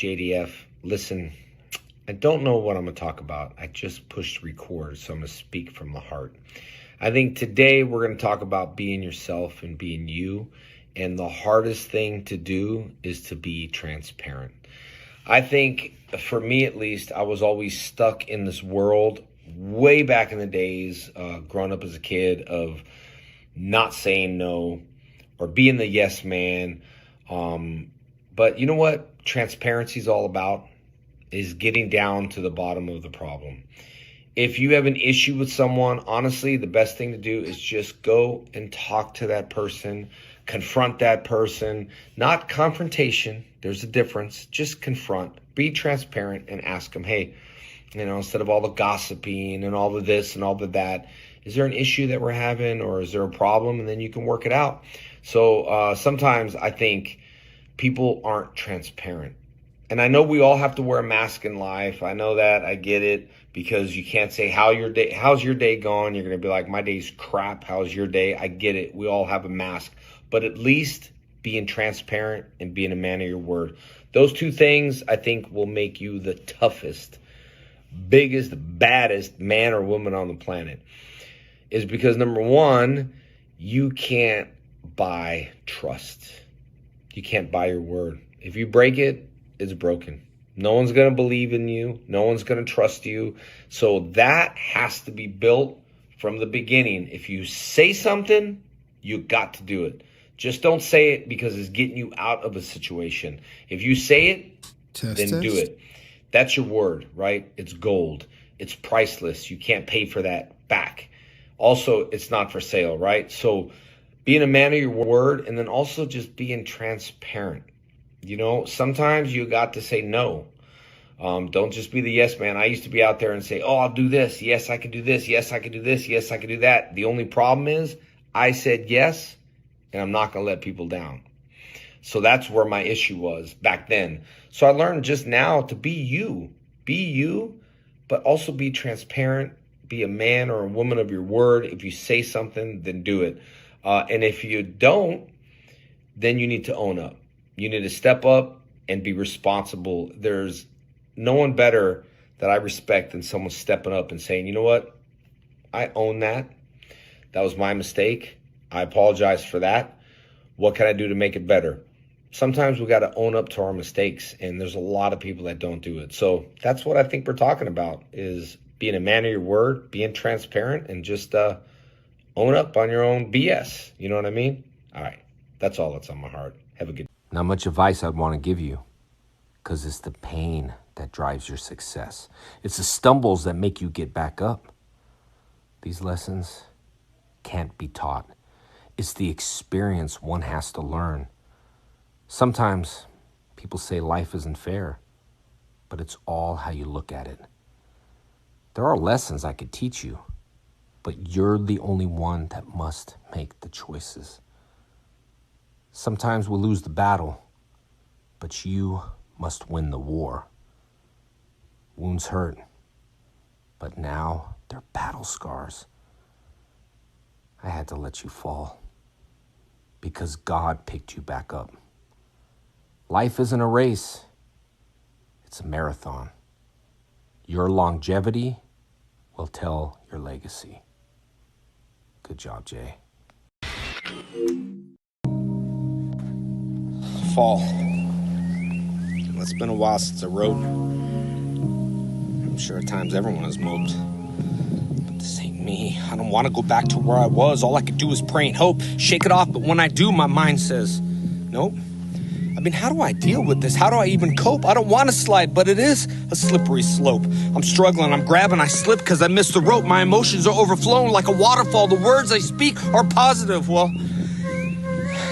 JDF. Listen, I don't know what I'm going to talk about. I just pushed record, so I'm going to speak from the heart. I think today we're going to talk about being yourself and being you. And the hardest thing to do is to be transparent. I think, for me at least, I was always stuck in this world way back in the days, growing up as a kid, of not saying no or being the yes man. But you know what transparency is all about? Is getting down to the bottom of the problem. If you have an issue with someone, honestly, the best thing to do is just go and talk to that person, confront that person, not confrontation. There's a difference. Just confront, be transparent, and ask them, hey, instead of all the gossiping and all of this and all of that, is there an issue that we're having, or is there a problem? And then you can work it out. So sometimes I think people aren't transparent. And I know we all have to wear a mask in life. I know that. I get it, because you can't say how's your day going? You're going to be like, my day's crap. How's your day? I get it. We all have a mask. But at least being transparent and being a man of your word. Those two things, I think, will make you the toughest, biggest, baddest man or woman on the planet. Is because, number one, you can't buy trust. You can't buy your word. If you break it, it's broken. No one's going to believe in you. No one's going to trust you. So that has to be built from the beginning. If you say something, you got to do it. Just don't say it because it's getting you out of a situation. If you say it, then do it. That's your word, right? It's gold. It's priceless. You can't pay for that back. Also, it's not for sale, right? So being a man of your word, and then also just being transparent. Sometimes you got to say no. Don't just be the yes man. I used to be out there and say, oh, I'll do this. Yes, I can do this. Yes, I can do this. Yes, I can do that. The only problem is I said yes, and I'm not going to let people down. So that's where my issue was back then. So I learned just now to be you, but also be transparent, be a man or a woman of your word. If you say something, then do it. And if you don't, then you need to own up. You need to step up and be responsible. There's no one better that I respect than someone stepping up and saying, you know what? I own that. That was my mistake. I apologize for that. What can I do to make it better? Sometimes we got to own up to our mistakes, and there's a lot of people that don't do it. So that's what I think we're talking about, is being a man of your word, being transparent, and just own up on your own BS. You know what I mean? All right. That's all that's on my heart. Have a good day. Not much advice I'd want to give you, because it's the pain that drives your success. It's the stumbles that make you get back up. These lessons can't be taught. It's the experience one has to learn. Sometimes people say life isn't fair, but it's all how you look at it. There are lessons I could teach you, but you're the only one that must make the choices. Sometimes we lose the battle, but you must win the war. Wounds hurt, but now they're battle scars. I had to let you fall because God picked you back up. Life isn't a race, it's a marathon. Your longevity will tell your legacy. Good job, Jay. Fall. It's been a while since I rode. I'm sure at times everyone has moped. But this ain't me. I don't want to go back to where I was. All I could do is pray and hope, shake it off. But when I do, my mind says, nope. How do I deal with this? How do I even cope? I don't want to slide, but it is a slippery slope. I'm struggling, I'm grabbing, I slip because I missed the rope. My emotions are overflowing like a waterfall. The words I speak are positive. Well,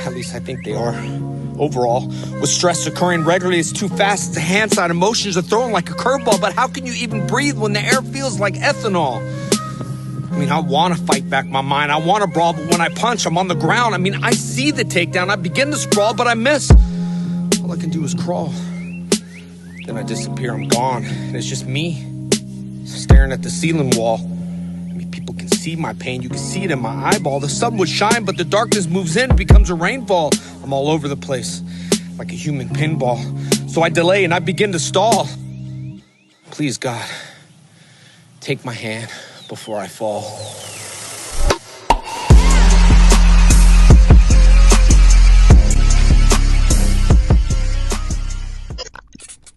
at least I think they are. Overall, with stress occurring regularly, it's too fast. It's a hand-side. Emotions are thrown like a curveball. But how can you even breathe when the air feels like ethanol? I want to fight back my mind. I want to brawl, but when I punch, I'm on the ground. I see the takedown. I begin to sprawl, but I miss. All I can do is crawl. Then I disappear. I'm gone. And it's just me staring at the ceiling wall. People can see my pain. You can see it in my eyeball. The sun would shine, but the darkness moves in. It becomes a rainfall. I'm all over the place like a human pinball. So I delay and I begin to stall. Please, God, take my hand before I fall.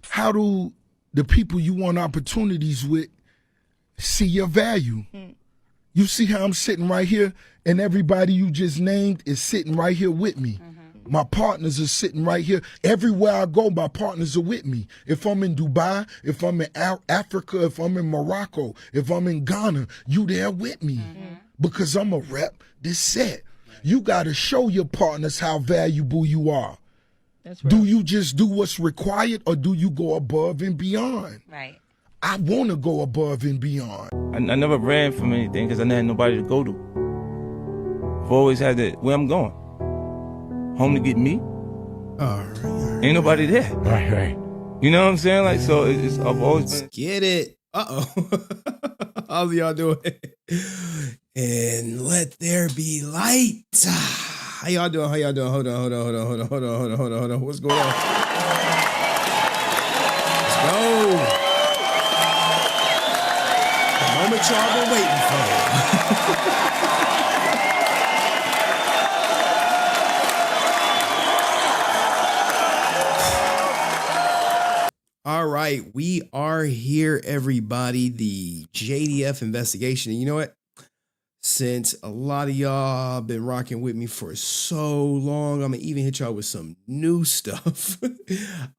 How do the people you want opportunities with see your value? You see how I'm sitting right here and everybody you just named is sitting right here with me. My partners are sitting right here. Everywhere I go, my partners are with me. If I'm in Dubai, if I'm in Africa, if I'm in Morocco, if I'm in Ghana, you there with me. Because I'm a rep this set. You got to show your partners how valuable you are. That's right. Do you just do what's required or do you go above and beyond? Right. I want to go above and beyond. I never ran from anything because I never had nobody to go to. I've always had that where I'm going. Home to get me. All right. Ain't nobody there. Right. You know what I'm saying? Like, so I've always been. Get it. Uh-oh. How's y'all doing? And let there be light. How y'all doing? How y'all doing? Hold on. What's going on? Let's go. The moment y'all been waiting for. All right, we are here, everybody. The JDF investigation. And you know what? Since a lot of y'all been rocking with me for so long, I'm gonna even hit y'all with some new stuff.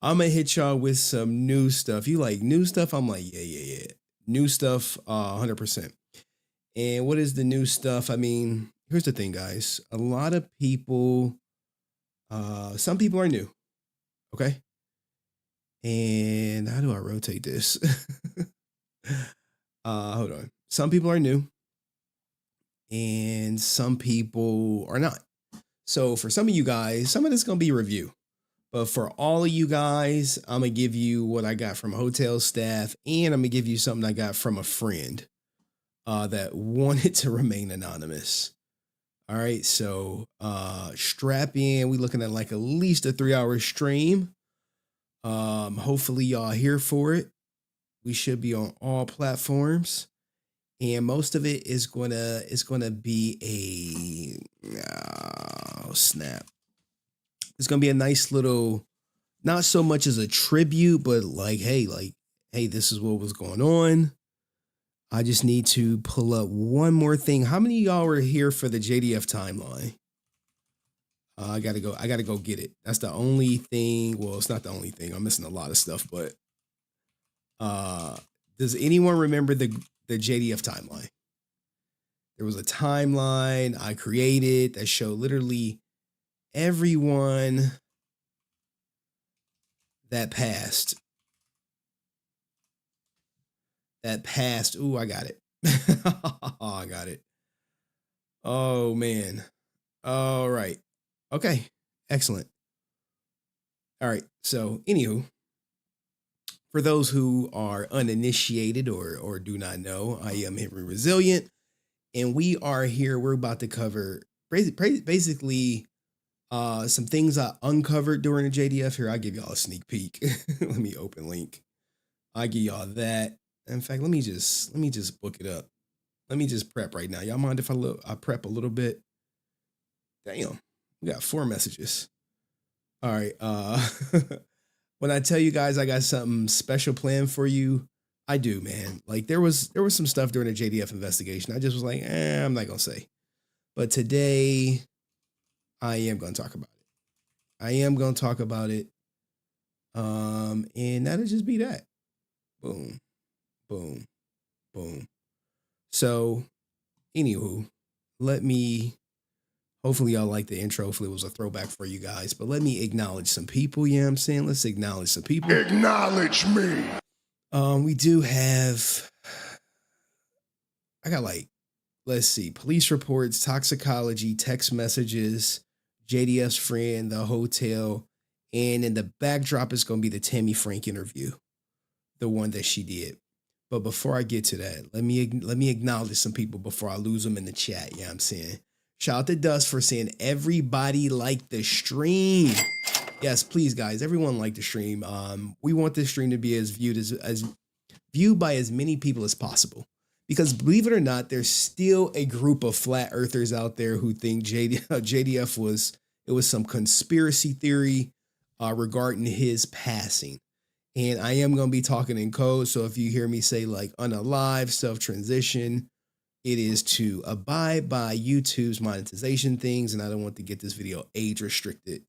I'm gonna hit y'all with some new stuff. You like new stuff? I'm like, yeah. New stuff, 100%. And what is the new stuff? I mean, here's the thing, guys. A lot of people, some people are new, okay? And how do I rotate this? Hold on. Some people are new. And some people are not. So for some of you guys, some of this is going to be a review. But for all of you guys, I'm going to give you what I got from hotel staff. And I'm going to give you something I got from a friend that wanted to remain anonymous. All right. So strap in. We're looking at like at least a 3-hour stream. Hopefully y'all here for it. We should be on all platforms. And most of it is gonna be snap. It's gonna be a nice little, not so much as a tribute, but like, hey, this is what was going on. I just need to pull up one more thing. How many of y'all were here for the JDF timeline? I gotta go get it. That's the only thing. Well, it's not the only thing. I'm missing a lot of stuff, but does anyone remember the JDF timeline? There was a timeline I created that showed literally everyone that passed. Ooh, I got it. I got it. Oh, man. All right. Okay. Excellent. All right. So, anywho, for those who are uninitiated or do not know, I am Henry Resilient, and we are here. We're about to cover basically some things I uncovered during the JDF. Here, I'll give y'all a sneak peek. Let me open link. I'll give y'all that. In fact, let me just book it up. Let me just prep right now. Y'all mind if I prep a little bit? Damn, we got 4 messages. All right. When I tell you guys I got something special planned for you, I do, man. Like there was some stuff during the JDF investigation. I just was like, I'm not gonna say. But today, I am gonna talk about it. And that'll just be that. Boom, boom, boom. So, anywho, hopefully y'all like the intro. Hopefully it was a throwback for you guys. But let me acknowledge some people, you know what I'm saying? Let's acknowledge some people. Acknowledge me. We do have, I got let's see, police reports, toxicology, text messages, JDF's friend, the hotel, and in the backdrop is going to be the Tammie Frank interview, the one that she did. But before I get to that, let me acknowledge some people before I lose them in the chat, you know what I'm saying? Shout out to Dust for saying everybody liked the stream. Yes, please, guys, everyone like the stream. We want this stream to be as viewed by as many people as possible. Because believe it or not, there's still a group of flat earthers out there who think JDF was some conspiracy theory regarding his passing. And I am going to be talking in code. So if you hear me say like unalive, self-transition, it is to abide by YouTube's monetization things. And I don't want to get this video age restricted.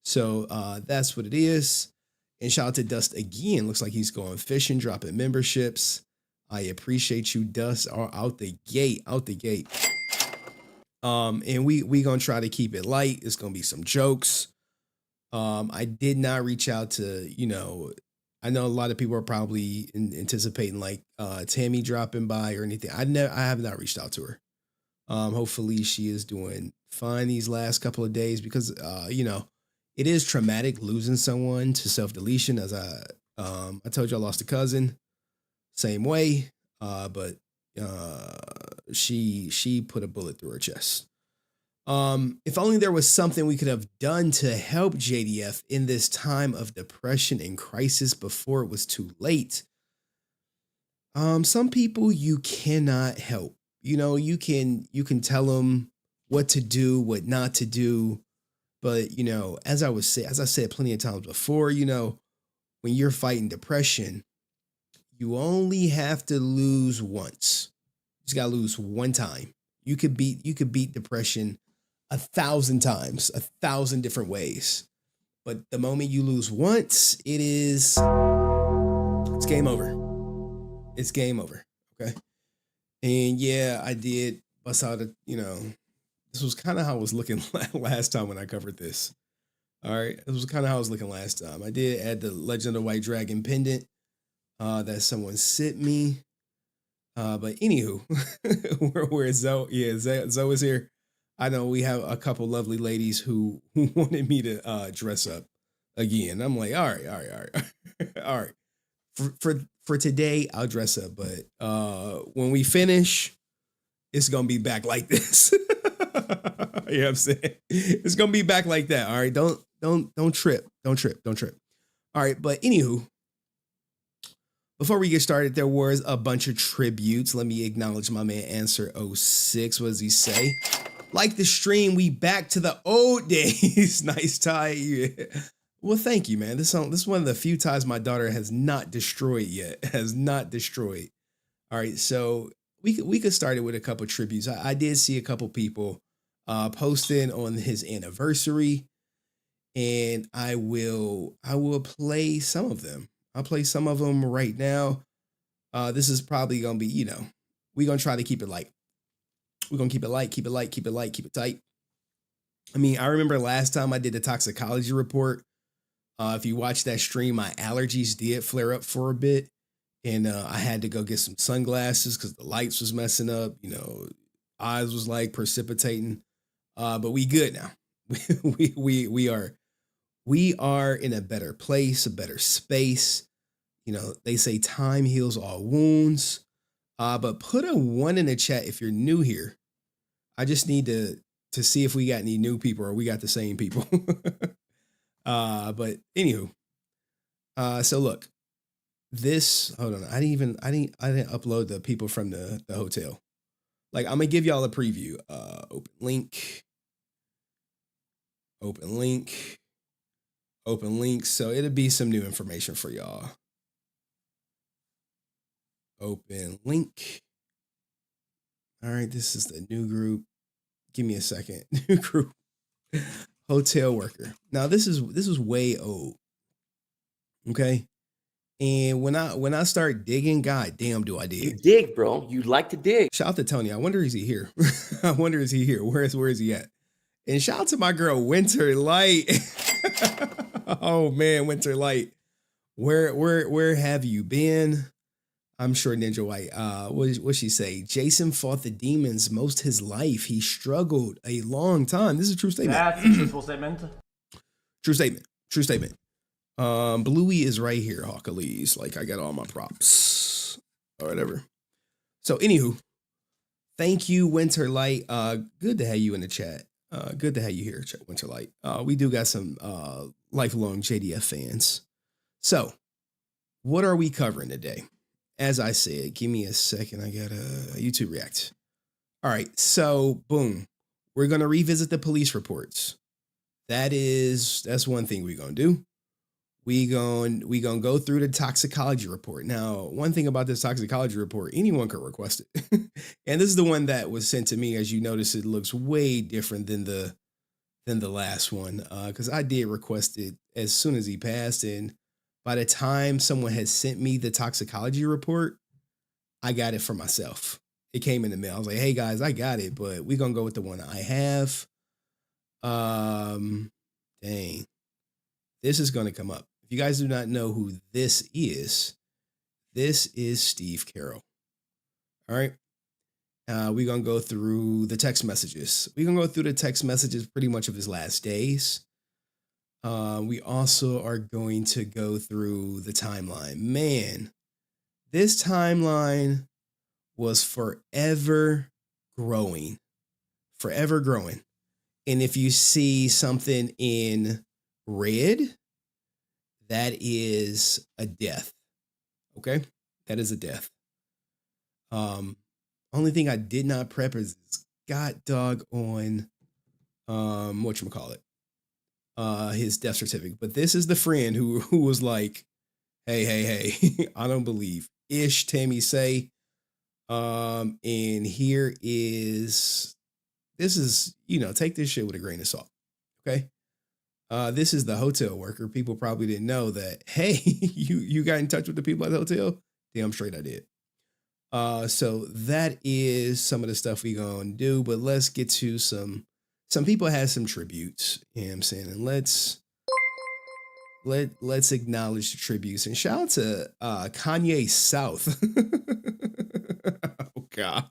So that's what it is. And shout out to Dust again. Looks like he's going fishing, dropping memberships. I appreciate you, Dust, out the gate. And we gonna try to keep it light. It's gonna be some jokes. I did not reach out to, I know a lot of people are probably anticipating like Tammie dropping by or anything. I have not reached out to her. Hopefully she is doing fine these last couple of days because it is traumatic losing someone to self-deletion. As I told you, I lost a cousin. Same way, but she put a bullet through her chest. If only there was something we could have done to help JDF in this time of depression and crisis before it was too late. Some people you cannot help. You can tell them what to do, what not to do, but as I said plenty of times before, when you're fighting depression, you only have to lose once. You just gotta lose one time. You could beat depression 1,000 times, 1,000 different ways. But the moment you lose once, it's game over. It's game over. Okay. And yeah, I did bust out this was kind of how I was looking last time when I covered this. All right. This was kind of how I was looking last time. I did add the Legend of the White Dragon pendant that someone sent me. But anywho, where Zoe? Yeah, Zoe is here. I know we have a couple lovely ladies who wanted me to dress up again. I'm like, all right. For today, I'll dress up. But when we finish, it's gonna be back like this. You know what I'm saying? It's gonna be back like that. All right. Don't trip. Don't trip. All right. But anywho, before we get started, there was a bunch of tributes. Let me acknowledge my man Answer06. What does he say? Like the stream, we back to the old days. Nice tie. Yeah. Well, thank you, man. This is one of the few ties my daughter has not destroyed yet. All right, so we could start it with a couple tributes. I did see a couple people posting on his anniversary, and I will play some of them. I'll play some of them right now. This is probably gonna be, we're gonna try to keep it light. We're gonna keep it light, keep it tight. I mean, I remember last time I did the toxicology report. If you watch that stream, my allergies did flare up for a bit, and I had to go get some sunglasses because the lights was messing up. Eyes was like precipitating. But we good now. we are in a better place, a better space. They say time heals all wounds. But put a 1 in the chat if you're new here. I just need to see if we got any new people or we got the same people. But anywho, so look, hold on. I didn't upload the people from the hotel. Like, I'm gonna give y'all a preview. Open link. So it'll be some new information for y'all. Open link. All right, this is the new group. Give me a second. New group. Hotel worker. Now this is way old. Okay. And when I start digging, god damn, do I dig. You dig, bro. You like to dig. Shout out to Tony. I wonder, is he here? Where is he at? And shout out to my girl Winter Light. Oh man, Winter Light. Where have you been? I'm sure Ninja White. What she say? Jason fought the demons most his life. He struggled a long time. This is a true statement. That's a truthful statement. True statement. Bluey is right here, Hawkalees. Like, I got all my props or whatever. So anywho, thank you, Winter Light. Good to have you in the chat. Good to have you here, Winterlight. We do got some lifelong JDF fans. So, what are we covering today? As I said, give me a second. I got a YouTube React. All right, so boom, we're gonna revisit the police reports. That's one thing we're gonna do. We gonna go through the toxicology report. Now, one thing about this toxicology report, anyone could request it, and this is the one that was sent to me. As you notice, it looks way different than the last one, because I did request it as soon as he passed, and by the time someone had sent me the toxicology report, I got it for myself. It came in the mail. I was like, "Hey guys, I got it, but we're gonna go with the one I have." Dang, this is gonna come up. If you guys do not know who this is Steve Carroll. All right. We're going to go through the text messages. We're going to go through the text messages pretty much of his last days. We also are going to go through the timeline. Man, this timeline was forever growing. Forever growing. And if you see something in red, that is a death. Okay? That is a death. Only thing I did not prep is God dog on whatchamacallit. His death certificate. But this is the friend who was like, hey, I don't believe. Ish, Tammie say. And here is, this is, take this shit with a grain of salt. Okay? This is the hotel worker. People probably didn't know that, hey, you got in touch with the people at the hotel? Damn straight I did. So that is some of the stuff we gonna do, but let's get to some people had some tributes, you know what I'm saying? And let's acknowledge the tributes and shout out to Kanye South. Oh God.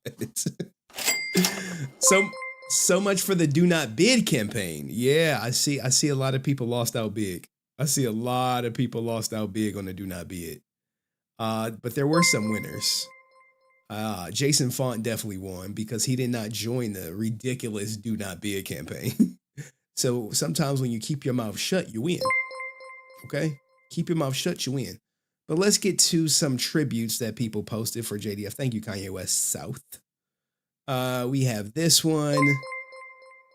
So much for the do not bid campaign. Yeah, I see a lot of people lost out big. I see a lot of people lost out big on the do not bid. But there were some winners. Jason Font definitely won because he did not join the ridiculous do not bid campaign. So sometimes when you keep your mouth shut, you win. Okay? Keep your mouth shut, you win. But let's get to some tributes that people posted for JDF. Thank you, Kanye West South. We have this one.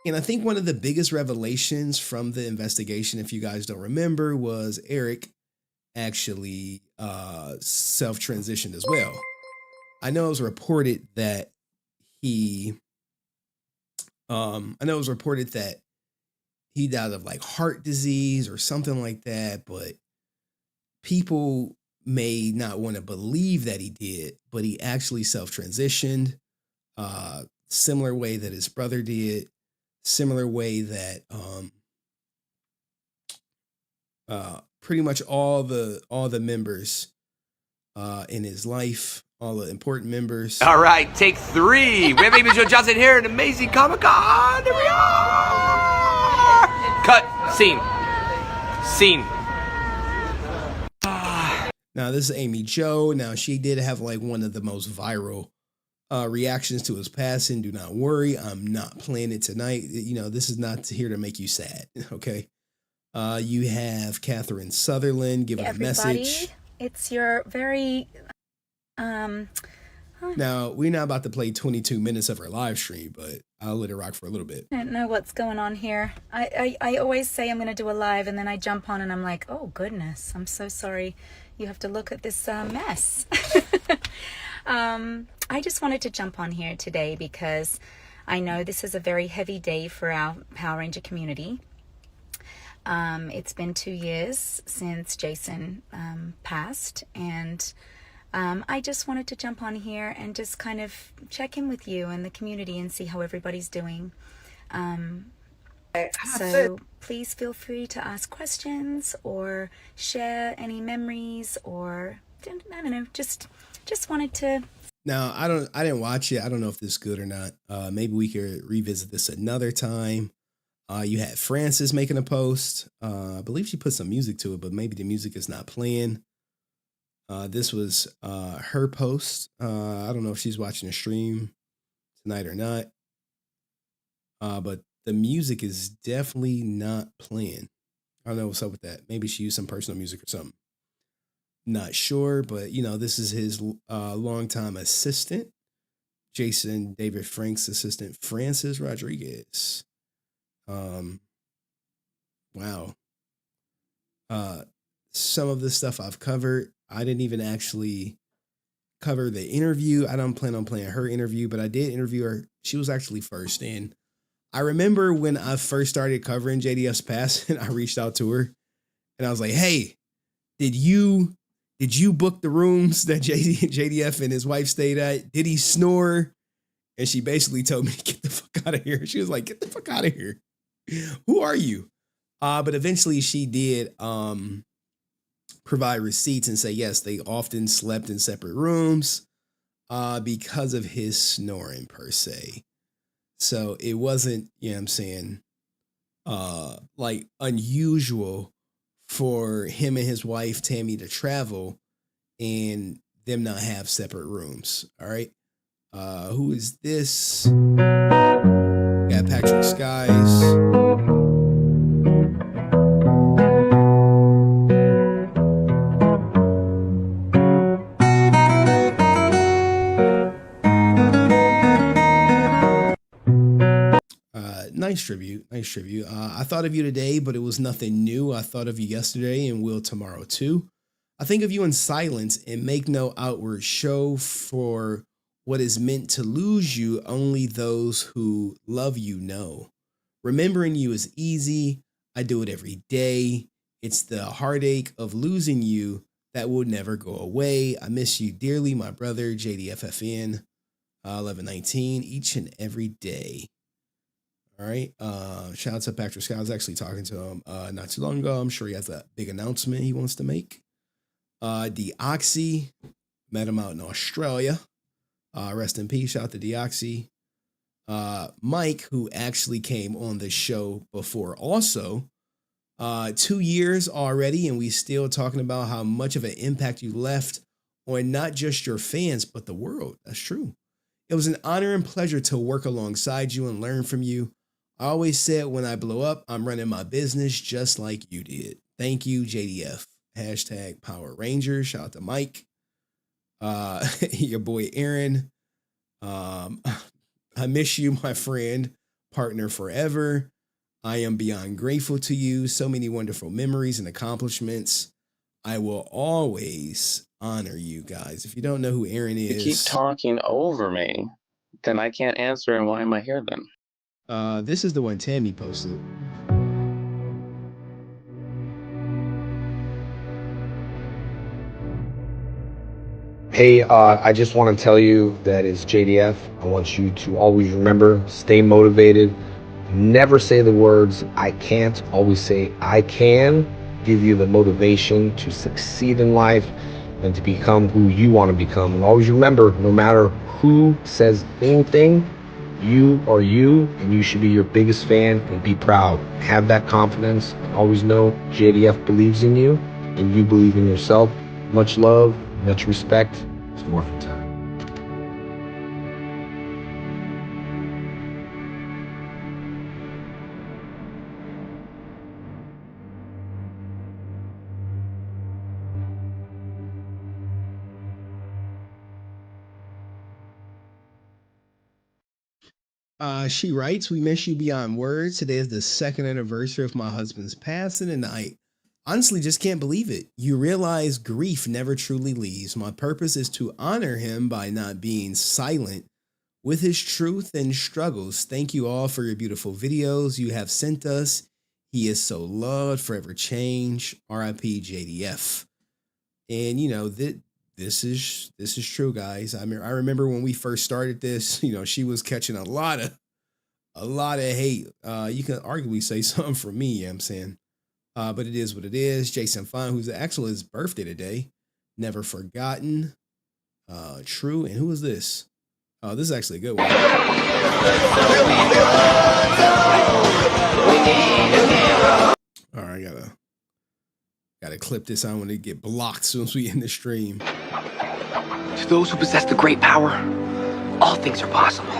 And I think one of the biggest revelations from the investigation, if you guys don't remember, was Erik actually self-transitioned as well. I know it was reported that he died of like heart disease or something like that, but people may not want to believe that he did, but he actually self-transitioned, similar way that his brother did, similar way that pretty much all the members in his life, all the important members. All right, take 3. We have Amy Jo Johnson here at Amazing Comic-Con. There we are. Cut. Scene. Now, this is Amy Jo. Now, she did have like one of the most viral reactions to his passing. Do not worry. I'm not playing it tonight. This is not here to make you sad. Okay. You have Catherine Sutherland giving a message. It's your very... Now, we're not about to play 22 minutes of her live stream, but I'll let it rock for a little bit. I don't know what's going on here. I always say I'm going to do a live, and then I jump on, and I'm like, oh, goodness, I'm so sorry. You have to look at this mess. I just wanted to jump on here today because I know this is a very heavy day for our Power Ranger community. It's been 2 years since Jason passed, and I just wanted to jump on here and just kind of check in with you and the community and see how everybody's doing. So please feel free to ask questions or share any memories, or I don't know, just wanted to. Now, I didn't watch it. I don't know if this is good or not. Maybe we could revisit this another time. You had Frances making a post. I believe she put some music to it, but maybe the music is not playing. This was her post. I don't know if she's watching the stream tonight or not. But the music is definitely not playing. I don't know what's up with that. Maybe she used some personal music or something. Not sure, but this is his longtime assistant, Jason David Frank's assistant, Francis Rodriguez. Wow. Some of the stuff I've covered, I didn't even actually cover the interview. I don't plan on playing her interview, but I did interview her. She was actually first. And I remember when I first started covering JDF's passing, I reached out to her and I was like, hey, did you book the rooms that JDF and his wife stayed at? Did he snore? And she basically told me, get the fuck out of here. She was like, get the fuck out of here. Who are you? But eventually she did provide receipts and say, yes, they often slept in separate rooms because of his snoring per se. So it wasn't, like unusual for him and his wife, Tammie, to travel and them not have separate rooms. All right. Who is this? Got Patrick Skye. Nice tribute. I thought of you today, but it was nothing new. I thought of you yesterday and will tomorrow too. I think of you in silence and make no outward show, for what is meant to lose you, only those who love you know. Remembering you is easy. I do it every day. It's the heartache of losing you that will never go away. I miss you dearly, my brother, JDFFN, 1119, each and every day. All right. Shout out to Patrick Skye. I was actually talking to him not too long ago. I'm sure he has a big announcement he wants to make. Deoxy, met him out in Australia. Rest in peace. Shout out to Deoxy. Mike, who actually came on the show before also. 2 years already, and we still talking about how much of an impact you left on not just your fans, but the world. That's true. It was an honor and pleasure to work alongside you and learn from you. I always said when I blow up, I'm running my business just like you did. Thank you, JDF. Hashtag Power Rangers. Shout out to Mike. Your boy Aaron. I miss you, my friend, partner forever. I am beyond grateful to you. So many wonderful memories and accomplishments. I will always honor you guys. If you don't know who Aaron is. You keep talking over me. Then I can't answer, and why am I here then? This is the one Tammie posted. Hey, I just want to tell you that it's JDF. I want you to always remember, stay motivated. Never say the words, I can't. Always say, I can. Give you the motivation to succeed in life and to become who you want to become. And always remember, no matter who says anything, you are you, and you should be your biggest fan and be proud. Have that confidence. Always know JDF believes in you and you believe in yourself. Much love, much respect. It's Morphin Time. She writes, we miss you beyond words. Today is the 2nd anniversary of my husband's passing, and I honestly just can't believe it. You realize grief never truly leaves. My purpose is to honor him by not being silent with his truth and struggles. Thank you all for your beautiful videos you have sent us. He is so loved, forever change. RIP JDF. And this is true, guys. I mean, I remember when we first started this, she was catching a lot of hate. You can arguably say something from me, I'm saying. But it is what it is. Jason Pham, who's actually his birthday today. Never forgotten. True. And who is this? Oh, this is actually a good one. All right, gotta clip this. I don't want to get blocked as soon as we end the stream. To those who possess the great power, all things are possible.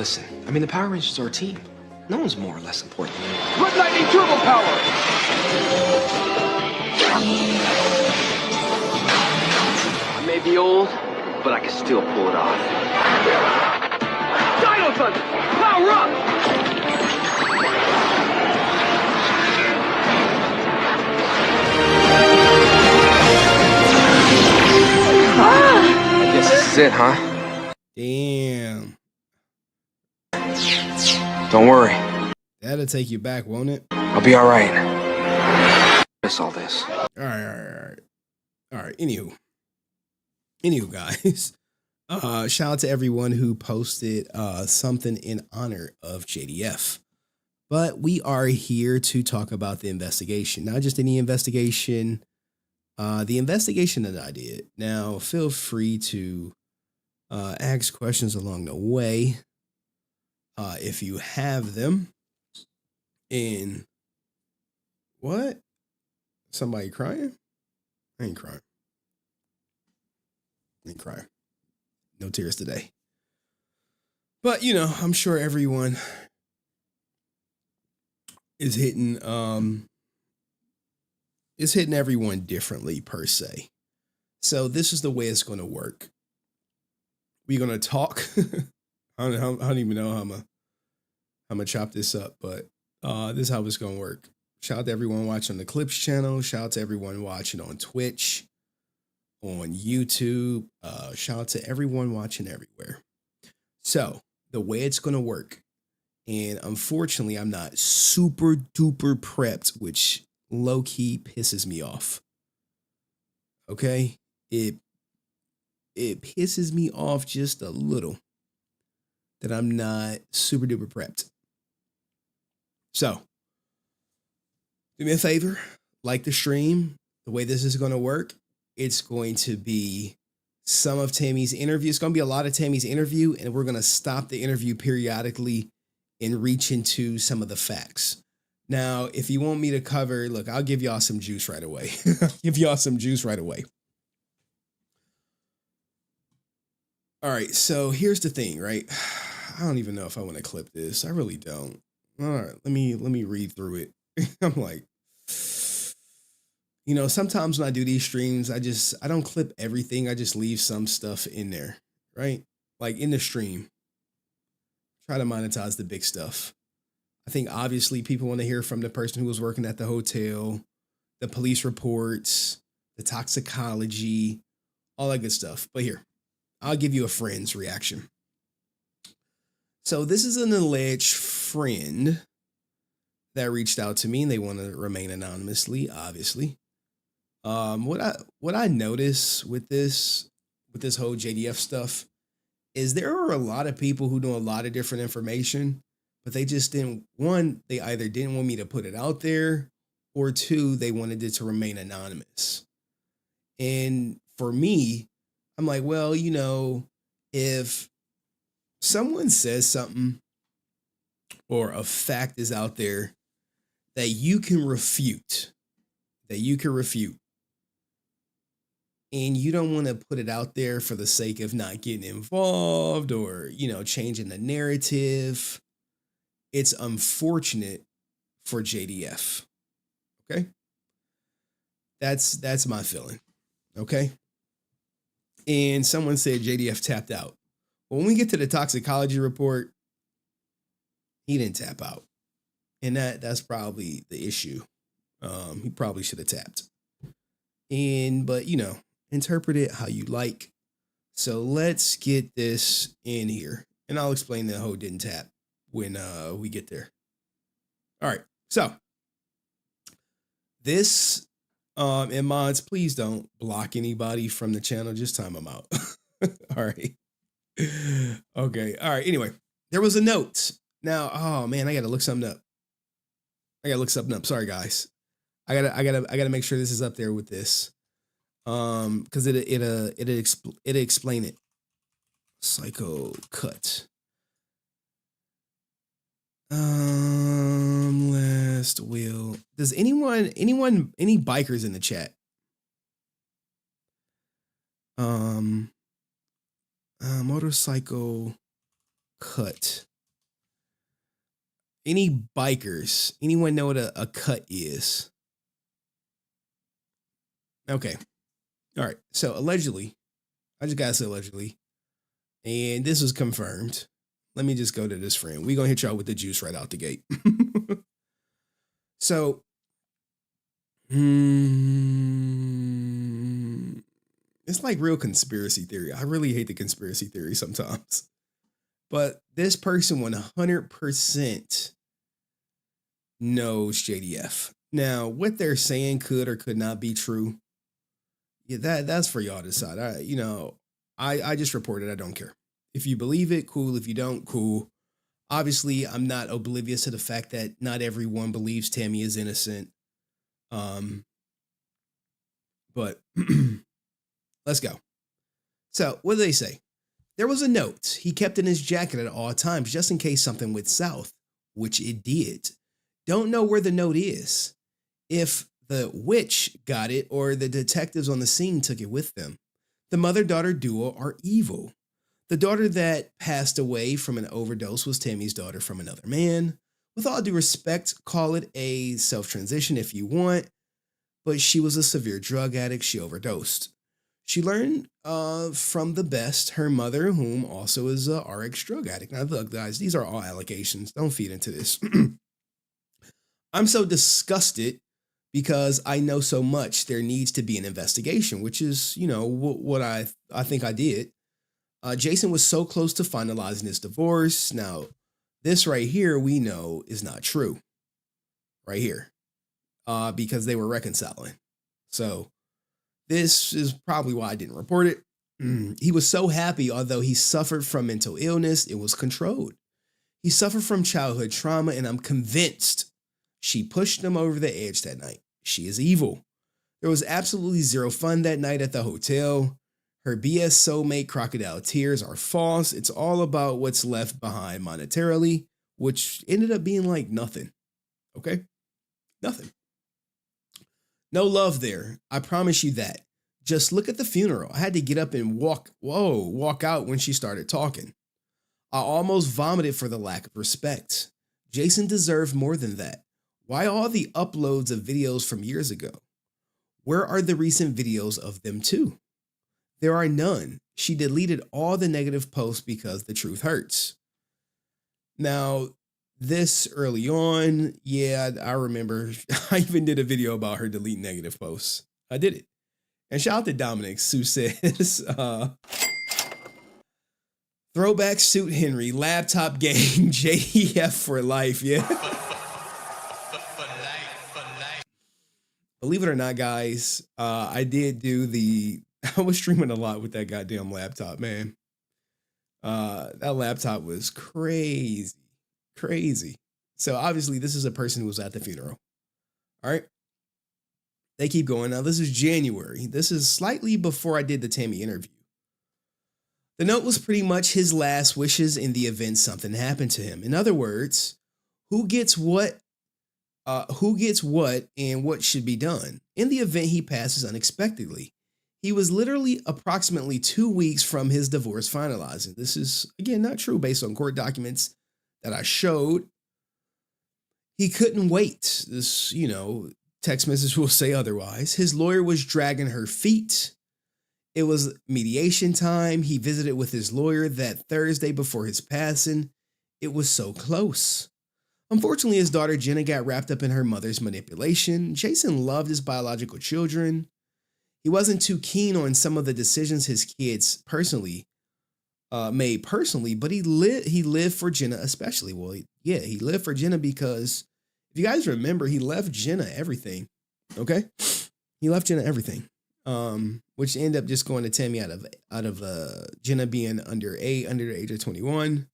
Listen, I mean, the Power Rangers are a team. No one's more or less important than anyone. Red Lightning Turbo Power! I may be old, but I can still pull it off. Dino Thunder! Power up! I guess this is it, huh? Damn. Don't worry. That'll take you back, won't it? I'll be all right. Miss all this. All right. Anywho, guys. Shout out to everyone who posted something in honor of JDF. But we are here to talk about the investigation, not just any investigation. The investigation that I did. Now, feel free to ask questions along the way if you have them. And what? Somebody crying? I ain't crying. No tears today. But, you know, I'm sure everyone is hitting everyone differently per se. So this is the way it's going to work. We're going to talk. I don't even know how I'm going to chop this up, but this is how it's going to work. Shout out to everyone watching on the Clips channel. Shout out to everyone watching on Twitch, on YouTube. Shout out to everyone watching everywhere. So the way it's going to work, and unfortunately, I'm not super duper prepped, which low key pisses me off. Okay? It pisses me off just a little that I'm not super duper prepped. So, do me a favor, like the stream. The way this is going to work, it's going to be some of Tammie's interview. It's going to be a lot of Tammie's interview, and we're going to stop the interview periodically and reach into some of the facts. Now, if you want me to cover, look, I'll give y'all some juice right away. All right, so here's the thing, right? I don't even know if I want to clip this. I really don't. All right, let me read through it. I'm like, you know, sometimes when I do these streams, I don't clip everything. I just leave some stuff in there, right? Like in the stream. Try to monetize the big stuff. I think obviously people want to hear from the person who was working at the hotel, the police reports, the toxicology, all that good stuff. But here, I'll give you a friend's reaction. So this is an alleged friend that reached out to me, and they want to remain anonymously, obviously. What I notice with this whole JDF stuff is there are a lot of people who know a lot of different information, but they just didn't, one, they either didn't want me to put it out there, or two, they wanted it to remain anonymous. And for me, I'm like, well, you know, if someone says something or a fact is out there that you can refute, and you don't want to put it out there for the sake of not getting involved or, you know, changing the narrative, it's unfortunate for JDF. Okay? That's my feeling. Okay? And someone said JDF tapped out. Well, when we get to the toxicology report, he didn't tap out. And that's probably the issue. He probably should have tapped. But you know, interpret it how you like. So let's get this in here. And I'll explain the whole didn't tap when we get there. All right. So this and mods, please don't block anybody from the channel. Just time them out. All right. Okay. All right. Anyway, there was a note. Now, oh man, I gotta look something up. Sorry, guys. I gotta make sure this is up there with this. Because it'll explain it. Psycho cut. Last will. Does any bikers in the chat? Motorcycle cut. Any bikers? Anyone know what a cut is? Okay. All right. So allegedly, I just gotta say allegedly, and this was confirmed. Let me just go to this friend. We're gonna hit y'all with the juice right out the gate. So, it's like real conspiracy theory. I really hate the conspiracy theory sometimes. But this person 100% knows JDF. Now, what they're saying could or could not be true. Yeah, that's for y'all to decide. I just reported. I don't care. If you believe it, cool. If you don't, cool. Obviously, I'm not oblivious to the fact that not everyone believes Tammie is innocent. But let's go. So, what do they say? There was a note he kept in his jacket at all times, just in case something went south, which it did. Don't know where the note is. If the witch got it or the detectives on the scene took it with them. The mother-daughter duo are evil. The daughter that passed away from an overdose was Tammie's daughter from another man. With all due respect, call it a self-transition if you want, but she was a severe drug addict. She overdosed. She learned from the best, her mother, whom also is a RX drug addict. Now, look, guys, these are all allegations. Don't feed into this. I'm so disgusted because I know so much. There needs to be an investigation, which is, what I think I did. Jason was so close to finalizing his divorce. Now, this right here, we know is not true. Right here. Because they were reconciling. So, this is probably why I didn't report it. He was so happy, although he suffered from mental illness, it was controlled. He suffered from childhood trauma, and I'm convinced she pushed him over the edge that night. She is evil. There was absolutely zero fun that night at the hotel. Her BS soulmate crocodile tears are false. It's all about what's left behind monetarily, which ended up being like nothing. Okay? Nothing. No love there. I promise you that. Just look at the funeral. I had to get up and walk out when she started talking. I almost vomited for the lack of respect. Jason deserved more than that. Why all the uploads of videos from years ago? Where are the recent videos of them too? There are none. She deleted all the negative posts because the truth hurts. Now, this early on, yeah, I remember I even did a video about her deleting negative posts. I did it. And shout out to Dominic, who says, throwback suit Henry, laptop game, JDF for life, yeah. Believe it or not, guys, I did do I was streaming a lot with that goddamn laptop, man. That laptop was crazy. So obviously this is a person who was at the funeral. All right. They keep going. Now this is January. This is slightly before I did the Tammie interview. The note was pretty much his last wishes in the event something happened to him. In other words, who gets what and what should be done in the event he passes unexpectedly. He was literally approximately 2 weeks from his divorce finalizing. This is, again, not true based on court documents that I showed. He couldn't wait. This, text message will say otherwise. His lawyer was dragging her feet. It was mediation time. He visited with his lawyer that Thursday before his passing. It was so close. Unfortunately, his daughter Jenna got wrapped up in her mother's manipulation. Jason loved his biological children. He wasn't too keen on some of the decisions his kids made personally, but he lived for Jenna especially. Well, he lived for Jenna because if you guys remember, he left Jenna everything. Okay, he left Jenna everything, which ended up just going to Tammie out of Jenna being under the age of 21,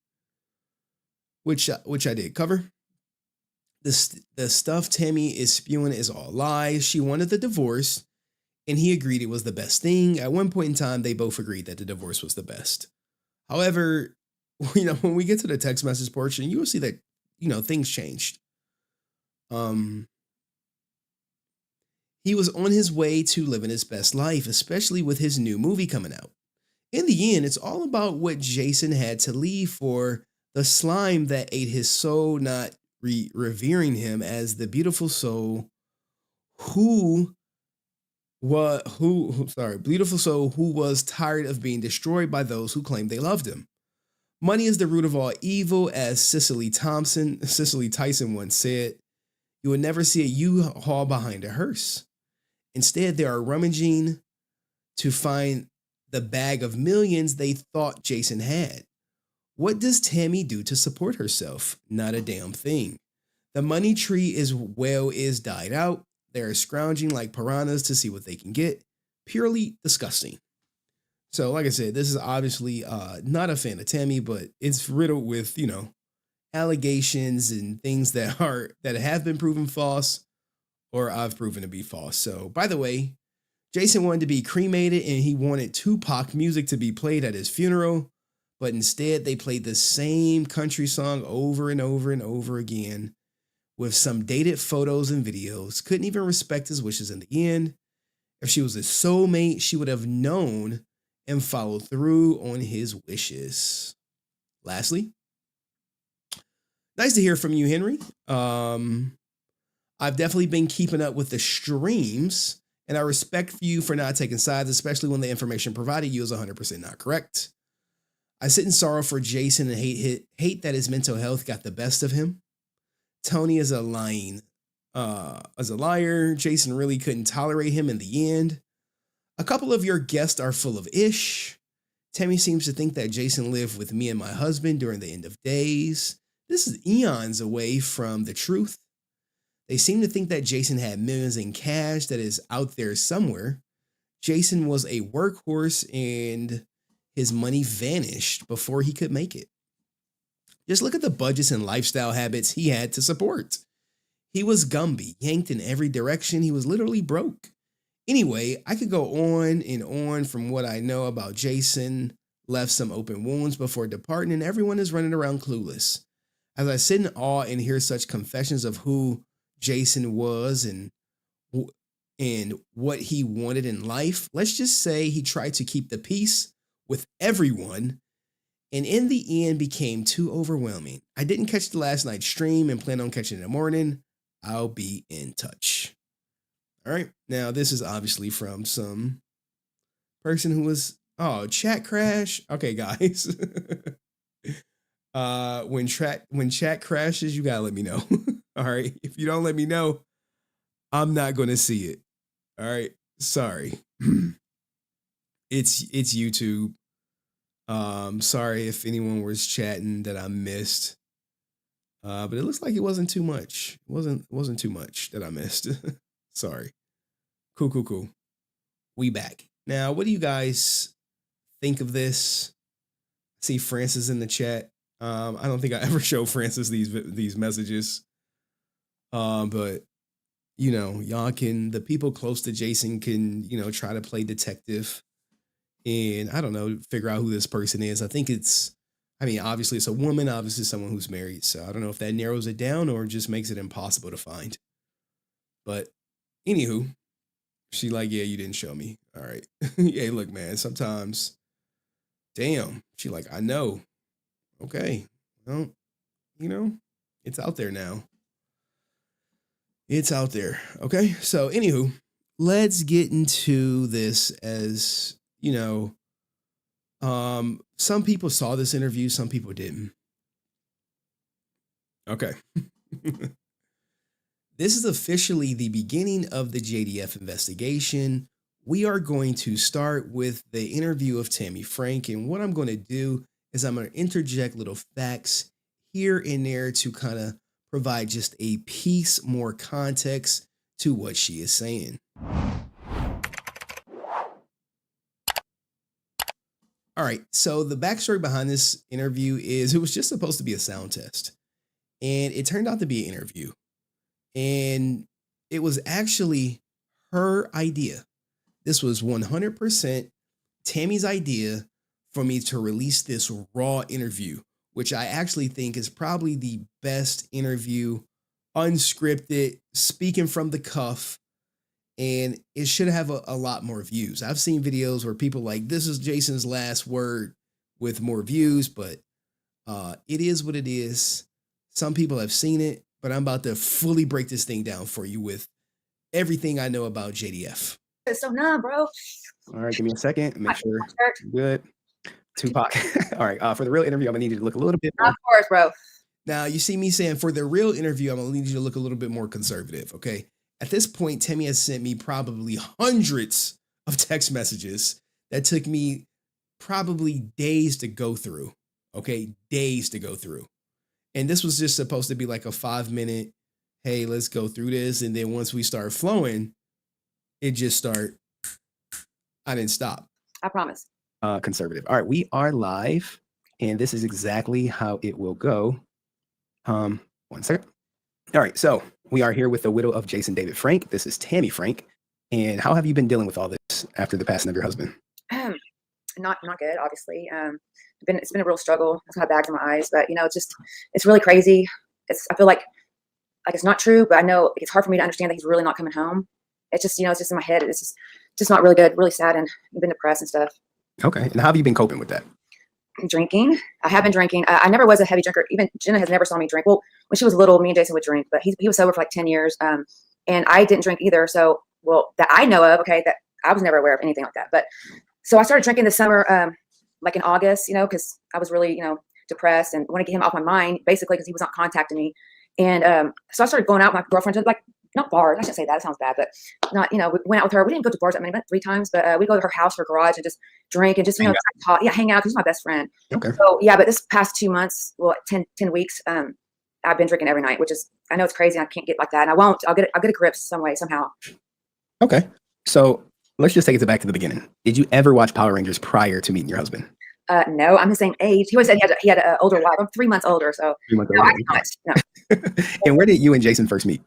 which I did cover. The stuff Tammie is spewing is all lies. She wanted the divorce, and he agreed it was the best thing. At one point in time, they both agreed that the divorce was the best. However, when we get to the text message portion, you will see that, things changed. He was on his way to living his best life, especially with his new movie coming out. In the end, it's all about what Jason had to leave for the slime that ate his soul, not revering him as the beautiful soul who was tired of being destroyed by those who claimed they loved him. Money is the root of all evil, as Cicely Tyson once said. You will never see a U-Haul behind a hearse. Instead, they are rummaging to find the bag of millions they thought Jason had. What does Tammie do to support herself? Not a damn thing. The money tree is died out. They're scrounging like piranhas to see what they can get. Purely disgusting. So, like I said, this is obviously not a fan of Tammie, but it's riddled with, allegations and things that have been proven false or I've proven to be false. So, by the way, Jason wanted to be cremated and he wanted Tupac music to be played at his funeral, but instead they played the same country song over and over and over again with some dated photos and videos. Couldn't even respect his wishes in the end. If she was his soulmate, she would have known and followed through on his wishes. Lastly, nice to hear from you, Henry. I've definitely been keeping up with the streams, and I respect you for not taking sides, especially when the information provided you is 100% not correct. I sit in sorrow for Jason and hate that his mental health got the best of him. Tony is a liar. Jason really couldn't tolerate him in the end. A couple of your guests are full of ish. Tammie seems to think that Jason lived with me and my husband during the end of days. This is eons away from the truth. They seem to think that Jason had millions in cash that is out there somewhere. Jason was a workhorse and his money vanished before he could make it. Just look at the budgets and lifestyle habits he had to support. He was Gumby, yanked in every direction. He was literally broke. Anyway, I could go on and on from what I know about Jason. Left some open wounds before departing, and everyone is running around clueless. As I sit in awe and hear such confessions of who Jason was and what he wanted in life, let's just say he tried to keep the peace with everyone, and in the end became too overwhelming. I didn't catch the last night's stream and plan on catching it in the morning. I'll be in touch. All right. Now, this is obviously from some person who was, chat crash. Okay, guys. When chat crashes, you gotta let me know. All right. If you don't let me know, I'm not going to see it. All right. Sorry. It's YouTube. Sorry if anyone was chatting that I missed. But it looks like it wasn't too much. It wasn't too much that I missed. Sorry. Cool. We back. Now, what do you guys think of this? See Francis in the chat. I don't think I ever show Francis these messages. But y'all can, the people close to Jason can, try to play detective and I don't know, figure out who this person is. I think obviously it's a woman, obviously someone who's married. So I don't know if that narrows it down or just makes it impossible to find. But anywho, she like, yeah, you didn't show me. All right. Hey, look, man, sometimes, damn. She like, I know. Okay. Well, it's out there now. It's out there. Okay. So anywho, let's get into this as, some people saw this interview, some people didn't. Okay. This is officially the beginning of the JDF investigation. We are going to start with the interview of Tammie Frank. And what I'm going to do is I'm going to interject little facts here and there to kind of provide just a piece more context to what she is saying. All right, so the backstory behind this interview is it was just supposed to be a sound test, and it turned out to be an interview, and it was actually her idea. This was 100% Tammie's idea for me to release this raw interview, which I actually think is probably the best interview, unscripted, speaking from the cuff, and it should have a lot more views. I've seen videos where people like, this is Jason's last word with more views, but it is what it is. Some people have seen it. but I'm about to fully break this thing down for you with everything I know about JDF. It's so numb, bro. All right, give me a second. Make sure good. Tupac. All right, for the real interview, I'm gonna need you to look a little bit more. Of course, bro. Now, you see me saying for the real interview, I'm gonna need you to look a little bit more conservative, okay? At this point, Tammie has sent me probably hundreds of text messages that took me probably days to go through, okay? Days to go through. And this was just supposed to be like a 5-minute, hey, let's go through this. And then once we start flowing, it just I didn't stop. I promise. Conservative. All right, we are live, and this is exactly how it will go. 1 second. All right, so we are here with the widow of Jason David Frank. This is Tammie Frank. And how have you been dealing with all this after the passing of your husband? Not good, obviously. It's been a real struggle. I've got bags in my eyes, but it's really crazy. I feel like it's not true, but I know it's hard for me to understand that he's really not coming home. It's just, it's just in my head. It's just not really good, really sad, and I've been depressed and stuff. Okay, and how have you been coping with that? Drinking. I have been drinking. I never was a heavy drinker. Even Jenna has never saw me drink. Well, when she was little, me and Jason would drink, but he was sober for like 10 years. And I didn't drink either. So, that I know of, okay, that I was never aware of anything like that. But so I started drinking this summer, like in August, because I was really, depressed and wanted to get him off my mind, basically, because he was not contacting me. And so I started going out with my girlfriend to not bars. I shouldn't say that. It sounds bad, but not, we went out with her. We didn't go to bars that many, but 3 times, but we go to her house, her garage, and just drink and just, talk. Yeah, hang out, because she's my best friend. Okay. So, yeah, but this past 2 months, 10 weeks, I've been drinking every night, which is, I know it's crazy. I can't get like that. And I won't. I'll get a grip some way, somehow. Okay. So let's just take it back to the beginning. Did you ever watch Power Rangers prior to meeting your husband? No, I'm the same age. He always said he had an older wife. I'm 3 months older, so 3 months no, older. I can't. No. And where did you and Jason first meet?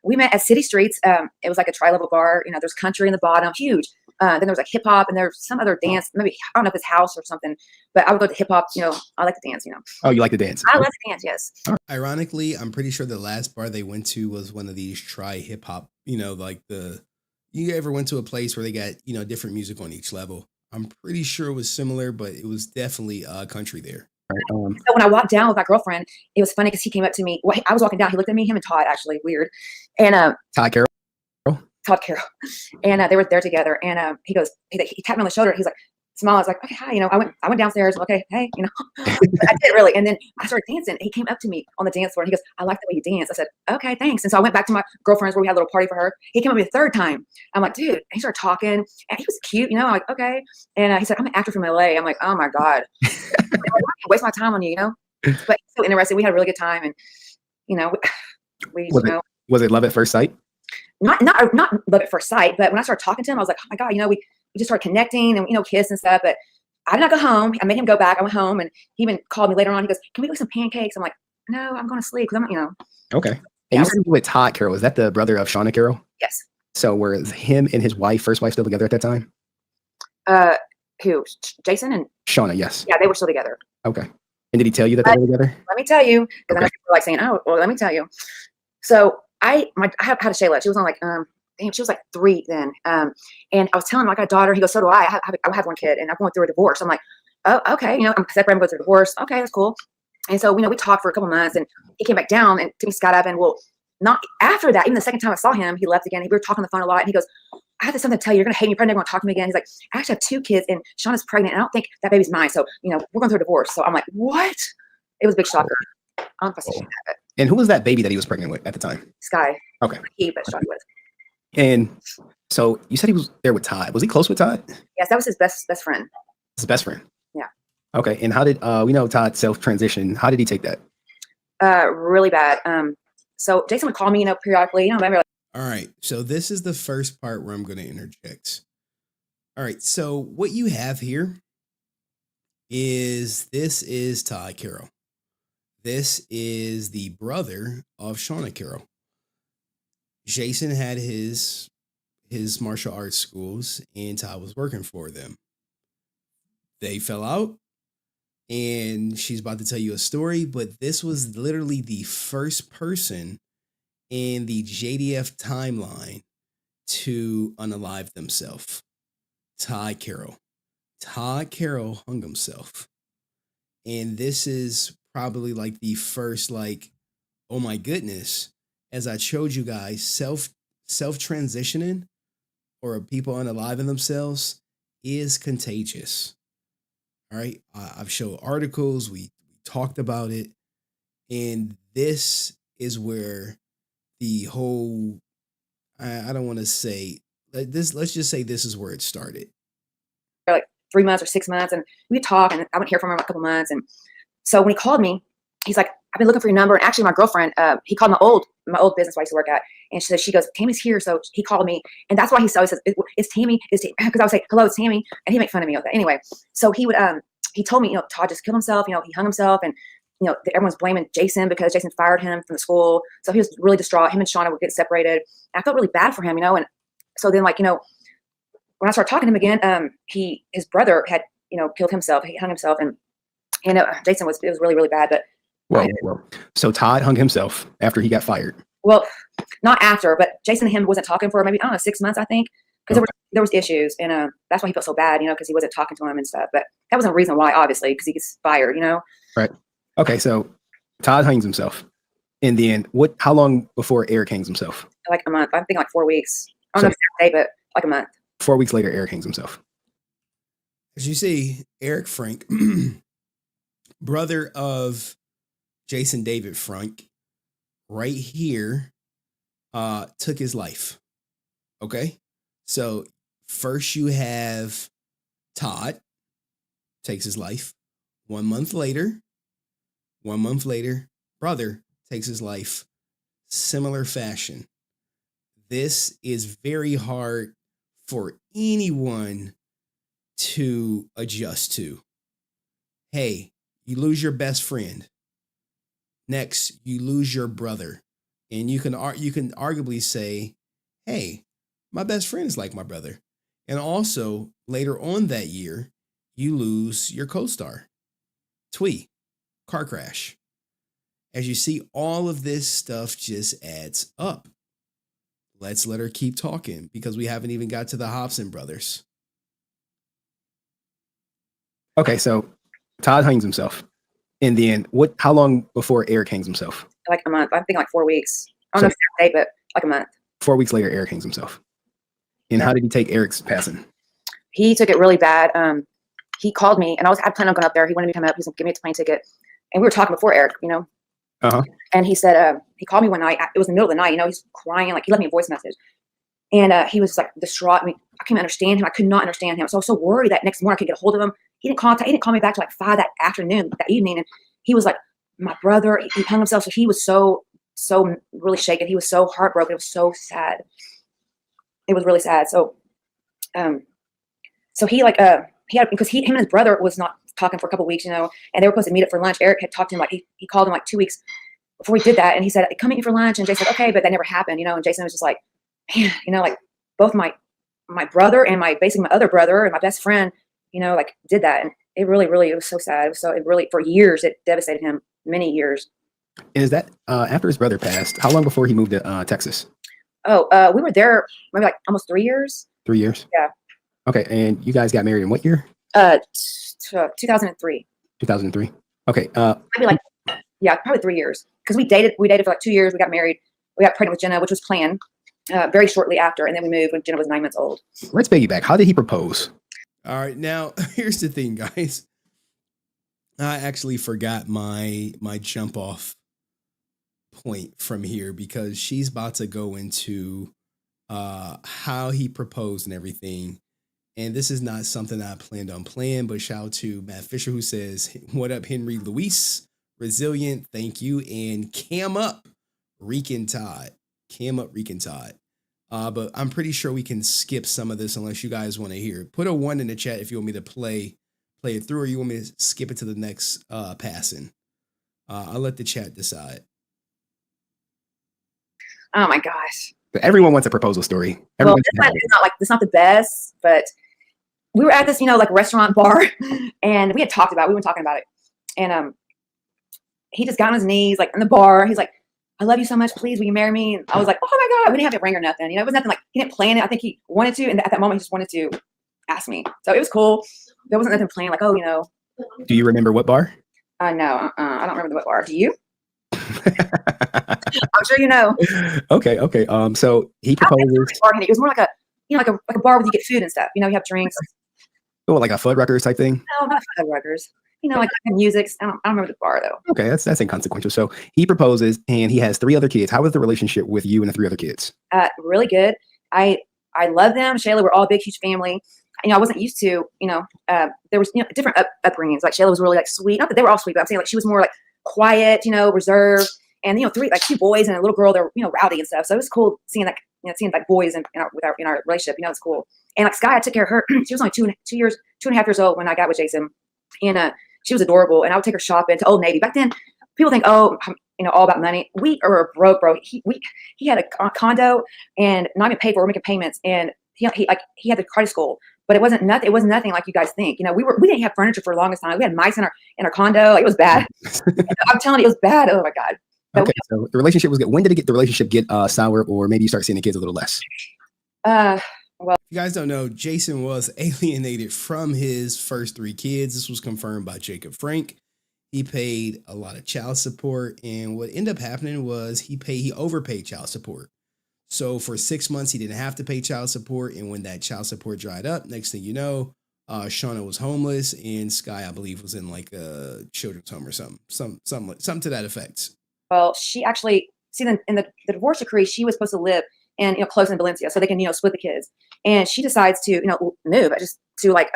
We met at City Streets. It was like a tri-level bar. There's country in the bottom, huge. Then there was like hip hop, and there's some other dance. Maybe I don't know if it's house or something, but I would go to hip hop. I like to dance. Oh, you like to dance? I like to dance. Yes. Ironically, I'm pretty sure the last bar they went to was one of these hip hop. Like you ever went to a place where they got different music on each level? I'm pretty sure it was similar, but it was definitely country there. Right. So when I walked down with my girlfriend, it was funny because he came up to me. Well, I was walking down. He looked at me, him and Todd, actually, weird. And Todd Carroll. And they were there together. And he goes, he tapped me on the shoulder. He's like, smile. I was like, okay, hi. I went downstairs. Okay, hey, I did really. And then I started dancing. He came up to me on the dance floor and he goes, I like the way you dance. I said, okay, thanks. And so I went back to my girlfriend's where we had a little party for her. He came up to me the third time. I'm like, dude. And he started talking and he was cute, I'm like, okay. And he said, I'm an actor from LA. I'm like, oh my God. I can't waste my time on you, But he's so interesting. We had a really good time. And, was it love at first sight? Not love at first sight, but when I started talking to him, I was like, oh my God, we just started connecting and, kiss and stuff. But I did not go home. I made him go back. I went home and he even called me later on. He goes, can we go some pancakes? I'm like, no, I'm going to sleep. Cause I'm, Okay. And you said with Todd Carroll, is that the brother of Shauna Carroll? Yes. So were him and his first wife still together at that time? Who? Jason and Shauna, yes. Yeah, they were still together. Okay. And did he tell you that they were together? Let me tell you, because I know people are like saying, oh, well, let me tell you. So I had a Shayla. She was on like, she was like 3 then. And I was telling him I got a daughter. He goes, so do I. I have 1 kid and I'm going through a divorce. I'm like, oh, okay. I'm separated. I'm going through a divorce. Okay, that's cool. And so, we talked for a couple months and he came back down and took me skydiving. Well, not after that, even the second time I saw him, he left again. We were talking on the phone a lot and he goes, I have something to tell you. You're going to hate me. You're probably never going to talk to me again. He's like, I actually have 2 kids and Shauna's pregnant. And I don't think that baby's mine. So, we're going through a divorce. So I'm like, what? It was a big shocker. I don't know if I should have it. And who was that baby that he was pregnant with at the time? Skye. Okay. He, but shocked with. And so you said he was there with Todd. Was he close with Todd? Yes, that was his best friend. His best friend? Yeah. Okay. And how did, we know Todd self-transition. How did he take that? Really bad. So Jason would call me, periodically, maybe all right. So this is the first part where I'm going to interject. All right. So what you have here is Todd Carroll. This is the brother of Shauna Carroll. Jason had his martial arts schools and Todd was working for them. They fell out and she's about to tell you a story, but this was literally the first person in the JDF timeline to unalive themselves. Todd Carroll. Todd Carroll hung himself. And this is probably like the first oh my goodness, as I showed you guys, self transitioning or people unaliving themselves is contagious. All right. I've showed articles, we talked about it. And this is where the whole, I don't want to say this, let's just say this is where it started. Like 3 months or 6 months, and we talk, and I wouldn't hear from him in a couple months. And so when he called me, he's like, I've been looking for your number. And actually my girlfriend, he called my old business where I used to work at. And she goes, Tammie's here. So he called me. And that's why he always says, it's Tammie. Because I would say, hello, it's Tammie. And he make fun of me with that. Anyway, so he would, he told me, Todd just killed himself. He hung himself. And, everyone's blaming Jason because Jason fired him from the school. So he was really distraught. Him and Shauna would get separated. And I felt really bad for him, And so then, when I started talking to him again, his brother had, killed himself. He hung himself. And Jason it was really, really bad. But well, so Todd hung himself after he got fired. Well, not after, but Jason and him wasn't talking for maybe, I don't know, 6 months, I think, because there was issues, and that's why he felt so bad, because he wasn't talking to him and stuff. But that wasn't a reason why, obviously, because he gets fired, Right. Okay, so Todd hangs himself. In the end, how long before Erik hangs himself? Like a month. I think like 4 weeks. I don't know the exact day, but like a month. 4 weeks later, Erik hangs himself. As you see, Erik Frank, brother of Jason David Frank, right here, took his life. Okay, so first you have Todd takes his life. 1 month later, brother takes his life. Similar fashion. This is very hard for anyone to adjust to. Hey, you lose your best friend. Next, you lose your brother. And you can arguably say, hey, my best friend is like my brother. And also, later on that year, you lose your co-star, Twee, car crash. As you see, all of this stuff just adds up. Let's let her keep talking because we haven't even got to the Hobson brothers. Okay, so Todd hangs himself. In the end, how long before Erik hangs himself? Like a month. I think like 4 weeks. I don't know the exact day, but like a month. 4 weeks later, Erik hangs himself. And how did he take Erik's passing? He took it really bad. He called me, and I planned on going up there. He wanted me to come up. He was going to give me a plane ticket. And we were talking before Erik, Uh-huh. And he said, he called me one night. It was in the middle of the night, he's crying. Like, he left me a voice message. And he was like distraught. I couldn't understand him. I could not understand him. So I was so worried that next morning I could get a hold of him. He didn't call me back till like 5 that evening. And he was like, my brother, he hung himself. So he was so really shaken. He was so heartbroken. It was so sad. It was really sad. So, so he because him and his brother was not talking for a couple of weeks, and they were supposed to meet up for lunch. Erik had talked to him, like he called him like 2 weeks before we did that. And he said, come meet me for lunch. And Jason said, okay, but that never happened, and Jason was just like, man, like both my brother and basically my other brother and my best friend, like did that. And it really, it was so sad. It really, for years, it devastated him, many years. And is that after his brother passed, how long before he moved to Texas? Oh, we were there maybe like almost 3 years. 3 years? Yeah. Okay. And you guys got married in what year? 2003. 2003. Okay. Maybe probably 3 years. Because we dated for like 2 years. We got married. We got pregnant with Jenna, which was planned very shortly after. And then we moved when Jenna was 9 months old. Let's piggyback. How did he propose? All right. Now, here's the thing, guys. I actually forgot my jump off point from here because she's about to go into how he proposed and everything. And this is not something I planned on playing, but shout out to Matt Fisher who says, what up, Henry Luis? Resilient, thank you. And Cam up, Reekin Todd. Cam up, Reekin Todd. But I'm pretty sure we can skip some of this unless you guys want to hear it. Put a 1 in the chat if you want me to play it through, or you want me to skip it to the next passing. I'll let the chat decide. Oh my gosh. But everyone wants a proposal story. Well, it's not the best, but we were at this, like restaurant bar, and we were talking about it. And he just got on his knees, like in the bar. He's like, I love you so much. Please, will you marry me? And I was like, oh my God. We didn't have a ring or nothing. It was nothing like, he didn't plan it. I think he wanted to. And at that moment, he just wanted to ask me. So it was cool. There wasn't nothing planned. Like, Do you remember what bar? No, I don't remember what bar. Do you? I'm sure you know. Okay. So he proposes. It was more like a, like a bar where you get food and stuff. You know, you have drinks. Oh, like a Fuddruckers type thing. No, not Fuddruckers. Like music. I don't remember the bar though. Okay, that's inconsequential. So he proposes, and he has 3 other kids. How was the relationship with you and the 3 other kids? Really good. I love them. Shayla, we're all a big, huge family. I wasn't used to, there was, different upbringings. Like Shayla was really like sweet. Not that they were all sweet, but I'm saying like she was more like quiet, reserved. And 2 boys and a little girl. They're rowdy and stuff. So it was cool seeing like boys in our relationship. It's cool. And like Skye, I took care of her. She was only 2.5 years old when I got with Jason, and she was adorable. And I would take her shopping to Old Navy. Back then, people think, oh, all about money. We are broke, bro. He had a condo and not even paid for. We're making payments, and he had the credit school. But it wasn't nothing. It wasn't nothing like you guys think. We didn't have furniture for the longest time. We had mice in our condo. Like, it was bad. I'm telling you, it was bad. Oh my God. Okay, so the relationship was good. When did the relationship get sour, or maybe you start seeing the kids a little less? Well, if you guys don't know, Jason was alienated from his first 3 kids. This was confirmed by Jacob Frank. He paid a lot of child support, and what ended up happening was he overpaid child support. So for 6 months, he didn't have to pay child support, and when that child support dried up, next thing you know, Shauna was homeless, and Skye, I believe, was in like a children's home or something to that effect. Well, she actually, in the divorce decree, she was supposed to live in, close in Valencia so they can, split the kids. And she decides to, move just to like,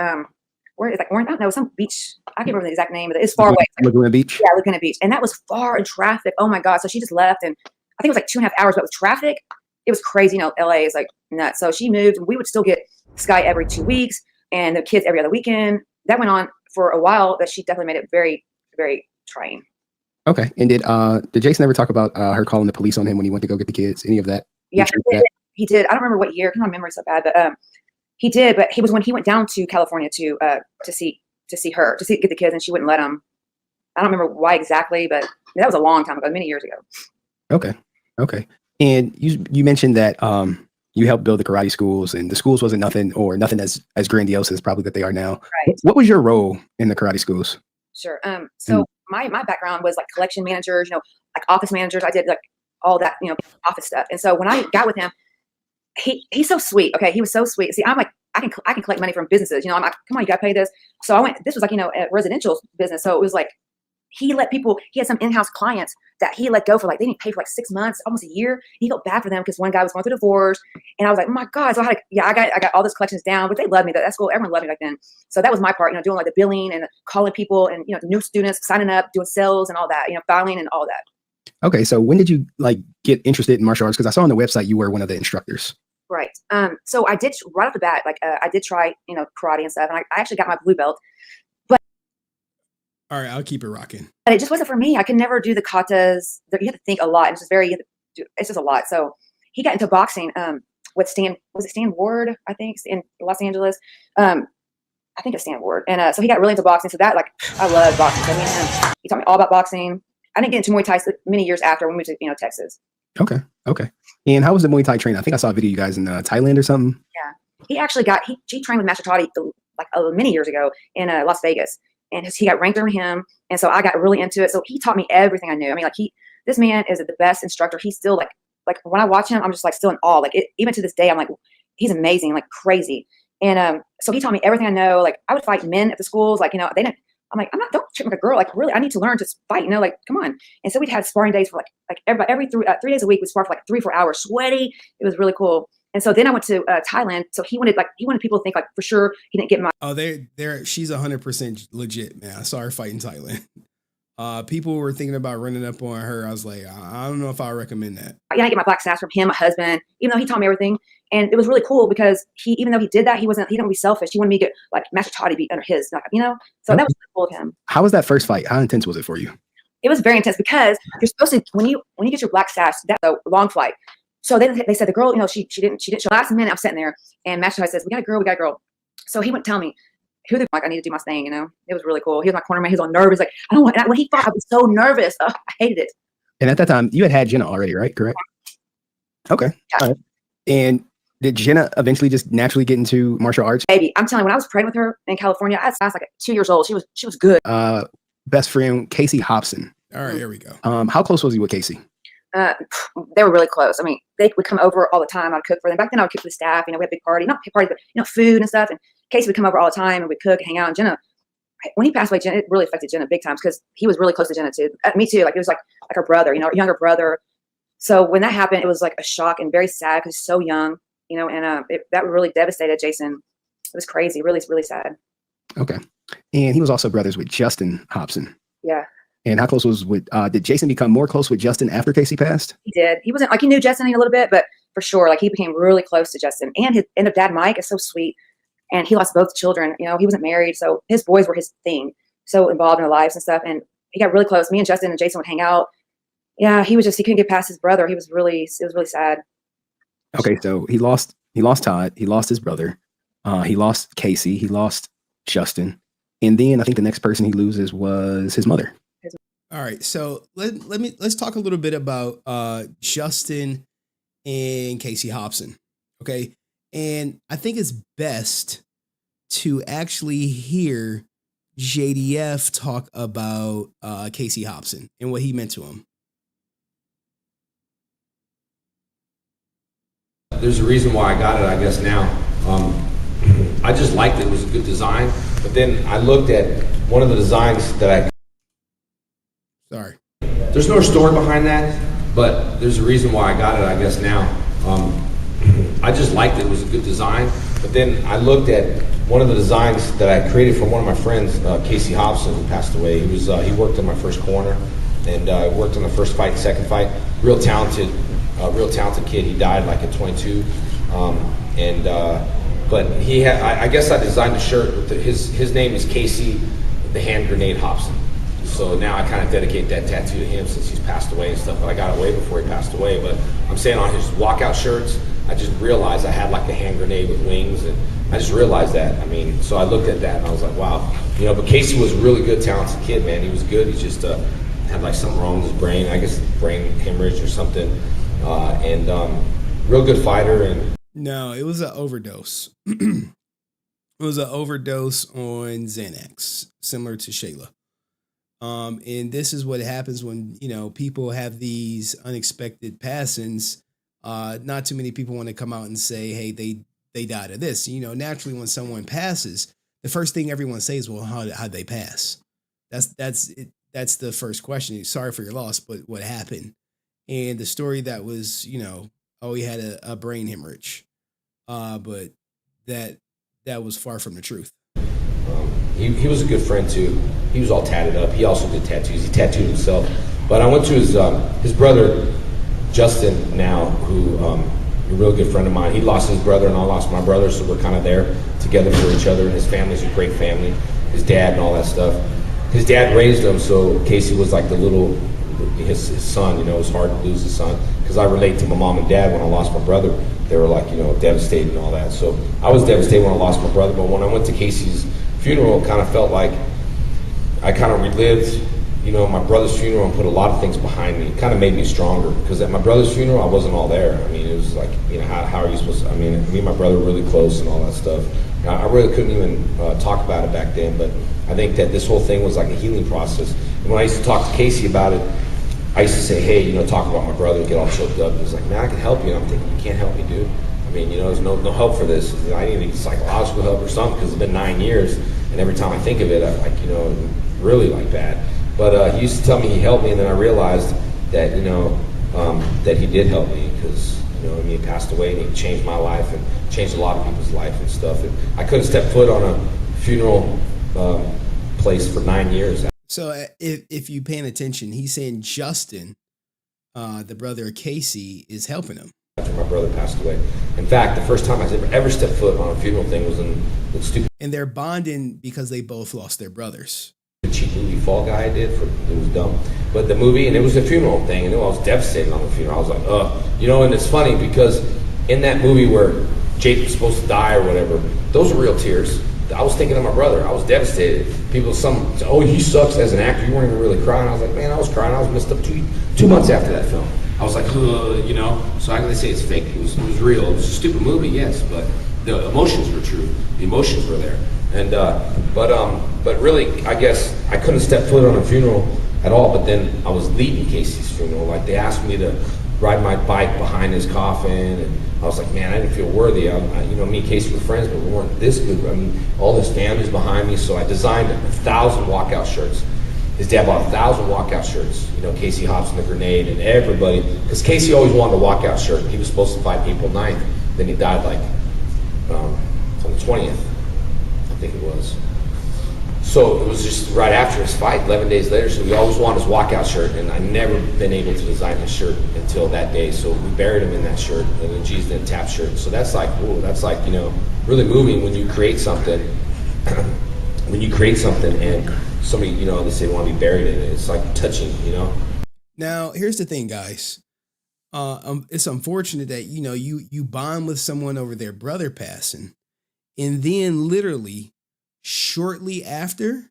where is like, I don't know, some beach. I can't remember the exact name of it. It's far away. Laguna Beach? Yeah, Laguna Beach. And that was far in traffic. Oh my God. So she just left, and I think it was like 2.5 hours, but with traffic, it was crazy. LA is like nuts. So she moved, and we would still get Skye every 2 weeks and the kids every other weekend. That went on for a while, but she definitely made it very, very trying. Okay. And did Jason ever talk about her calling the police on him when he went to go get the kids? Any of that? Yeah, he did. I don't remember what year, because my memory's so bad, but he did. But he was when he went down to California to see her, get the kids, and she wouldn't let him. I don't remember why exactly, but that was a long time ago, many years ago. Okay. And you mentioned that you helped build the karate schools, and the schools wasn't nothing as grandiose as probably that they are now. Right. What was your role in the karate schools? Sure. So my background was like collection managers, like office managers. I did like all that, office stuff. And so when I got with him, he's so sweet. Okay. He was so sweet. See, I'm like, I can collect money from businesses, I'm like, come on, you got to pay this. So this was like, a residential business. So it was like, he had some in-house clients that he let go for, like, they didn't pay for like 6 months, almost a year. He felt bad for them because one guy was going through divorce, and I was like, oh my God. So I got all those collections down, but they loved me. That's cool. Everyone loved me back then. So that was my part, doing like the billing and calling people and, new students, signing up, doing sales and all that, filing and all that. Okay. So when did you like get interested in martial arts? Because I saw on the website you were one of the instructors. Right. So I did right off the bat, like I did try, karate and stuff, and I actually got my blue belt. All right, I'll keep it rocking. But it just wasn't for me. I could never do the katas. You have to think a lot. It's just a lot. So he got into boxing with Stan Ward, I think, in Los Angeles. I think it's Stan Ward. And so he got really into boxing. So that, like, I love boxing. So me and him, he taught me all about boxing. I didn't get into Muay Thai many years after when we went to, Texas. Okay. And how was the Muay Thai training? I think I saw a video of you guys in Thailand or something. Yeah. He actually he trained with Master Toddy like many years ago in Las Vegas. And he got ranked over him. And so I got really into it. So he taught me everything I knew. I mean, like this man is the best instructor. He's still like when I watch him, I'm just like still in awe. Like even to this day, I'm like, he's amazing, like crazy. And so he taught me everything I know. Like I would fight men at the schools. Like, they didn't, I'm like, don't treat me like a girl. Like really, I need to learn to fight, like, come on. And so we'd have sparring days for like every 3 days a week. We'd spar for like 3-4 hours, sweaty. It was really cool. And so then I went to Thailand. So he wanted people to think like for sure he didn't get my. Oh, she's 100% legit, man. I saw her fight in Thailand. People were thinking about running up on her. I was like, I don't know if I recommend that. I get my black sass from him, my husband, even though he taught me everything. And it was really cool because even though he did that, he didn't be selfish. He wanted me to get like Master Todd to be under his, So that was really cool of him. How was that first fight? How intense was it for you? It was very intense because you're supposed to, when you get your black sass, that's a long flight. So then they said the girl, she didn't show. Last minute, I'm sitting there and Master Todd says, we got a girl. So he wouldn't tell me I need to do my thing, It was really cool. He was in my corner, man. He was all nervous. Like, I don't want, when he fought, I was so nervous. I hated it. And at that time, you had Jenna already, right? Correct? Okay. Yeah. All right. And did Jenna eventually just naturally get into martial arts? Baby, I'm telling you, when I was pregnant with her in California, I was like 2 years old. She was good. Best friend, Casey Hobson. All right, here we go. How close was he with Casey? They were really close. I mean, they would come over all the time. I'd cook for them. Back then, I would cook for the staff. We had a big party, not big party, but food and stuff. And Casey would come over all the time, and we'd cook and hang out. And Jenna, when he passed away, Jenna, it really affected Jenna big time because he was really close to Jenna too. Me too. Like it was like her brother, her younger brother. So when that happened, it was like a shock and very sad because he's so young, and that really devastated Jason. It was crazy, really, really sad. Okay, and he was also brothers with Justin Hobson. Yeah. And how close was with? Did Jason become more close with Justin after Casey passed? He did. He wasn't he knew Justin a little bit, but for sure, he became really close to Justin. And his dad Mike is so sweet, and he lost both children. He wasn't married, so his boys were his thing. So involved in their lives and stuff, and he got really close. Me and Justin and Jason would hang out. Yeah, he couldn't get past his brother. It was really sad. Okay, so he lost Todd. He lost his brother. He lost Casey. He lost Justin, and then I think the next person he loses was his mother. All right, so let's talk a little bit about Justin and Casey Hobson, okay? And I think it's best to actually hear JDF talk about Casey Hobson and what he meant to him. There's a reason why I got it, I guess now. I just liked it. It was a good design, but then I looked at one of the designs that Sorry. There's no story behind that, but there's a reason why I got it, I guess now. I just liked it. It was a good design. But then I looked at one of the designs that I created for one of my friends, Casey Hobson, who passed away. He worked in my first corner and worked on the first fight, second fight. Real talented kid. He died at 22. But he had, I guess I designed a shirt with his name is Casey the Hand Grenade Hobson. So now I kind of dedicate that tattoo to him since he's passed away and stuff. But I got it way before he passed away. But I'm saying on his walkout shirts, I just realized I had a hand grenade with wings, and I just realized that. So I looked at that and I was like, wow. But Casey was a really good, talented kid, man. He was good. He just had something wrong with his brain. I guess brain hemorrhage or something. Real good fighter. And no, it was an overdose. It was an overdose on Xanax, similar to Shayla. And this is what happens when, people have these unexpected passings. Not too many people want to come out and say, hey, they died of this. Naturally, when someone passes, the first thing everyone says, well, how'd they pass? That's it. The first question. Sorry for your loss, but what happened? And the story that was, he had a brain hemorrhage. But that was far from the truth. He was a good friend too. He was all tatted up. He also did tattoos. He tattooed himself. But I went to his brother, Justin, now, who a real good friend of mine. He lost his brother and I lost my brother, so we're kind of there together for each other. And his family's a great family. His dad and all that stuff. His dad raised him, so Casey was like his son. It was hard to lose his son because I relate to my mom and dad. When I lost my brother, they were devastated and all that. So I was devastated when I lost my brother. But when I went to Casey's funeral, it kind of felt like I kind of relived, my brother's funeral and put a lot of things behind me. It kind of made me stronger because at my brother's funeral, I wasn't all there. It was like, how are you supposed to, me and my brother were really close and all that stuff. I really couldn't even talk about it back then, but I think that this whole thing was like a healing process. And when I used to talk to Casey about it, I used to say, hey, talk about my brother and get all choked up. He's like, man, I can help you. And I'm thinking, you can't help me, dude. There's no help for this. I need psychological help or something because it's been 9 years. And every time I think of it, I'm really bad. But he used to tell me he helped me, and then I realized that, that he did help me because, he passed away and he changed my life and changed a lot of people's life and stuff. And I couldn't step foot on a funeral place for 9 years. So if you're paying attention, he's saying Justin, the brother of Casey, is helping him. After my brother passed away. In fact, the first time I ever stepped foot on a funeral thing was in the stupid. And they're bonding because they both lost their brothers. The cheap movie Fall Guy I did it was dumb, but the movie, and it was a funeral thing, and I was devastated on the funeral. I was like, and it's funny because in that movie where Jake was supposed to die or whatever, those were real tears. I was thinking of my brother. I was devastated. People, some say, he sucks as an actor. You weren't even really crying. I was like, man, I was crying. I was messed up 2 months after that film. I was like, so I can say it's fake. It was real. It was a stupid movie, yes, but the emotions were true. The emotions were there. And but really, I guess I couldn't step foot on a funeral at all. But then I was leading Casey's funeral. Like, they asked me to ride my bike behind his coffin, and I was like, man, I didn't feel worthy. You know, me and Casey were friends, but we weren't this good. I mean, all his family's behind me, so I designed 1,000 walkout shirts. His dad bought 1,000 walkout shirts. You know, Casey hops in the grenade and everybody, because Casey always wanted a walkout shirt. He was supposed to fight April 9th. Then he died like on the 20th, I think it was. So it was just right after his fight, 11 days later. So we always wanted his walkout shirt, and I never been able to design his shirt until that day. So we buried him in that shirt, and then G's Didn't Tap shirt. So that's like, ooh, that's like, you know, really moving when you create something. When you create something and somebody, you know, they say they want to be buried in it. It's like touching, you know. Now, here's the thing, guys. It's unfortunate that, you know, you bond with someone over their brother passing, and then literally shortly after,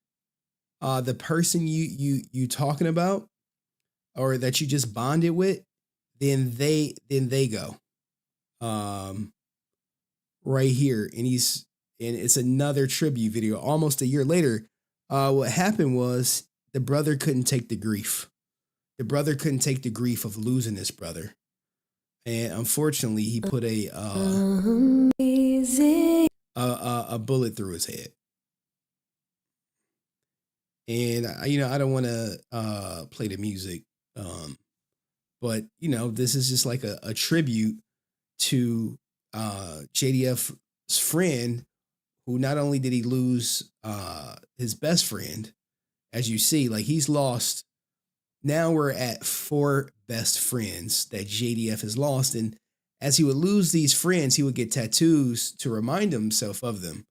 the person you talking about, or that you just bonded with, then they go, right here, and it's another tribute video. Almost a year later, what happened was the brother couldn't take the grief. The brother couldn't take the grief of losing his brother, and unfortunately, he put a bullet through his head. And you know, I don't want to play the music, but you know, this is just like a tribute to JDF's friend, who not only did he lose his best friend, as you see, like he's lost. Now we're at 4 best friends that JDF has lost. And as he would lose these friends, he would get tattoos to remind himself of them.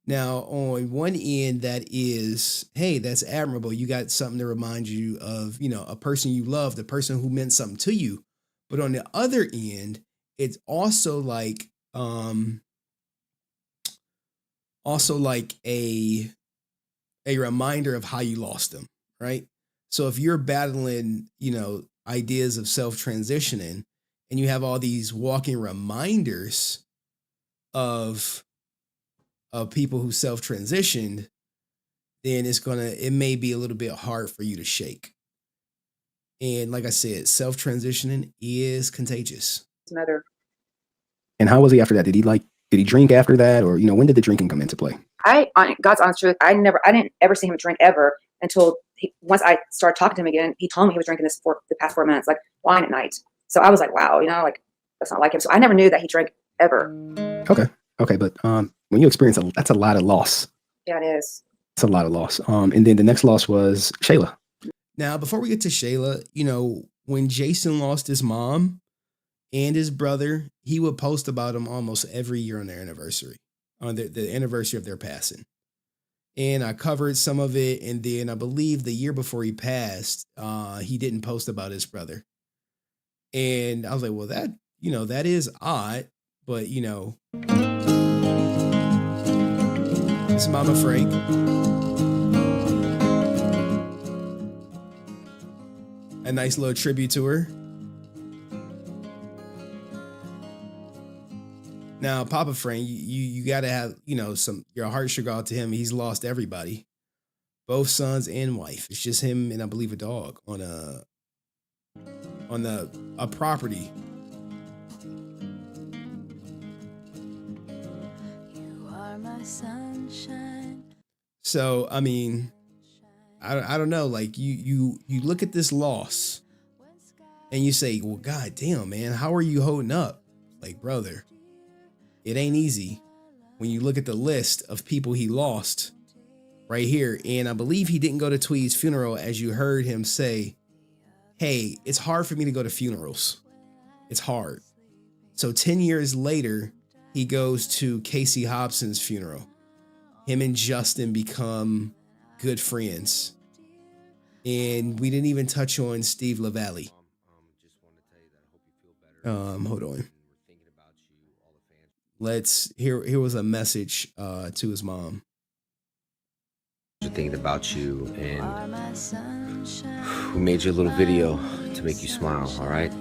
Now, on one end, that is, hey, that's admirable. You got something to remind you of, you know, a person you love, the person who meant something to you. But on the other end, it's also like a reminder of how you lost them, right? So if you're battling, you know, ideas of self-transitioning, and you have all these walking reminders of people who self-transitioned, then it may be a little bit hard for you to shake. And like I said, self-transitioning is contagious. And how was he after that? Did he drink after that? Or, you know, when did the drinking come into play? God's honest truth, I didn't ever see him drink ever until once I started talking to him again. He told me he was drinking this for the past 4 months, like wine at night. So I was like, wow, you know, like that's not like him. So I never knew that he drank ever. Okay. But when you experience that's a lot of loss. Yeah, it is. It's a lot of loss. And then the next loss was Shayla. Now, before we get to Shayla, you know, when Jason lost his mom and his brother, he would post about them almost every year on their anniversary, on the anniversary of their passing. And I covered some of it. And then I believe the year before he passed, he didn't post about his brother. And I was like, well, that is odd. But, you know, it's Mama Frank. A nice little tribute to her. Now, Papa Frank, you got to have, you know, your heart should go out to him. He's lost everybody, both sons and wife. It's just him and I believe a dog on a property. You are my sunshine. So, I mean, I don't know. Like you look at this loss and you say, well, God damn, man, how are you holding up? Like, brother, it ain't easy when you look at the list of people he lost right here. And I believe he didn't go to Tweed's funeral, as you heard him say, hey, it's hard for me to go to funerals. It's hard. So 10 years later, he goes to Casey Hobson's funeral. Him and Justin become good friends. And we didn't even touch on Steve LaValle. Hold on. Here was a message to his mom. Thinking about you, and we made you a little video to make you smile, all right?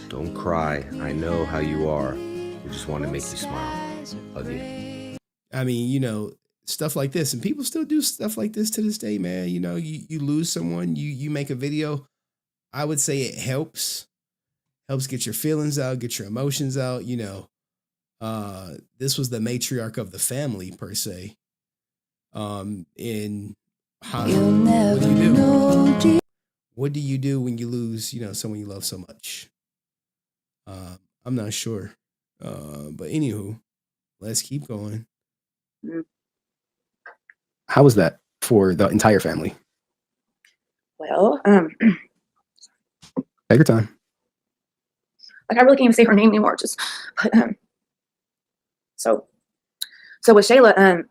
Don't cry. I know how you are. We just want to make you smile. Love you. I mean, you know, stuff like this, and people still do stuff like this to this day, man. You know, you lose someone, you make a video. I would say it helps get your feelings out, get your emotions out. You know, this was the matriarch of the family per se. In how, what do you do? What do you do when you lose, you know, someone you love so much? I'm not sure. But anywho, let's keep going. How was that for the entire family? Well, Take your time. like I really can't even say her name anymore. Just, but so with Shayla,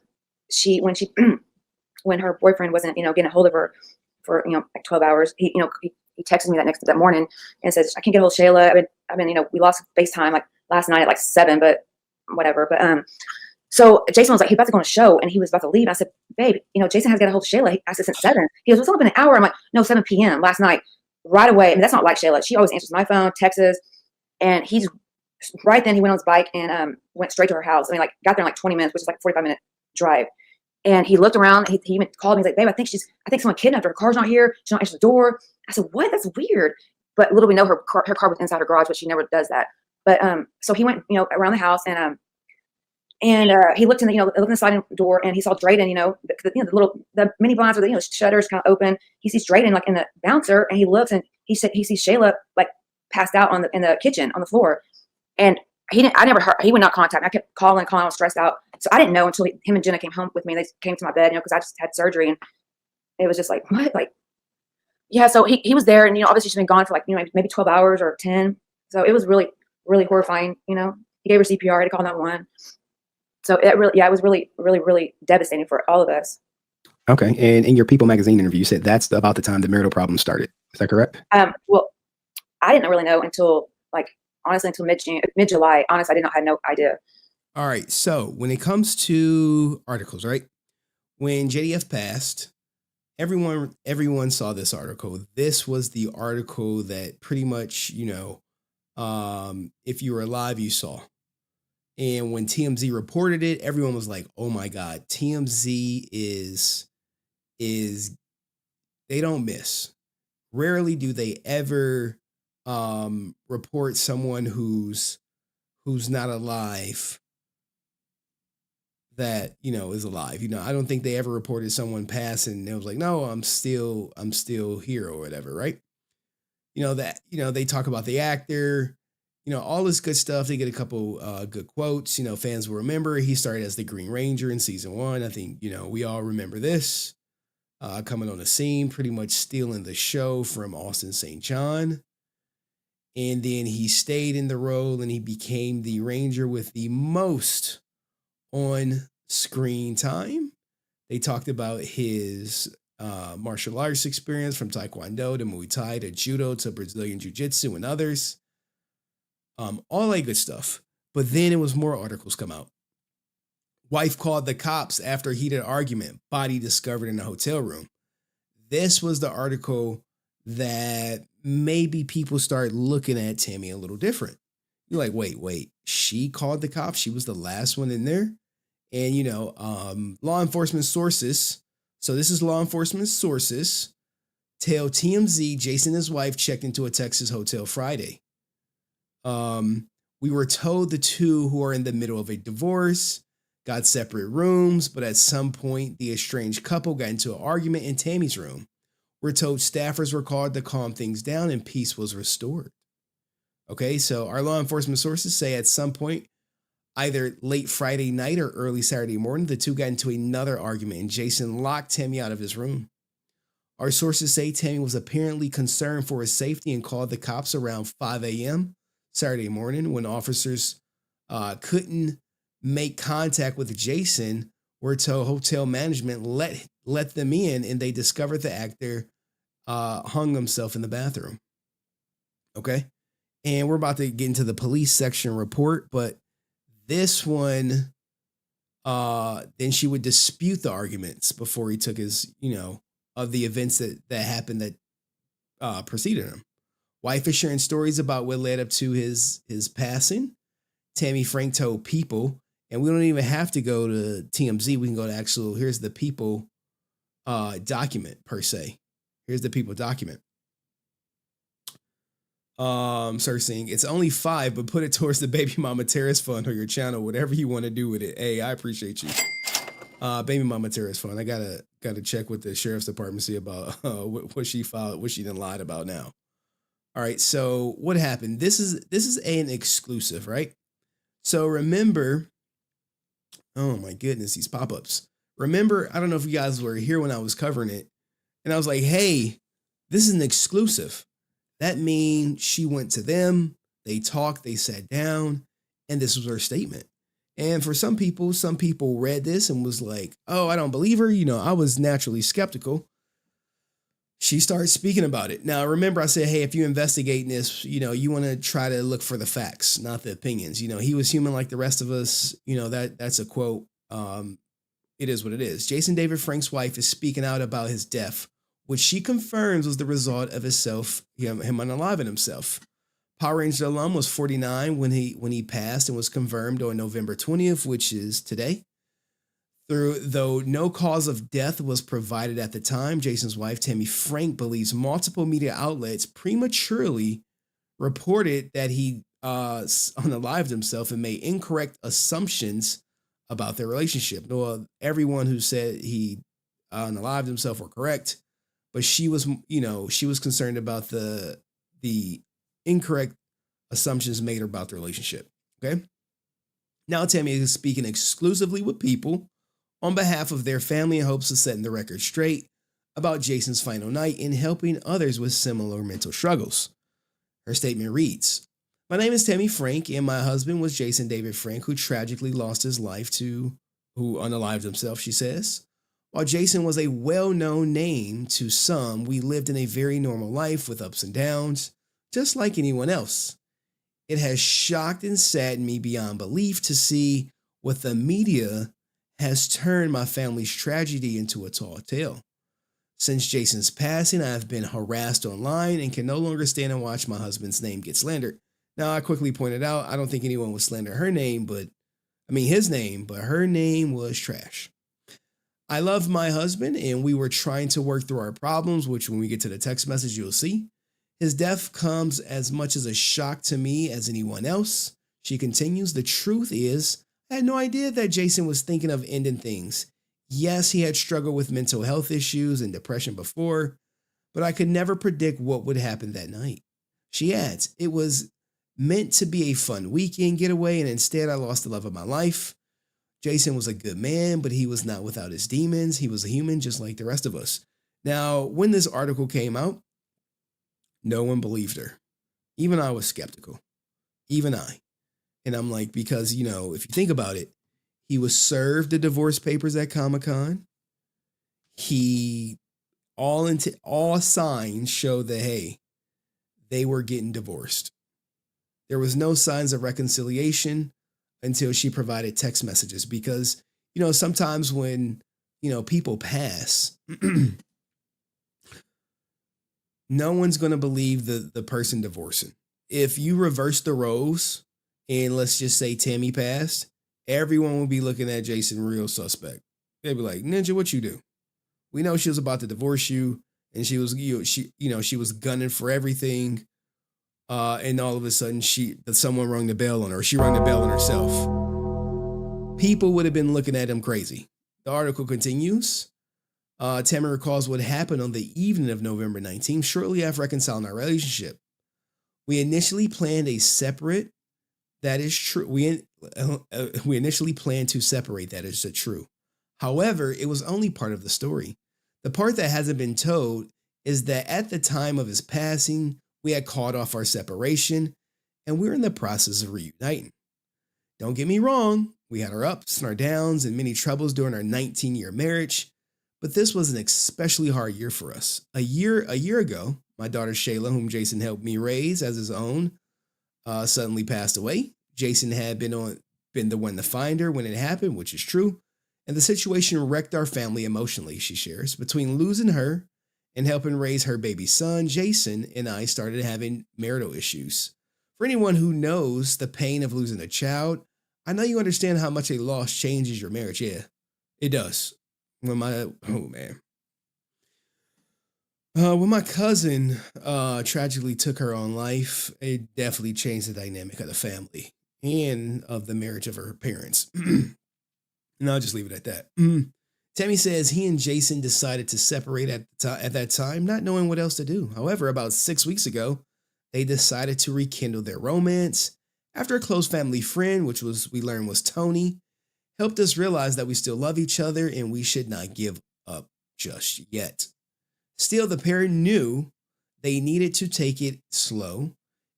when her boyfriend wasn't, you know, getting a hold of her for, you know, like 12 hours, he texted me that morning and says, I can't get a hold of Shayla. I've been, you know, we lost FaceTime like last night at like 7, but whatever. But so Jason was like, he's about to go on a show and he was about to leave. I said, babe, you know, Jason has got a hold of Shayla. I said, since 7. He goes, it's only been an hour. I'm like, no, 7 p.m. last night, right away. I mean, that's not like Shayla. She always answers my phone, texts, and he's right then he went on his bike and went straight to her house. I mean, like got there in like 20 minutes, which is like a 45-minute drive. And he looked around. He even called me. He's like, babe, I think someone kidnapped her. Her car's not here. She don't answer the door. I said, what? That's weird. But little we know her car was inside her garage, but she never does that. But so he went, you know, around the house and he looked in the, you know, looked in the sliding door and he saw Drayden, you know, the mini blinds with the, you know, shutters kind of open. He sees Drayden like in the bouncer and he looks and he sees Shayla like passed out in the kitchen on the floor. And he would not contact me. I kept calling, I was stressed out. So I didn't know until him and Jenna came home with me. They came to my bed, you know, because I just had surgery and it was just like, what? Like, yeah. So he was there and, you know, obviously she's been gone for like, you know, maybe 12 hours or 10. So it was really, really horrifying. You know, he gave her CPR, I had to call 911. So it was really, really, really devastating for all of us. Okay. And in your People magazine interview, you said that's about the time the marital problem started. Is that correct? Well, I didn't really know until like, honestly, until mid-July. Honestly, I had no idea. All right. So when it comes to articles, right? When JDF passed, everyone saw this article. This was the article that pretty much, you know, if you were alive, you saw. And when TMZ reported it, everyone was like, oh my God, TMZ is they don't miss. Rarely do they ever report someone who's not alive that, you know, is alive. You know, I don't think they ever reported someone passing and it was like, no, I'm still here or whatever, right? You know, that, you know, they talk about the actor, you know, all this good stuff. They get a couple good quotes. You know, fans will remember he started as the Green Ranger in season 1. I think, you know, we all remember this. Coming on the scene, pretty much stealing the show from Austin St. John. And then he stayed in the role and he became the Ranger with the most on-screen time. They talked about his martial arts experience from Taekwondo to Muay Thai to Judo to Brazilian Jiu-Jitsu and others. All that good stuff. But then it was more articles come out. Wife called the cops after heated argument. Body discovered in a hotel room. This was the article that maybe people start looking at Tammie a little different. You're like, wait, she called the cops. She was the last one in there. And, you know, law enforcement sources. So this is law enforcement sources. Tell TMZ Jason and his wife checked into a Texas hotel Friday. We were told the two who are in the middle of a divorce got separate rooms, but at some point the estranged couple got into an argument in Tammie's room. We're told staffers were called to calm things down and peace was restored. Okay, so our law enforcement sources say at some point, either late Friday night or early Saturday morning, the two got into another argument and Jason locked Tammie out of his room. Our sources say Tammie was apparently concerned for his safety and called the cops around 5 a.m. Saturday morning when officers couldn't make contact with Jason. We're told hotel management let them in and they discovered the actor hung himself in the bathroom. Okay. And we're about to get into the police section report, but this one, then she would dispute the arguments before he took his, you know, of the events that happened that preceded him. Wife is sharing stories about what led up to his passing. Tammie Frank told People And we don't even have to go to TMZ. We can go to actual, here's the People document per se. Here's the People document. Searching. It's only $5, but put it towards the Baby Mama Terrace Fund or your channel, whatever you want to do with it. Hey, I appreciate you. Baby Mama Terrace Fund. I gotta check with the sheriff's department, see about what she filed, what she done lied about now. All right, so what happened? This is an exclusive, right? So remember, oh my goodness, these pop-ups. Remember, I don't know if you guys were here when I was covering it, and I was like, hey, this is an exclusive. That means she went to them, they talked, they sat down, and this was her statement. And for some people read this and was like, oh, I don't believe her. You know, I was naturally skeptical. She started speaking about it. Now, remember I said, hey, if you investigate this, you know, you want to try to look for the facts, not the opinions. You know, he was human like the rest of us. You know, that's a quote. It is what it is. Jason David Frank's wife is speaking out about his death, which she confirms was the result of him unaliving himself. Power Ranger alum was 49 when he passed and was confirmed on November 20th, which is today. Though no cause of death was provided at the time, Jason's wife, Tammie Frank, believes multiple media outlets prematurely reported that he unalived himself and made incorrect assumptions about their relationship. Well, everyone who said he unalived himself were correct, but she was concerned about the incorrect assumptions made about the relationship. Okay. Now Tammie is speaking exclusively with People on behalf of their family in hopes of setting the record straight about Jason's final night and helping others with similar mental struggles. Her statement reads, my name is Tammie Frank and my husband was Jason David Frank, who tragically lost his life who unalived himself, she says. While Jason was a well-known name to some, we lived in a very normal life with ups and downs, just like anyone else. It has shocked and saddened me beyond belief to see what the media has turned my family's tragedy into a tall tale. Since Jason's passing, I have been harassed online and can no longer stand and watch my husband's name get slandered. Now, I quickly pointed out, I don't think anyone would slander his name, but her name was trash. I love my husband and we were trying to work through our problems, which when we get to the text message, you'll see. His death comes as much as a shock to me as anyone else. She continues, the truth is, I had no idea that Jason was thinking of ending things. Yes, he had struggled with mental health issues and depression before, but I could never predict what would happen that night. She adds, it was meant to be a fun weekend getaway, and instead I lost the love of my life. Jason was a good man, but he was not without his demons. He was a human just like the rest of us. Now, when this article came out, no one believed her. Even I was skeptical. Even I. And I'm like, because, you know, if you think about it, he was served the divorce papers at Comic-Con. All signs show that, hey, they were getting divorced. There was no signs of reconciliation until she provided text messages because, you know, sometimes when, you know, people pass, no one's going to believe the person divorcing. If you reverse the roles and let's just say Tammie passed, everyone will be looking at Jason real suspect. They'd be like, Ninja, what you do? We know she was about to divorce you and she was gunning for everything. And all of a sudden someone rung the bell on her. She rung the bell on herself. People would have been looking at him crazy. The article continues. Tammie recalls what happened on the evening of November 19th, shortly after reconciling our relationship. We initially planned a separate. That is true. We initially planned to separate. That is true. However, it was only part of the story. The part that hasn't been told is that at the time of his passing, we had called off our separation and we were in the process of reuniting. Don't get me wrong. We had our ups and our downs and many troubles during our 19-year marriage, but this was an especially hard year for us. A year ago, my daughter Shayla, whom Jason helped me raise as his own, suddenly passed away. Jason had been the one to find her when it happened, which is true. And the situation wrecked our family emotionally, she shares. Between losing her and helping raise her baby son, Jason and I started having marital issues. For anyone who knows the pain of losing a child, I know you understand how much a loss changes your marriage. Yeah, it does. When my cousin tragically took her own life, it definitely changed the dynamic of the family and of the marriage of her parents. And I'll just leave it at that. Tammie says he and Jason decided to separate at that time, not knowing what else to do. However, about 6 weeks ago, they decided to rekindle their romance after a close family friend, which we learned was Tony, helped us realize that we still love each other and we should not give up just yet. Still, the pair knew they needed to take it slow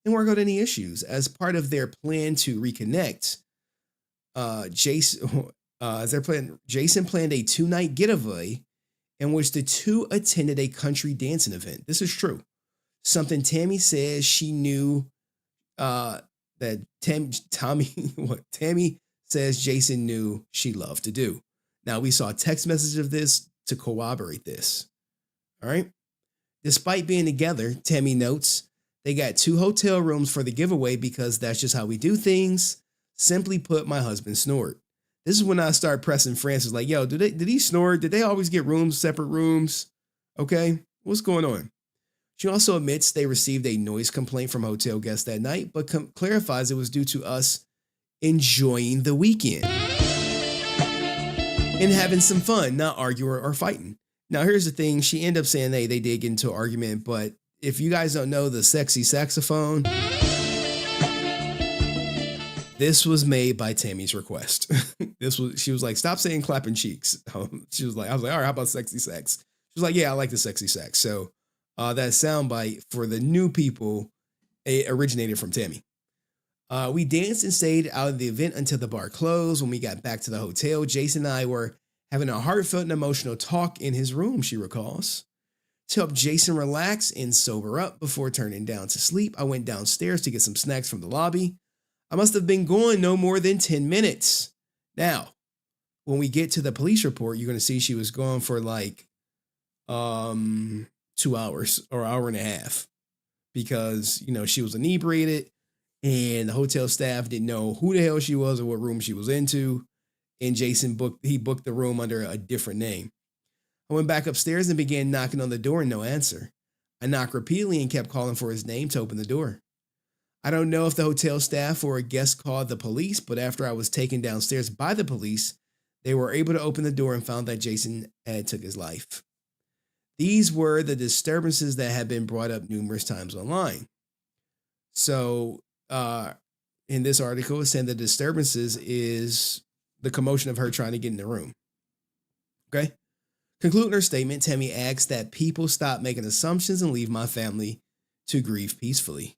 and work out any issues. As part of their plan to reconnect, Jason planned a 2-night getaway in which the two attended a country dancing event. This is true. Something Tammie says she knew that Tammie says Jason knew she loved to do. Now, we saw a text message of this to corroborate this. All right. Despite being together, Tammie notes, they got 2 hotel rooms for the giveaway because that's just how we do things. Simply put, my husband snored. This is when I start pressing Francis like, yo, did he snore? Did they always get rooms, separate rooms? Okay. What's going on? She also admits they received a noise complaint from hotel guests that night, but clarifies it was due to us enjoying the weekend and having some fun, not arguing or fighting. Now, here's the thing. She ended up saying they did get into an argument, but if you guys don't know the sexy saxophone, this was made by Tammie's request. She was like, stop saying clapping cheeks. I was like, all right, how about sexy sax? She was like, yeah, I like the sexy sax. So that soundbite for the new people, it originated from Tammie. We danced and stayed out of the event until the bar closed. When we got back to the hotel, Jason and I were having a heartfelt and emotional talk in his room, she recalls. To help Jason relax and sober up before turning down to sleep, I went downstairs to get some snacks from the lobby. I must have been gone no more than 10 minutes. Now, when we get to the police report, you're going to see she was gone for like 2 hours or hour and a half because, she was inebriated and the hotel staff didn't know who the hell she was or what room she was into. And Jason booked the room under a different name. I went back upstairs and began knocking on the door and no answer. I knocked repeatedly and kept calling for his name to open the door. I don't know if the hotel staff or a guest called the police, but after I was taken downstairs by the police, they were able to open the door and found that Jason had took his life. These were the disturbances that had been brought up numerous times online. So in this article, it's saying the disturbances is the commotion of her trying to get in the room. Okay. Concluding her statement, Tammie asks that people stop making assumptions and leave my family to grieve peacefully.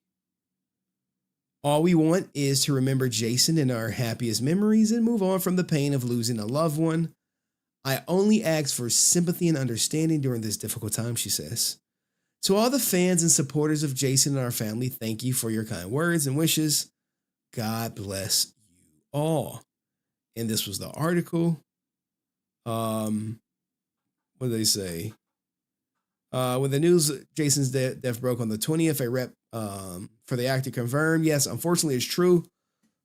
All we want is to remember Jason in our happiest memories and move on from the pain of losing a loved one. I only ask for sympathy and understanding during this difficult time, she says. To all the fans and supporters of Jason and our family, thank you for your kind words and wishes. God bless you all. And this was the article. What did they say? When the news of Jason's death broke on the 20th, a rep for the actor confirmed, yes, unfortunately it's true.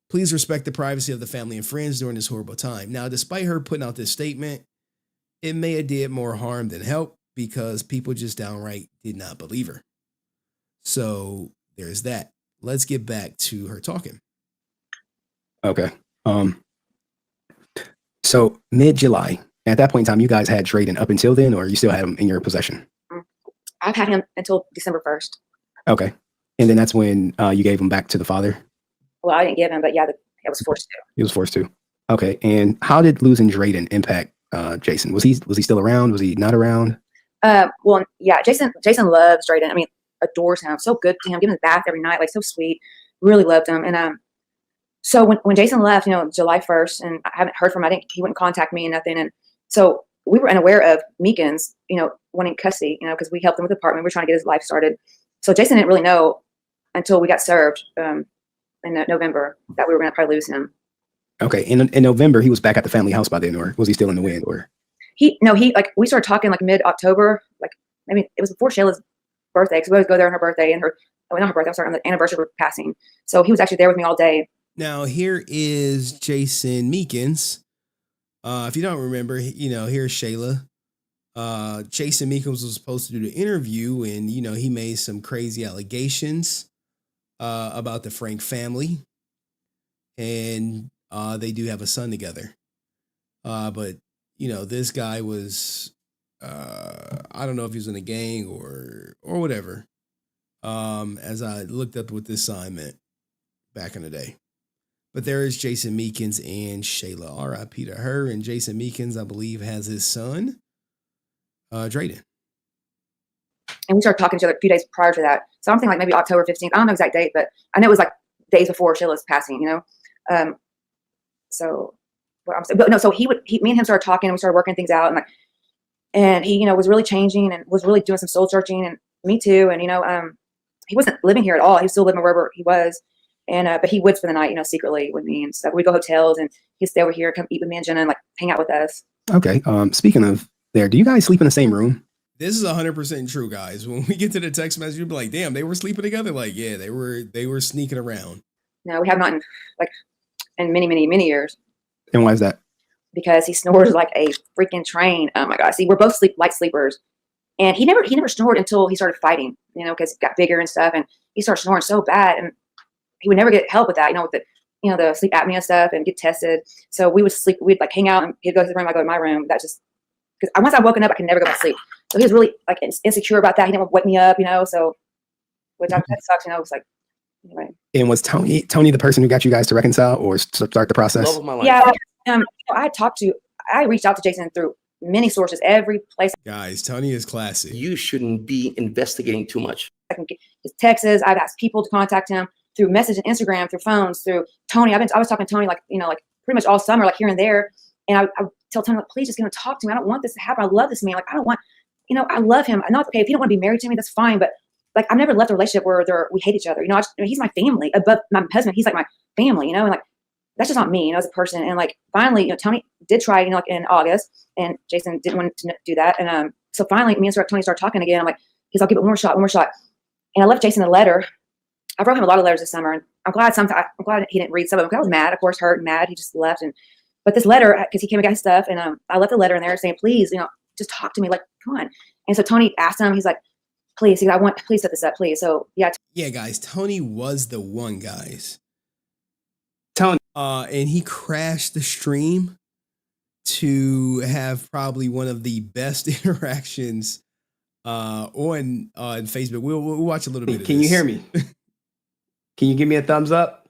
Please respect the privacy of the family and friends during this horrible time. Now, despite her putting out this statement, it may have did more harm than help because people just downright did not believe her. So there's that. Let's get back to her talking. Okay. So mid-July, at that point in time, you guys had Drayden up until then, or you still had him in your possession? I've had him until December 1st. Okay. And then that's when you gave him back to the father? Well, I didn't give him, but yeah, I was forced to. He was forced to. Okay. And how did losing Drayden impact Jason? Was he still around? Was he not around? Well, yeah, Jason loves Drayden. I mean, adores him. So good to him. Give him a bath every night. Like, so sweet. Really loved him. And so when Jason left, July 1st, and I haven't heard from him. He wouldn't contact me and nothing. And so we were unaware of Meekins, wanting custody, because we helped him with the apartment. We were trying to get his life started. So Jason didn't really know until we got served in November that we were going to probably lose him. Okay. In November, he was back at the family house by then, or was he still in the wind? Or we started talking like mid-October, like maybe it was before Shayla's birthday, because we always go there on her birthday, on her birthday, on the anniversary of her passing. So he was actually there with me all day. Now here is Jason Meekins. If you don't remember, here's Shayla. Jason Meekins was supposed to do the interview, and he made some crazy allegations about the Frank family, and they do have a son together. But this guy was, I don't know if he was in a gang or whatever. As I looked up what this sign meant back in the day. But there is Jason Meekins and Shayla. R.I.P. to her. And Jason Meekins, I believe, has his son, Drayden. And we started talking to each other a few days prior to that. So I'm thinking like maybe October 15th. I don't know exact date, but I know it was like days before Shayla's passing, So me and him started talking, and we started working things out, and he, was really changing and was really doing some soul searching, and me too. And, he wasn't living here at all. He was still living wherever he was. And, but he would spend the night, secretly with me and stuff. We'd go hotels, and he'd stay over here, come eat with me and Jenna, and hang out with us. Okay. Speaking of there, do you guys sleep in the same room? This is 100% true, guys. When we get to the text message, you'll be like, damn, they were sleeping together? Like, yeah, they were sneaking around. No, we have not in many, many, many years. And why is that? Because he snores like a freaking train. Oh my God. See, we're both light sleepers. And he never snored until he started fighting, because he got bigger and stuff, and he started snoring so bad, and he would never get help with that, with the sleep apnea stuff and get tested. So we would sleep, we'd hang out, and he'd go to the room, I go to my room. That just, because once I woken up, I could never go to sleep. So he was really insecure about that. He didn't want to wake me up, so, which that sucks, it's anyway. And was Tony the person who got you guys to reconcile or start the process? Love of my life. Yeah. I reached out to Jason through many sources, every place. Guys, Tony is classic. You shouldn't be investigating too much. I can get his texts. I've asked people to contact him through message and Instagram, through phones, through Tony. I was talking to Tony pretty much all summer, here and there. And I tell Tony, please just talk to me. I don't want this to happen. I love this man. I don't want, I love him. I know it's okay. If you don't want to be married to me, that's fine. But I've never left a relationship where we hate each other. He's my family. Above my husband, he's like my family, and that's just not me, as a person. And finally, Tony did try, in August, and Jason didn't want to do that. And so finally, me and Tony started talking again. I'm like, I'll give it one more shot. And I left Jason a letter. I wrote him a lot of letters this summer, and I'm glad he didn't read some of them, because I was mad, of course, hurt and mad. He just left. But this letter, because he came and got his stuff, and I left a letter in there saying, please, just talk to me, come on. And so Tony asked him, he's like, please set this up, please. So yeah. Yeah, guys, Tony was the one, guys. Tony. And he crashed the stream to have probably one of the best interactions on Facebook. We'll watch a little bit of this. Can you hear me? Can you give me a thumbs up?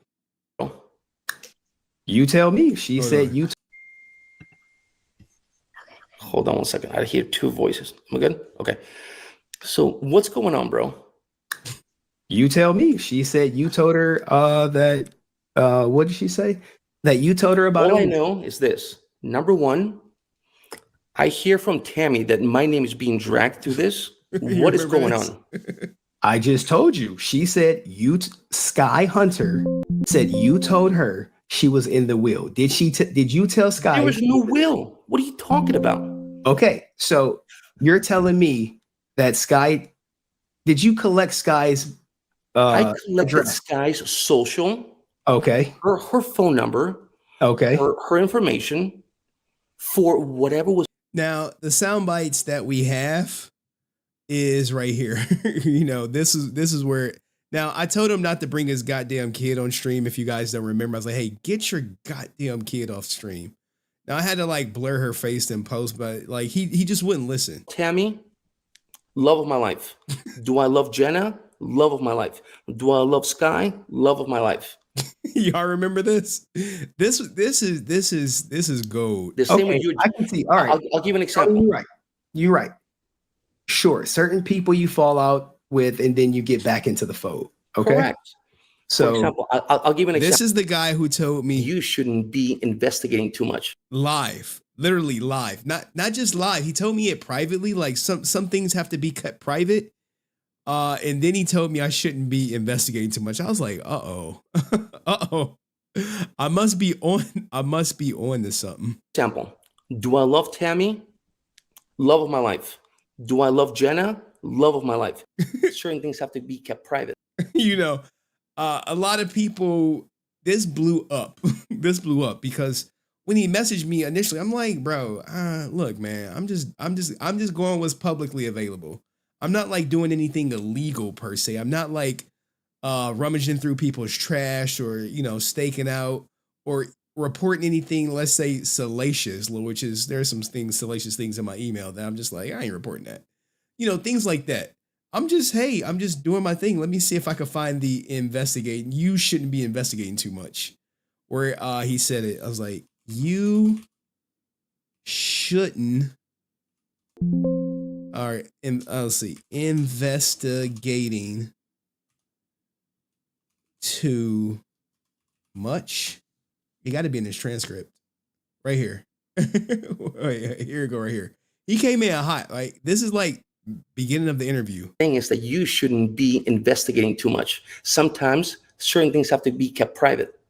You tell me. She said you. Hold on one second. I hear two voices. Am I good? Okay. So what's going on, bro? You tell me. She said you told her that. What did she say? That you told her about? All I know is this. Number one, I hear from Tammie that my name is being dragged through this. What is going on? I just told you. She said Skye Hunter said you told her she was in the will. Did she? Did you tell Skye? There was no will. What are you talking about? Okay, so you're telling me that Skye. Did you collect Skye's? I collected address? Skye's social. Okay. Her phone number. Okay. Her information for whatever was. Now the sound bites that we have is right here. This is where. Now I told him not to bring his goddamn kid on stream. If you guys don't remember, I was like, "Hey, get your goddamn kid off stream." Now I had to blur her face in post, but he just wouldn't listen. Tammie, love of my life. Do I love Jenna? Love of my life. Do I love Skye? Love of my life. Y'all remember this? This is gold. The same way I can see. All right, I'll give an example. You're right. Sure, certain people you fall out with, and then you get back into the fold. Okay. Correct. So, for example, I'll give an example. This is the guy who told me you shouldn't be investigating too much. Live, literally live, not just live. He told me it privately. Some things have to be kept private. And then he told me I shouldn't be investigating too much. I was like, uh-oh. I must be on to something. Example. Do I love Tammie? Love of my life. Do I love Jenna? Love of my life. Certain things have to be kept private. A lot of people, this blew up. This blew up because when he messaged me initially, I'm like, bro, look, man, I'm just going what's publicly available. I'm not like doing anything illegal per se. I'm not like rummaging through people's trash or, you know, staking out or reporting anything, let's say salacious, which is there's some things, salacious things in my email that I'm just like, I ain't reporting that. You know, things like that. I'm just doing my thing. Let me see if I can find the investigating. You shouldn't be investigating too much. Where he said it, I was like, you shouldn't. All right, and let's see, investigating too much. You got to be in this transcript right here. Wait, here you go, right here. He came in hot. Like this is like beginning of the interview. Thing is that you shouldn't be investigating too much. Sometimes certain things have to be kept private.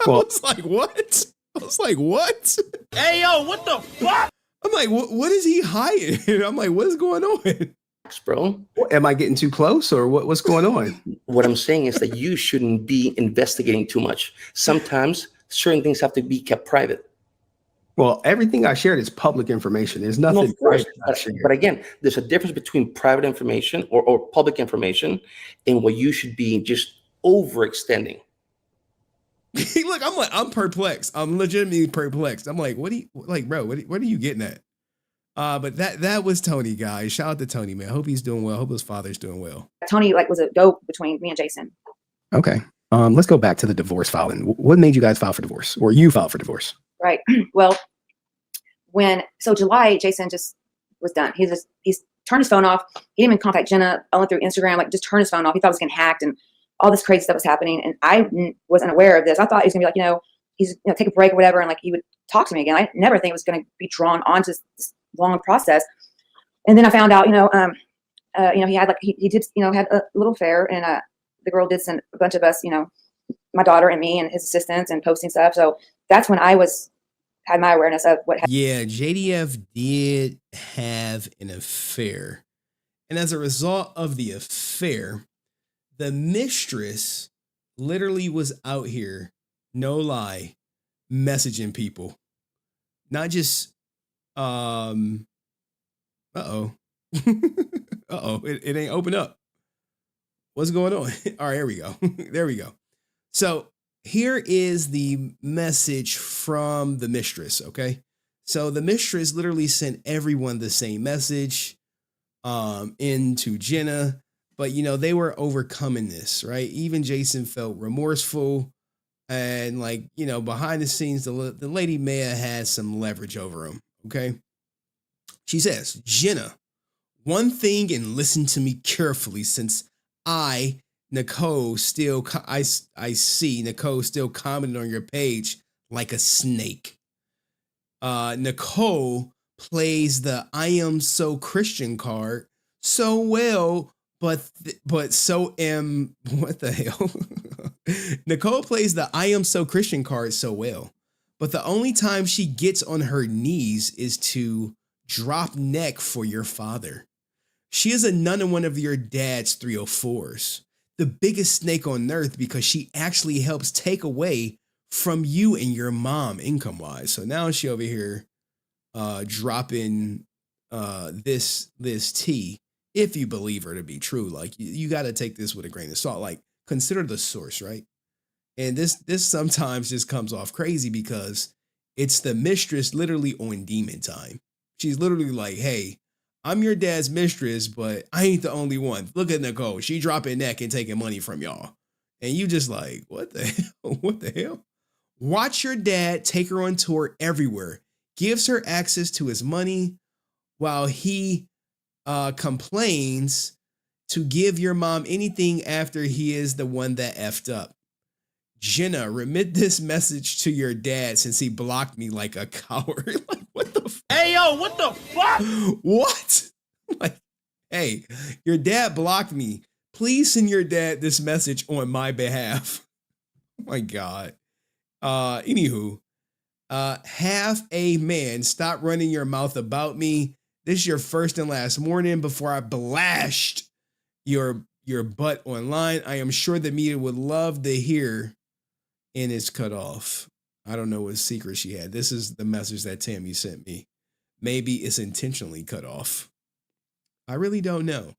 Well, I was like, what? I was like, what? Hey, yo, what the fuck? I'm like, what is he hiding? I'm like, what is going on? Bro, am I getting too close or what's going on? What I'm saying is that you shouldn't be investigating too much. Sometimes certain things have to be kept private. Well, everything I shared is public information. There's nothing. No, of course, but again, there's a difference between private information or public information and what you should be just overextending. Look, I'm perplexed. I'm legitimately perplexed. I'm like, what do you like, bro? What are you getting at? But that was Tony, guys. Shout out to Tony, man. Hope he's doing well. Hope his father's doing well. Tony like was a go between me and Jason. Okay. Let's go back to the divorce filing. What made you guys file for divorce, or you filed for divorce? Right. Well, July, Jason just was done. He's turned his phone off. He didn't even contact Jenna only through Instagram. Like just turned his phone off. He thought it was getting hacked and all this crazy stuff was happening. And I wasn't aware of this. I thought he was gonna be like, he's take a break or whatever, and like he would talk to me again. I never think it was gonna be drawn onto this long process. And then I found out, he had like he did had a little affair, and the girl did send a bunch of us, my daughter and me and his assistants, and posting stuff. So that's when I had my awareness of what happened. Yeah, JDF did have an affair. And as a result of the affair, the mistress literally was out here, no lie, messaging people. Not just, it ain't open up. What's going on? All right, here we go. There we go. So here is the message from the mistress, okay? So the mistress literally sent everyone the same message into Jenna, but they were overcoming this, right? Even Jason felt remorseful, and behind the scenes, the lady may have had some leverage over him, okay? She says, Jenna, one thing, and listen to me carefully, since I see Nicole still commenting on your page like a snake. Nicole plays the I am so Christian card so well, but so am, what the hell? Nicole plays the I am so Christian card so well, but the only time she gets on her knees is to drop neck for your father. She is a nun in one of your dad's 304s. The biggest snake on earth, because she actually helps take away from you and your mom income wise. So now she over here dropping this tea, if you believe her to be true. Like you got to take this with a grain of salt. Like consider the source, right? And this sometimes just comes off crazy because it's the mistress literally on demon time. She's literally like, hey, I'm your dad's mistress, but I ain't the only one. Look at Nicole. She dropping neck and taking money from y'all. And you just like, what the hell? What the hell? Watch your dad take her on tour everywhere. Gives her access to his money while he complains to give your mom anything after he is the one that effed up. Jenna, remit this message to your dad since he blocked me like a coward. Like, what the fuck? Hey, yo, what the fuck? What? Like, hey, your dad blocked me. Please send your dad this message on my behalf. Oh my God. Anywho, have a man, stop running your mouth about me. This is your first and last warning before I blast your butt online. I am sure the media would love to hear and it's cut off. I don't know what secret she had. This is the message that Tammie sent me. Maybe it's intentionally cut off. I really don't know.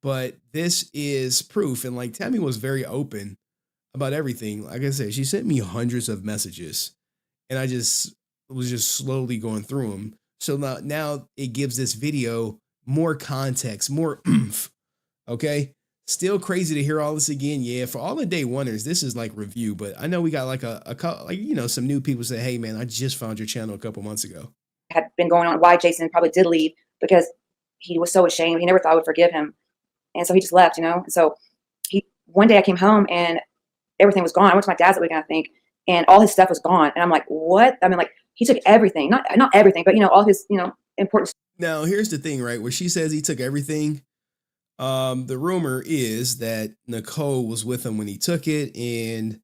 But this is proof. And like Tammie was very open about everything. Like I said, she sent me hundreds of messages. And I just was just slowly going through them. So now it gives this video more context, more oomph. Okay. Still crazy to hear all this again. Yeah. For all the day wonders, this is like review, but I know we got like a couple, like, you know, some new people say, hey man, I just found your channel a couple months ago. Had been going on why Jason probably did leave, because he was so ashamed. He never thought I would forgive him. And so he just left, you know? And so one day I came home and everything was gone. I went to my dad's that weekend, I think, and all his stuff was gone. And I'm like, what? I mean, like, he took everything, not everything, but, you know, all his, you know, important. Now, here's the thing, right? Where she says he took everything. The rumor is that Nicole was with him when he took it, and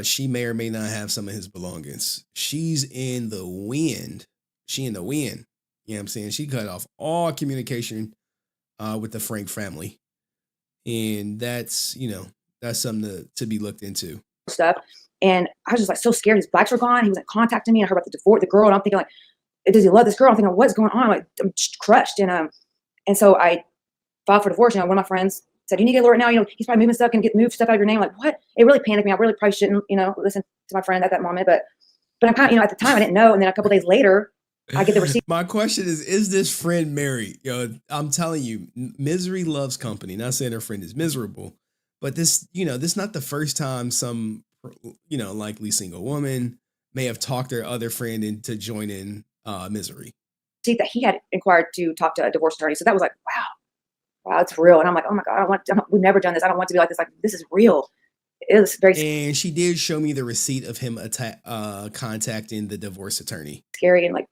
she may or may not have some of his belongings. She's in the wind. She in the wind. You know what I'm saying? She cut off all communication with the Frank family. And that's, you know, that's something to be looked into. Stuff. And I was just like so scared. His bikes were gone. He wasn't contacting me. I heard about the girl, and I'm thinking like, does he love this girl? I'm thinking, what's going on? I'm like, I'm crushed. And so I filed for divorce. You know, one of my friends said, you need to get a lawyer now. You know, he's probably moving stuff and get moved stuff out of your name. Like, what? It really panicked me. I really probably shouldn't, you know, listen to my friend at that moment. But I'm kind of, you know, at the time I didn't know. And then a couple days later, I get the receipt. My question is this friend married? You know, I'm telling you, misery loves company. Not saying her friend is miserable, but this, you know, this is not the first time some, you know, likely single woman may have talked their other friend into joining misery. See that he had inquired to talk to a divorce attorney. So that was like, wow, it's real. And I'm like, oh my God, we've never done this. I don't want to be like this. Like, this is real. It was very And she did show me the receipt of him contacting the divorce attorney. Scary and like.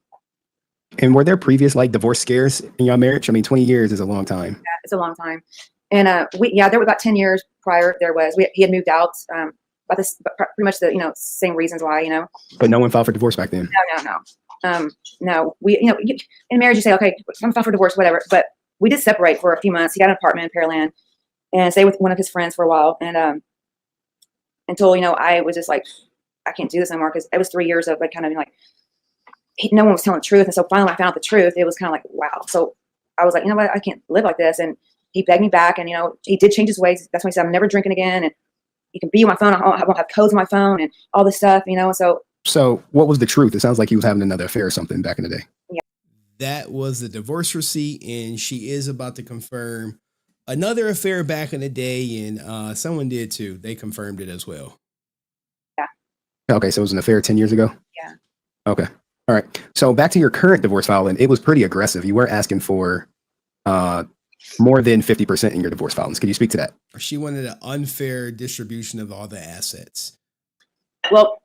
And were there previous like divorce scares in your marriage? I mean, 20 years is a long time. Yeah, it's a long time. And there were about 10 years prior. He had moved out. About this, pretty much the, you know, same reasons why, you know. But no one filed for divorce back then. No. We, you know, in marriage you say, okay, I'm gonna file for divorce, whatever. But we did separate for a few months. He got an apartment in Pearland and stayed with one of his friends for a while. And until, you know, I was just like, I can't do this anymore, because it was 3 years of like kind of like no one was telling the truth. And so finally when I found out the truth, it was kind of like, wow. So I was like, you know what, I can't live like this. And he begged me back, and, you know, he did change his ways. That's when he said, I'm never drinking again. And you can be on my phone. I won't have codes on my phone and all this stuff, you know. So what was the truth? It sounds like he was having another affair or something back in the day. Yeah. That was the divorce receipt, and she is about to confirm another affair back in the day, and someone did too. They confirmed it as well. Yeah. Okay, so it was an affair 10 years ago? Yeah. Okay. All right. So back to your current divorce filing, it was pretty aggressive. You weren't asking for more than 50% in your divorce filings. Can you speak to that? She wanted an unfair distribution of all the assets. Well,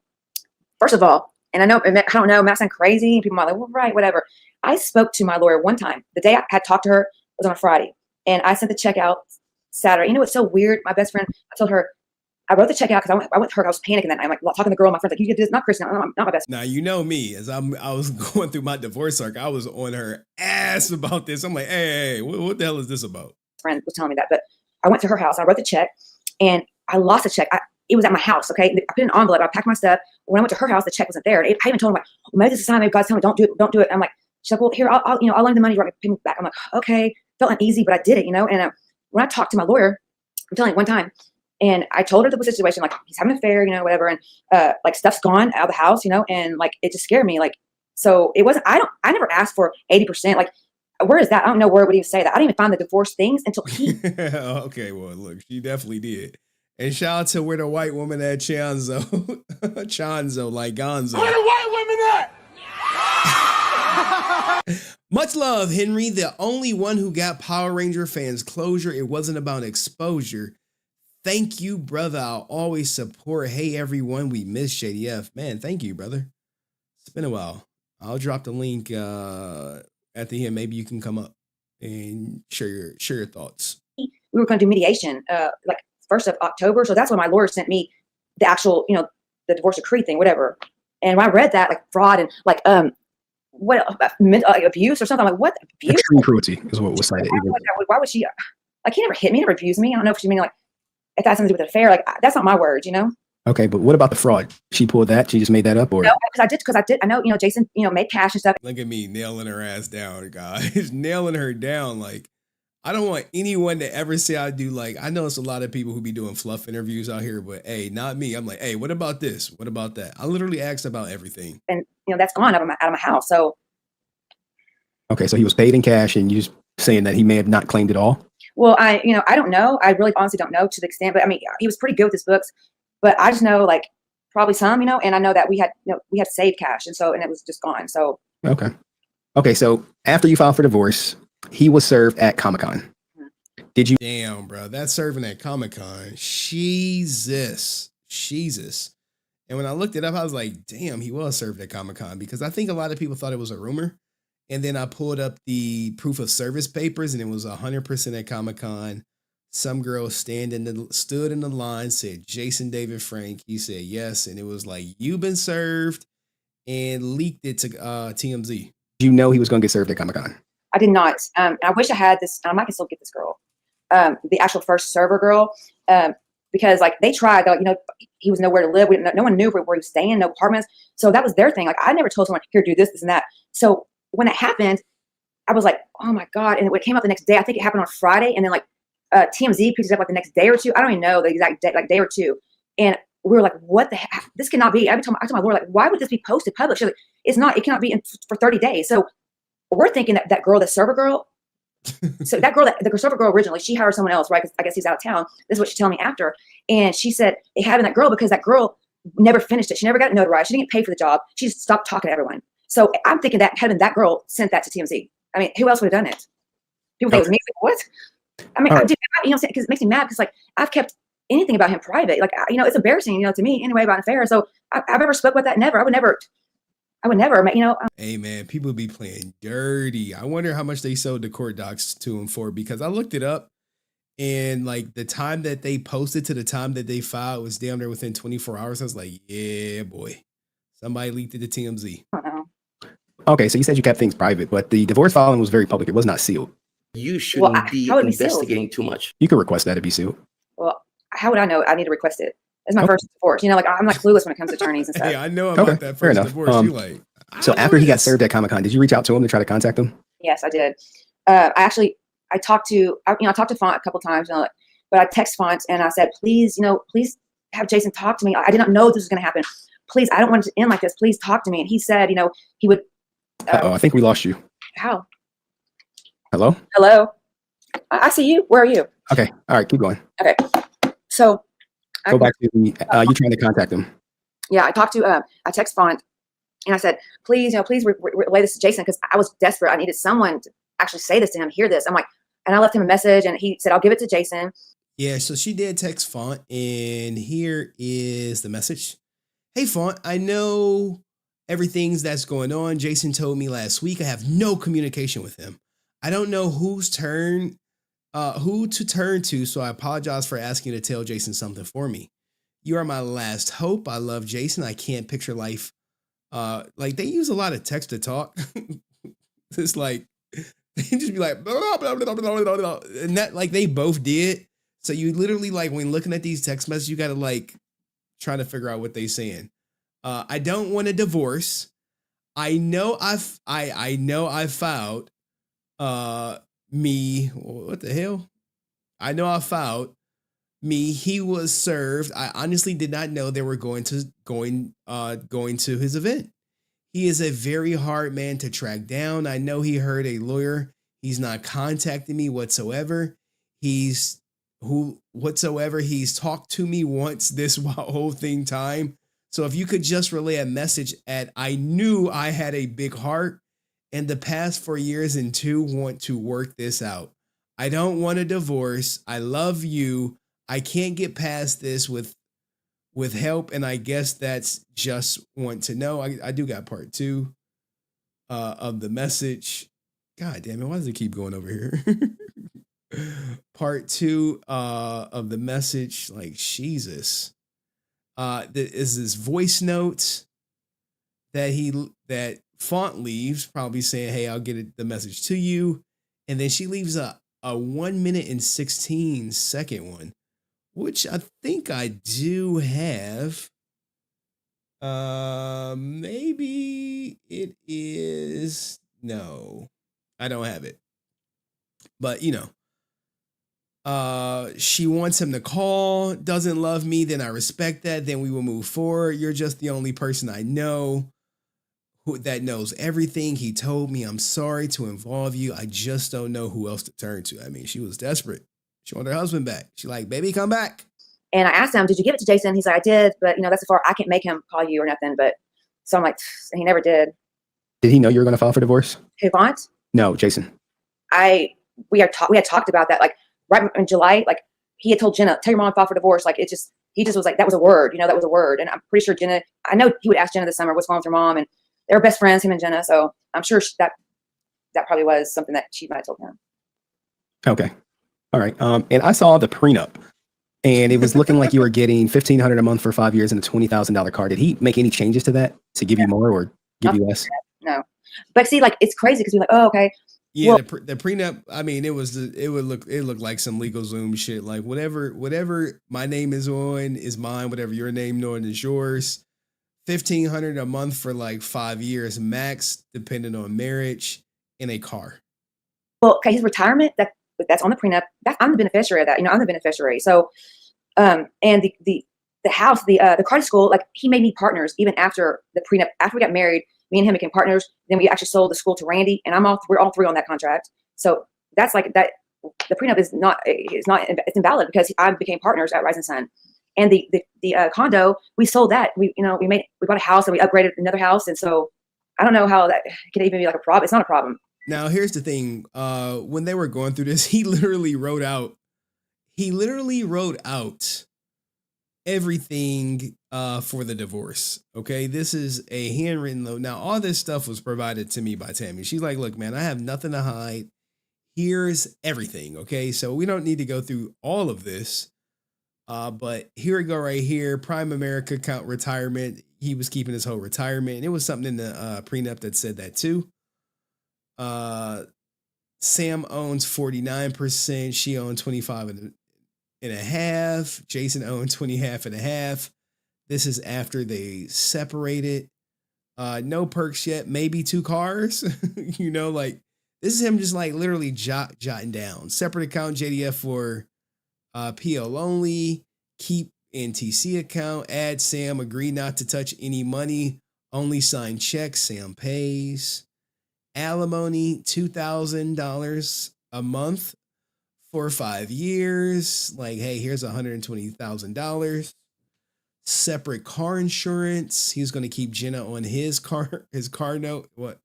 first of all, and I don't know, it might sound crazy. People might be like, well, right, whatever. I spoke to my lawyer one time. The day I had talked to her was on a Friday, and I sent the check out Saturday. You know what's so weird? My best friend, I told her, I wrote the check out because I went to her. I was panicking that night. I'm like talking to the girl. My friend's like, you can do this. Not Kristen. Not my best. Now, you know me, as I was going through my divorce arc, I was on her ass about this. I'm like, hey, what the hell is this about? Friend was telling me that, but I went to her house. I wrote the check, and I lost the check. It was at my house. Okay, I put it in an envelope. I packed my stuff. When I went to her house, the check wasn't there. I even told her, like, well, maybe this is a sign. Maybe God's telling me, don't do it. Don't do it. I'm like, she's like, well, here, I'll lend the money. Pay me back. I'm like, okay. Felt uneasy, but I did it, you know. And when I talked to my lawyer, I'm telling you, one time. And I told her the situation, like, he's having an affair, you know, whatever. And like, stuff's gone out of the house, you know, and like, it just scared me. Like, so it wasn't, I never asked for 80%. Like, where is that? I don't know where it would even say that. I didn't even find the divorce things until he. Okay, well, look, she definitely did. And shout out to where the white woman at Chanzo. Chanzo, like Gonzo. Where the white women at? Much love, Henry, the only one who got Power Ranger fans closure. It wasn't about exposure. Thank you, brother. I'll always support. Hey, everyone. We miss JDF. Man, thank you, brother. It's been a while. I'll drop the link at the end. Maybe you can come up and share your thoughts. We were going to do mediation like 1st of October. So that's when my lawyer sent me the actual, you know, the divorce decree thing, whatever. And when I read that, like fraud and like what abuse or something, I'm like, what abuse? Extreme cruelty is what was cited. Why would she? Like, he never hit me, never abused me. I don't know if she mean like, if that's something to do with an affair, like, that's not my words, you know? Okay, but what about the fraud? She pulled that? She just made that up, or No, because I did. I know, Jason, made cash and stuff. Look at me nailing her ass down, guys. Nailing her down. Like, I don't want anyone to ever say I do. Like, I know it's a lot of people who be doing fluff interviews out here, but hey, not me. I'm like, hey, what about this? What about that? I literally asked about everything. And that's gone out of my house. So okay, so he was paid in cash, and you just saying that he may have not claimed it all. well, I don't know. I really honestly don't know to the extent, but I mean, he was pretty good with his books. But I just know like probably some, and I know that we had saved cash, and it was just gone. So okay. So after you filed for divorce, he was served at Comic-Con. Did you? Damn, bro, that's serving at Comic-Con. Jesus. And when I looked it up, I was like, damn, he was served at Comic-Con, because I think a lot of people thought it was a rumor. And then I pulled up the proof of service papers, and it was 100% at Comic-Con. Some girl stood in the line, said Jason David Frank. He said yes, and it was like, you've been served, and leaked it to TMZ. You know he was going to get served at Comic-Con. I did not. I wish I had this. I might still get this girl, the actual first server girl, because like they tried. Like, he was nowhere to live. No one knew where he was staying. No apartments. So that was their thing. Like, I never told someone, here, do this, this, and that. So when it happened, I was like, oh my god! And it came out the next day. I think it happened on Friday, and then like TMZ picked it up like the next day or two. I don't even know the exact day, like day or two. And we were like, what the heck? This cannot be. I told my lawyer, like, why would this be posted public? She's like, it's not. It cannot be for 30 days. So we're thinking that girl, the server girl. So that girl, the server girl originally, she hired someone else, right? Because I guess he's out of town. This is what she told me after. And she said it happened that girl because that girl never finished it. She never got it notarized. She didn't get paid for the job. She just stopped talking to everyone. So I'm thinking that that girl sent that to TMZ. I mean, who else would have done it? People think it was me. Like, what? I mean, because it makes me mad because like I've kept anything about him private. Like, it's embarrassing, to me anyway about an affair. So I've never spoke about that. Never. I would never. Hey man, people be playing dirty. I wonder how much they sold the court docs to him for, because I looked it up, and like the time that they posted to the time that they filed was damn near within 24 hours. I was like, yeah, boy, somebody leaked it to TMZ. I don't know. Okay, so you said you kept things private, but the divorce filing was very public. It was not sealed. You shouldn't be investigating too much. You could request that to be sealed. Well, how would I know? I need to request it. It's my first divorce. Like I'm like clueless when it comes to attorneys and stuff. Hey, I know about that first divorce. You like. So after he got served at Comic-Con, did you reach out to him to try to contact him? Yes, I did. I talked to Pham a couple times, but I text Pham and I said, please have Jason talk to me. I did not know this was going to happen. Please, I don't want it to end like this. Please talk to me. And he said, he would. I think we lost you. How? Hello? Hello. I see you. Where are you? Okay. All right. Keep going. Okay. So. Go back to you trying to contact him. Yeah, I text Pham and I said, please, please relay this to Jason, because I was desperate. I needed someone to actually say this to him, hear this. I'm like, and I left him a message, and he said, I'll give it to Jason. Yeah, so she did text Pham, and here is the message. Hey, Pham, I know everything's that's going on. Jason told me last week I have no communication with him. I don't know who to turn to, so I apologize for asking you to tell Jason something for me. You are my last hope. I love Jason. I can't picture life. Like they use a lot of text to talk. It's like they just be like blah, blah, blah, blah, blah, blah. And that like they both did. So you literally like when looking at these text messages, you gotta like try to figure out what they saying. I don't want a divorce. I know I filed me. What the hell? I know I filed me. He was served. I honestly did not know they were going to his event. He is a very hard man to track down. I know he heard a lawyer. He's not contacting me whatsoever. He's talked to me once this whole thing time. So if you could just relay a message I knew I had a big heart and the past 4 years and 2 want to work this out. I don't want a divorce. I love you. I can't get past this with help. And I guess that's just want to know. I do got part 2 of the message. God damn it. Why does it keep going over here? Part 2 of the message. Like, Jesus. Is this voice note that Pham leaves, probably saying, hey, I'll get the message to you. And then she leaves a 1 minute and 16 second one. which I think I do have. Maybe it is. No, I don't have it. But she wants him to call, doesn't love me, then I respect that. Then we will move forward. You're just the only person I know that knows everything. He told me, I'm sorry to involve you. I just don't know who else to turn to. I mean, she was desperate. She wanted her husband back. She like, baby, come back. And I asked him, did you give it to Jason? He's like, I did, but that's far. I can't make him call you or nothing. But so I'm like, he never did. Did he know you were going to file for divorce? Who, Vaunt? No, Jason. We had talked about that, like right in July. Like he had told Jenna, tell your mom to file for divorce. Like he just was like, that was a word, that was a word. And I'm pretty sure Jenna, I know he would ask Jenna this summer, what's going on with your mom? And they were best friends, him and Jenna. So I'm sure that probably was something that she might have told him. Okay. All right. And I saw the prenup, and it was looking like you were getting $1,500 a month for 5 years and a $20,000 car. Did he make any changes to that to give you more or give you less? No. But see, like, it's crazy because you're like, oh, okay. Yeah, well, the prenup. I mean, it looked like some legal Zoom shit. Like whatever my name is on is mine. Whatever your name on is yours. $1,500 a month for like 5 years max, depending on marriage, in a car. Well, okay, his retirement that's on the prenup. I'm the beneficiary of that. I'm the beneficiary. So, and the house, the karate school, like he made me partners even after the prenup. After we got married, me and him became partners. Then we actually sold the school to Randy, and we're all three on that contract. So that's like that. The prenup is it's invalid because I became partners at Rising Sun, and the condo, we sold that. We bought a house and we upgraded another house, and so I don't know how that could even be like a problem. It's not a problem. Now here's the thing. When they were going through this, he literally wrote out everything for the divorce. Okay, this is a handwritten note. Now all this stuff was provided to me by Tammie. She's like, look, man, I have nothing to hide. Here's everything. Okay, so we don't need to go through all of this. But here we go right here. Prime America count retirement. He was keeping his whole retirement. And it was something in the prenup that said that too. Sam owns 49%. She owned 25.5. Jason owned 20.5. This is after they separated. No perks yet. Maybe 2 cars. Like this is him just like literally jotting down. Separate account JDF for PL only. Keep NTC account. Add Sam. Agree not to touch any money. Only sign checks. Sam pays. Alimony, $2,000 a month for 5 years. Like, hey, here's $120,000. Separate car insurance. He's going to keep Jenna on his car note. What?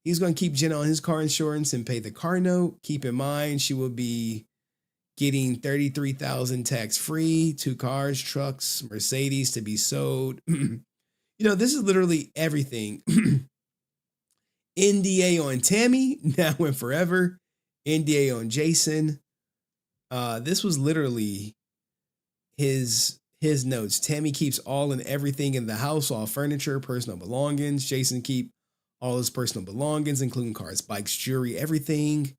He's going to keep Jenna on his car insurance and pay the car note. Keep in mind, she will be getting $33,000 tax free. 2 cars, trucks, Mercedes to be sold. This is literally everything. NDA on Tammie, now and forever. NDA on Jason. This was literally his notes. Tammie keeps all and everything in the house, all furniture, personal belongings. Jason keep all his personal belongings, including cars, bikes, jewelry, everything.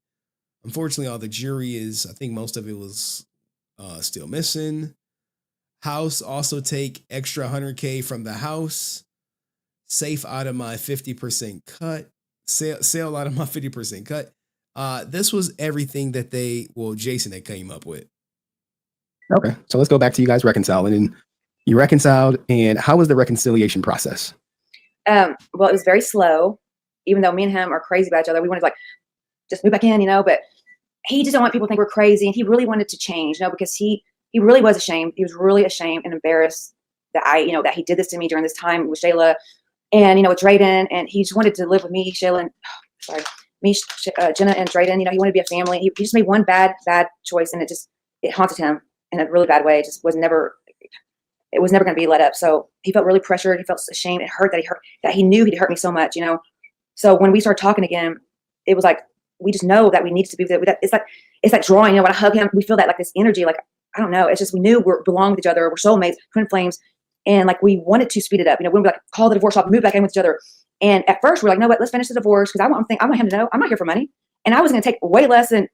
Unfortunately, all the jewelry I think most of it was still missing. House, also take extra $100K from the house. Safe out of my 50% cut. Sale out of my 50% cut. This was everything that Jason had came up with. Okay, so let's go back to you guys reconciling. And you reconciled, and how was the reconciliation process? Well, it was very slow. Even though me and him are crazy about each other, we wanted to just move back in, but he just don't want people to think we're crazy, and he really wanted to change, because he really was ashamed. He was really ashamed and embarrassed that that he did this to me during this time with Shayla. And, with Drayden, and he just wanted to live with me, Shayla, and Jenna and Drayden. He wanted to be a family. He just made one bad choice, and it haunted him in a really bad way. It just was never going to be let up. So he felt really pressured. He felt ashamed. It hurt that he knew he'd hurt me so much, So when we started talking again, it was like, we just know that we need to be with it. It's like drawing, when I hug him, we feel that like this energy, like, I don't know. It's just, we knew we belonged with each other. We're soulmates, twin flames. And like, we wanted to speed it up, when we call the divorce off, move back in with each other. And at first we're like, no, what, let's finish the divorce. Cause I want him to know I'm not here for money. And I was going to take way less than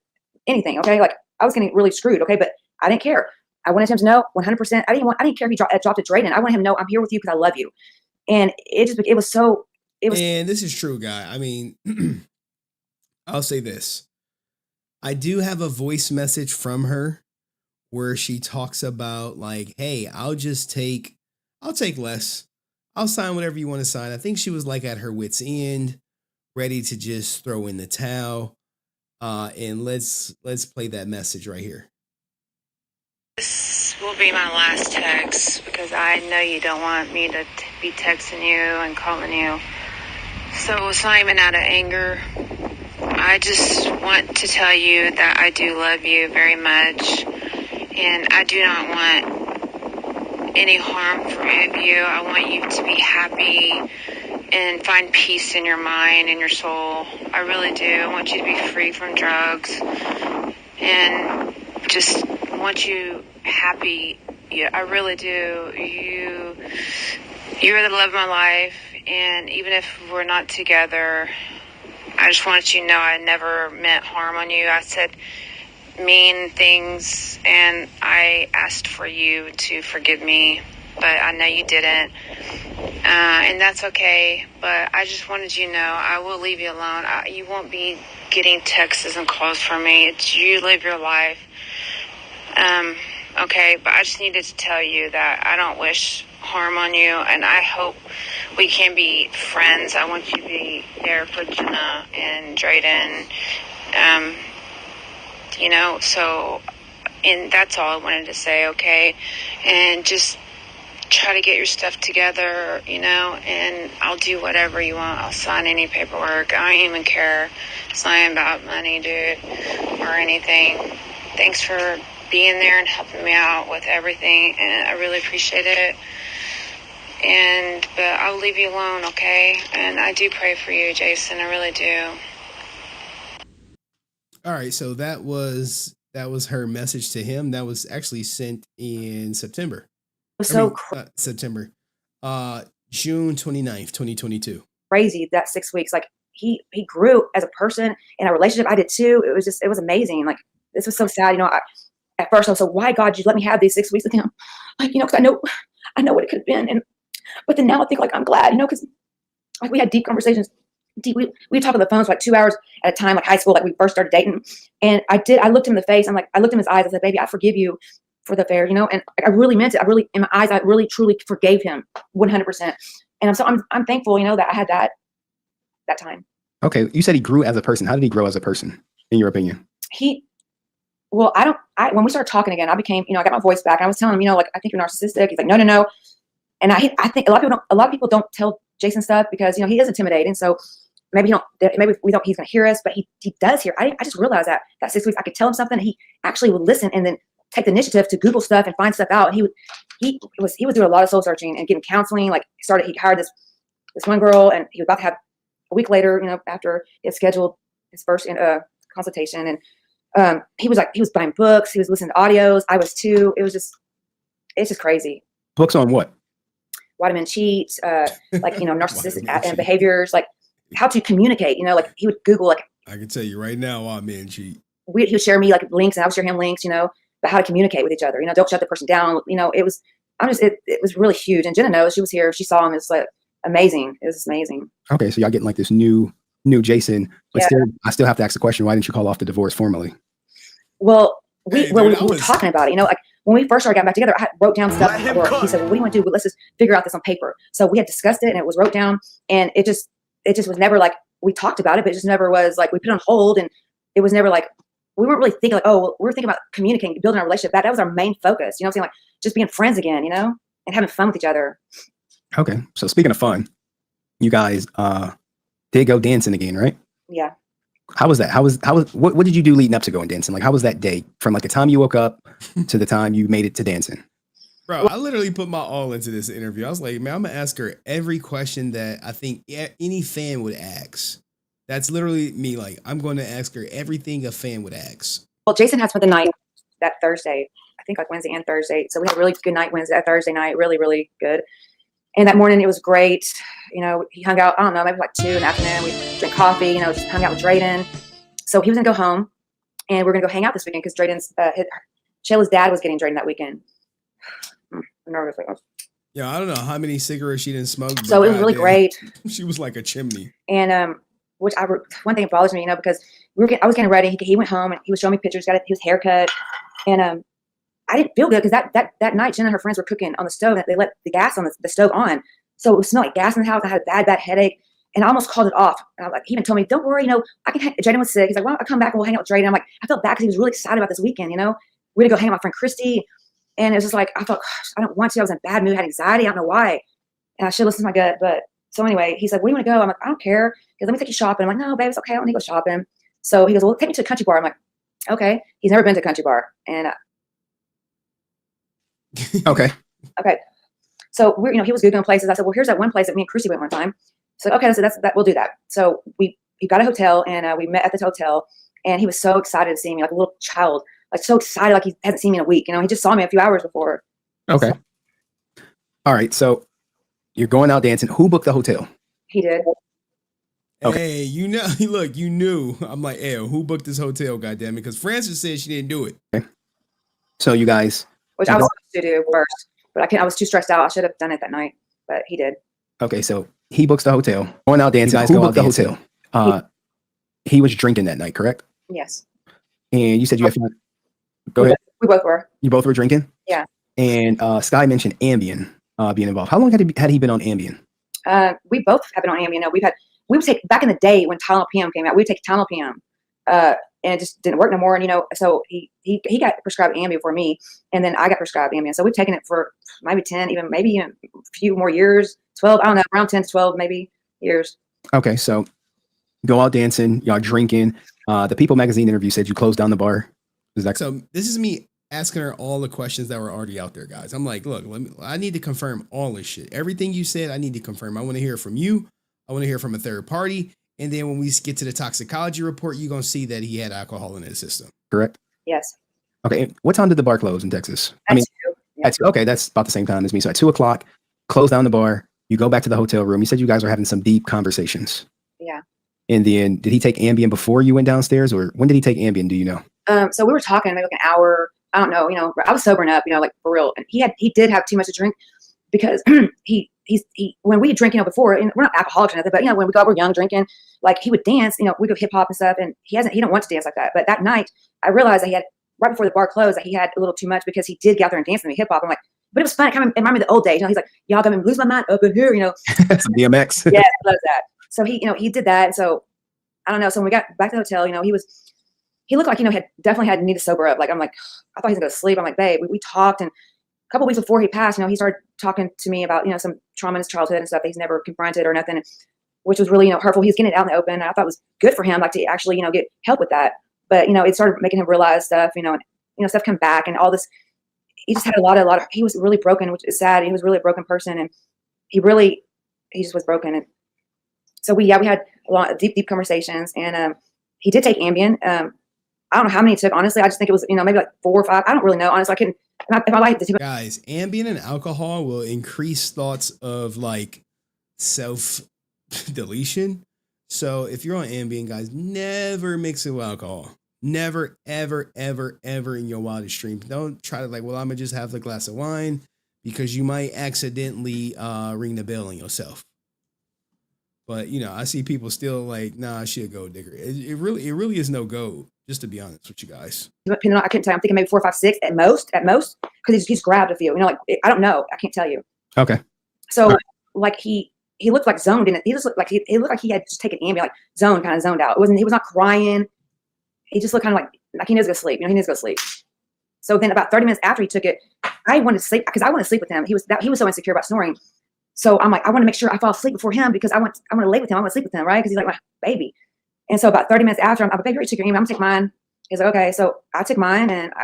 anything. Okay. Like I was getting really screwed. Okay. But I didn't care. I wanted him to know 100%. I didn't care if he dropped it Drayden. I wanted him to know I'm here with you because I love you. And it was. And this is true, guy. I mean, I'll say this. I do have a voice message from her where she talks about like, hey, I'll take less. I'll sign whatever you want to sign. I think she was like at her wit's end, ready to just throw in the towel. And let's play that message right here. This will be my last text because I know you don't want me to be texting you and calling you. So it's not even out of anger. I just want to tell you that I do love you very much. And I do not want any harm for any of you. I want you to be happy and find peace in your mind and your soul. I really do. I want you to be free from drugs and just want you happy. Yeah, I really do. You're the love of my life, and even if we're not together, I just want you to know I never meant harm on you. I said mean things, and I asked for you to forgive me, but I know you didn't, and that's okay. But I just wanted you to know I will leave you alone. You won't be getting texts and calls from me. It's you live your life. Okay, but I just needed to tell you that I don't wish harm on you, and I hope we can be friends. I want you to be there for Jenna and Drayden. And that's all I wanted to say, okay? And just try to get your stuff together, and I'll do whatever you want. I'll sign any paperwork. I don't even care. It's not even about money, dude, or anything. Thanks for being there and helping me out with everything, and I really appreciate it. But I'll leave you alone, okay? And I do pray for you, Jason. I really do. All right, so that was her message to him. That was actually sent in September. September. June 29th, 2022. Crazy that 6 weeks. Like he grew as a person in our relationship. I did too. It was amazing. Like this was so sad. At first I was so, why God, you let me have these 6 weeks with him? Like, because I know what it could have been. But then now I think like I'm glad, because like we had deep conversations. We talk on the phone for like 2 hours at a time, like high school, like we first started dating. And I looked him in the face. I looked in his eyes. I said, baby, I forgive you for the affair, and I really meant it. In my eyes, I really truly forgave him 100%. And I'm thankful, that I had that time. Okay. You said he grew as a person. How did he grow as a person, in your opinion? When we started talking again, I became, I got my voice back. I was telling him, like, I think you're narcissistic. He's like, no. And I think a lot of people don't tell Jason stuff because, he is intimidating. So maybe we don't, he's going to hear us, but he does hear. I just realized that 6 weeks I could tell him something. And he actually would listen and then take the initiative to Google stuff and find stuff out. And he was doing a lot of soul searching and getting counseling. Like he hired this one girl, and he was about to have a week later, after he had scheduled his first consultation. And he was buying books. He was listening to audios. I was too. It's just crazy. Books on what? Why men cheat, narcissistic behaviors, like how to communicate, like he would Google, like, I can tell you right now, why men cheat. He would share me like links, and I would share him links, about how to communicate with each other, don't shut the person down. It was really huge. And Jenna knows, she was here. She saw him. It's like amazing. It was amazing. Okay. So y'all getting like this new Jason, but I still have to ask the question, why didn't you call off the divorce formally? Well, we were talking about it, like when we first started getting back together, I wrote down stuff. He said, well, what do you want to do? Well, let's just figure out this on paper. So we had discussed it, and it was wrote down, and it just was never like, we talked about it, but it just never was like, we put it on hold, and it was never like, we weren't really thinking like, oh, well, we were thinking about communicating, building our relationship. That was our main focus. You know what I'm saying? Like just being friends again, and having fun with each other. Okay. So speaking of fun, you guys did go dancing again, right? Yeah. How was that? What did you do leading up to going dancing? Like, how was that day from like the time you woke up to the time you made it to dancing? Bro, I literally put my all into this interview. I was like, man, I'm going to ask her every question that I think any fan would ask. That's literally me. Like, I'm going to ask her everything a fan would ask. Well, Jason had spent the night that Thursday, I think like Wednesday and Thursday. So we had a really good night Thursday night, really, really good. And that morning it was great. He hung out, I don't know, maybe like 2 in the afternoon. We drank coffee, just hung out with Drayden. So he was gonna go home, and we're gonna go hang out this weekend because Drayden's Shayla's dad was getting drained that weekend. I'm nervous. Yeah, I don't know how many cigarettes she didn't smoke. So it was really great. She was like a chimney. And one thing that bothers me, because I was getting ready. He went home and he was showing me pictures. Got his haircut, and I didn't feel good because that night Jen and her friends were cooking on the stove. And they let the gas on the stove on, so it smelled like gas in the house. I had a bad headache, and I almost called it off. And he even told me, "Don't worry, I can." Jaden was sick. He's like, "Well, I'll come back and we'll hang out with Jaden." I'm like, I felt bad because he was really excited about this weekend. We're gonna go hang out with my friend Christy. And it was just like, I felt, I don't want to. I was in a bad mood, had anxiety. I don't know why. And I should listen to my gut. But so anyway, he said, "Where do you want to go?" I'm like, "I don't care. He goes, let me take you shopping." I'm like, "No, babe, it's okay. I don't need to go shopping." So he goes, "Well, take me to a country bar." I'm like, "Okay." He's never been to a country bar. And okay. Okay. So he was Googling places. I said, "Well, here's that one place that me and Christy went one time." So okay, so that's we'll do that. So he got a hotel and we met at the hotel, and he was so excited to see me, like a little child. Like so excited, like he hasn't seen me in a week. He just saw me a few hours before. Okay. All right. So you're going out dancing. Who booked the hotel? He did. Okay. Hey, look, you knew. I'm like, hey, who booked this hotel? Goddamn it! Because Frances said she didn't do it. Okay. So you guys, which I was supposed to do first, but I was too stressed out. I should have done it that night, but he did. Okay. So he books the hotel. Going out dancing. You guys go out the hotel. He was drinking that night, correct? Yes. And you said you had fun. Go ahead. We both were. You both were drinking? Yeah. And Skye mentioned Ambien being involved. How long had he been on Ambien? We both have been on Ambien. We would take, back in the day when Tylenol PM came out, we'd take Tylenol PM. And it just didn't work no more. And, so he got prescribed Ambien for me, and then I got prescribed Ambien. So we've taken it for maybe 10, maybe a few more years, 12, I don't know, around 10 to 12 maybe years. Okay. So go out dancing, y'all drinking. The People magazine interview said you closed down the bar. So this is me asking her all the questions that were already out there, guys. I'm like, look, I need to confirm all this shit. Everything you said, I need to confirm. I want to hear from you. I want to hear from a third party. And then when we get to the toxicology report, you're going to see that he had alcohol in his system. Correct? Yes. Okay. What time did the bar close in Texas? At 2. Yeah. At 2. Okay. That's about the same time as me. So at 2:00, close down the bar. You go back to the hotel room. You said you guys were having some deep conversations. Yeah. And then did he take Ambien before you went downstairs, or when did he take Ambien? Do you know? So we were talking maybe like an hour. I don't know. I was sobering up. Like for real. And he did have too much to drink because he when we drink, before, and we're not alcoholics or nothing, but when we were young drinking, like he would dance. We do hip hop and stuff, and he don't want to dance like that. But that night, I realized that he had right before the bar closed that he had a little too much because he did get out there and dance with me hip hop. I'm like, but it was fun. It kind of reminded me of the old days. He's like, "Y'all got me lose my mind up in here." Some DMX. Yeah, I love that. So he did that, and so I don't know. So when we got back to the hotel, he looked like, had definitely need to sober up. Like, I'm like, I thought he was going to sleep. I'm like, babe, we talked. And a couple weeks before he passed, he started talking to me about, some trauma in his childhood and stuff that he's never confronted or nothing, which was really, hurtful. He was getting it out in the open. And I thought it was good for him, like to actually, get help with that. But, it started making him realize stuff, and stuff come back and all this. He just had a lot of, he was really broken, which is sad. He was really a broken person. And he just was broken. And so we had a lot of deep conversations, and he did take Ambien. I don't know how many he took. Honestly, I just think it was, maybe like 4 or 5. I don't really know. Honestly, I couldn't. If I like to take guys, Ambien and alcohol will increase thoughts of like self deletion. So if you're on Ambien, guys, never mix it with alcohol. Never, ever, ever, ever in your wildest dreams. Don't try to I'm gonna just have a glass of wine, because you might accidentally ring the bell on yourself. But I see people still like, nah, she a gold digger. It really is no gold. Just to be honest with you guys. I couldn't tell. I'm thinking maybe 4, 5, 6 at most, because he's grabbed a few. I don't know. I can't tell you. Okay. So he looked like zoned in it. He just looked like he looked like he had just taken Ambien, kind of zoned out. He was not crying. He just looked kind of like he needs to go sleep. He needs to go sleep. So then about 30 minutes after he took it, I wanted to sleep because I wanted to sleep with him. He was so insecure about snoring. So I'm like, I want to make sure I fall asleep before him because I want to lay with him. I want to sleep with him, right? Because he's like my baby. And so about 30 minutes after, I'm like, baby, you took your Ambien. I'm gonna take mine. He's like, okay. So I took mine, and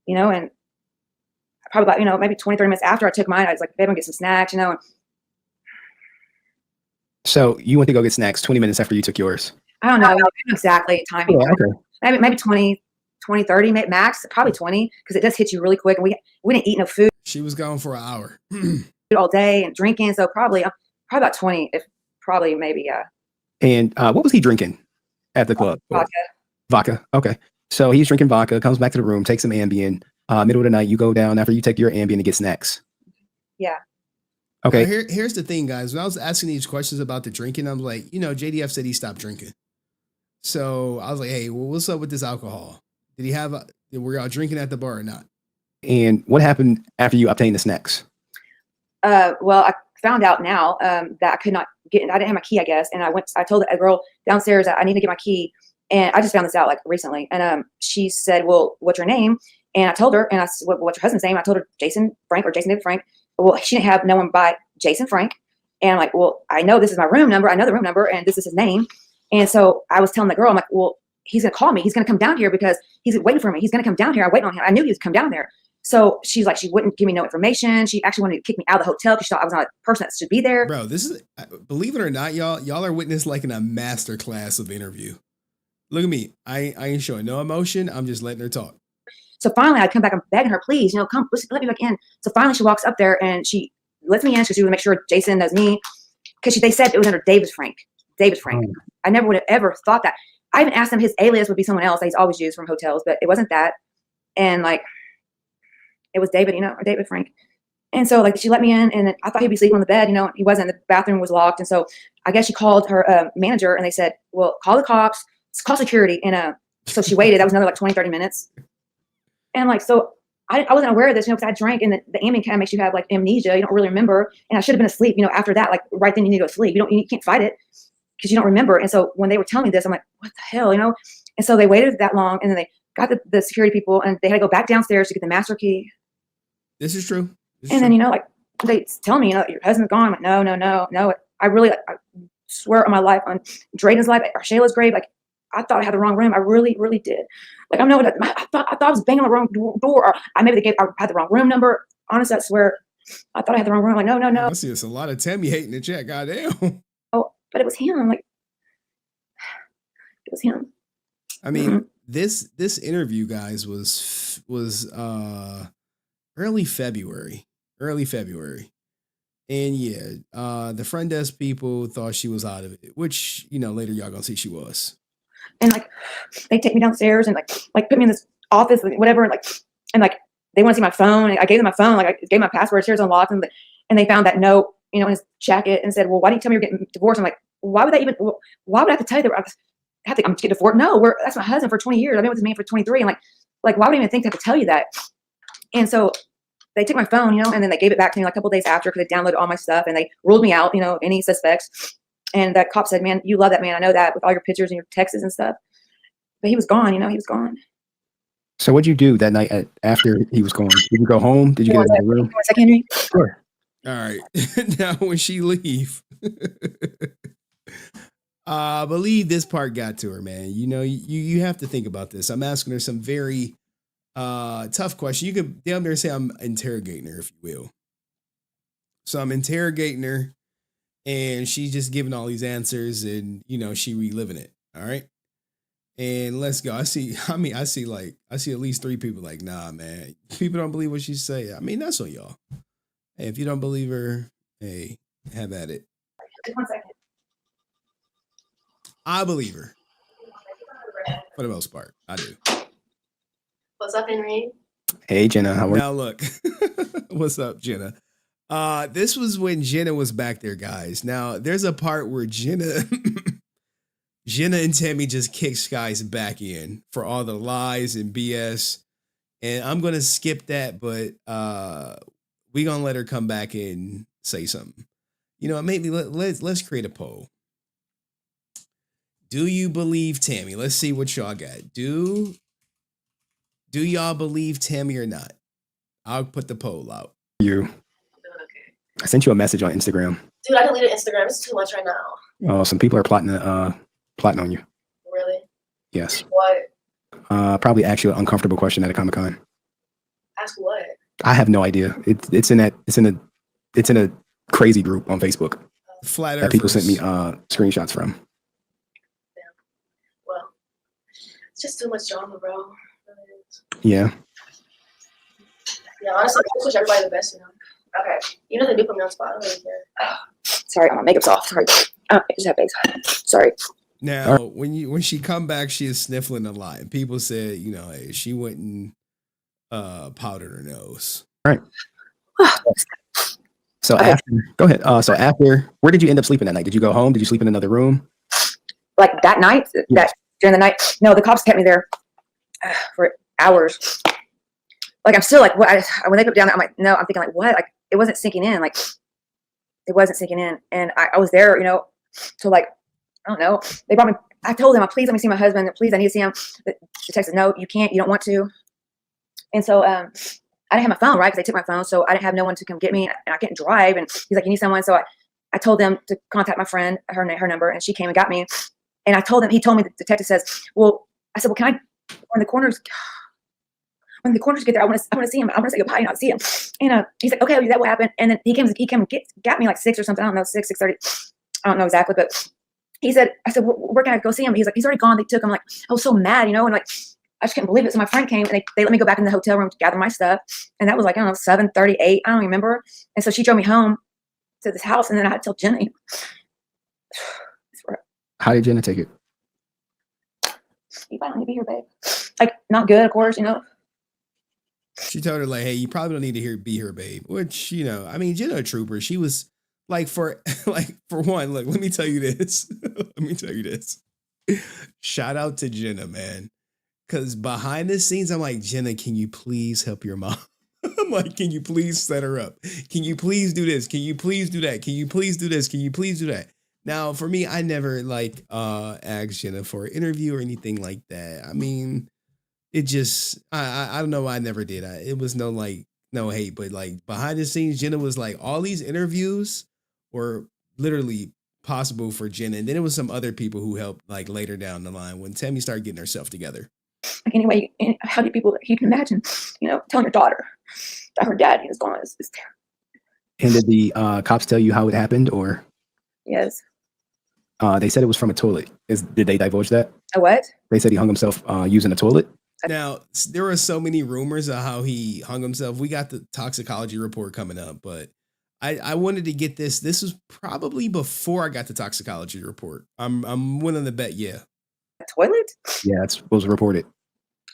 and probably about, maybe 20, 30 minutes after I took mine, I was like, babe, I'm gonna get some snacks, So you went to go get snacks 20 minutes after you took yours? I don't know exactly timing. Oh, okay. Maybe 20, 30 max, probably 20, because it does hit you really quick. And we didn't eat no food. She was gone for an hour. All day and drinking. So probably about 20, maybe, yeah. And what was he drinking at the club? Vodka. Vodka. Okay. So he's drinking vodka, comes back to the room, takes some Ambien. Middle of the night, you go down after you take your Ambien to get snacks. Yeah. Okay. Here's the thing, guys. When I was asking these questions about the drinking, I'm like, JDF said he stopped drinking. So I was like, hey, well, what's up with this alcohol? Were y'all drinking at the bar or not? And what happened after you obtained the snacks? Well, I found out now that I could not I didn't have my key, I guess. And I told a girl downstairs that I need to get my key. And I just found this out like recently. And she said, well, what's your name? And I told her, and I said, what's your husband's name? I told her Jason Frank or Jason David Frank. Well, she didn't have no one by Jason Frank. And I'm like, well, I know this is my room number. I know the room number and this is his name. And so I was telling the girl, I'm like, well, he's going to call me. He's going to come down here because he's waiting for me. He's going to come down here. I'm waiting on him. I knew he was come down there. So she's like, she wouldn't give me no information. She actually wanted to kick me out of the hotel because she thought I was not a person that should be there. Bro, this is, believe it or not, y'all are witness like in a master class of interview. Look at me. I ain't showing no emotion. I'm just letting her talk. So finally I come back. I'm begging her, please, come, let me back in. So finally she walks up there and she lets me in because she would make sure Jason knows me. Because they said it was under David Frank. I never would have ever thought that. I even asked him his alias would be someone else that he's always used from hotels, but it wasn't that. And like, it was David, or David Frank. And so like she let me in and I thought he'd be sleeping on the bed, he wasn't. The bathroom was locked. And so I guess she called her manager and they said, well, call the cops, call security. And so she waited. That was another like 20, 30 minutes. And like, so I wasn't aware of this, because I drank, and the Ambien kind of makes you have like amnesia. You don't really remember. And I should have been asleep, after that, like right then you need to go to sleep. You can't fight it because you don't remember. And so when they were telling me this, I'm like, what the hell, And so they waited that long, and then they got the security people, and they had to go back downstairs to get the master key. This is true. Then, like they tell me, your husband's gone. I'm like, no. I really, I swear on my life, on Drayden's life, or Shayla's grave, like I thought I had the wrong room. I really, really did. Like I thought I was banging on the wrong door, or I had the wrong room number. Honestly, I swear, I thought I had the wrong room. Like no. I see it's a lot of Tammie hating the chat. Goddamn. Oh, but it was him. Like it was him. I mean, this interview, guys, was early February. And yeah, the front desk people thought she was out of it, which, later y'all gonna see she was. And like, they take me downstairs and like put me in this office, whatever. And they want to see my phone. And I gave them my phone. Like I gave my password. Here's unlocked. And they found that note, in his jacket, and said, well, why didn't you tell me you're getting divorced? I'm like, why would I have to tell you that I'm to get divorced? No, that's my husband for 20 years. I've been with this man for 23. And like, why would I even think to have to tell you that? And so they took my phone, and then they gave it back to me like a couple days after, because they downloaded all my stuff, and they ruled me out, any suspects. And that cop said, man, you love that man. I know that, with all your pictures and your texts and stuff. But he was gone, he was gone. So what'd you do that night after he was gone? Did you go home? Did you get in the room? 1 second, Henry? Sure. All right. Now when she leave, I believe this part got to her, man. You have to think about this. I'm asking her some very tough question. You could damn near say I'm interrogating her, if you will. So I'm interrogating her, and she's just giving all these answers, and she reliving it. All right. And let's go. I see at least 3 people like, nah, man. People don't believe what she say. I mean, that's on y'all. Hey, if you don't believe her, hey, have at it. Just 1 second. I believe her. For the most part, I do. What's up, Henry? Hey, Jenna. How are you? Now look, what's up, Jenna? This was when Jenna was back there, guys. Now there's a part where Jenna and Tammie just kicked Skye's back in for all the lies and BS. And I'm gonna skip that, but we gonna let her come back and say something. Maybe let's create a poll. Do you believe Tammie? Let's see what y'all got. Do y'all believe Tammie or not? I'll put the poll out. You. I sent you a message on Instagram. Dude, I deleted Instagram. It's too much right now. Oh, some people are plotting on you. Really? Yes. What? Probably ask you an uncomfortable question at a Comic-Con. Ask what? I have no idea. It's in a crazy group on Facebook. Flat that people sent me screenshots from. Damn. Well, it's just too much drama, bro. Yeah. Yeah, honestly, I wish everybody the best, Okay. They do put me on spot. I don't really care. Sorry, my makeup's off. Sorry. I just have face. Sorry. Now, when she come back, she is sniffling a lot. And people said, hey, she went and powder in her nose. Right. So after, go ahead. So after, where did you end up sleeping that night? Did you go home? Did you sleep in another room? Like that night, that during the night. No, the cops kept me there for hours. Like I'm still like, what? When they put down, I'm like, no. I'm thinking like, what? Like it wasn't sinking in. Like it wasn't sinking in, and I was there, so like I don't know. They brought me. I told them, please let me see my husband. Please, I need to see him. The detective said, no, you can't. You don't want to. And so I didn't have my phone, right? Because they took my phone, so I didn't have no one to come get me, and I couldn't drive. And he's like, you need someone. So I told them to contact my friend, her number, and she came and got me. And I told him. He told me, the detective says, well, I said, well, can I? When the coroners get there, I want to see him. I want to say goodbye and not see him. And he's like, okay, that will happen. And then he came and got me like 6 or something. I don't know, 6:30. I don't know exactly, but he said, I said, well, where can I go see him? He's like, he's already gone. They took him. Like, I was so mad, and like, I just couldn't believe it. So my friend came and they let me go back in the hotel room to gather my stuff. And that was like, I don't know, 7:38. I don't remember. And so she drove me home to this house, and then I had to tell Jenny. How did Jenna take it? You probably don't need to be here, babe. Like, not good, of course, She told her like, hey, you probably don't need to be here, babe. Which, I mean, Jenna a trooper. She was like, for one, look, let me tell you this. Shout out to Jenna, man. Because behind the scenes, I'm like, Jenna, can you please help your mom? I'm like, can you please set her up? Can you please do this? Can you please do that? Can you please do this? Can you please do that? Now, for me, I never asked Jenna for an interview or anything like that. I mean, it just, I don't know why I never did. It was no hate, but like behind the scenes, Jenna was like, all these interviews were literally possible for Jenna. And then it was some other people who helped like later down the line when Tammie started getting herself together. Like, anyway, how many people you can imagine, telling your daughter that her dad is gone. Is And did the cops tell you how it happened, or? Yes. They said it was from a toilet. Did they divulge that? A what? They said he hung himself using a toilet. Now, there were so many rumors of how he hung himself. We got the toxicology report coming up, but I wanted to get this. This was probably before I got the toxicology report. I'm willing to bet, yeah. A toilet? Yeah, that's what was reported.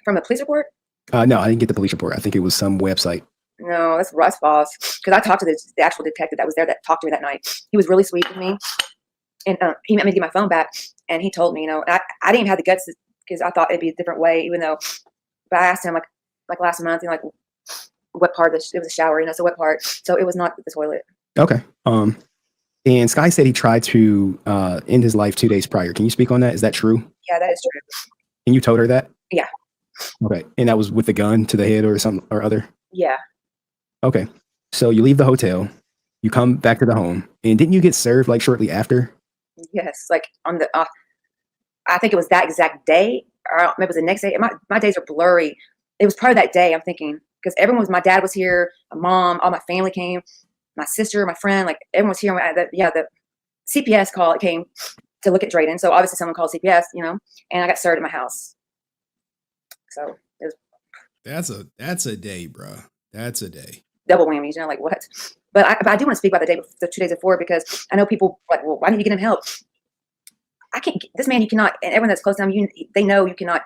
From a police report? No, I didn't get the police report. I think it was some website. No, that's false. Because I talked to the actual detective that was there that talked to me that night. He was really sweet with me. And he met me to get my phone back. And he told me, I didn't even have the guts because I thought it'd be a different way, even though, but I asked him like last month, what part it was a shower, so what part? So it was not the toilet. Okay. And Skye said he tried to end his life 2 days prior. Can you speak on that? Is that true? Yeah, that is true. And you told her that? Yeah. Okay. And that was with the gun to the head or something or other? Yeah. Okay. So you leave the hotel, you come back to the home, and didn't you get served like shortly after? Yes. Like on the, I think it was that exact day, or I don't remember, it was the next day. My days are blurry. It was probably that day, I'm thinking, because my dad was here, my mom, all my family came, my sister, my friend, like everyone was here. The CPS call, it came to look at Drayden. So obviously someone called CPS, and I got served at my house. So it was. That's a day, bro. That's a day. Double whammies, like what? But I do want to speak about the 2 days before, because I know people like, well, why didn't you get him help? I can't. This man, you cannot, and everyone that's close to him, they know you cannot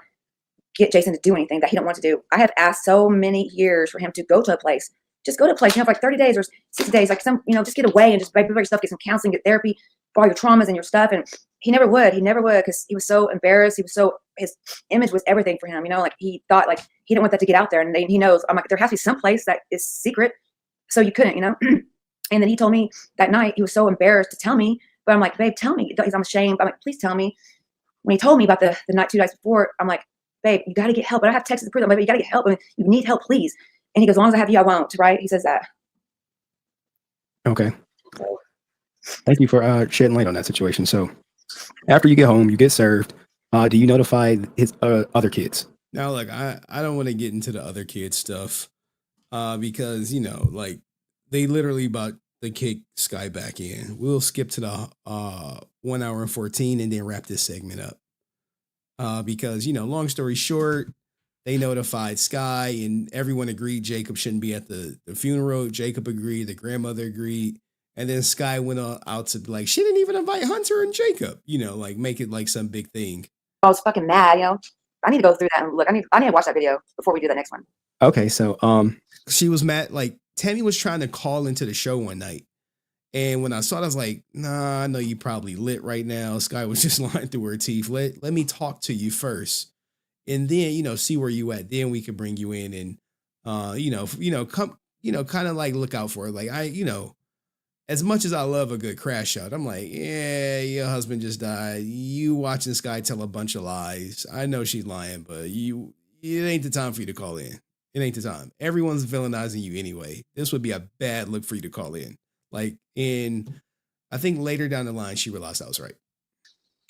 get Jason to do anything that he don't want to do. I have asked so many years for him to go to a place. Just go to a place, for like 30 days or 60 days, like just get away and just break your stuff, get some counseling, get therapy for all your traumas and your stuff. And he never would because he was so embarrassed. His image was everything for him. Like he thought like he didn't want that to get out there. And he knows, I'm like, there has to be some place that is secret. So you couldn't, And then he told me that night, he was so embarrassed to tell me, but I'm like, babe, tell me. I'm ashamed. I'm like, please tell me. When he told me about the night 2 days before, I'm like, babe, you got to get help. But I have texted the prison. I'm like, you got to get help. I mean, you need help, please. And he goes, as long as I have you, I won't. Right? He says that. Okay. Thank you for shedding light on that situation. So after you get home, you get served. Do you notify his other kids? Now, look, I don't want to get into the other kids stuff because, like they literally about to kick Skye back in. We'll skip to the 1 hour and 14 and then wrap this segment up because, long story short, they notified Skye and everyone agreed Jacob shouldn't be at the funeral. Jacob agreed. The grandmother agreed. And then Skye went out to be like, she didn't even invite Hunter and Jacob, like make it like some big thing. I was fucking mad, I need to go through that and look. I need to watch that video before we do the next one. Okay, so she was mad. Like Tammie was trying to call into the show one night, and when I saw it, I was like, "Nah, I know you probably lit right now." Skye was just lying through her teeth. Let me talk to you first, and then see where you at. Then we could bring you in and come kind of like look out for it. Like as much as I love a good crash out, I'm like, yeah, your husband just died. You watching Skye tell a bunch of lies. I know she's lying, but it ain't the time for you to call in. It ain't the time. Everyone's villainizing you anyway. This would be a bad look for you to call in. Like I think later down the line, she realized I was right.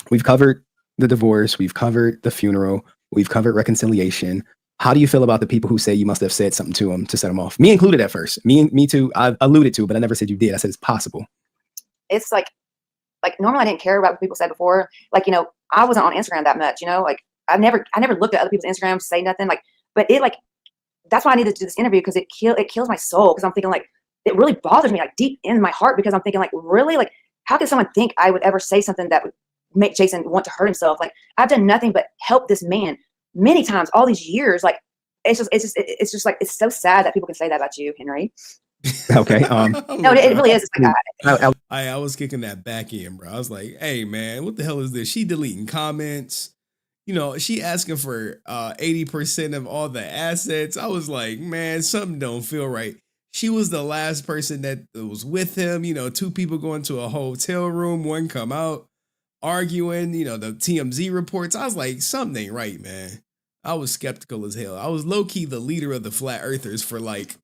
We've covered the divorce. We've covered the funeral. We've covered reconciliation. How do you feel about the people who say you must have said something to him to set him off? Me included at first. Me too. I alluded to, but I never said you did. I said it's possible. It's like normally I didn't care about what people said before. Like, I wasn't on Instagram that much, like I never looked at other people's Instagram, say nothing. Like, but it that's why I needed to do this interview, because it kills my soul. Because I'm thinking like, it really bothers me like deep in my heart, because I'm thinking like, really, like, how could someone think I would ever say something that would make Jason want to hurt himself? Like, I've done nothing but help this man many times all these years. Like, it's just like, it's so sad that people can say that about you, Henry. Okay. No, it really is. It's like, I was kicking that back in, bro. I was like, hey man, what the hell is this? She deleting comments. She asking for 80% of all the assets. I was like, man, something don't feel right. She was the last person that was with him. Two people going to a hotel room, one come out arguing, the TMZ reports. I was like, something ain't right, man. I was skeptical as hell. I was low-key the leader of the flat earthers for like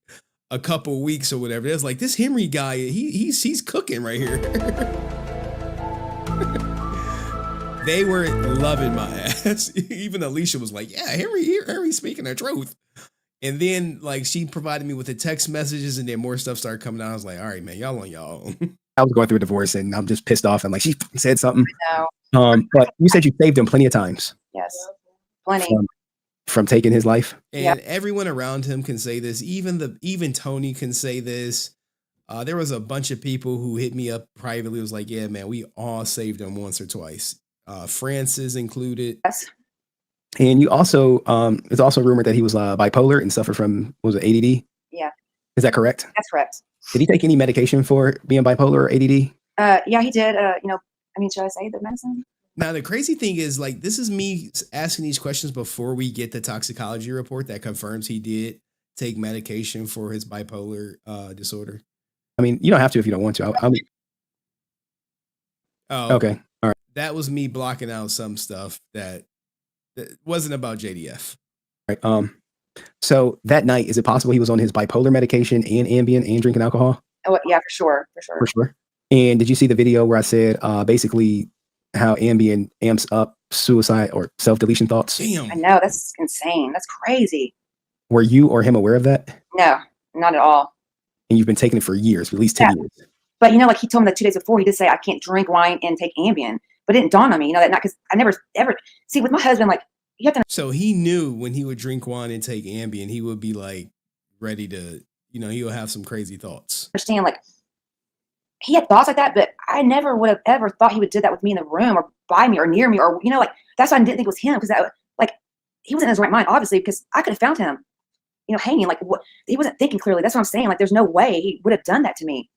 a couple weeks or whatever. It was like, this Henry guy, he's cooking right here. They were loving my ass. Even Alicia was like, yeah, Henry's speaking the truth. And then like she provided me with the text messages, and then more stuff started coming out. I was like, all right, man, y'all on y'all own. I was going through a divorce and I'm just pissed off. And like, she said something. I know. But you said you saved him plenty of times. Yes, plenty. From taking his life. And everyone around him can say this. Even Tony can say this. There was a bunch of people who hit me up privately. It was like, yeah, man, we all saved him once or twice. Francis included. Yes. And you also, it's also rumored that he was bipolar and suffered from, was it ADD? Yeah. Is that correct? That's correct. Did he take any medication for being bipolar or ADD? Yeah, he did. Should I say the medicine? Now, the crazy thing is, like, this is me asking these questions before we get the toxicology report that confirms he did take medication for his bipolar disorder. I mean, you don't have to if you don't want to. Okay. All right. That was me blocking out some stuff that wasn't about JDF. Right. So that night, is it possible he was on his bipolar medication and Ambien and drinking alcohol? Oh, yeah, for sure. For sure. And did you see the video where I said basically how Ambien amps up suicide or self-deletion thoughts? Damn. I know, that's insane. That's crazy. Were you or him aware of that? No, not at all. And you've been taking it for years, at least 10 years. But like he told me that 2 days before, he did say I can't drink wine and take Ambien. But it didn't dawn on me, that not because I never ever see with my husband, like you have to. So he knew when he would drink wine and take Ambien, he would be like ready to, he would have some crazy thoughts. Understand, like he had thoughts like that, but I never would have ever thought he would do that with me in the room or by me or near me or like that's why I didn't think it was him, because he wasn't in his right mind, obviously, because I could have found him, hanging. Like he wasn't thinking clearly. That's what I'm saying. Like there's no way he would have done that to me.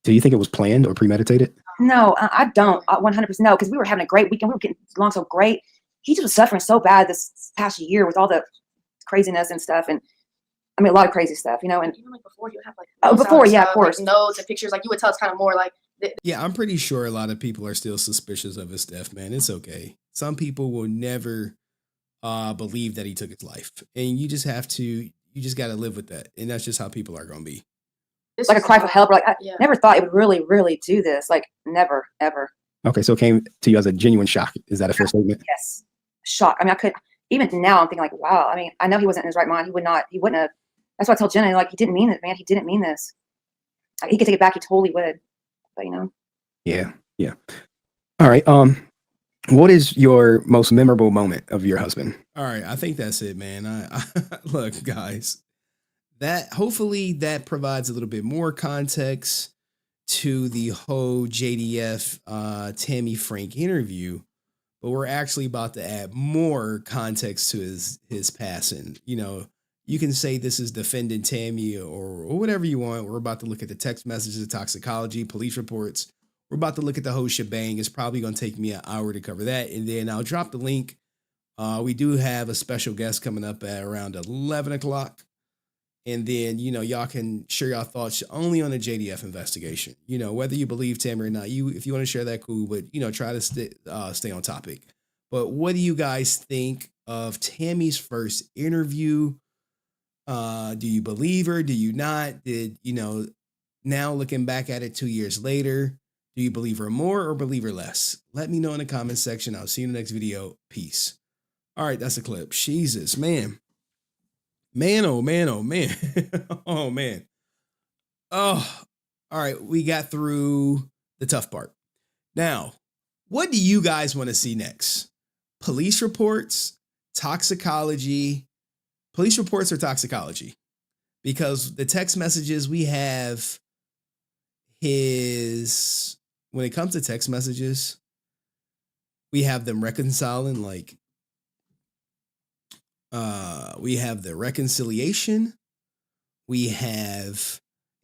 Do you think it was planned or premeditated? No, I don't. 100% no, because we were having a great weekend. We were getting along so great. He just was suffering so bad this past year with all the craziness and stuff, and I mean a lot of crazy stuff, and even like before you have like before, yeah, stuff, of course, like notes and pictures. Like you would tell us kind of more like. Yeah, I'm pretty sure a lot of people are still suspicious of his death, man. It's okay. Some people will never believe that he took his life, and you just got to live with that, and that's just how people are going to be. It's like a cry for help. Like I never thought it would really, really do this. Like never, ever. Okay, so it came to you as a genuine shock. Is that a fair statement? Yes, shock. I mean, I could even now. I'm thinking like, wow. I mean, I know he wasn't in his right mind. He wouldn't have. That's why I told Jenna, like, he didn't mean it, man. He didn't mean this. Like, he could take it back. He totally would. But Yeah. All right. What is your most memorable moment of your husband? All right, I think that's it, man. I look, guys. Hopefully that provides a little bit more context to the whole JDF Tammie Frank interview. but we're actually about to add more context to his passing. You know, you can say this is defending Tammie or whatever you want. We're about to look at the text messages, toxicology, police reports. We're about to look at the whole shebang. It's probably going to take me an hour to cover that. And then I'll drop the link. We do have a special guest coming up at around 11 o'clock. And then, you know, y'all can share your thoughts only on the JDF investigation. You know, whether you believe Tammie or not, if you want to share that, cool. But, you know, try to stay on topic. But what do you guys think of Tammie's first interview? Do you believe her? Do you not? Did, you know, now looking back at it 2 years later, do you believe her more or believe her less? Let me know in the comment section. I'll see you in the next video. Peace. All right, that's a clip. Jesus, man. Man, oh, man, oh, man. Oh, man. Oh, all right. We got through the tough part. Now, what do you guys want to see next? Police reports, toxicology, police reports or toxicology? Because the text messages we have when it comes to text messages, we have them reconciling, like, we have the reconciliation. We have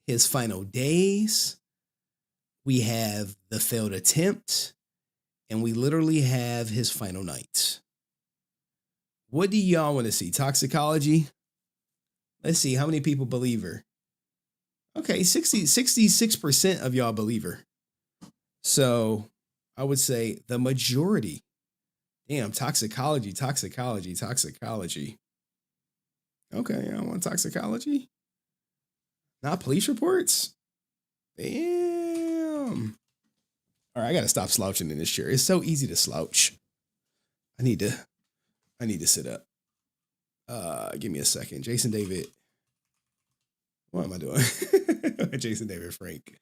his final days. We have the failed attempt. And we literally have his final night. What do y'all want to see? Toxicology? Let's see. How many people believe her? Okay, 66% of y'all believe her. So I would say the majority. Damn, toxicology. Okay, I want toxicology. Not police reports? Damn. All right, I gotta stop slouching in this chair. It's so easy to slouch. I need to sit up. Give me a second. Jason David. What am I doing? Jason David Frank.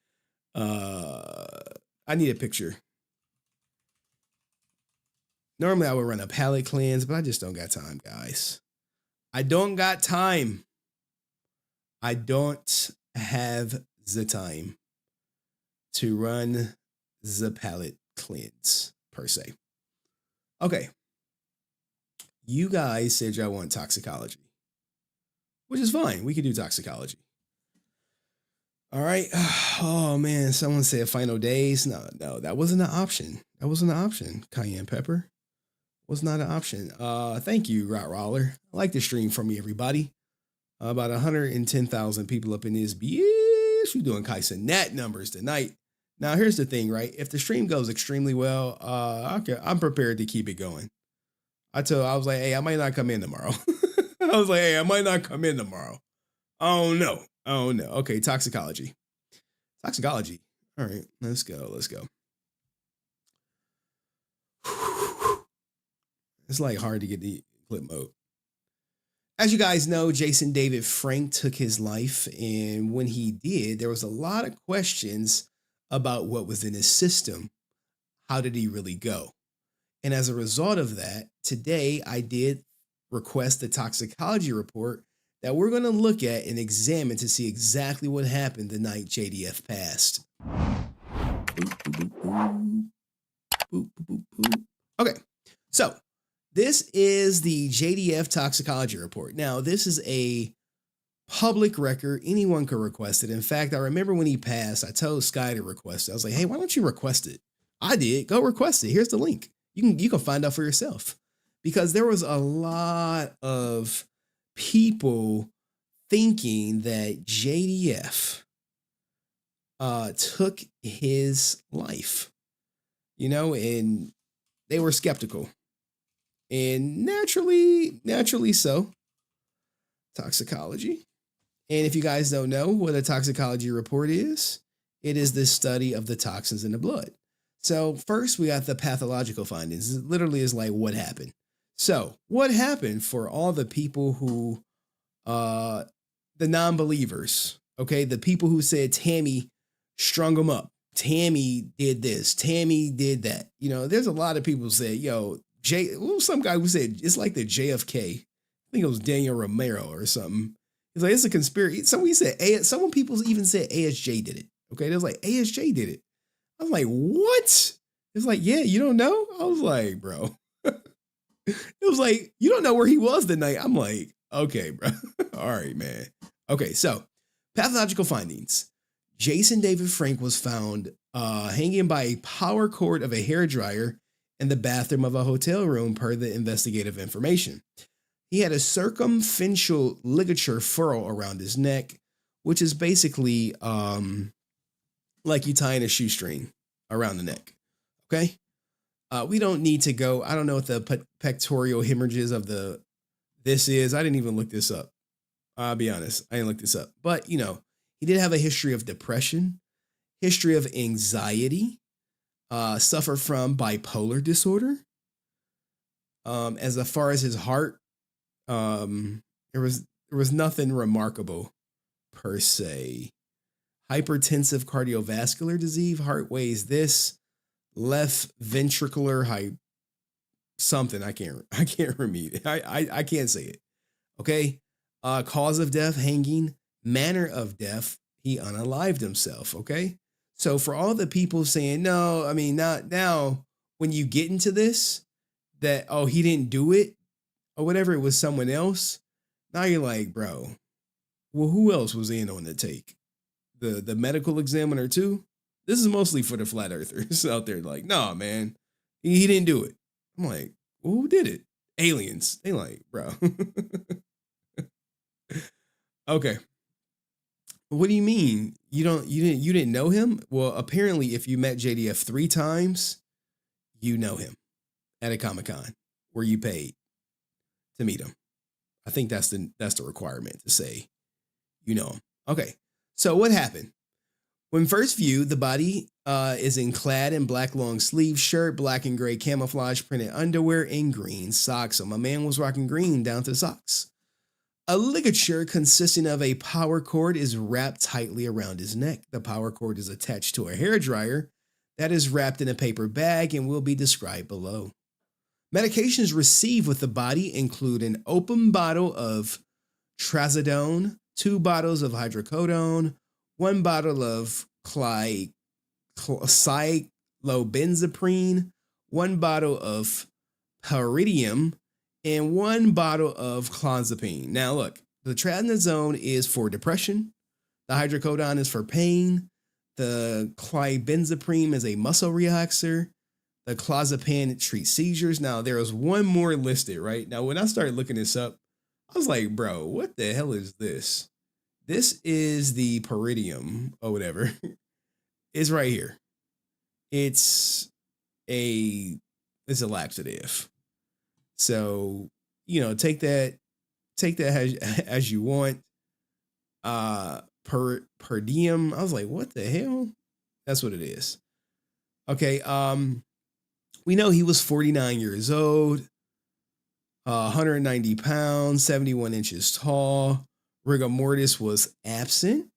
I need a picture. Normally I would run a palette cleanse, but I just don't got time, guys. I don't got time. I don't have the time to run the palette cleanse per se. Okay. You guys said y'all want toxicology, which is fine. We could do toxicology. All right. Oh man, someone said final days. No, that wasn't an option. Cayenne pepper was not an option. Thank you, Rottweiler. I like the stream from you, everybody. About 110,000 people up in this bitch. We're doing Kaisen Nat numbers tonight. Now, here's the thing, right? If the stream goes extremely well, I'm prepared to keep it going. I was like, hey, I might not come in tomorrow. Oh no. Okay, toxicology. All right, let's go. It's like hard to get the clip mode. As you guys know, Jason David Frank took his life, and when he did, there was a lot of questions about what was in his system. How did he really go? And as a result of that, today I did request the toxicology report that we're going to look at and examine to see exactly what happened the night JDF passed. Okay, so this is the JDF toxicology report. Now, this is a public record. Anyone could request it. In fact, I remember when he passed, I told Skye to request it. I was like, hey, why don't you request it? I did. Go request it. Here's the link. You can find out for yourself. Because there was a lot of people thinking that JDF took his life, and they were skeptical. And naturally so. Toxicology. And if you guys don't know what a toxicology report is, it is the study of the toxins in the blood. So first we got the pathological findings. It literally is like what happened. So what happened for all the people who, the non-believers, okay? The people who said Tammie strung them up. Tammie did this. Tammie did that. There's a lot of people who said, some guy who said it's like the JFK. I think it was Daniel Romero or something. He's like, it's a conspiracy. Some people even said ASJ did it. Okay, they was like, ASJ did it. I was like, what? It's like, yeah, you don't know? I was like, bro. It was like, you don't know where he was the night. I'm like, okay, bro. All right, man. Okay, so pathological findings. Jason David Frank was found hanging by a power cord of a hairdryer in the bathroom of a hotel room per the investigative information. He had a circumferential ligature furrow around his neck, which is basically like you tying a shoestring around the neck. Okay? We don't need to go. I don't know what the pectoral hemorrhages of this is. I didn't even look this up. I'll be honest. I didn't look this up. But, you know, he did have a history of depression, history of anxiety, suffered from bipolar disorder. As far as his heart, there was nothing remarkable per se. Hypertensive cardiovascular disease, heart weighs this, left ventricular something. I can't read it. I can't say it. Okay. Cause of death, hanging. Manner of death, he unalived himself. Okay. So for all the people saying, no, I mean, not now, when you get into this, that, oh, he didn't do it or whatever, it was someone else. Now you're like, bro, well, who else was in on the take? The medical examiner too? This is mostly for the flat earthers out there. Like, nah, man, he didn't do it. I'm like, well, who did it? Aliens. They like, bro. Okay. What do you mean? You didn't know him? Well, apparently if you met JDF 3 times, you know him at a Comic-Con where you paid to meet him. I think that's the requirement to say you know him. Okay. So what happened? When first viewed, the body is clad in black long sleeve shirt, black and gray camouflage printed underwear, and green socks. So my man was rocking green down to the socks. A ligature consisting of a power cord is wrapped tightly around his neck. The power cord is attached to a hairdryer that is wrapped in a paper bag and will be described below. Medications received with the body include an open bottle of trazodone, 2 bottles of hydrocodone, 1 bottle of cyclobenzaprine, 1 bottle of pyridium, and 1 bottle of clonazepam. Now look, the trazodone is for depression, the hydrocodone is for pain, the clonazepam is a muscle relaxer, the clonazepam treats seizures. Now there is one more listed, right? Now when I started looking this up, I was like, bro, what the hell is this? This is the pyridium or whatever. It's right here. It's a laxative. So, you know, take that as you want. Per diem. I was like, what the hell? That's what it is. Okay. We know he was 49 years old, 190 pounds, 71 inches tall. Rigor mortis was absent.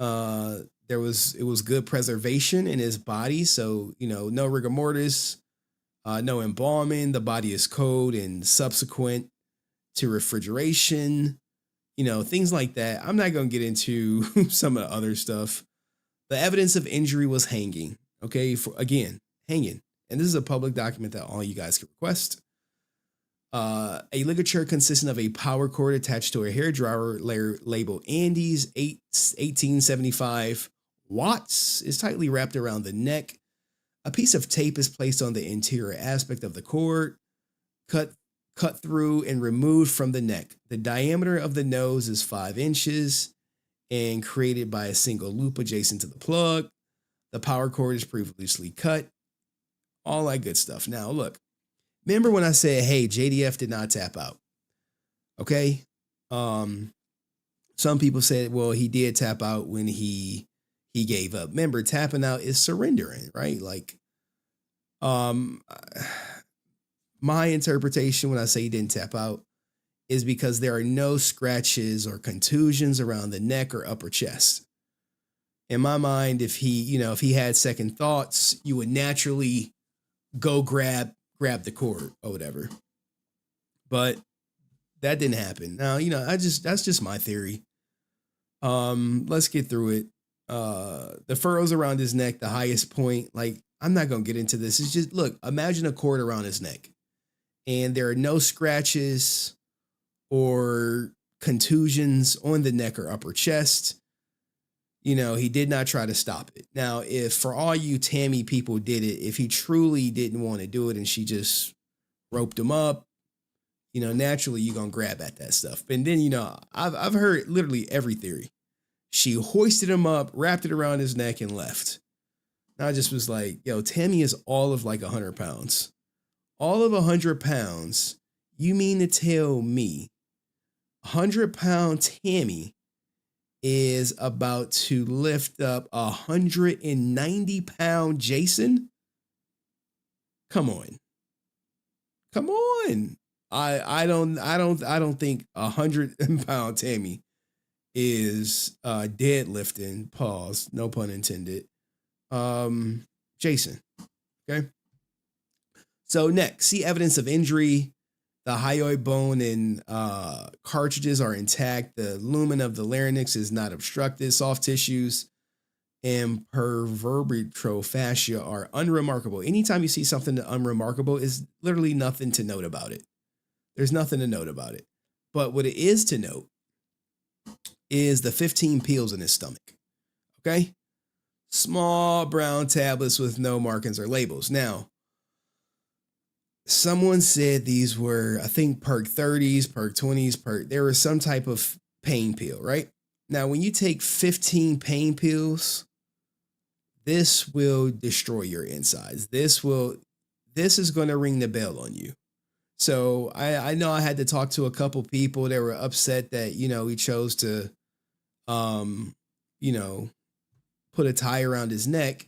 It was good preservation in his body. So, you know, no rigor mortis, no embalming. The body is cold and subsequent to refrigeration, you know, things like that. I'm not going to get into some of the other stuff. The evidence of injury was hanging. Okay. Hanging. And this is a public document that all you guys can request. A ligature consisting of a power cord attached to a hairdryer labeled Andes 1875 watts is tightly wrapped around the neck. A piece of tape is placed on the interior aspect of the cord, cut through and removed from the neck. The diameter of the nose is 5 inches and created by a single loop adjacent to the plug. The power cord is previously cut. All that good stuff. Now look. Remember when I said, hey, JDF did not tap out? Okay. Some people said, well, he did tap out when he gave up. Remember, tapping out is surrendering, right? Like, my interpretation when I say he didn't tap out is because there are no scratches or contusions around the neck or upper chest. In my mind, if he had second thoughts, you would naturally go grab the cord or whatever. But that didn't happen. Now, you know, that's just my theory. Let's get through it. The furrows around his neck, the highest point, like I'm not going to get into this. It's just, look, imagine a cord around his neck and there are no scratches or contusions on the neck or upper chest. You know, he did not try to stop it. Now, if for all you Tammie people did it, if he truly didn't want to do it and she just roped him up, you know, naturally you're going to grab at that stuff. And then, you know, I've heard literally every theory. She hoisted him up, wrapped it around his neck and left. And I just was like, yo, Tammie is all of like 100 pounds. All of 100 pounds. You mean to tell me 100-pound Tammie is about to lift up 190-pound Jason? Come on. Come on. I don't think 100-pound Tammie is deadlifting, pause, no pun intended, Jason. Okay. So next, see evidence of injury. The hyoid bone and cartridges are intact. The lumen of the larynx is not obstructed. Soft tissues and pervertebral fascia are unremarkable. Anytime you see something unremarkable, is literally nothing to note about it. There's nothing to note about it. But what it is to note is the 15 pills in his stomach. Okay? Small brown tablets with no markings or labels. Now, someone said these were, I think, perk 30s, perk 20s, there was some type of pain pill, right? Now, when you take 15 pain pills, this will destroy your insides. This is going to ring the bell on you. So I know I had to talk to a couple people that were upset that, you know, he chose to, you know, put a tie around his neck.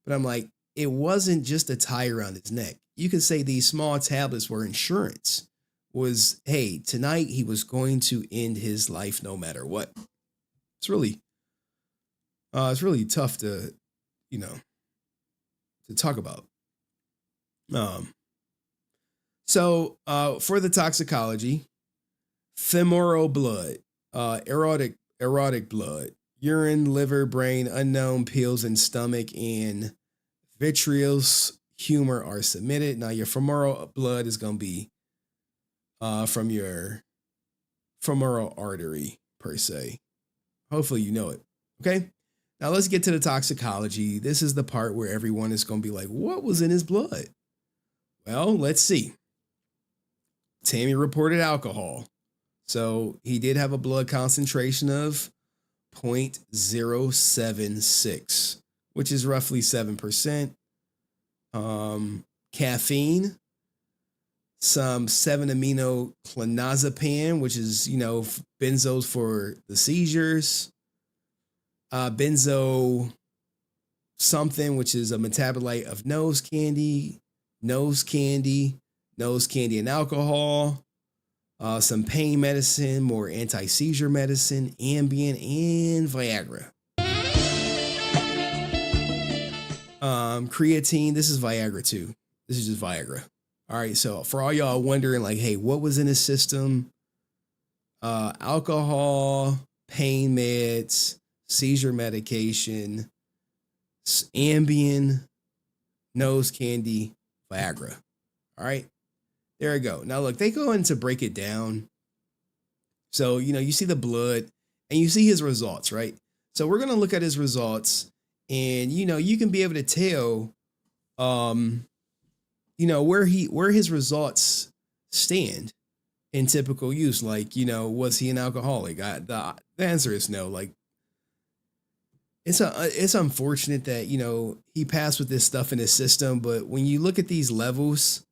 But I'm like, it wasn't just a tie around his neck. You could say these small tablets were insurance. Was, hey, tonight he was going to end his life no matter what. It's really tough to, you know, to talk about. So for the toxicology, femoral blood, erotic blood, urine, liver, brain, unknown pills in stomach, and vitreous humor are submitted. Now your femoral blood is going to be from your femoral artery per se. Hopefully you know it. Okay. Now let's get to the toxicology. This is the part where everyone is going to be like, what was in his blood? Well, let's see. Tammie reported alcohol. So he did have a blood concentration of 0.076, which is roughly 7%. Caffeine, some 7-aminoclonazepam, which is, you know, benzos for the seizures. Benzo something, which is a metabolite of nose candy and alcohol. Some pain medicine, more anti-seizure medicine, Ambien, and Viagra. Creatine, this is Viagra too. This is just Viagra. All right, so for all y'all wondering, like, hey, what was in his system? Alcohol, pain meds, seizure medication, Ambien, nose candy, Viagra. All right, there we go. Now look, they go in to break it down. So, you know, you see the blood and you see his results, right? So we're going to look at his results and, you know, you can be able to tell, you know, where his results stand in typical use. Like, you know, was he an alcoholic? The answer is no. Like, it's unfortunate that, you know, he passed with this stuff in his system, but when you look at these levels,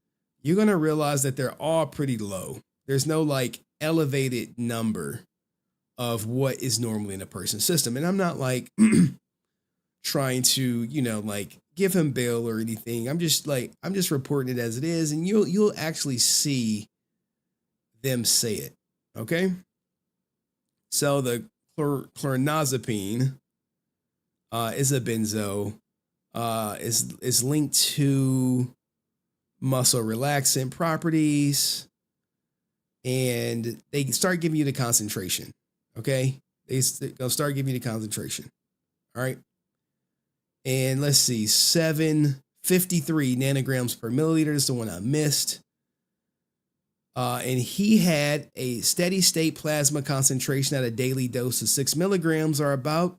you're going to realize that they're all pretty low. There's no like elevated number of what is normally in a person's system. And I'm not like trying to, you know, like give him bail or anything. I'm just reporting it as it is. And you'll actually see them say it. Okay. So the chlornazepine is a benzo, is linked to muscle relaxant properties, and they start giving you the concentration. Okay. They'll start giving you the concentration. All right. And let's see, 7, 53 nanograms per milliliter is the one I missed. And he had a steady state plasma concentration at a daily dose of 6 milligrams, or about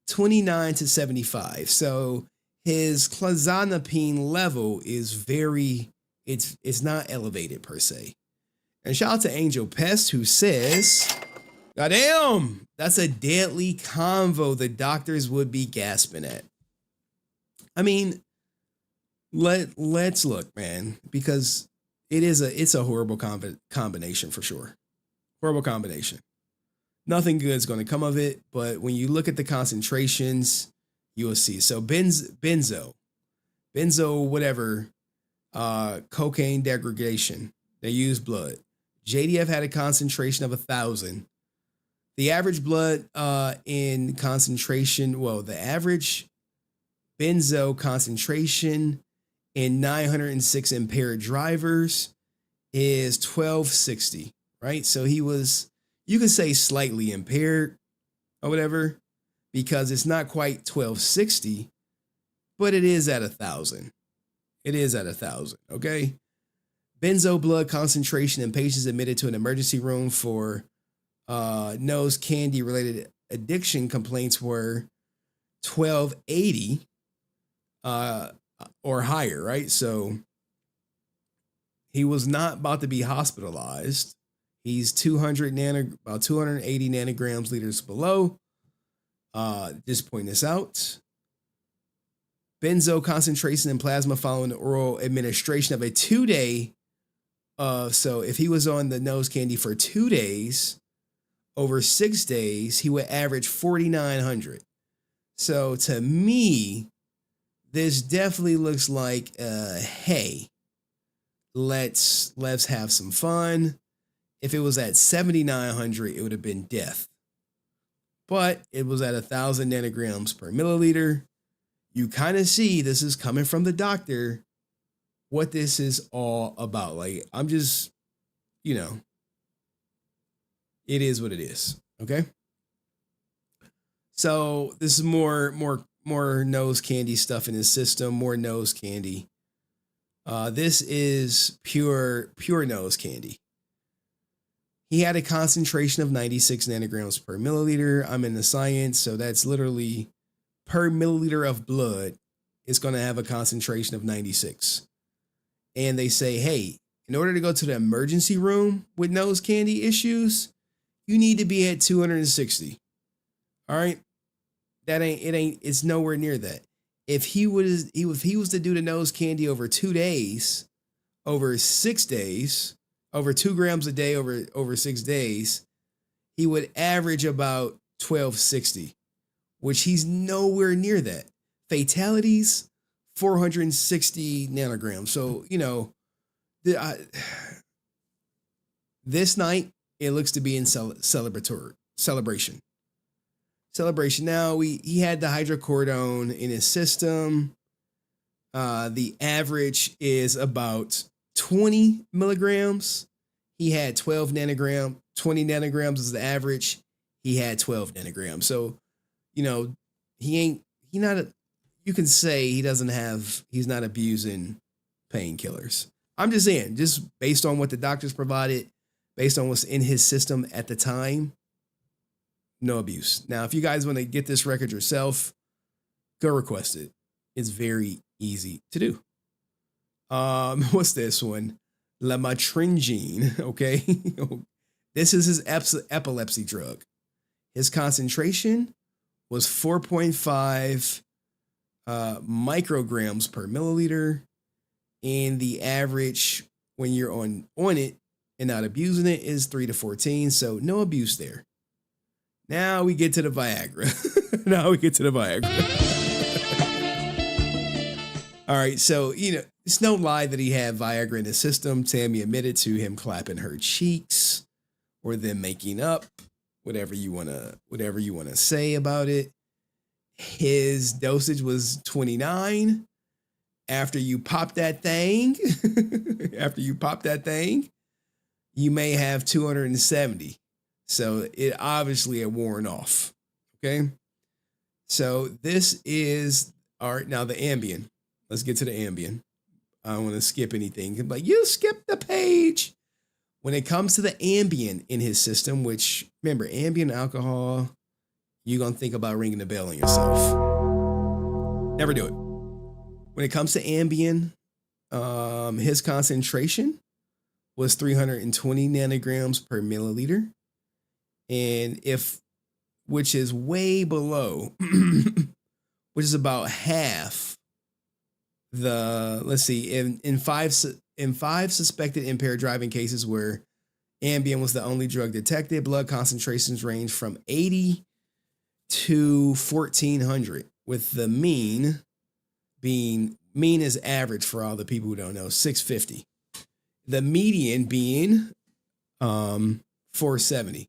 29 to 75. So his clozapine level is it's not elevated per se. And shout out to Angel Pest, who says, goddamn, that's a deadly convo the doctors would be gasping at. I mean, let's look, man, because it's a horrible combination for sure. Horrible combination. Nothing good is going to come of it, but when you look at the concentrations, you will see. So benzo, whatever, cocaine degradation, they use blood. JDF had a concentration of 1,000. The average blood in concentration, the average benzo concentration in 906 impaired drivers is 1260, right? So he was, you could say, slightly impaired or whatever, because it's not quite 1260, but it is at 1,000. It is at 1,000, okay? Benzo blood concentration in patients admitted to an emergency room for nose candy related addiction complaints were 1280 or higher, right? So he was not about to be hospitalized. He's about 280 nanograms liters below. Just point this out. Benzo concentration in plasma following the oral administration of a 2-day. So if he was on the nose candy for 2 days, over 6 days, he would average 4,900. So to me, this definitely looks like, hey, let's have some fun. If it was at 7,900, it would have been death. But it was at 1,000 nanograms per milliliter. You kind of see this is coming from the doctor, what this is all about. Like, I'm just, it is what it is. Okay. So this is more nose candy stuff in his system, more nose candy. This is pure nose candy. He had a concentration of 96 nanograms per milliliter. I'm in the science, so that's literally per milliliter of blood is going to have a concentration of 96. And they say, hey, in order to go to the emergency room with nose candy issues, you need to be at 260. All right. It's nowhere near that. If he was to do the nose candy over 2 days, over 6 days, over 2 grams a day, over 6 days, he would average about 1260, which he's nowhere near that. Fatalities, 460 nanograms. So, this night, it looks to be in celebration. Now, he had the hydrocodone in his system. The average is about 20 milligrams. He had 12 nanograms. 20 nanograms is the average. He had 12 nanograms. So, you can say he's not abusing painkillers. I'm just saying, just based on what the doctors provided, based on what's in his system at the time, no abuse. Now, if you guys want to get this record yourself, go request it. It's very easy to do. What's this one? Lamotrigine, okay? This is his epilepsy drug. His concentration was 4.5 micrograms per milliliter. And the average when you're on it and not abusing it is 3 to 14. So no abuse there. Now we get to the Viagra. All right. So, it's no lie that he had Viagra in his system. Tammie admitted to him clapping her cheeks or them making up, whatever you want to say about it. His dosage was 29. After you pop that thing, you may have 270. So it obviously had worn off. Okay. So this is now the Ambien. let's get to the Ambien. I don't want to skip anything. Like, you skipped the page. When it comes to the Ambien in his system, which, remember, Ambien alcohol, you're going to think about ringing the bell on yourself. Never do it. When it comes to Ambien, his concentration was 320 nanograms per milliliter. And which is way below, which is about half let's see, in five suspected impaired driving cases where Ambien was the only drug detected, blood concentrations range from 80 to 1400, with the mean is average for all the people who don't know, 650. The median being 470.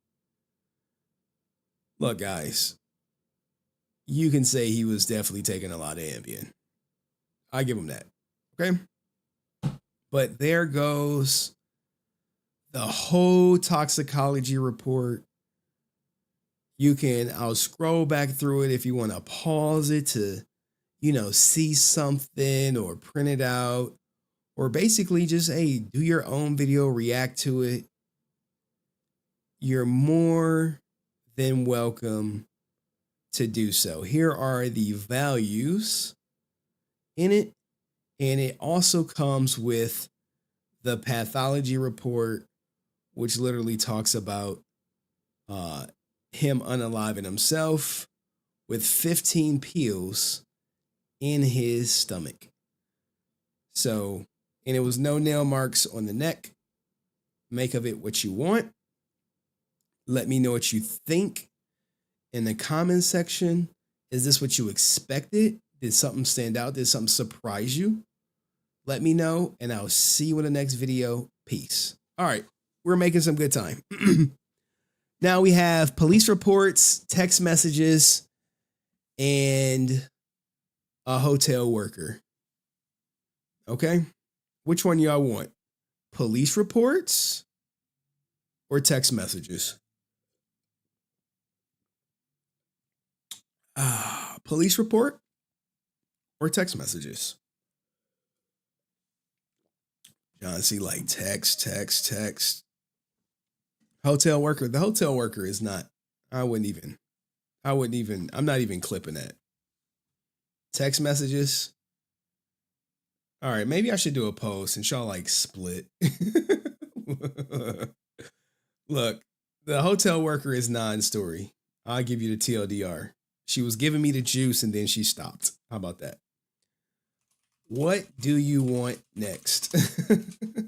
Look, guys, you can say he was definitely taking a lot of Ambien. I give him that. Okay. But there goes the whole toxicology report. I'll scroll back through it if you want to pause it to, see something or print it out, or basically just, hey, do your own video, react to it. You're more than welcome to do so. Here are the values in it, and it also comes with the pathology report, which literally talks about him unaliving himself with 15 pills in his stomach. So, and it was no nail marks on the neck. Make of it what you want. Let me know what you think in the comments section. Is this what you expected? Did something stand out? Did something surprise you? Let me know, and I'll see you in the next video. Peace. All right, we're making some good time. Now we have police reports, text messages, and a hotel worker. Okay, which one y'all want? Police reports or text messages? Police report or text messages? John C. like text. Hotel worker. The hotel worker is not, I'm not even clipping that. Text messages. All right, maybe I should do a post and y'all like split. Look, the hotel worker is non-story. I'll give you the TLDR. She was giving me the juice and then she stopped. How about that? What do you want next?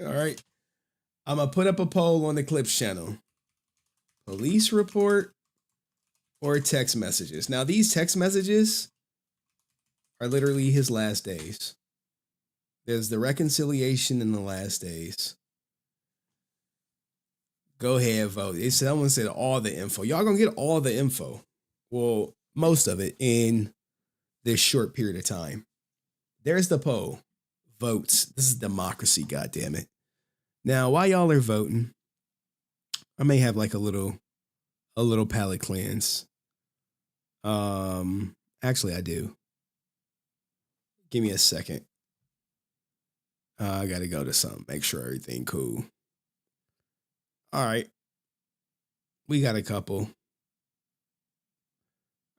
All right. I'm going to put up a poll on the Clips channel. Police report or text messages. Now, these text messages are literally his last days. There's the reconciliation in the last days. Go ahead, vote. Someone said all the info. Y'all going to get all the info. Well, most of it in this short period of time. There's the poll. Votes. This is democracy, goddammit. Now, while y'all are voting, I may have like a little palate cleanse. Actually, I do. Give me a second. I gotta go to something. Make sure everything cool. All right. We got a couple.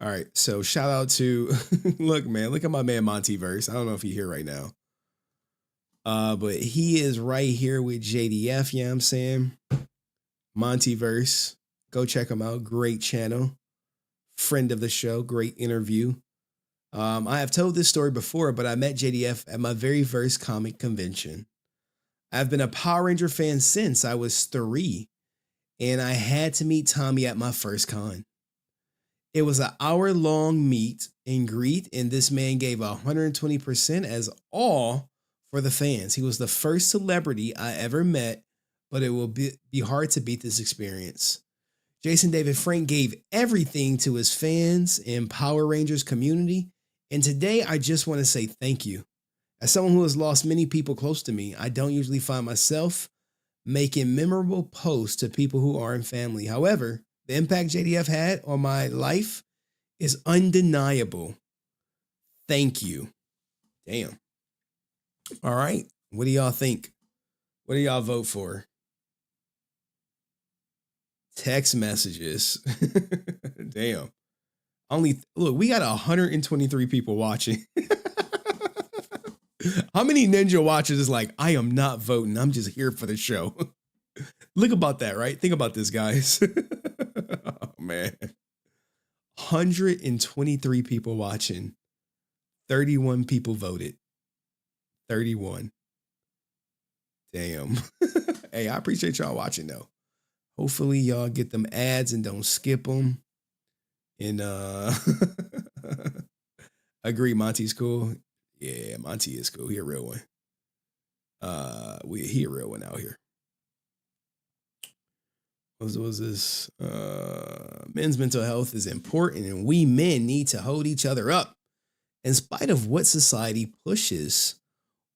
All right, so shout out to, look at my man Montyverse. I don't know if he's here right now. But he is right here with JDF, you know what I'm saying? Montyverse. Go check him out. Great channel. Friend of the show. Great interview. I have told this story before, but I met JDF at my very first comic convention. I've been a Power Ranger fan since I was 3, and I had to meet Tammie at my first con. It was an hour-long meet and greet, and this man gave 120% as all for the fans. He was the first celebrity I ever met, but it will be hard to beat this experience. Jason David Frank gave everything to his fans and Power Rangers community, and today I just want to say thank you. As someone who has lost many people close to me, I don't usually find myself making memorable posts to people who aren't family. However, the impact JDF had on my life is undeniable. Thank you. Damn. All right. What do y'all think? What do y'all vote for? Text messages. Damn. Look, we got 123 people watching. How many ninja watchers is like, I am not voting. I'm just here for the show. Look about that, right? Think about this, guys. Oh, man. 123 people watching. 31 people voted. 31. Damn. Hey, I appreciate y'all watching, though. Hopefully y'all get them ads and don't skip them. And agree, Monty's cool. Yeah, Monty is cool. He a real one. He a real one out here. What was this? Men's mental health is important, and we men need to hold each other up. In spite of what society pushes,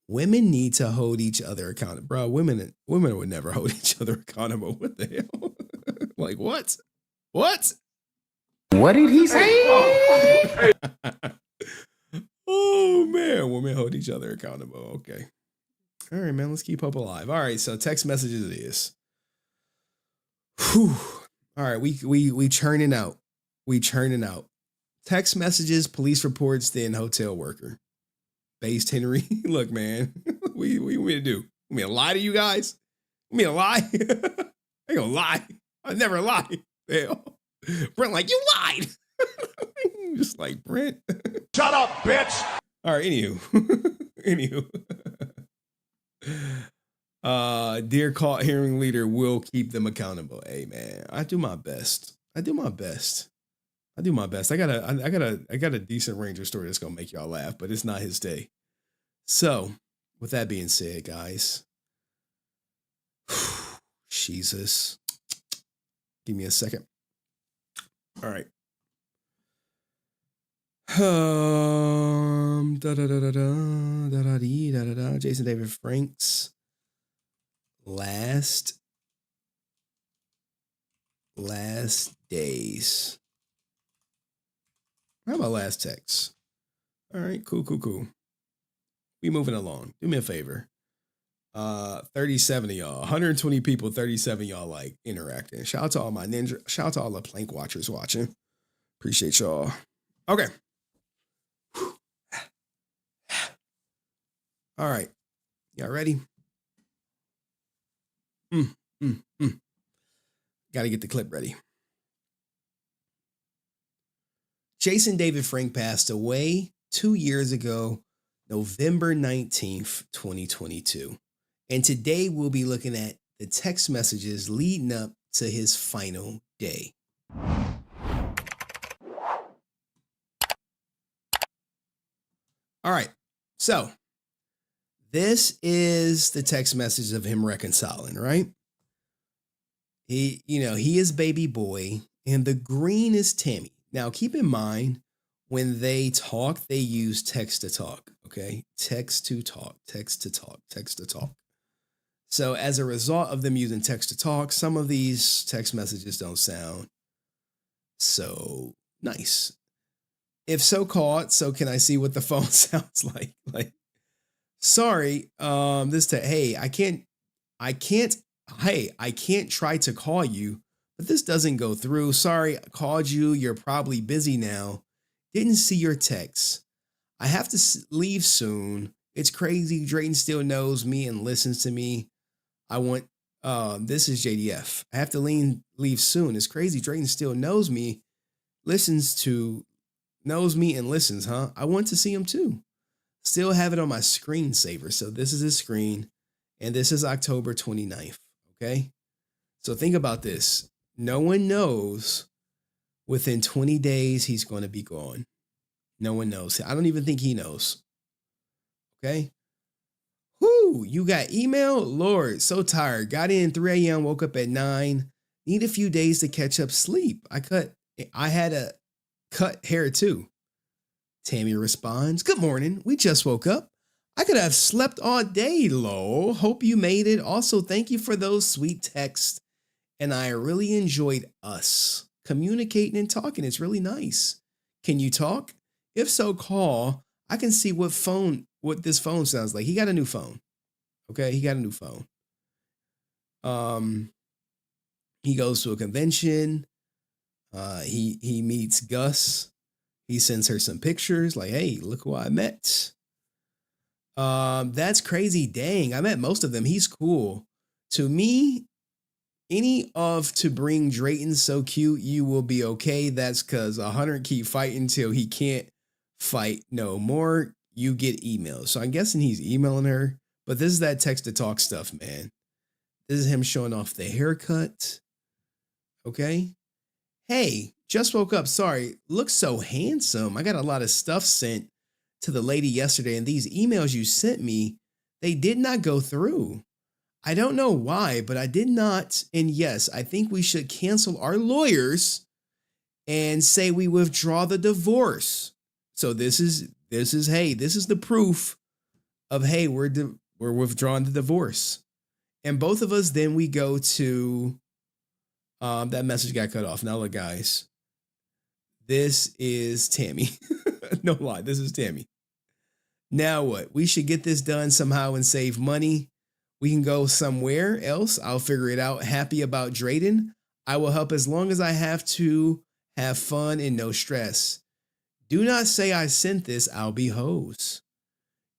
women need to hold each other accountable. Bro, women would never hold each other accountable. What the hell? Like, what? What? What did he say? Oh, man. Women hold each other accountable. Okay. All right, man. Let's keep hope alive. All right. So text messages it is. Whew. All right. We churning out. We churning out. Text messages, police reports, then hotel worker. Based Henry. Look, man. We want to do. We mean to lie to you guys? We mean to lie? I ain't gonna lie. I never lie. Hell. Brent, like, you lied. Just like, Brent. Shut up, bitch. All right, anywho. Dear caught hearing leader will keep them accountable. Hey, man, I do my best. I got a decent Ranger story that's gonna make y'all laugh, but it's not his day. So, with that being said, guys, Jesus, give me a second. All right. Jason David Frank's last days. How about last text? All right, cool. We moving along. Do me a favor. 37 of y'all, 120 people, 37 y'all like interacting. Shout out to all my ninja. Shout out to all the plank watchers watching. Appreciate y'all. Okay. All right. Y'all ready? Got to get the clip ready. Jason David Frank passed away 2 years ago, November 19th, 2022. And today we'll be looking at the text messages leading up to his final day. All right. So this is the text message of him reconciling, right? He is baby boy and the green is Tammie. Now, keep in mind, when they talk, they use text to talk, okay? Text to talk. So as a result of them using text to talk, some of these text messages don't sound so nice. If so called, so can I see what the phone sounds like? Like, sorry, I can't try to call you, but this doesn't go through. Sorry, I called you. You're probably busy now. Didn't see your text. I have to leave soon. It's crazy. Drayton still knows me and listens to me. This is JDF. I have to leave soon. It's crazy. Drayton still knows me, knows me and listens, huh? I want to see him too. Still have it on my screensaver. So this is his screen, and this is October 29th. Okay. So think about this. No one knows within 20 days he's going to be gone. No one knows. I don't even think he knows. Okay. Whoo, you got email? Lord, so tired. Got in 3 a.m., woke up at 9. Need a few days to catch up sleep. I had a cut hair too. Tammie responds, good morning. We just woke up. I could have slept all day, lol. Hope you made it. Also, thank you for those sweet texts. And I really enjoyed us communicating and talking. It's really nice. Can you talk? If so, call. I can see what this phone sounds like. He got a new phone. Okay, he got a new phone. He goes to a convention. He meets Gus. He sends her some pictures like, hey, look who I met. That's crazy. Dang, I met most of them. He's cool. To me, any of to bring Drayton so cute, you will be okay. That's because 100 keep fighting till he can't fight no more. You get emails. So I'm guessing he's emailing her. But this is that text to talk stuff, man. This is him showing off the haircut. Okay. Hey, just woke up. Sorry. Looks so handsome. I got a lot of stuff sent to the lady yesterday, and these emails you sent me, they did not go through. I don't know why, but I did not. And yes, I think we should cancel our lawyers and say we withdraw the divorce. So this is the proof of, hey, we're withdrawing the divorce. And both of us, then we go to, that message got cut off. Now look, guys, this is Tammie. No lie, this is Tammie. Now what? We should get this done somehow and save money. We can go somewhere else. I'll figure it out. Happy about Drayton. I will help as long as I have to have fun and no stress. Do not say I sent this. I'll be hose.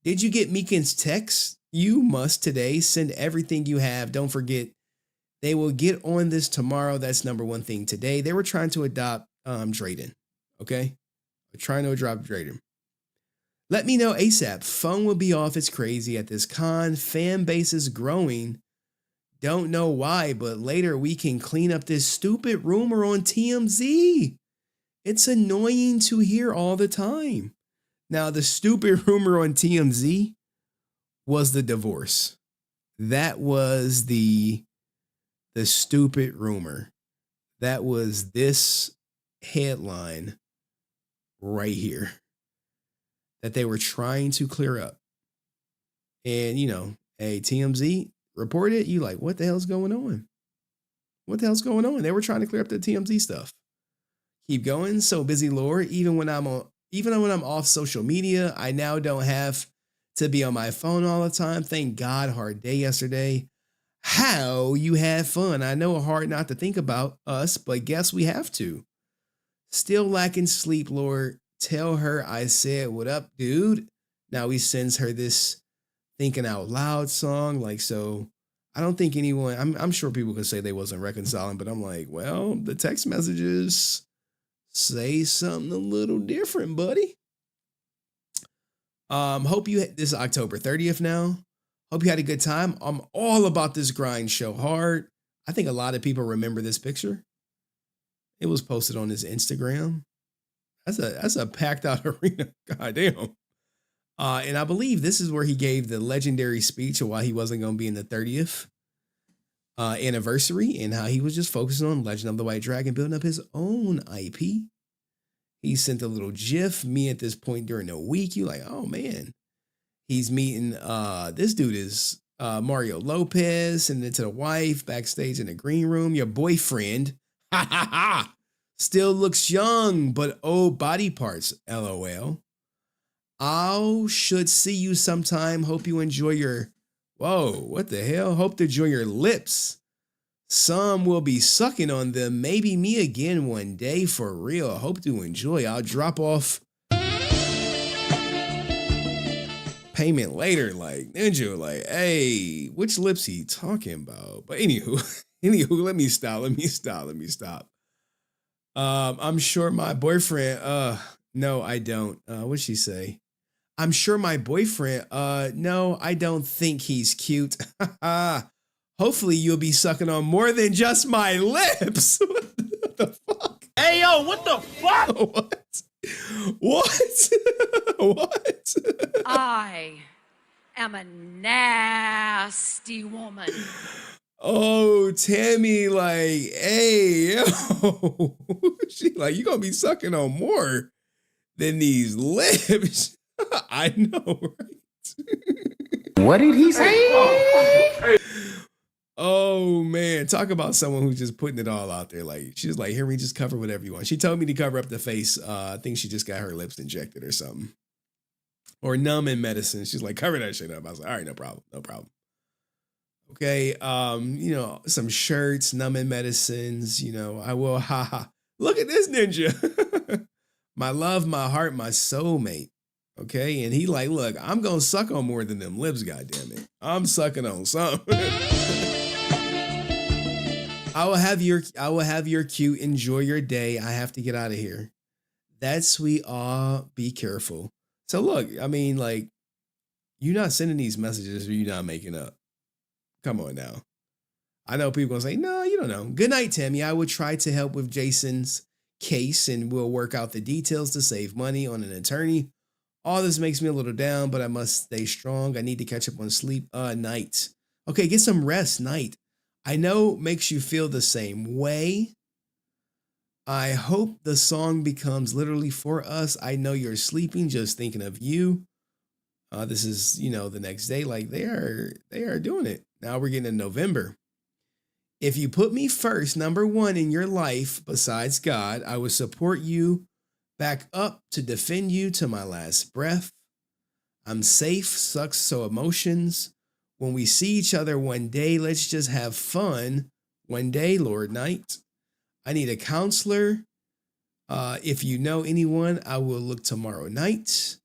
Did you get Meekins' text? You must today send everything you have. Don't forget, they will get on this tomorrow. That's number one thing today. They were trying to adopt Drayton. Okay? They're trying to adopt Drayton. Let me know ASAP. Phone will be off. It's crazy at this con. Fan base is growing. Don't know why, but later we can clean up this stupid rumor on TMZ. It's annoying to hear all the time. Now, the stupid rumor on TMZ was the divorce. That was the stupid rumor. That was this headline right here that they were trying to clear up. And, you know, hey, TMZ reported it. You like, what the hell's going on? What the hell's going on? They were trying to clear up the TMZ stuff. Keep going. So busy, Lord. Even when I'm off social media, I now don't have to be on my phone all the time. Thank God. Hard day yesterday. How you had fun. I know hard not to think about us, but guess we have to. Still lacking sleep, Lord. Tell her I said, what up, dude? Now he sends her this thinking out loud song. Like, so I don't think anyone, I'm sure people could say they wasn't reconciling, but I'm like, well, the text messages say something a little different, buddy. Hope you, this is October 30th now. Hope you had a good time. I'm all about this grind show hard. I think a lot of people remember this picture. It was posted on his Instagram. That's a packed out arena. God damn. And I believe this is where he gave the legendary speech of why he wasn't going to be in the 30th anniversary and how he was just focusing on Legend of the White Dragon, building up his own IP. He sent a little GIF. Me at this point during the week, you like, oh man, he's meeting, this dude is Mario Lopez, and then to the wife backstage in the green room, your boyfriend. Ha ha ha. Still looks young, but old body parts, LOL. I should see you sometime. Hope you enjoy your, whoa, what the hell? Hope to enjoy your lips. Some will be sucking on them. Maybe me again one day, for real. Hope to enjoy. I'll drop off payment later, like Ninja, like, hey, which lips he talking about? But anywho, let me stop. I'm sure my boyfriend, no, I don't. What'd she say? I'm sure my boyfriend, no, I don't think he's cute. Hopefully you'll be sucking on more than just my lips. What the fuck? Hey, yo, what the fuck? What? I am a nasty woman. Oh, Tammie, like, hey, yo. She like, you gonna be sucking on more than these lips. I know, right? What did he say? Oh man, talk about someone who's just putting it all out there. Like, she's like, Henry, just cover whatever you want. She told me to cover up the face. I think she just got her lips injected or something. Or numbing medicine. She's like, cover that shit up. I was like, all right, no problem. No problem. Okay. Some shirts, numbing medicines, I will, haha. Look at this ninja. My love, my heart, my soulmate. Okay. And he like, look, I'm going to suck on more than them lips. God damn it. I'm sucking on some. I will have your cute. Enjoy your day. I have to get out of here. That's sweet. Be careful. So look, I mean, like, you're not sending these messages or you're not making up. Come on now. I know people gonna say, no, you don't know. Good night, Tammie. I will try to help with Jason's case and we'll work out the details to save money on an attorney. All this makes me a little down, but I must stay strong. I need to catch up on sleep. Night. Okay, get some rest, night. I know makes you feel the same way. I hope the song becomes literally for us. I know you're sleeping, just thinking of you. This is, the next day. Like they are doing it. Now we're getting in November. If you put me first, number one in your life, besides God, I will support you back up to defend you to my last breath. I'm safe, sucks so emotions. When we see each other one day, let's just have fun. One day, Lord Knight. I need a counselor. If you know anyone, I will look tomorrow night.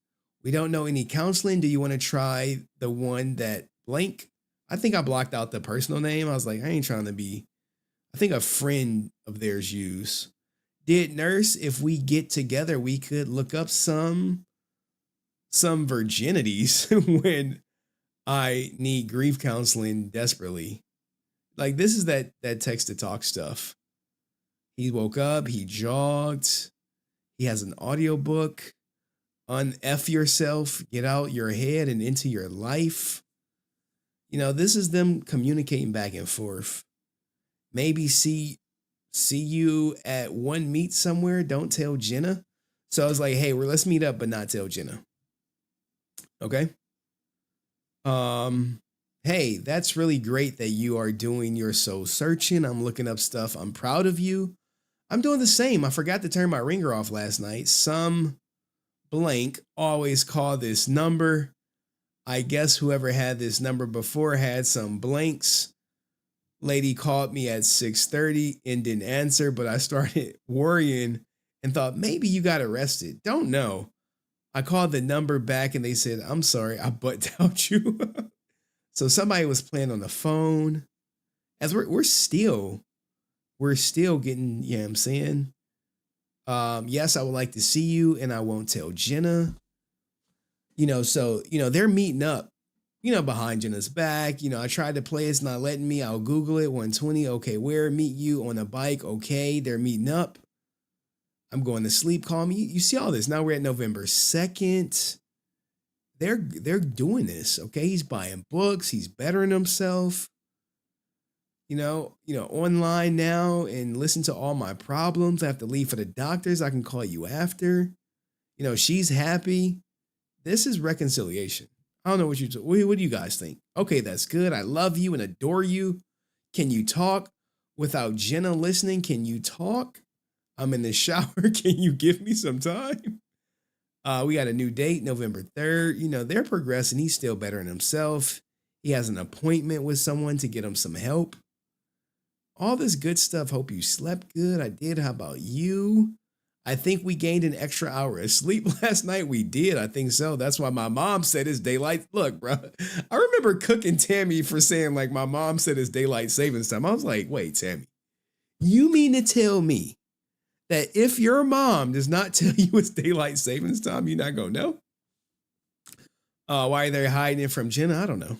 We don't know any counseling. Do you want to try the one that blank? I think I blocked out the personal name. I was like, I ain't trying to be, I think a friend of theirs use. Did nurse, if we get together, we could look up some virginities when I need grief counseling desperately. Like this is that text to talk stuff. He woke up, he jogged, he has an audiobook, un-F yourself, get out your head and into your life. This is them communicating back and forth. Maybe see you at one meet somewhere. Don't tell Jenna. So I was like, hey, let's meet up, but not tell Jenna. Okay. Hey, that's really great that you are doing your soul searching. I'm looking up stuff. I'm proud of you. I'm doing the same. I forgot to turn my ringer off last night. Some blank always call this number. I guess whoever had this number before had some blanks. Lady called me at 6:30 and didn't answer, but I started worrying and thought maybe you got arrested. Don't know. I called the number back and they said, I'm sorry, I butt dialed you. So somebody was playing on the phone. As we're still getting, you know what I'm saying? Yes, I would like to see you and I won't tell Jenna. So, they're meeting up, behind Jenna's back. I tried to play, it's not letting me. I'll Google it. 120. Okay, where? Meet you on a bike. Okay, they're meeting up. I'm going to sleep. Call me. You see all this. Now we're at November 2nd. They're doing this. Okay, he's buying books. He's bettering himself. Online now and listen to all my problems. I have to leave for the doctors. I can call you after. She's happy. This is reconciliation. I don't know what do you guys think? Okay, that's good. I love you and adore you. Can you talk without Jenna listening? Can you talk? I'm in the shower. Can you give me some time? We got a new date, November 3rd. They're progressing. He's still bettering himself. He has an appointment with someone to get him some help. All this good stuff. Hope you slept good. I did. How about you? I think we gained an extra hour of sleep last night. We did. I think so. That's why my mom said it's daylight. Look, bro, I remember cooking Tammie for saying like my mom said it's daylight savings time. I was like, wait, Tammie, you mean to tell me that if your mom does not tell you it's daylight savings time, you're not going to know? Why are they hiding it from Jenna? I don't know.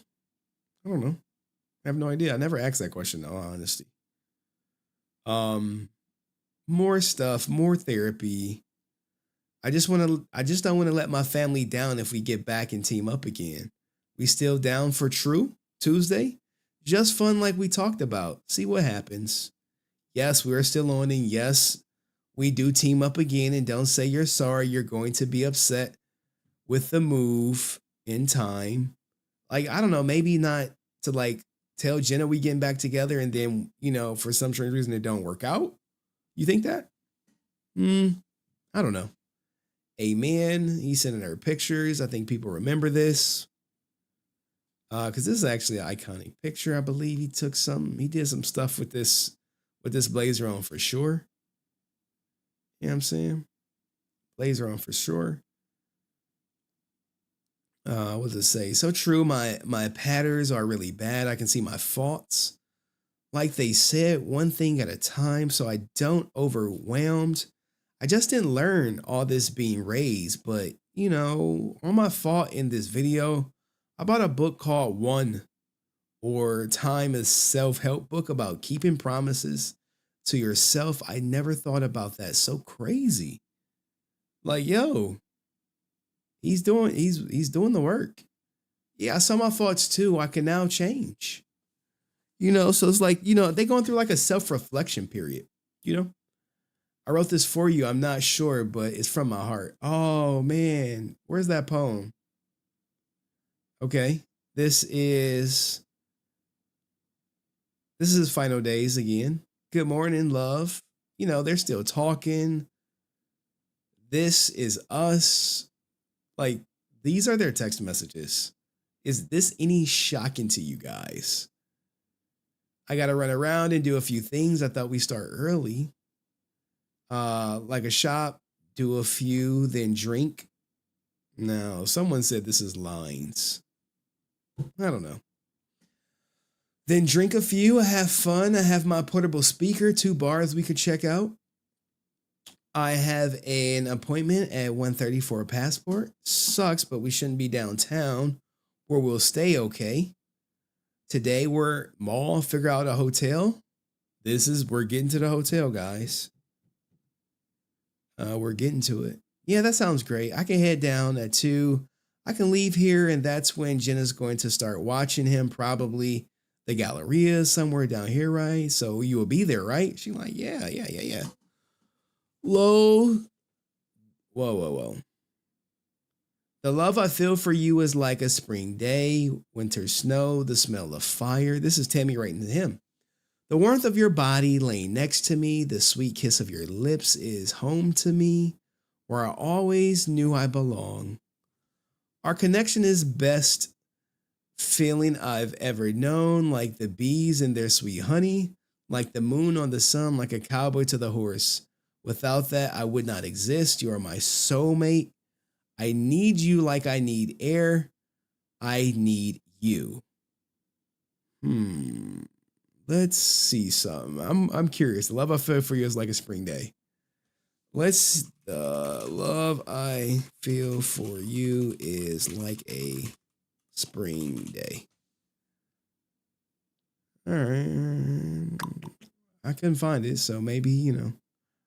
I have no idea. I never asked that question, in all honesty. More stuff, more therapy. I just don't want to let my family down if we get back and team up again. We still down for True Tuesday? Just fun like we talked about. See what happens. Yes, we're still on, and yes, we do team up again, and don't say you're sorry. You're going to be upset with the move in time. Like, I don't know, maybe not to like tell Jenna we getting back together and then, for some strange reason it don't work out. You think that? I don't know. Amen. He's sending her pictures. I think people remember this. Because this is actually an iconic picture. I believe he did some stuff with this blazer on for sure. You know what I'm saying? Blazer on for sure. What does it say? So true, my patterns are really bad. I can see my faults. Like they said, one thing at a time, so I don't overwhelmed. I just didn't learn all this being raised, but on my fault in this video, I bought a book called One or Time is Self-Help book about keeping promises to yourself. I never thought about that. So crazy. Like, yo, he's doing the work. Yeah, I saw my faults too. I can now change. So it's like, they going through like a self-reflection period, I wrote this for you. I'm not sure, but it's from my heart. Oh man, where's that poem? Okay, this is Final Days again. Good morning, love. They're still talking. This is us. Like, these are their text messages. Is this any shocking to you guys? I got to run around and do a few things. I thought we start early. Like a shop, do a few, then drink. No, someone said this is lines. I don't know. Then drink a few, have fun. I have my portable speaker, 2 bars we could check out. I have an appointment at 1:30 for a passport. Sucks, but we shouldn't be downtown where we'll stay okay. Today we're mall, figure out a hotel. We're getting to the hotel, guys. We're getting to it. Yeah, that sounds great. I can head down at 2. I can leave here, and that's when Jenna's going to start watching him, probably the Galleria somewhere down here, right? So you will be there, right? She's like, yeah. Whoa. The love I feel for you is like a spring day, winter snow, the smell of fire. This is Tammie writing to him. The warmth of your body laying next to me, the sweet kiss of your lips is home to me, where I always knew I belong. Our connection is best feeling I've ever known, like the bees and their sweet honey, like the moon on the sun, like a cowboy to the horse. Without that, I would not exist. You are my soulmate. I need you like I need air. I need you. Let's see something. I'm curious. The love I feel for you is like a spring day. The love I feel for you is like a spring day. All right. I couldn't find it, so maybe,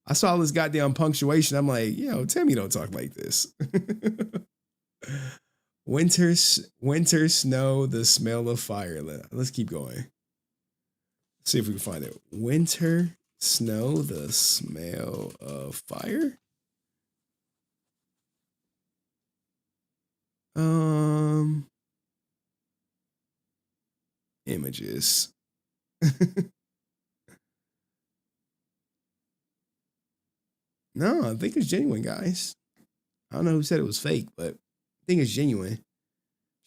I saw this goddamn punctuation. I'm like, Tammie don't talk like this. Winter snow, the smell of fire. Let's keep going. See if we can find it. Winter snow, the smell of fire. Images. No, I think it's genuine, guys. I don't know who said it was fake, but I think it's genuine.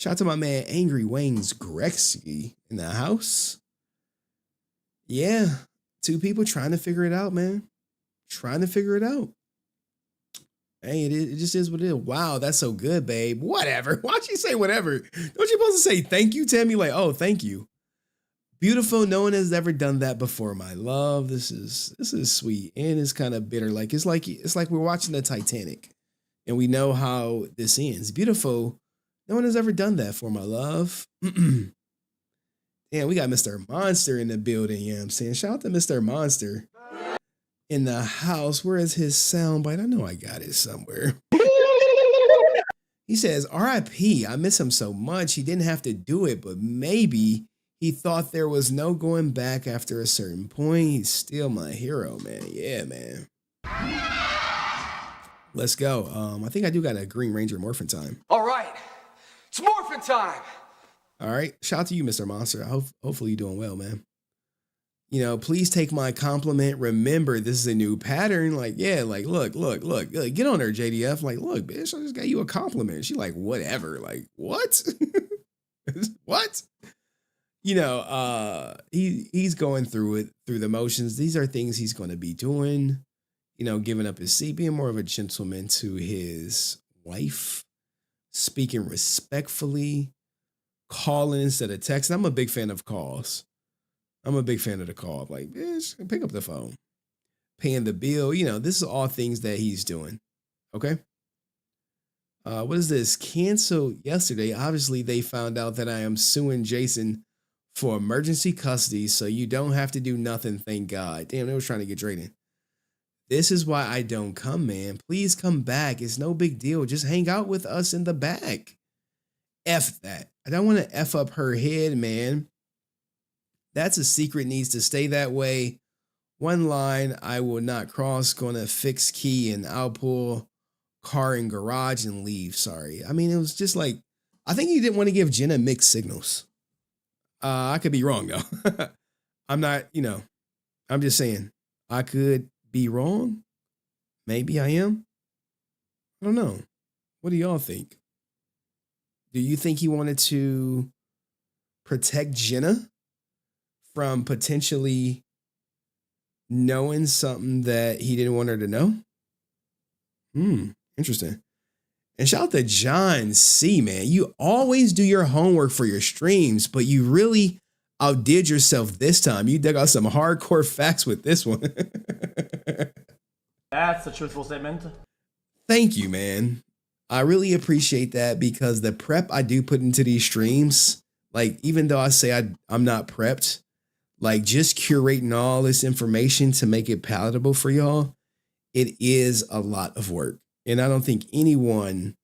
Shout out to my man Angry Wayne's Gretzky in the house. Yeah, 2 people trying to figure it out, man. Trying to figure it out. Hey, it just is what it is. Wow, that's so good, babe. Whatever. Why'd you say whatever? Don't you supposed to say thank you, Tammie? Like, oh, thank you. Beautiful. No one has ever done that before, my love. This is sweet, and it's kind of bitter. Like it's like we're watching the Titanic, and we know how this ends. Beautiful. No one has ever done that for my love. Damn, we got Mr. Monster in the building. You know what I'm saying? Shout out to Mr. Monster in the house. Where is his soundbite? I know I got it somewhere. He says, R.I.P. I miss him so much. He didn't have to do it, but maybe he thought there was no going back after a certain point. He's still my hero, man. Yeah, man. Let's go. I think I do got a Green Ranger morphin time. All right. It's morphin time. All right. Shout out to you, Mr. Monster. Hopefully you're doing well, man. Please take my compliment. Remember, this is a new pattern. Like, yeah, like, look, get on her, JDF. Like, look, bitch, I just got you a compliment. She like, whatever. Like, what? What? He's going through the motions. These are things he's going to be doing, giving up his seat, being more of a gentleman to his wife, speaking respectfully, calling instead of texting. I'm a big fan of calls. I'm a big fan of the call. Like, bitch, pick up the phone, paying the bill. This is all things that he's doing. Okay. What is this? Canceled yesterday. Obviously, they found out that I am suing Jason for emergency custody, so you don't have to do nothing. Thank God. Damn, they was trying to get Drayden. This is why I don't come, man. Please come back. It's no big deal. Just hang out with us in the back. F that. I don't want to F up her head, man. That's a secret, needs to stay that way. One line I will not cross, gonna fix key and I'll pull car in garage and leave. Sorry. I mean, it was just like, I think he didn't want to give Jenna mixed signals. I could be wrong though. I'm not, I'm just saying I could be wrong. Maybe I am. I don't know. What do y'all think? Do you think he wanted to protect Jenna from potentially knowing something that he didn't want her to know? Interesting. And shout out to John C, man. You always do your homework for your streams, but you really outdid yourself this time. You dug out some hardcore facts with this one. That's a truthful statement. Thank you, man. I really appreciate that, because the prep I do put into these streams, like, even though I say I'm not prepped, like, just curating all this information to make it palatable for y'all, it is a lot of work. And I don't think anyone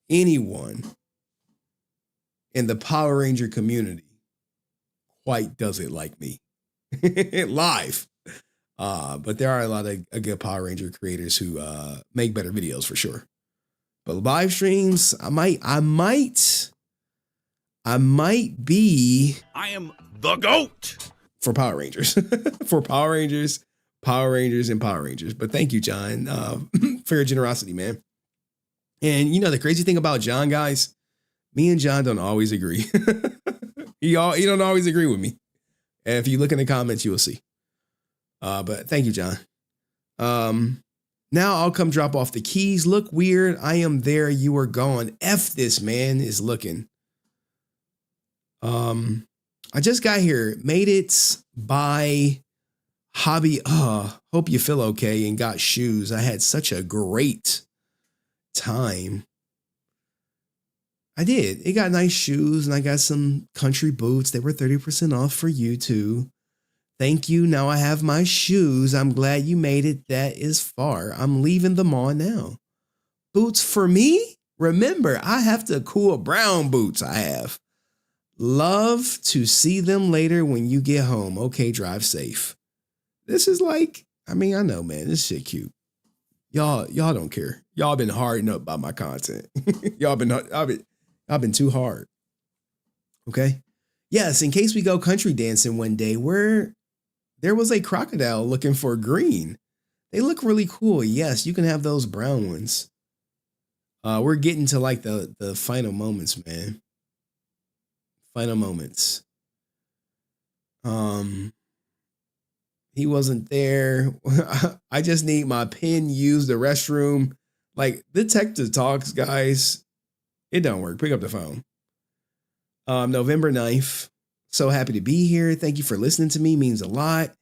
in the Power Ranger community quite does it like me live. But there are a lot of good Power Ranger creators who make better videos for sure. But live streams, I might be. I am the GOAT for Power Rangers, for Power Rangers, and Power Rangers. But thank you, John, for your generosity, man. And the crazy thing about John, guys, me and John don't always agree. He don't always agree with me. And if you look in the comments, you will see. But thank you, John. Now I'll come drop off the keys. Look weird. I am there. You are gone. F this, man is looking. I just got here. Made it by hobby. Hope you feel okay, and got shoes. I had such a great time. I did. It got nice shoes, and I got some country boots. They were 30% off for you too. Thank you. Now I have my shoes. I'm glad you made it that is far. I'm leaving the mall now. Boots for me? Remember, I have to cool brown boots I have. Love to see them later when you get home. Okay, drive safe. This is like, I know, man, this shit cute. Y'all don't care. Y'all been hardened up by my content. I've been too hard. Okay. Yes, in case we go country dancing one day, where there was a crocodile looking for green. They look really cool. Yes, you can have those brown ones. We're getting to like the final moments, man. Final moments. He wasn't there. I just need my pen used, the restroom. Like, detective talks, guys. It don't work. Pick up the phone. November 9th. So happy to be here. Thank you for listening to me. Means a lot.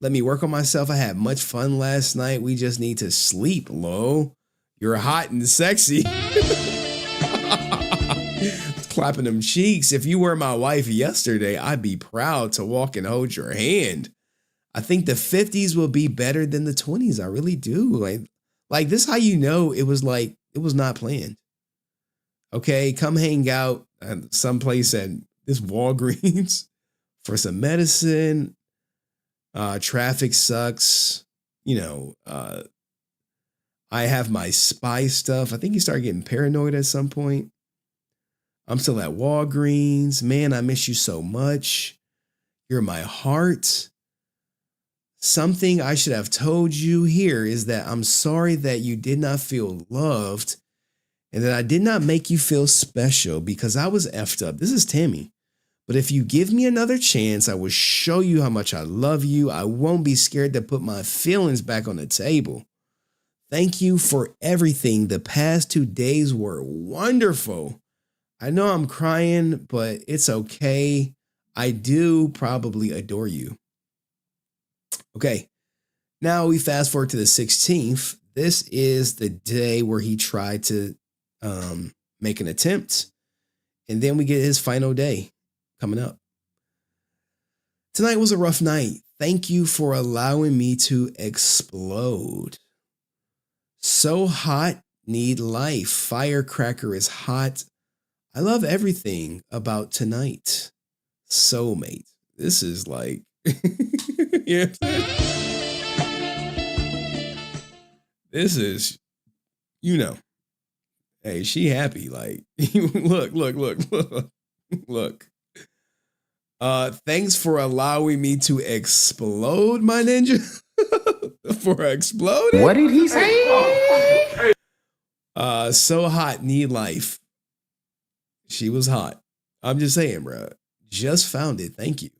Let me work on myself. I had much fun last night. We just need to sleep, Lo. You're hot and sexy. Clapping them cheeks. If you were my wife yesterday, I'd be proud to walk and hold your hand. I think the 50s will be better than the 20s. I really do. Like this, how you know it was not planned. Okay, come hang out at someplace at this Walgreens for some medicine. Traffic sucks. I have my spy stuff. I think you start getting paranoid at some point. I'm still at Walgreens. Man, I miss you so much. You're my heart. Something I should have told you here is that I'm sorry that you did not feel loved and that I did not make you feel special because I was effed up. This is Tammie. But if you give me another chance, I will show you how much I love you. I won't be scared to put my feelings back on the table. Thank you for everything. The past 2 days were wonderful. I know I'm crying, but it's okay. I do probably adore you. Okay, now we fast forward to the 16th. This is the day where he tried to make an attempt. And then we get his final day coming up. Tonight was a rough night. Thank you for allowing me to explode. So hot, need life. Firecracker is hot. I love everything about tonight. Soulmate. This is like, yeah. This is, you know, hey, she happy. Like, look. Thanks for allowing me to explode, my ninja. For exploding. What did he say? So hot, need life. She was hot. I'm just saying, bro. Just found it. Thank you.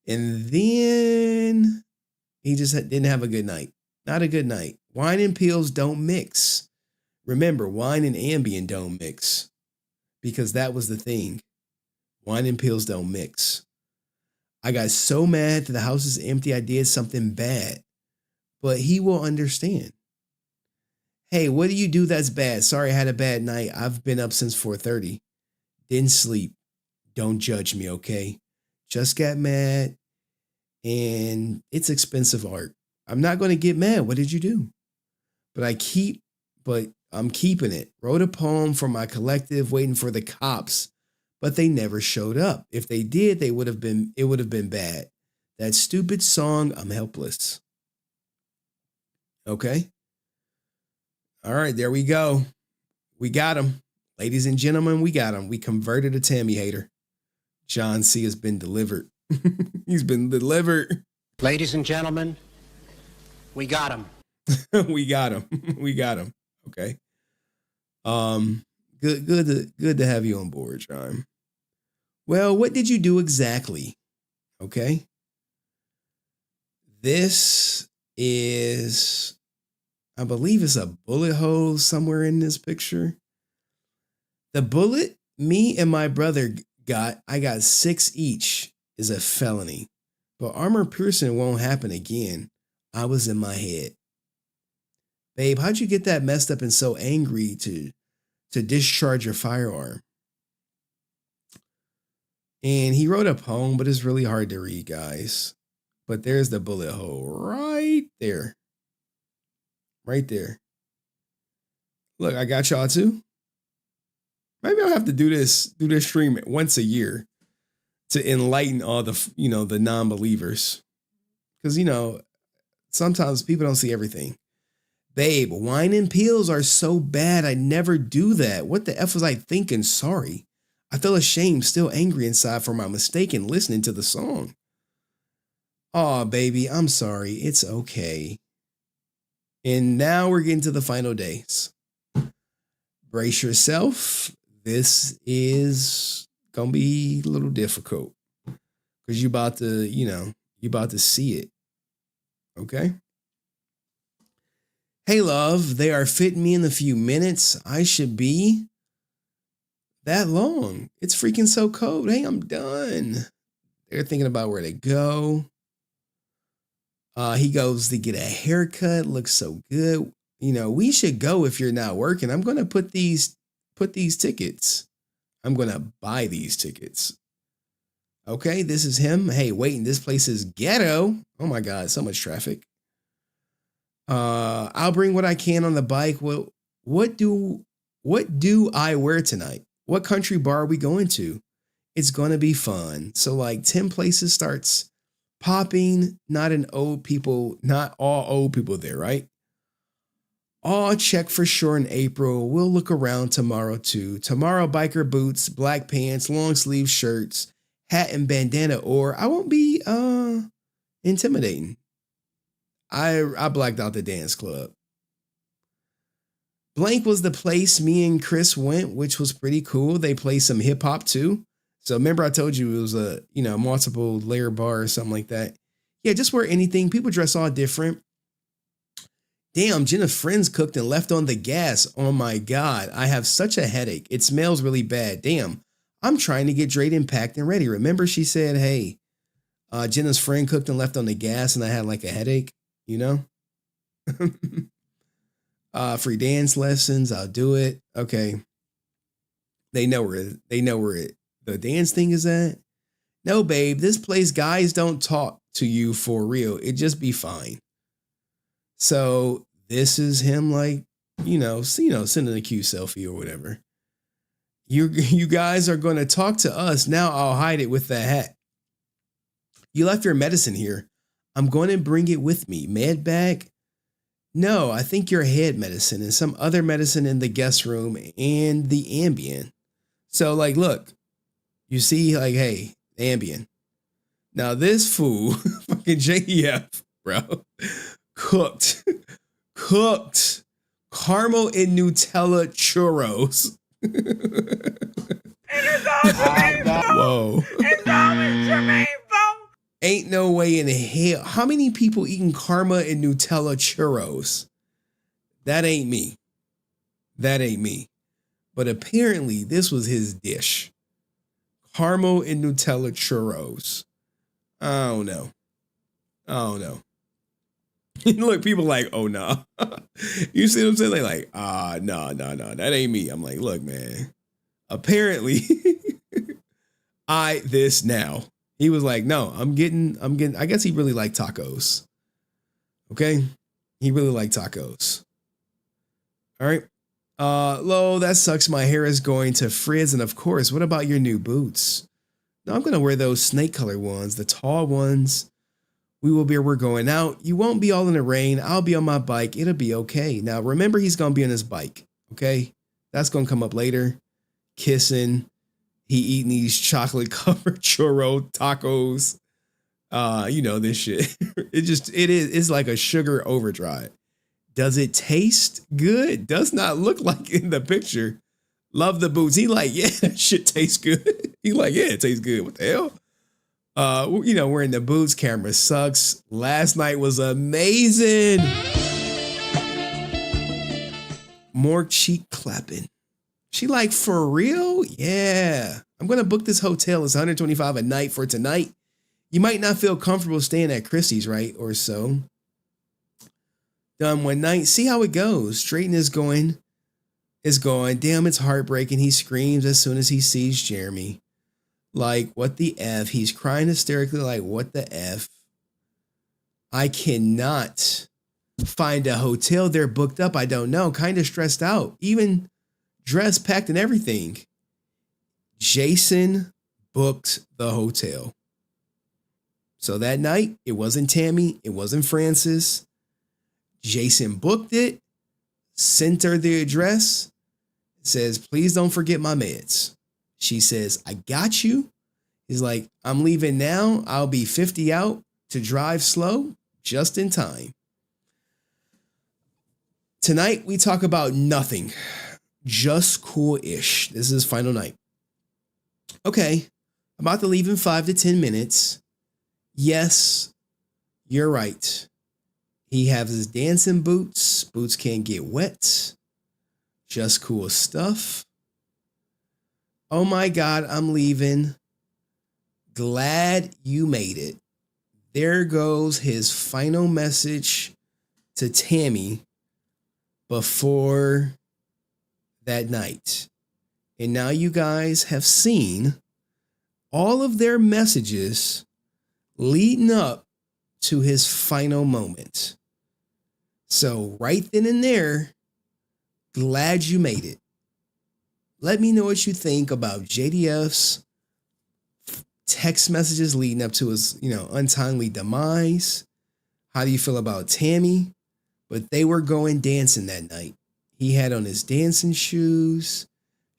And then he just didn't have a good night. Not a good night. Wine and pills don't mix. Remember, wine and Ambien don't mix. Because that was the thing. Wine and pills don't mix. I got so mad that the house is empty, I did something bad. But he will understand. Hey, what do you do that's bad? Sorry, I had a bad night. I've been up since 4:30. Didn't sleep. Don't judge me, okay? Just got mad. And it's expensive art. I'm not going to get mad. What did you do? But I'm keeping it. Wrote a poem for my collective, waiting for the cops. But they never showed up. If they did, it would have been bad. That stupid song, I'm helpless. Okay? All right, there we go. We got him. Ladies and gentlemen, we got him. We converted a Tammie hater. John C. has been delivered. He's been delivered. Ladies and gentlemen, we got him. We got him. We got him. Okay. Good to have you on board, John. Well, what did you do exactly? Okay. This is, I believe it's a bullet hole somewhere in this picture. The bullet me and my brother I got 6 each, is a felony. But armor piercing won't happen again. I was in my head. Babe, how'd you get that messed up and so angry to discharge your firearm? And he wrote a poem, but it's really hard to read, guys. But there's the bullet hole right there. Right there. Look, I got y'all too. Maybe I'll have to do this stream once a year to enlighten all the, the non-believers. Because, sometimes people don't see everything. Babe, wine and pills are so bad. I never do that. What the F was I thinking? Sorry. I feel ashamed, still angry inside for my mistake in listening to the song. Aw, baby, I'm sorry. It's okay. And now we're getting to the final days. Brace yourself. This is going to be a little difficult. Because you're about to see it. Okay? Hey, love, they are fitting me in a few minutes. I should be that long. It's freaking so cold. Hey, I'm done. They're thinking about where to go. He goes to get a haircut. Looks so good. We should go if you're not working. I'm going to put these tickets. I'm going to buy these tickets. Okay, this is him. Hey, waiting. This place is ghetto. Oh my God, so much traffic. I'll bring what I can on the bike. Well, what do I wear tonight? What country bar are we going to? It's going to be fun. So like 10 places starts popping. Not all old people there, right? I'll check for sure in April. We'll look around tomorrow too. Tomorrow, biker boots, black pants, long sleeve shirts, hat and bandana, or I won't be intimidating. I blacked out the dance club. Blank was the place me and Chris went, which was pretty cool. They played some hip hop too. So remember I told you it was a, multiple layer bar or something like that. Yeah, just wear anything. People dress all different. Damn, Jenna's friends cooked and left on the gas. Oh my God, I have such a headache. It smells really bad. Damn, I'm trying to get Drayden packed and ready. Remember she said, hey, Jenna's friend cooked and left on the gas and I had like a headache, free dance lessons. I'll do it. Okay. They know where the dance thing is at. No, babe, this place guys don't talk to you for real. It just be fine. So this is him like, sending a cute selfie or whatever. You guys are going to talk to us. Now I'll hide it with the hat. You left your medicine here. I'm going to bring it with me. Med bag? No, I think your head medicine and some other medicine in the guest room and the Ambien. So like, look, you see like, hey, Ambien. Now this fool, fucking JDF, bro, cooked caramel and Nutella churros. Whoa. Ain't no way in hell. How many people eating karma and Nutella churros? That ain't me. But apparently this was his dish. Caramel and Nutella churros. I don't know. Look, people like, oh no. You see what I'm saying? They like, no, that ain't me. I'm like, look, man. Apparently, this now. He was like, no, I'm getting, I guess he really liked tacos. Okay. He really liked tacos. All right. Lo, that sucks. My hair is going to frizz. And of course, what about your new boots? No, I'm going to wear those snake color ones, the tall ones. We're going out. You won't be all in the rain. I'll be on my bike. It'll be okay. Now, remember, he's going to be on his bike. Okay. That's going to come up later. Kissing. He eating these chocolate covered churro tacos. This shit. It's like a sugar overdrive. Does it taste good? Does not look like in the picture. Love the boots. He like, yeah, that shit tastes good. He like, yeah, it tastes good. What the hell? Wearing the boots. Camera sucks. Last night was amazing. More cheek clapping. She like, for real? Yeah. I'm going to book this hotel. It's $125 a night for tonight. You might not feel comfortable staying at Christie's, right? Or so. Done one night. See how it goes. Drayden is going. Damn, it's heartbreaking. He screams as soon as he sees Jeremy. Like, what the F? He's crying hysterically like, what the F? I cannot find a hotel. They're booked up. I don't know. Kind of stressed out. Even dress packed and everything. Jason booked the hotel. So that night, it wasn't Tammie. It wasn't Francis. Jason booked it. Sent her the address. Says, please don't forget my meds. She says, I got you. He's like, I'm leaving now. I'll be 50 out to drive slow, just in time. Tonight, we talk about nothing. Just cool-ish. This is final night. Okay, about to leave in 5 to 10 minutes. Yes, you're right. He has his dancing boots. Boots can't get wet. Just cool stuff. Oh my God, I'm leaving. Glad you made it. There goes his final message to Tammie before that night. And now you guys have seen all of their messages leading up to his final moment. So right then and there, glad you made it. Let me know what you think about JDF's text messages leading up to his, untimely demise. How do you feel about Tammie? But they were going dancing that night. He had on his dancing shoes.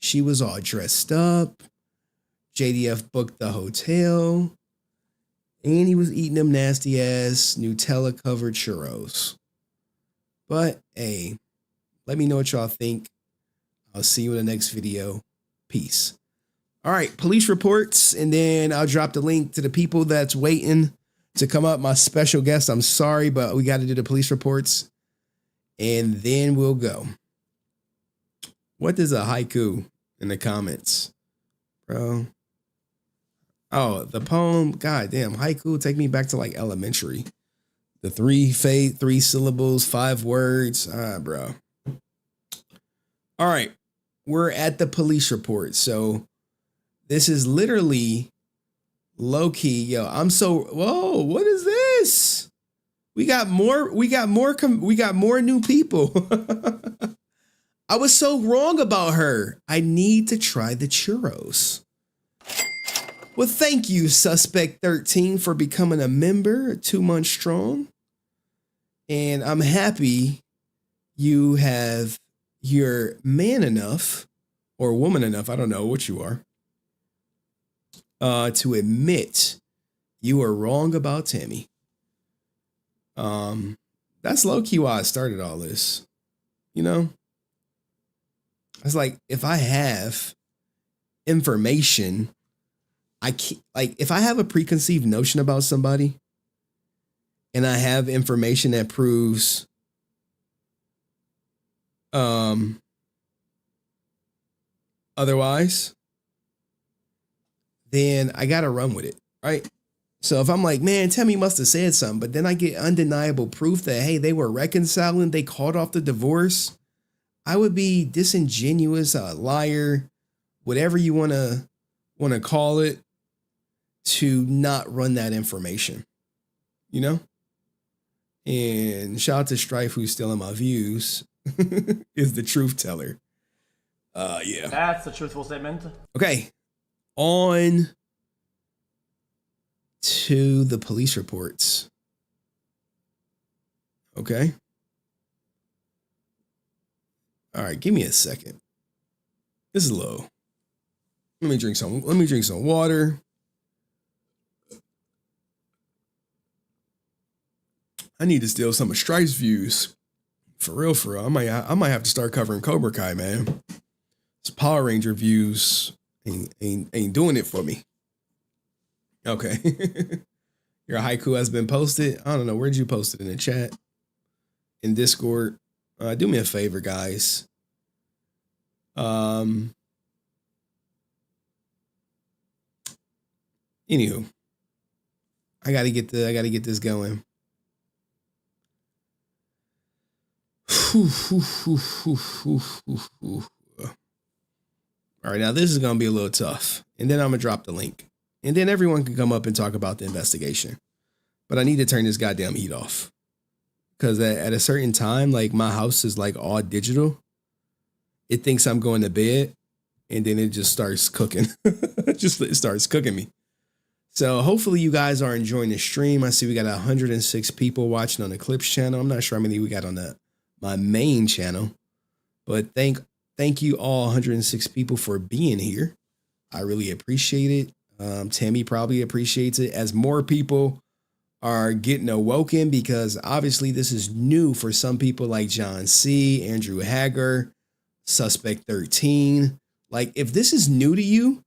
She was all dressed up. JDF booked the hotel. And he was eating them nasty ass Nutella covered churros. But hey, let me know what y'all think. I'll see you in the next video. Peace. All right, police reports, and then I'll drop the link to the people that's waiting to come up. My special guest, I'm sorry, but we got to do the police reports, and then we'll go. What is a haiku in the comments, bro? Oh, the poem. God damn, haiku take me back to like elementary. The 3 syllables, 5 words. Bro. All right, we're at the police report. So this is literally low key. Yo, whoa, what is this? We got more new people. I was so wrong about her. I need to try the churros. Well, thank you, Suspect 13, for becoming a member, 2 months strong. And I'm happy you're man enough or woman enough, I don't know what you are, to admit you were wrong about Tammie. That's low-key why I started all this. You know? It's like, if I have information, I can't, like, if I have a preconceived notion about somebody and I have information that proves otherwise, then I gotta run with it, right? So if I'm like, man, Tammie must have said something, but then I get undeniable proof that, hey, they were reconciling, they called off the divorce, I would be disingenuous, a liar, whatever you wanna call it, to not run that information, you know? And shout out to Strife, who's stealing my views, is the truth teller. Yeah. That's a truthful statement. Okay. On to the police reports. Okay. All right, give me a second. This is low. Let me drink some water. I need to steal some of Strife's views. For real. I might have to start covering Cobra Kai, man. This Power Ranger views ain't doing it for me. Okay. Your haiku has been posted. I don't know. Where'd you post it? In the chat? In Discord? Do me a favor, guys. Anywho. I gotta get this going. All right, now this is going to be a little tough. And then I'm going to drop the link. And then everyone can come up and talk about the investigation. But I need to turn this goddamn heat off. Because at a certain time, like, my house is like all digital. It thinks I'm going to bed. And then it just starts cooking. It starts cooking me. So hopefully you guys are enjoying the stream. I see we got 106 people watching on the Clips channel. I'm not sure how many we got on my main channel. But thank you all 106 people for being here. I really appreciate it. Tammie probably appreciates it as more people are getting awoken, because obviously this is new for some people like John C., Andrew Hager, Suspect 13. Like, if this is new to you,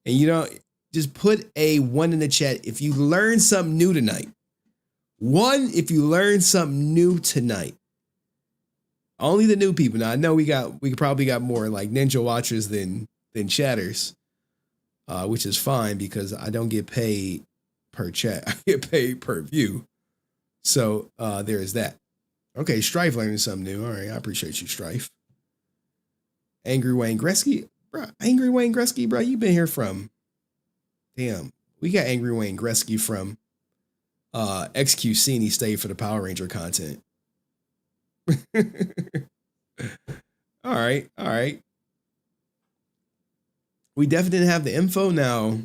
and you know, just put a 1 in the chat if you learned something new tonight. 1 if you learned something new tonight. Only the new people. Now I know we probably got more like ninja watchers than chatters, which is fine because I don't get paid per chat. I get paid per view. So there is that. Okay, Strife learning something new. All right, I appreciate you, Strife. Angry Wayne Gretzky, bro. Angry Wayne Gretzky, bro. You've been here from. Damn, we got Angry Wayne Gretzky from XQC, and he stayed for the Power Ranger content. All right. We definitely didn't have the info. Now,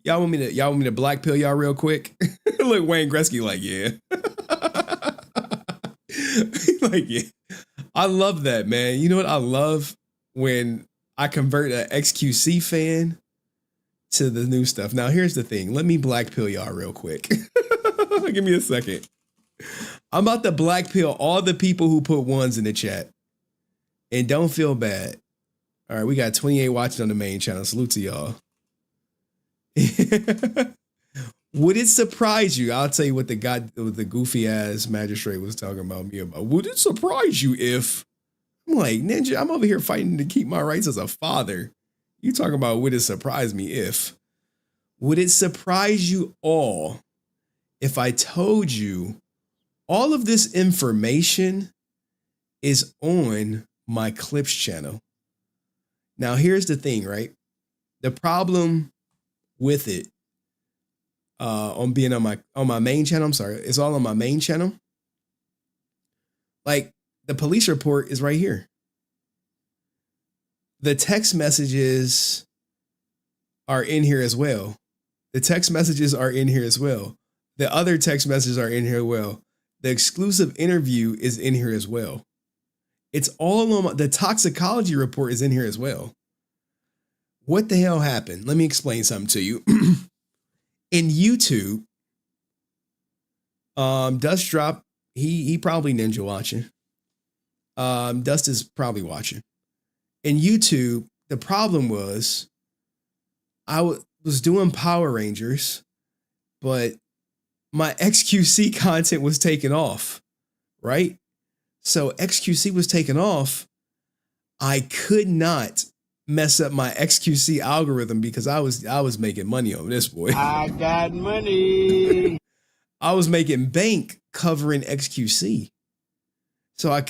y'all want me to black pill y'all real quick? Look, Wayne Gretzky, like, yeah. Like, yeah. I love that, man. You know what? I love when I convert an XQC fan to the new stuff. Now, here's the thing. Let me black pill y'all real quick. Give me a second. I'm about to black pill all the people who put ones in the chat. And don't feel bad. All right, we got 28 watching on the main channel. Salute to y'all. Would it surprise you? I'll tell you what the goofy ass magistrate was talking about me about. Would it surprise you if I'm like, Ninja, I'm over here fighting to keep my rights as a father. You talking about would it surprise me if? Would it surprise you all if I told you all of this information is on my Clips channel? Now, here's the thing, right? The problem with it on being on my main channel, I'm sorry, it's all on my main channel. Like, the police report is right here. The text messages are in here as well. The text messages are in here as well. The other text messages are in here as well. The exclusive interview is in here as well. It's all on the toxicology report is in here as well. What the hell happened? Let me explain something to you. In YouTube, Dust Drop, he probably ninja watching. Dust is probably watching. In YouTube, the problem was I was doing Power Rangers, but my XQC content was taken off, right? So XQC was taken off. I could not mess up my XQC algorithm because I was making money on this, boy. I got money. I was making bank covering XQC. So I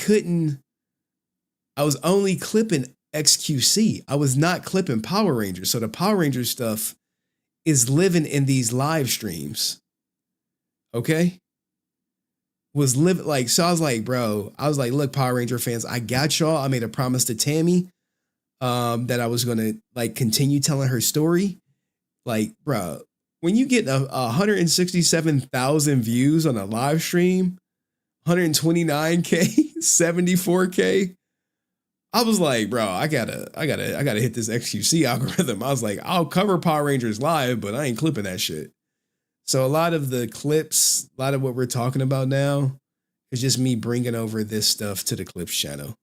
was only clipping XQC. I was not clipping Power Rangers. So the Power Rangers stuff is living in these live streams. Okay? Was living like, so I was like, bro, look, Power Ranger fans, I got y'all. I made a promise to Tammie that I was going to like continue telling her story. Like, bro, when you get 167,000 views on a live stream, 129K, 74K, I was like, bro, I gotta hit this XQC algorithm. I was like, I'll cover Power Rangers live, but I ain't clipping that shit. So a lot of the clips, a lot of what we're talking about now is just me bringing over this stuff to the Clips channel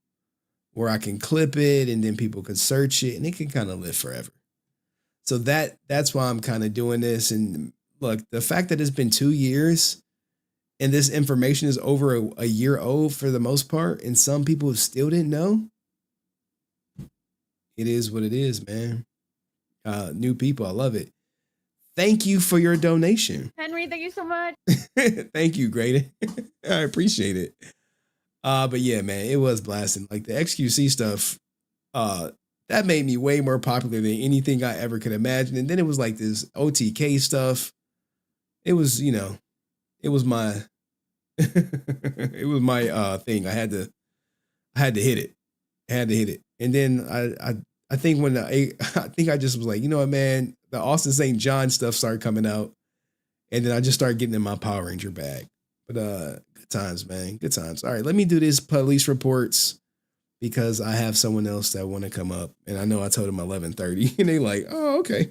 where I can clip it and then people can search it and it can kind of live forever. So that's why I'm kind of doing this. And look, the fact that it's been 2 years and this information is over a year old for the most part, and some people still didn't know, it is what it is, man. New people, I love it. Thank you for your donation. Henry, thank you so much. Thank you, Graydon. I appreciate it. But yeah, man, it was blasting. Like the XQC stuff, that made me way more popular than anything I ever could imagine. And then it was like this OTK stuff. It was, you know, it was my it was my thing. I had to hit it. I had to hit it. And then I think when I think I just was like, you know what, man, the Austin St. John stuff started coming out. And then I just started getting in my Power Ranger bag. But good times, man. Good times. All right, let me do this police reports because I have someone else that want to come up. And I know I told them 11:30. And they like, oh, okay.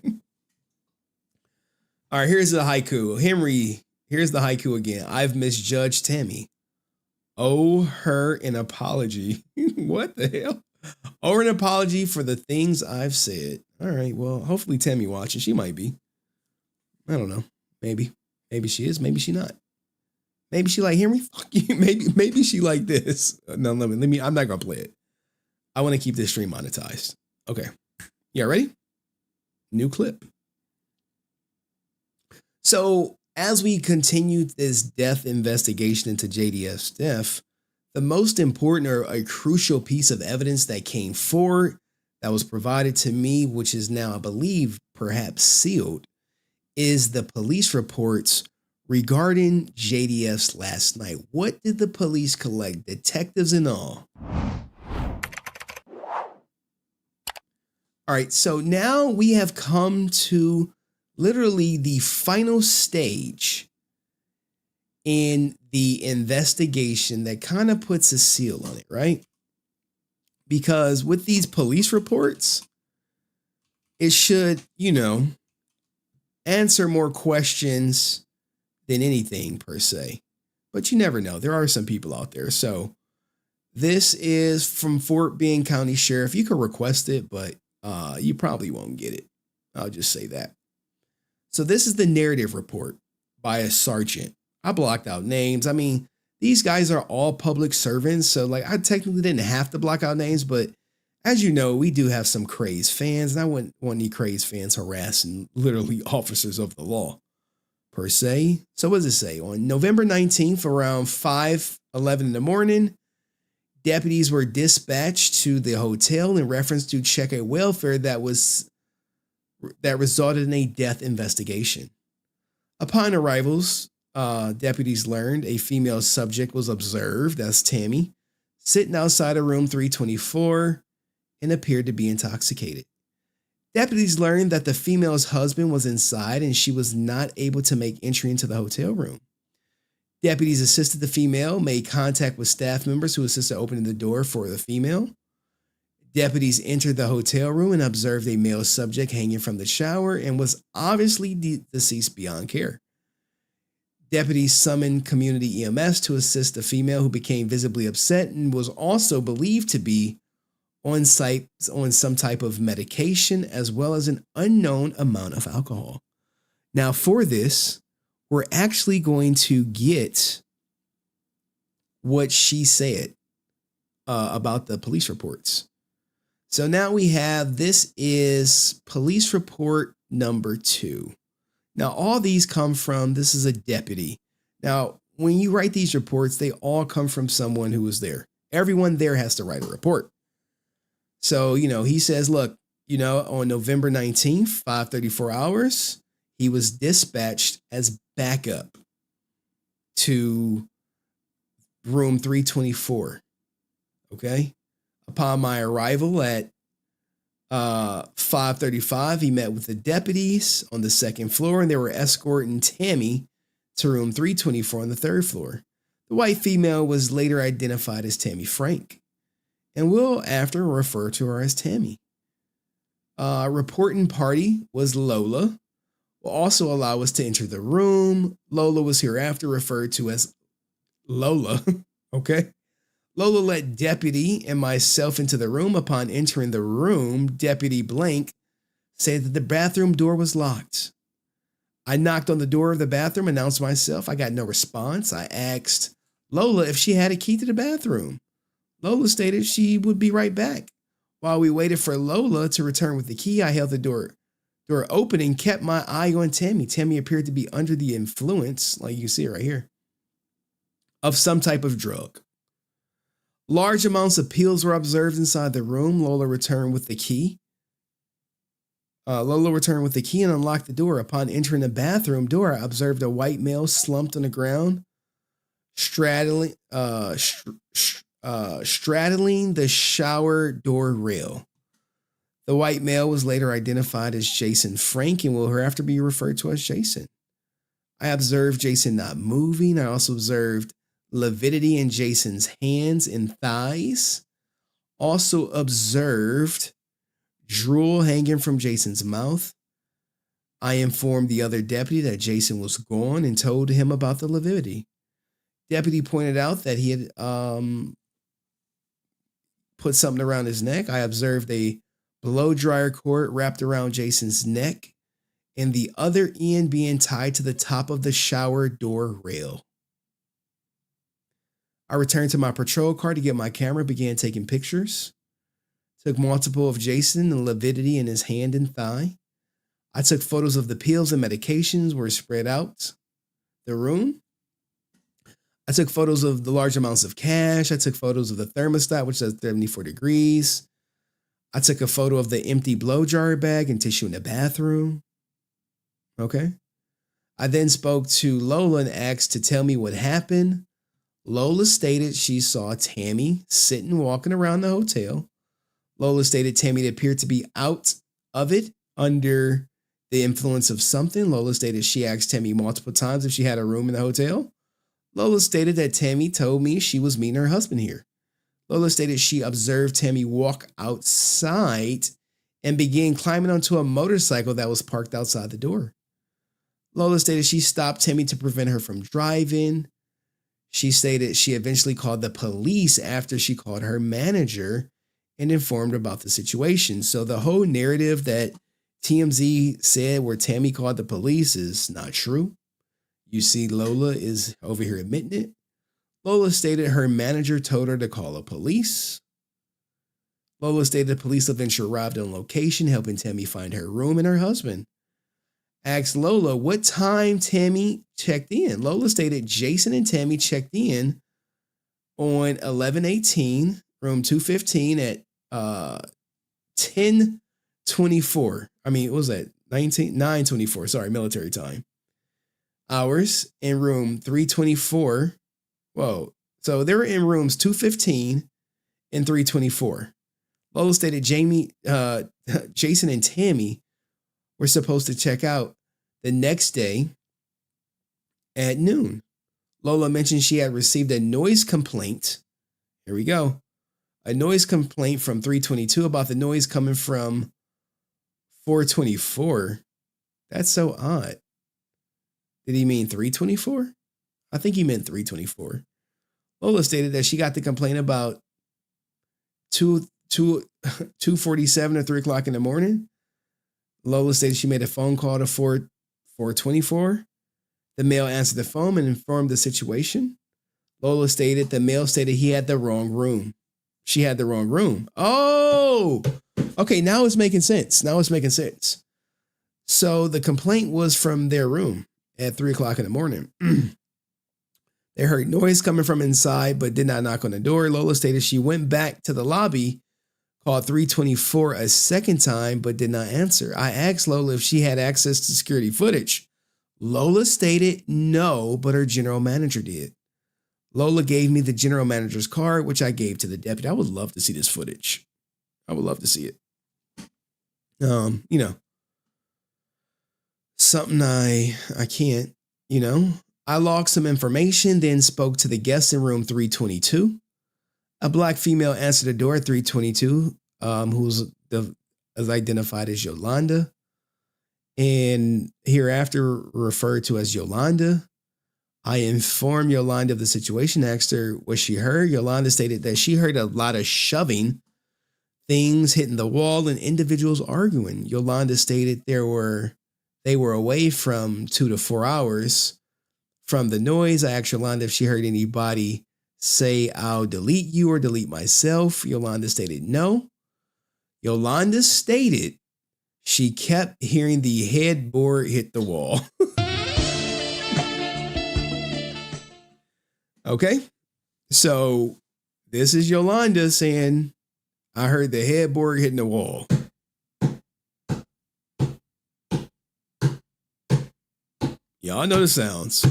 All right, here's the haiku. Henry, here's the haiku again. I've misjudged Tammie. Owe her an apology. What the hell? Owe her an apology for the things I've said. All right, well, hopefully Tammie watching. She might be. I don't know. Maybe. Maybe she is. Maybe she not. Maybe she like Henry. Fuck you. Maybe she like this. No, let me. I'm not gonna play it. I want to keep this stream monetized. Okay. Yeah, ready? New clip. So as we continue this death investigation into JDF's death, the most important or a crucial piece of evidence that came forward that was provided to me, which is now, I believe, perhaps sealed, is the police reports regarding JDF's last night. What did the police collect, detectives and all? All right, so now we have come to literally the final stage in the investigation that kind of puts a seal on it, right? because with these police reports, it should, answer more questions than anything per se. But you never know. There are some people out there. So this is from Fort Bend County Sheriff. You can request it, but you probably won't get it. I'll just say that. So this is the narrative report by a sergeant. I blocked out names. I mean, these guys are all public servants. So I technically didn't have to block out names, but as you know, we do have some crazed fans, and I wouldn't want any crazed fans harassing literally officers of the law per se. So what does it say? On November 19th, around 5:11 in the morning, deputies were dispatched to the hotel in reference to check a welfare that resulted in a death investigation. Upon arrivals, deputies learned a female subject was observed, that's Tammie, sitting outside of room 324 and appeared to be intoxicated. Deputies learned that the female's husband was inside and she was not able to make entry into the hotel room. Deputies assisted the female, made contact with staff members who assisted opening the door for the female. Deputies entered the hotel room and observed a male subject hanging from the shower and was obviously deceased beyond care. Deputies summoned community EMS to assist the female, who became visibly upset and was also believed to be on site on some type of medication, as well as an unknown amount of alcohol. Now, for this, we're actually going to get what she said about the police reports. So now we have, this is police report number 2. Now, all these come from, this is a deputy. Now, when you write these reports, they all come from someone who was there. Everyone there has to write a report. So, he says, look, on November 19th, 5:34 hours, he was dispatched as backup to room 324. Okay. Upon my arrival at 5:35, he met with the deputies on the second floor, and they were escorting Tammie to room 324 on the third floor. The white female was later identified as Tammie Frank, and we'll after refer to her as Tammie. Reporting party was Lola. Will also allow us to enter the room. Lola was hereafter referred to as Lola. Okay. Lola let deputy and myself into the room. Upon entering the room, Deputy Blank said that the bathroom door was locked. I knocked on the door of the bathroom, announced myself. I got no response. I asked Lola if she had a key to the bathroom. Lola stated she would be right back. While we waited for Lola to return with the key, I held the door open and kept my eye on Tammie. Tammie appeared to be under the influence, like you see right here, of some type of drug. Large amounts of pills were observed inside the room. Lola returned with the key. And unlocked the door. Upon entering the bathroom door, I observed a white male slumped on the ground, straddling the shower door rail. The white male was later identified as Jason Frank and will hereafter be referred to as Jason. I observed Jason not moving. I also observed lividity in Jason's hands and thighs. Also observed drool hanging from Jason's mouth. I informed the other deputy that Jason was gone and told him about the lividity. Deputy pointed out that he had put something around his neck. I observed a blow dryer cord wrapped around Jason's neck and the other end being tied to the top of the shower door rail. I returned to my patrol car to get my camera, began taking pictures. Took multiple of Jason and lividity in his hand and thigh. I took photos of the pills and medications were spread out the room. I took photos of the large amounts of cash. I took photos of the thermostat, which says 74 degrees. I took a photo of the empty blow dryer bag and tissue in the bathroom. Okay. I then spoke to Lola and asked to tell me what happened. Lola stated she saw Tammie sitting, walking around the hotel. Lola stated Tammie appeared to be out of it under the influence of something. Lola stated she asked Tammie multiple times if she had a room in the hotel. Lola stated that Tammie told me she was meeting her husband here. Lola stated she observed Tammie walk outside and began climbing onto a motorcycle that was parked outside the door. Lola stated she stopped Tammie to prevent her from driving. She stated she eventually called the police after she called her manager and informed about the situation. So the whole narrative that TMZ said where Tammie called the police is not true. You see, Lola is over here admitting it. Lola stated her manager told her to call the police. Lola stated the police eventually arrived on location, helping Tammie find her room and her husband. Asked Lola what time Tammie checked in. Lola stated Jason and Tammie checked in on 11/18, room 215 at 10:24. I mean, what was that? 9:24. Sorry, military time. Hours in room 324. Whoa. So they were in rooms 215 and 324. Lola stated Jason and Tammie were supposed to check out the next day at noon. Lola mentioned she had received a noise complaint. Here we go. A noise complaint from 322 about the noise coming from 424. That's so odd. Did he mean 324? I think he meant 324. Lola stated that she got the complaint about 2:47 or 3 o'clock in the morning. Lola stated she made a phone call to 424. The male answered the phone and informed the situation. Lola stated the male stated he had the wrong room. She had the wrong room. Oh, okay. Now it's making sense. So the complaint was from their room at 3 o'clock in the morning. They heard noise coming from inside, but did not knock on the door. Lola stated she went back to the lobby, called 324 a second time, but did not answer. I asked Lola if she had access to security footage. Lola stated no, but her general manager did. Lola gave me the general manager's card, which I gave to the deputy. I would love to see this footage. I would love to see it. Something I can't, I logged some information, then spoke to the guest in room 322. A black female answered the door at 322, who's identified as Yolanda, and hereafter referred to as Yolanda. I informed Yolanda of the situation, asked her what she heard. Yolanda stated that she heard a lot of shoving, things hitting the wall, and individuals arguing. Yolanda stated they were away from 2 to 4 hours from the noise. I asked Yolanda if she heard anybody say, "I'll delete you" or "delete myself." Yolanda stated no. Yolanda stated she kept hearing the headboard hit the wall. Okay, so this is Yolanda saying, "I heard the headboard hitting the wall." Y'all know the sounds.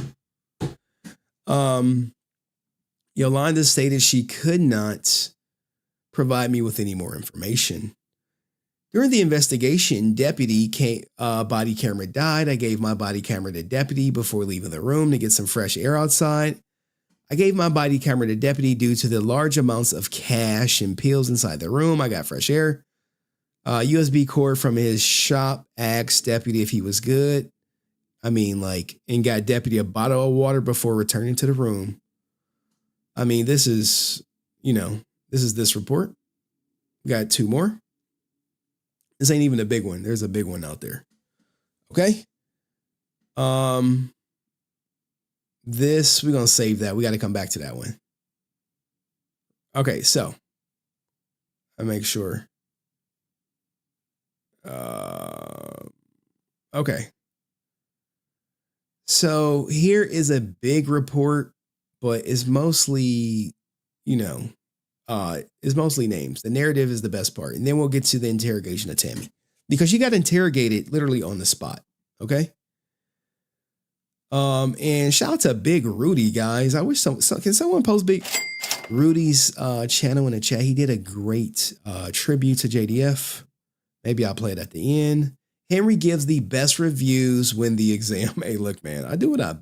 Yolanda stated she could not provide me with any more information. During the investigation, body camera died. I gave my body camera to deputy before leaving the room to get some fresh air outside. I gave my body camera to deputy due to the large amounts of cash and pills inside the room. I got fresh air. USB cord from his shop, asked deputy if he was good. And got deputy a bottle of water before returning to the room. This is this report. We got 2 more. This ain't even a big one. There's a big one out there. Okay. This, we're going to save that. We got to come back to that one. Okay. So I make sure. Okay. So here is a big report, but it's mostly, it's mostly names. The narrative is the best part. And then we'll get to the interrogation of Tammie, because she got interrogated literally on the spot. Okay. And shout out to Big Rudy, guys. I wish can someone post Big Rudy's channel in the chat? He did a great tribute to JDF. Maybe I'll play it at the end. Henry gives the best reviews when the exam. Hey, look, man, I do what I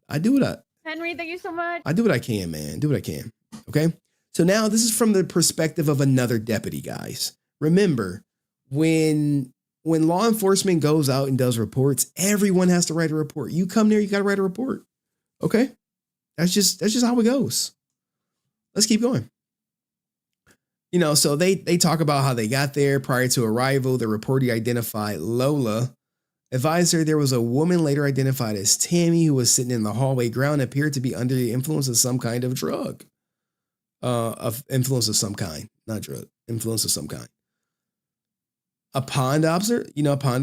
Henry, thank you so much. I do what I can, man. Do what I can. Okay. So now this is from the perspective of another deputy, guys. Remember, when law enforcement goes out and does reports, everyone has to write a report. You come there, you got to write a report. Okay? That's just how it goes. Let's keep going. You know, so they talk about how they got there. Prior to arrival, the reportee identified Lola, advised her there was a woman later identified as Tammie who was sitting in the hallway ground, appeared to be under the influence of some kind of drug. Influence of some kind, not drug, influence of some kind. Upon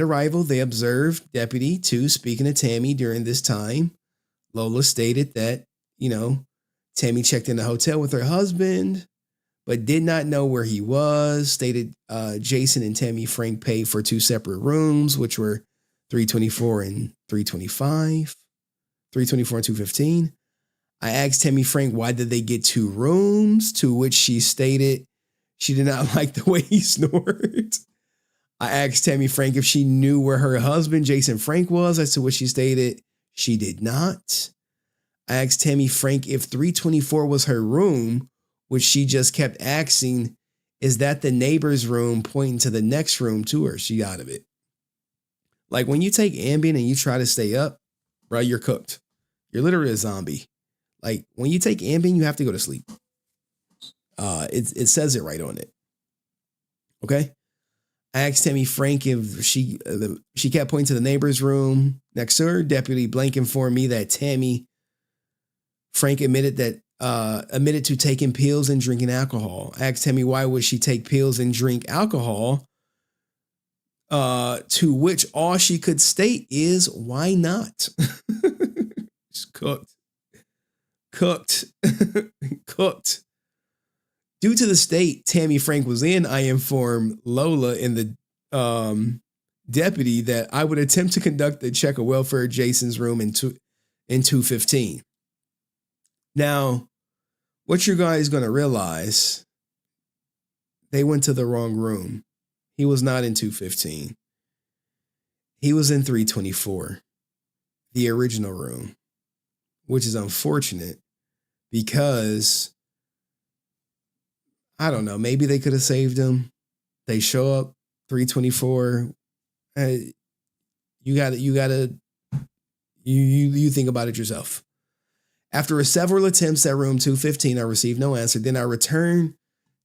arrival, they observed Deputy 2 speaking to Tammie during this time. Lola stated that, Tammie checked in the hotel with her husband, but did not know where he was. Stated Jason and Tammie Frank paid for 2 separate rooms, which were 324 and 325, 324 and 215. I asked Tammie Frank, why did they get 2 rooms? To which she stated she did not like the way he snored. I asked Tammie Frank if she knew where her husband, Jason Frank, was, as to which she stated she did not. I asked Tammie Frank if 324 was her room, which she just kept asking, is that the neighbor's room, pointing to the next room to her. She out of it. Like when you take Ambien and you try to stay up, bro, you're cooked. You're literally a zombie. Like when you take Ambien, you have to go to sleep. It says it right on it. Okay. I asked Tammie Frank if she kept pointing to the neighbor's room next to her. Deputy Blank informed me that Tammie Frank admitted to taking pills and drinking alcohol. I asked Tammie why would she take pills and drink alcohol? To which all she could state is, why not? It's cooked. Due to the state Tammie Frank was in, I informed Lola and the deputy that I would attempt to conduct a check of welfare at Jason's room in 215. Now, what you guys going to realize, they went to the wrong room. He was not in 215. He was in 324, the original room, which is unfortunate because, I don't know, maybe they could have saved him. They show up 324. You think about it yourself. After several attempts at room 215, I received no answer. Then I returned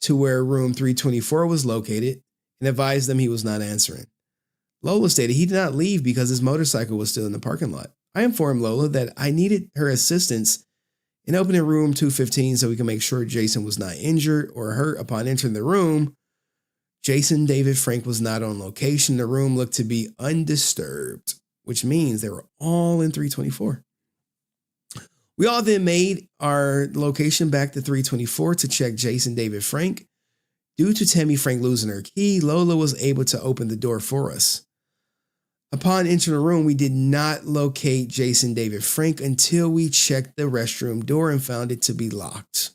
to where room 324 was located and advised them he was not answering. Lola stated he did not leave because his motorcycle was still in the parking lot. I informed Lola that I needed her assistance in opening room 215 so we can make sure Jason was not injured or hurt. Upon entering the room, Jason David Frank was not on location. The room looked to be undisturbed, which means they were all in 324. We all then made our location back to 324 to check Jason David Frank. Due to Tammie Frank losing her key, Lola was able to open the door for us. Upon entering the room, we did not locate Jason David Frank until we checked the restroom door and found it to be locked.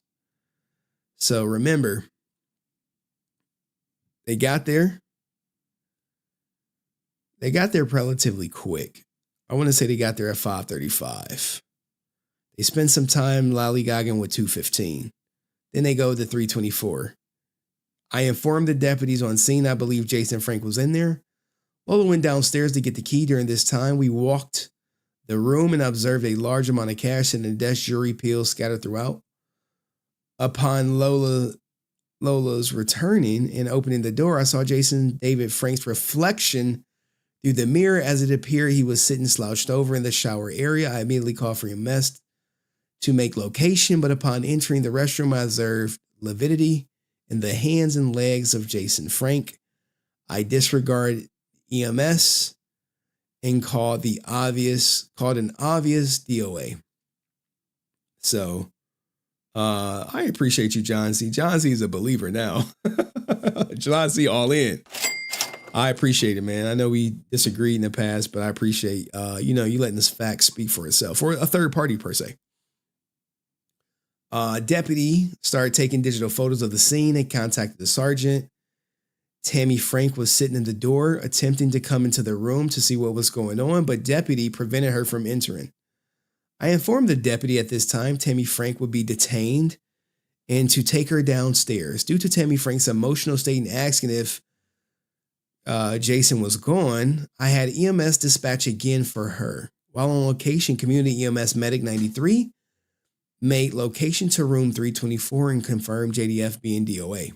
So remember, they got there. They got there relatively quick. I want to say they got there at 5:35. They spent some time lollygagging with 215. Then they go to 324. I informed the deputies on scene I believe Jason Frank was in there. Lola went downstairs to get the key. During this time, we walked the room and observed a large amount of cash and the desk jewelry pills scattered throughout. Upon Lola's returning and opening the door, I saw Jason David Frank's reflection through the mirror. As it appeared he was sitting slouched over in the shower area. I immediately called for EMS to make location, but upon entering the restroom, I observed lividity in the hands and legs of Jason Frank. I disregarded EMS and called an obvious DOA. So I appreciate you, John C. John C is a believer now. John C all in. I appreciate it, man. I know we disagreed in the past, but I appreciate you letting this fact speak for itself, or a third party per se. Deputy started taking digital photos of the scene and contacted the sergeant. Tammie Frank was sitting in the door, attempting to come into the room to see what was going on, but deputy prevented her from entering. I informed the deputy at this time Tammie Frank would be detained and to take her downstairs. Due to Tammie Frank's emotional state and asking if Jason was gone, I had EMS dispatch again for her. While on location, Community EMS Medic 93 made location to room 324 and confirmed JDF being DOA.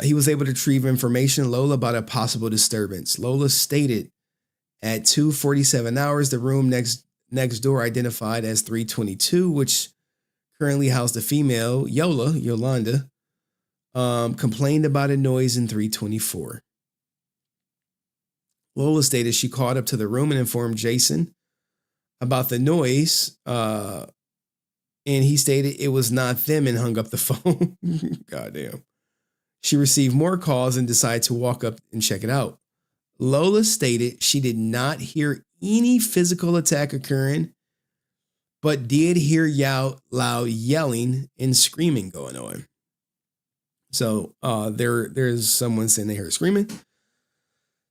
He was able to retrieve information to Lola about a possible disturbance. Lola stated at 2:47 hours, the room next door identified as 322, which currently housed a female, Yolanda, complained about a noise in 324. Lola stated she called up to the room and informed Jason about the noise, and he stated it was not them and hung up the phone. Goddamn. She received more calls and decided to walk up and check it out. Lola stated she did not hear any physical attack occurring, but did hear loud yelling and screaming going on. So there's someone saying they heard screaming.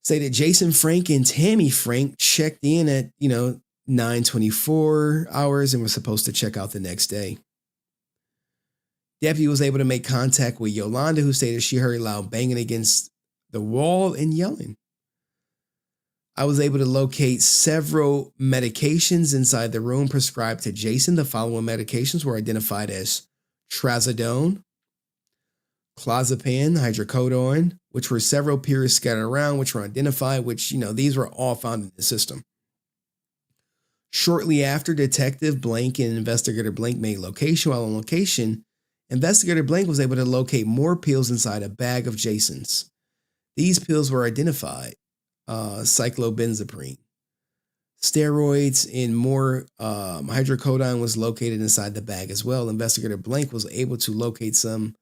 Stated Jason Frank and Tammie Frank checked in at 9:24 hours and were supposed to check out the next day. Deputy was able to make contact with Yolanda, who stated she heard loud banging against the wall and yelling. I was able to locate several medications inside the room prescribed to Jason. The following medications were identified as trazodone, clozapine, hydrocodone, which were several periods scattered around, which were identified, which, these were all found in the system. Shortly after, Detective Blank and Investigator Blank made location. While on location, Investigator Blank was able to locate more pills inside a bag of Jason's. These pills were identified. Cyclobenzaprine, steroids, and more hydrocodone was located inside the bag as well. Investigator Blank was able to locate some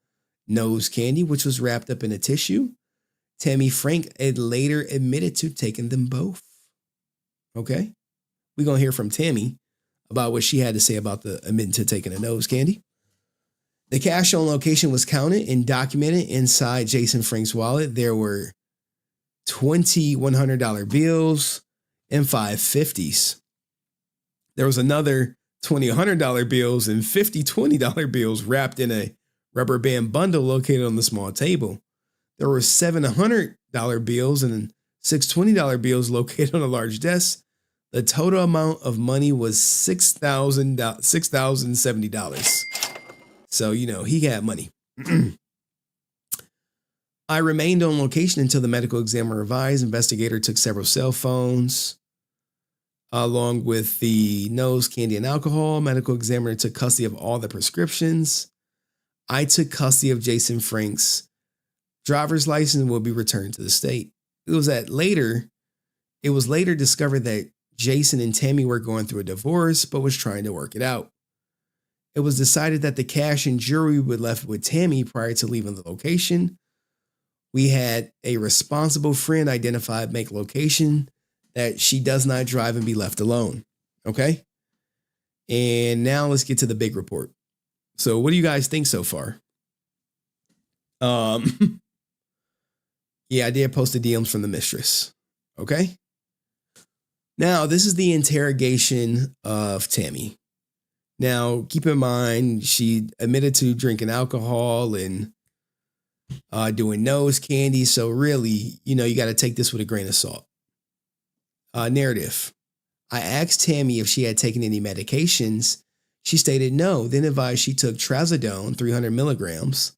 nose candy, which was wrapped up in a tissue. Tammie Frank had later admitted to taking them both. Okay. We're going to hear from Tammie about what she had to say about the admitting to taking a nose candy. The cash on location was counted and documented inside Jason Frank's wallet. There were 20 $100 bills and 5 50s. There was another 20 $100 bills and 50 $20 bills wrapped in a rubber band bundle located on the small table. There were 7 $100 bills and 6 $20 bills located on a large desk. The total amount of money was $6,070. So, he had money. I remained on location until the medical examiner advised. Investigator took several cell phones along with the nose candy and alcohol. Medical examiner took custody of all the prescriptions. I took custody of Jason Frank's driver's license and will be returned to the state. It was later discovered that Jason and Tammie were going through a divorce, but was trying to work it out. It was decided that the cash and jewelry would be left with Tammie prior to leaving the location. We had a responsible friend identified, make location that she does not drive and be left alone. Okay. And now let's get to the big report. So what do you guys think so far? Yeah, I did post the DMs from the mistress. Okay. Now this is the interrogation of Tammie. Now, keep in mind, she admitted to drinking alcohol and doing nose candy. So really, you got to take this with a grain of salt. Narrative. I asked Tammie if she had taken any medications. She stated no, then advised she took trazodone, 300 milligrams.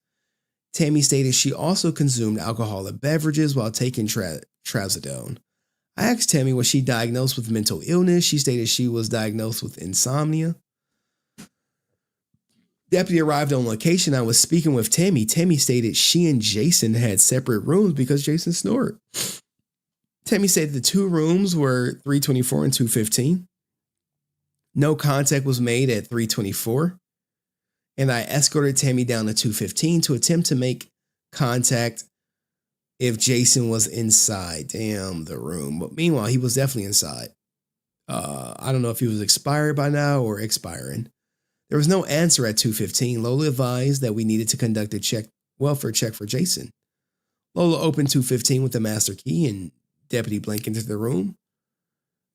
Tammie stated she also consumed alcoholic beverages while taking trazodone. I asked Tammie, was she diagnosed with mental illness? She stated she was diagnosed with insomnia. Deputy arrived on location. I was speaking with Tammie. Tammie stated she and Jason had separate rooms because Jason snored. Tammie said the two rooms were 324 and 215. No contact was made at 324. And I escorted Tammie down to 215 to attempt to make contact if Jason was inside. Damn, the room. But meanwhile, he was definitely inside. I don't know if he was expired by now or expiring. There was no answer at 215. Lola advised that we needed to conduct a welfare check for Jason. Lola opened 215 with the master key and Deputy Blank entered the room.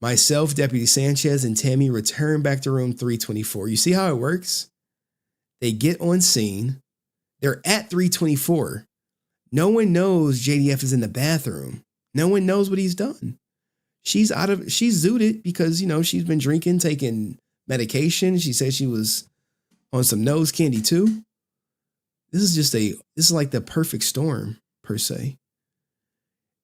Myself, Deputy Sanchez, and Tammie return back to room 324. You see how it works? They get on scene. They're at 324. No one knows JDF is in the bathroom. No one knows what he's done. She's zooted because, she's been drinking, taking medication. She said she was on some nose candy too. This is like the perfect storm, per se.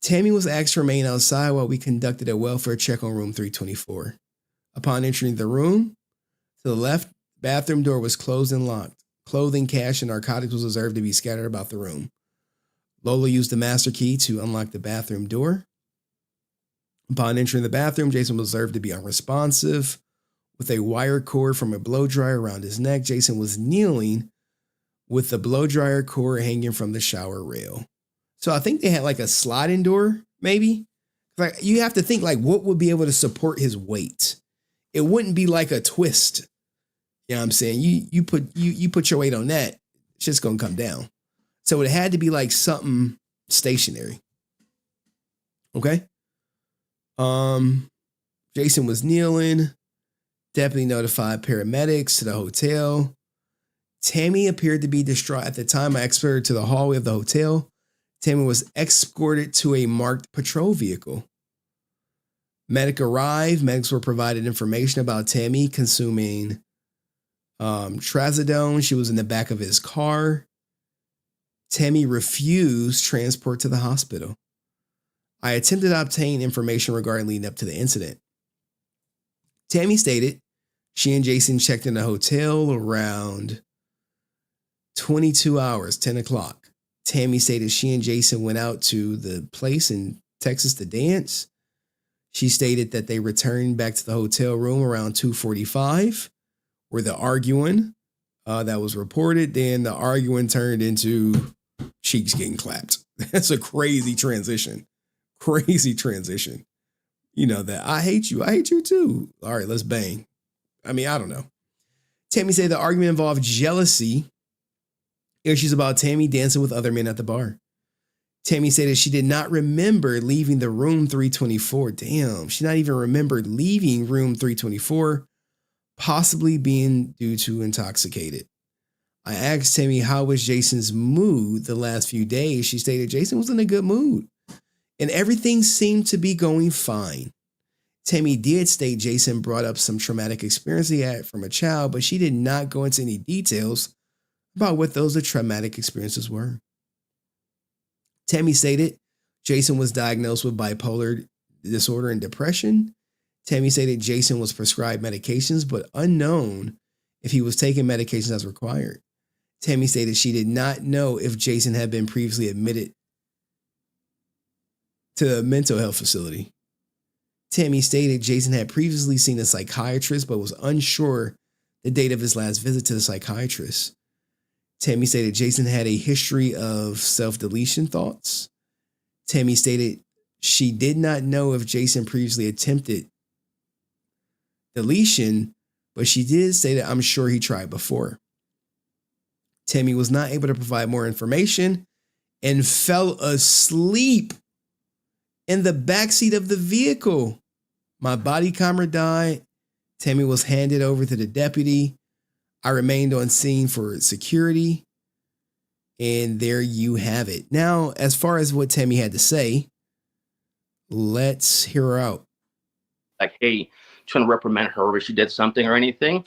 Tammie was asked to remain outside while we conducted a welfare check on room 324. Upon entering the room, to the left, bathroom door was closed and locked. Clothing, cash, and narcotics was observed to be scattered about the room. Lola used the master key to unlock the bathroom door. Upon entering the bathroom, Jason was observed to be unresponsive. With a wire cord from a blow dryer around his neck, Jason was kneeling with the blow dryer cord hanging from the shower rail. So I think they had like a sliding door, maybe. Like you have to think like what would be able to support his weight. It wouldn't be like a twist. You know what I'm saying? You put your weight on that, it's just gonna come down. So it had to be like something stationary. Okay. Jason was kneeling. Deputy notified paramedics to the hotel. Tammie appeared to be distraught. At the time, I escorted her to the hallway of the hotel. Tammie was escorted to a marked patrol vehicle. Medic arrived. Medics were provided information about Tammie consuming trazodone. She was in the back of his car. Tammie refused transport to the hospital. I attempted to obtain information regarding leading up to the incident. Tammie stated she and Jason checked in the hotel around 22 hours, 10 o'clock. Tammie stated she and Jason went out to the place in Texas to dance. She stated that they returned back to the hotel room around 2:45, where the arguing that was reported. Then the arguing turned into cheeks getting clapped. That's a crazy transition. Crazy transition. You know that I hate you too. All right, let's bang. I mean, I don't know. Tammie said the argument involved jealousy. Issues about Tammie dancing with other men at the bar. Tammie said that she did not remember leaving the room 324. Damn, she not even remembered leaving room 324, possibly being due to intoxicated. I asked Tammie how was Jason's mood the last few days. She stated Jason was in a good mood and everything seemed to be going fine. Tammie did state Jason brought up some traumatic experience he had from a child, but she did not go into any details about what those traumatic experiences were. Tammie stated Jason was diagnosed with bipolar disorder and depression. Tammie stated Jason was prescribed medications, but unknown if he was taking medications as required. Tammie stated she did not know if Jason had been previously admitted to a mental health facility. Tammie stated Jason had previously seen a psychiatrist, but was unsure the date of his last visit to the psychiatrist. Tammie stated Jason had a history of self-deletion thoughts. Tammie stated she did not know if Jason previously attempted deletion, but she did say that I'm sure he tried before. Tammie was not able to provide more information and fell asleep in the backseat of the vehicle. My body camera died. Tammie was handed over to the deputy. I remained on scene for security. And there you have it. Now, as far as what Tammie had to say, let's hear her out. Like, hey, trying to reprimand her if she did something or anything.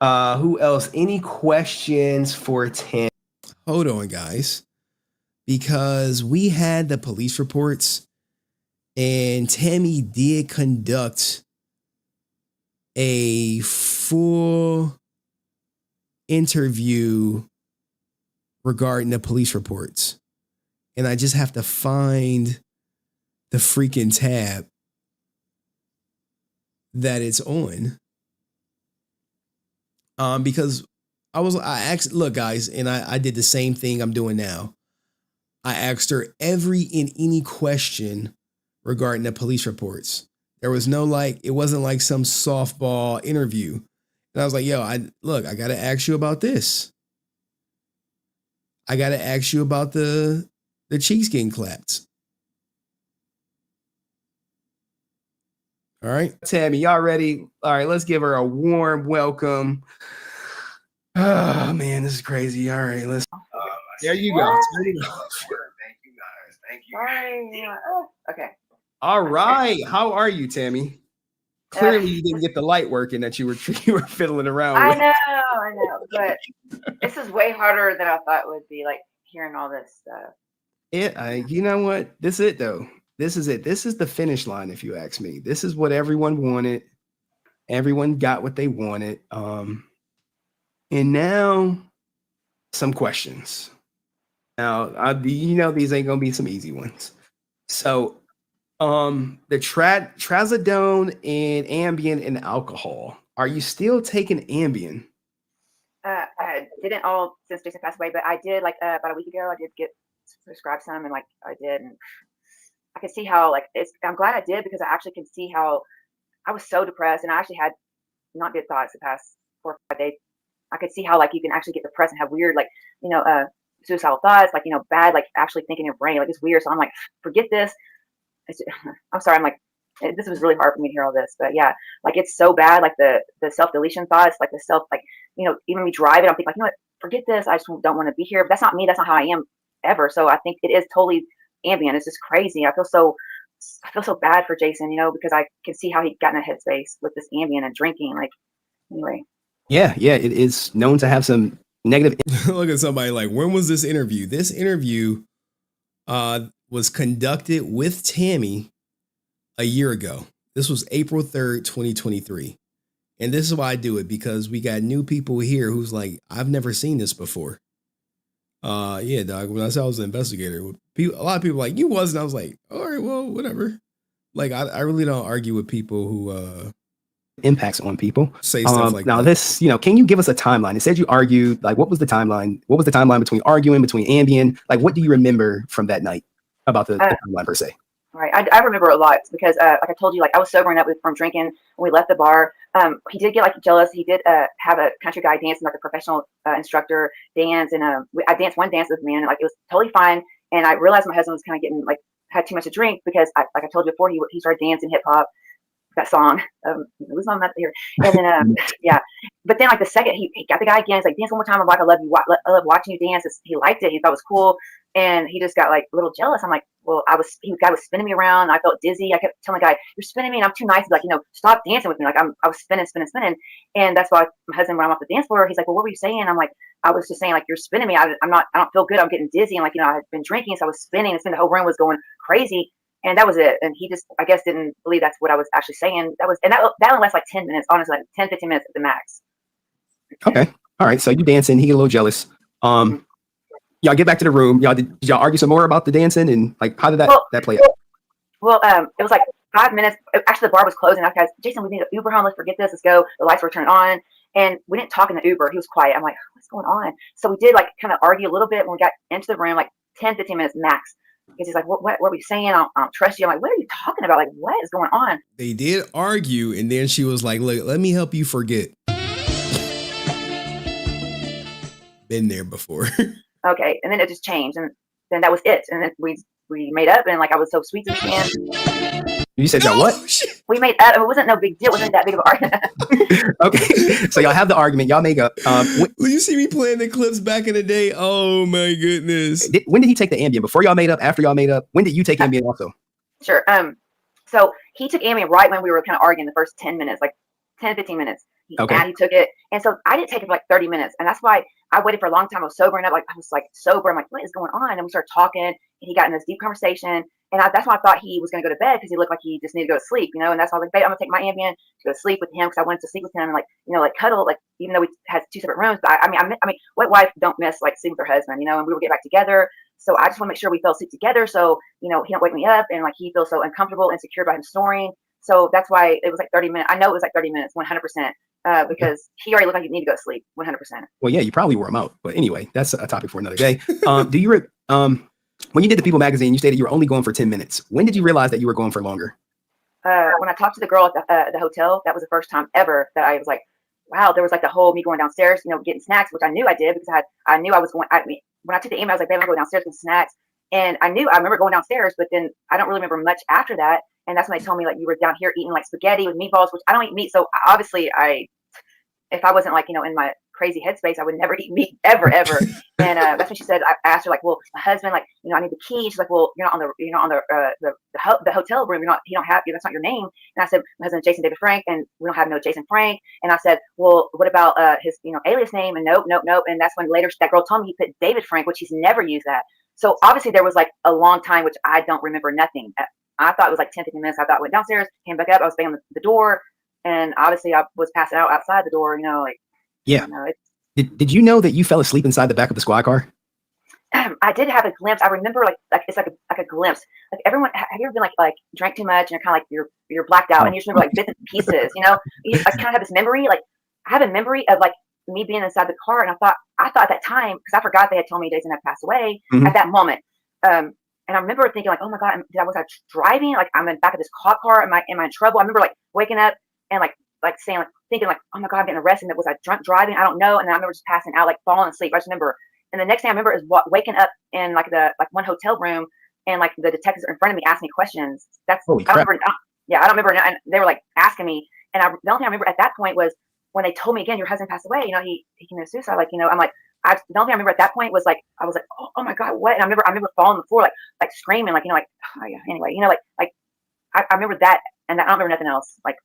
Who else? Any questions for Tammie? Hold on, guys. Because we had the police reports and Tammie did conduct a full interview regarding the police reports. And I just have to find the freaking tab that it's on. Because I asked, look, guys, and I did the same thing I'm doing now. I asked her every and any question regarding the police reports. There was no it wasn't like some softball interview. And I was like, yo, I got to ask you about this. I got to ask you about the cheeks getting clapped. All right, Tammie, y'all ready? All right, let's give her a warm welcome. Oh man, this is crazy. All right, let's. There you go. Turn it off. Thank you guys. Thank you. Okay. All right, how are you, Tammie? Clearly, you didn't get the light working that you were fiddling around I with. know, but this is way harder than I thought it would be. Like hearing all this stuff. You know what? This is it though. This is it. This is the finish line, if you ask me. This is what everyone wanted. Everyone got what they wanted. And now some questions. Now, these ain't gonna be some easy ones. So, the trazodone and Ambien and alcohol. Are you still taking Ambien? I didn't all since Jason passed away, but I did like about a week ago. I did get prescribed some, and like I did, and I could see how like I'm glad I did because I actually can see how I was so depressed, and I actually had not good thoughts the past 4 or 5 days. I could see how like you can actually get depressed and have weird like suicidal thoughts, like bad like actually thinking in your brain, like it's weird. So I'm like, forget this. I'm sorry. I'm like, this was really hard for me to hear all this, but yeah, like it's so bad. Like the self deletion thoughts, like the self, like even me driving, I'm thinking like, what? Forget this. I just don't want to be here. But that's not me. That's not how I am ever. So I think it is totally Ambien. It's just crazy. I feel so bad for Jason, because I can see how he got in a headspace with this Ambien and drinking. Like, anyway. Yeah, it is known to have some negative. Look at somebody like, when was this interview? This interview was conducted with Tammie a year ago. This was April 3rd, 2023. And this is why I do it, because we got new people here who's like, I've never seen this before. Yeah, dog. When I said I was an investigator, a lot of people were like, you wasn't. I was like, all right, well, whatever. Like, I really don't argue with people who impacts on people. Say stuff like now that. This, can you give us a timeline? It said you argued, like, what was the timeline? What was the timeline between Ambien? Like, what do you remember from that night about the timeline per se? Right. I remember a lot because, like I told you, like I was sobering up from drinking when we left the bar. He did get like jealous. He did have a country guy dancing, like a professional instructor dance. And I danced one dance with him, and like it was totally fine. And I realized my husband was kind of getting like, had too much to drink because like I told you before, he started dancing hip hop, that song. It was on that here. And then, yeah. But then like the second he got the guy again, he's like, dance one more time. I'm like, I love you. I love watching you dance. He liked it. He thought it was cool. And he just got like a little jealous. I'm like, well, the guy was spinning me around. I felt dizzy. I kept telling the guy, you're spinning me. And I'm too nice. He's like, stop dancing with me. Like I was spinning. And that's why my husband, when I'm off the dance floor, he's like, well, what were you saying? I'm like, I was just saying like, you're spinning me. I don't feel good. I'm getting dizzy. And like, I had been drinking. So I was spinning, and the whole room was going crazy. And that was it. And he just, I guess, didn't believe that's what I was actually saying. That only lasts like 10 minutes, honestly, like 10, 15 minutes at the max. Okay. All right. So you dancing, he get a little jealous. Y'all get back to the room. Did y'all argue some more about the dancing, and like, how did that play out? Well, it was like 5 minutes. Actually, the bar was closing. I was like, Jason, we need an Uber home. Let's forget this. Let's go. The lights were turned on. And we didn't talk in the Uber. He was quiet. I'm like, what's going on? So we did like kind of argue a little bit when we got into the room, like 10, 15 minutes max. Because he's like, what were we saying? I don't trust you. I'm like, what are you talking about? Like, what is going on? They did argue, and then she was like, look, let me help you forget. Been there before. Okay, and then it just changed, and then that was it. And then we made up, and like I was so sweet to him. You said y'all what? We made up. It wasn't no big deal. It wasn't that big of an argument. Okay, so y'all have the argument. Y'all make up. Will you see me playing the clips back in the day? Oh my goodness. When did he take the Ambien? Before y'all made up? After y'all made up? When did you take Ambien also? Sure. So he took Ambien right when we were kind of arguing the first 10 minutes, like 10, 15 minutes. Okay. And he took it. And so I didn't take it for like 30 minutes. And that's why I waited for a long time. I was sobering up. Like I was like sober. I'm like, what is going on? And we started talking, and he got in this deep conversation. And that's why I thought he was going to go to bed, because he looked like he just needed to go to sleep, And that's why I was like, babe, I'm going to take my Ambien to go to sleep with him, because I wanted to sleep with him and like cuddle, like even though we had 2 separate rooms. But I mean, what wife don't miss like sleeping with her husband, And we would get back together. So I just want to make sure we fell asleep together. So he don't wake me up, and like he feels so uncomfortable and secure by him snoring. So that's why it was like 30 minutes. I know it was like 30 minutes, 100%, because he already looked like he needed to go to sleep, 100%. Well, yeah, you probably wore him out. But anyway, that's a topic for another day. When you did the People magazine, you stated you were only going for 10 minutes. When did you realize that you were going for longer? When I talked to the girl at the hotel, that was the first time ever that I was like, wow, there was like the whole me going downstairs, getting snacks, which I knew I did because I knew I was going. When I took the email, I was like, babe, I'm going downstairs with snacks. And I remember going downstairs, but then I don't really remember much after that. And that's when they told me like you were down here eating like spaghetti with meatballs, which I don't eat meat. So obviously if I wasn't like, in my crazy headspace, I would never eat meat ever. And that's when she said, I asked her like, well, my husband, like, I need the key. She's like, well, you're not on the hotel room. You don't have, that's not your name. And I said, my husband, Jason David Frank, and we don't have no Jason Frank. And I said, well, what about his, alias name? And nope. And that's when later that girl told me he put David Frank, which he's never used that. So obviously there was like a long time, which I don't remember nothing. I thought it was like 10, 15 minutes. I thought I went downstairs, came back up. I was banging the door. And obviously I was passing out outside the door, like. Yeah. Did you know that you fell asleep inside the back of the squad car? I did have a glimpse. I remember like it's like a glimpse. Like everyone, have you ever been like drank too much and you're kind of like you're blacked out and you just remember like bits and pieces, I kind of have this memory. Like I have a memory of like me being inside the car, and I thought at that time, because I forgot they had told me Jason had passed away at that moment. And I remember thinking like, oh my God, was I driving? Like I'm in the back of this cop car. Am I in trouble? I remember like waking up and like saying like thinking like, oh my God, I'm getting arrested. Was I drunk driving? I don't know. And then I remember just passing out, like falling asleep. I just remember. And the next thing I remember is waking up in like one hotel room, and like the detectives are in front of me asking me questions. I don't remember. And they were like asking me. And the only thing I remember at that point was when they told me again, your husband passed away. He committed suicide. Like, I'm like, the only thing I remember at that point was like, I was like, oh my God, what? And I remember falling on the floor, like screaming, like, oh yeah. Anyway, I remember that, and I don't remember nothing else. Like,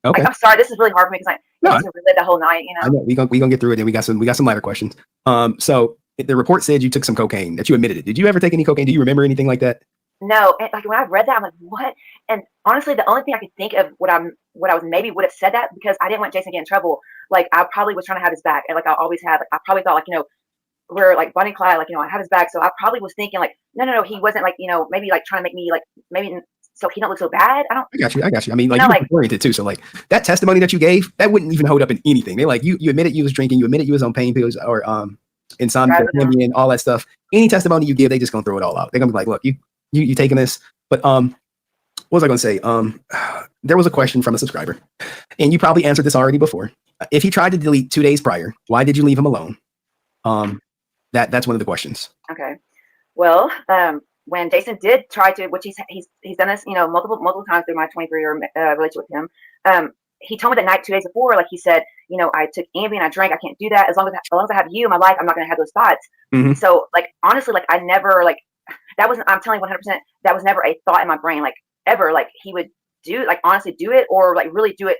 okay. I'm sorry, this is really hard for me because I relive the whole night. I know we gonna get through it, and we got some lighter questions. So the report said you took some cocaine, that you admitted it. Did you ever take any cocaine? Do you remember anything like that? No, and like when I read that, I'm like, what? And honestly, the only thing I could think of would have said that because I didn't want Jason to get in trouble. Like I probably was trying to have his back, and like I always have. Like, I probably thought like we're like Bonnie and Clyde, like I have his back. So I probably was thinking like no, he wasn't like maybe like trying to make me like maybe so he don't look so bad. I got you. I mean, like you were oriented too. So like that testimony that you gave, that wouldn't even hold up in anything. They like you admitted you was drinking, you admitted you was on pain pills or insomnia, and all that stuff. Any testimony you give, they just gonna throw it all out. They're gonna be like, look, you taking this. But what was I gonna say? There was a question from a subscriber, and you probably answered this already before. If he tried to delete 2 days prior, why did you leave him alone? That's one of the questions. Okay. Well, when Jason did try to, which he's done this, multiple times through my 23-year relationship with him. He told me that night 2 days before, like he said, I took Ambien, I drank, I can't do that. As long as I have you in my life, I'm not going to have those thoughts. Mm-hmm. So like, honestly, like I never like, I'm telling you 100%, that was never a thought in my brain, like ever, like he would honestly do it or like really do it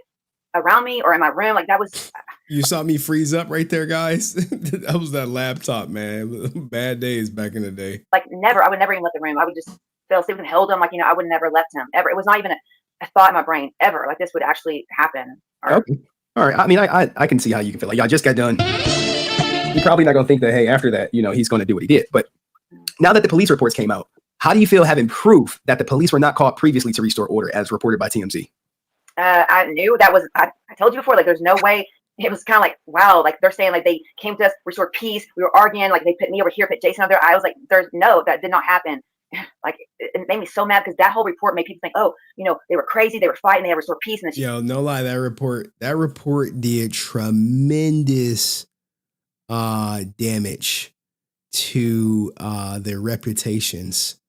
around me or in my room. Like that was. You saw me freeze up right there, guys. That was that laptop, man. Bad days back in the day. Like never, I would never even left the room. I would just fell asleep and held him. Like, I would never left him ever. It was not even a thought in my brain ever. Like this would actually happen. Okay. All right. I mean, I can see how you can feel like y'all just got done. You're probably not going to think that, hey, after that, he's going to do what he did. But now that the police reports came out, how do you feel having proof that the police were not caught previously to restore order as reported by TMZ? I knew that was, I told you before, like there's no way. It was kind of like, wow, like they're saying like they came to us, restored peace. We were arguing, like they put me over here, put Jason over there. I was like, that did not happen. Like it made me so mad because that whole report made people think, oh, they were crazy, they were fighting, they had restored peace. And yo, no lie, that report did tremendous damage to their reputations.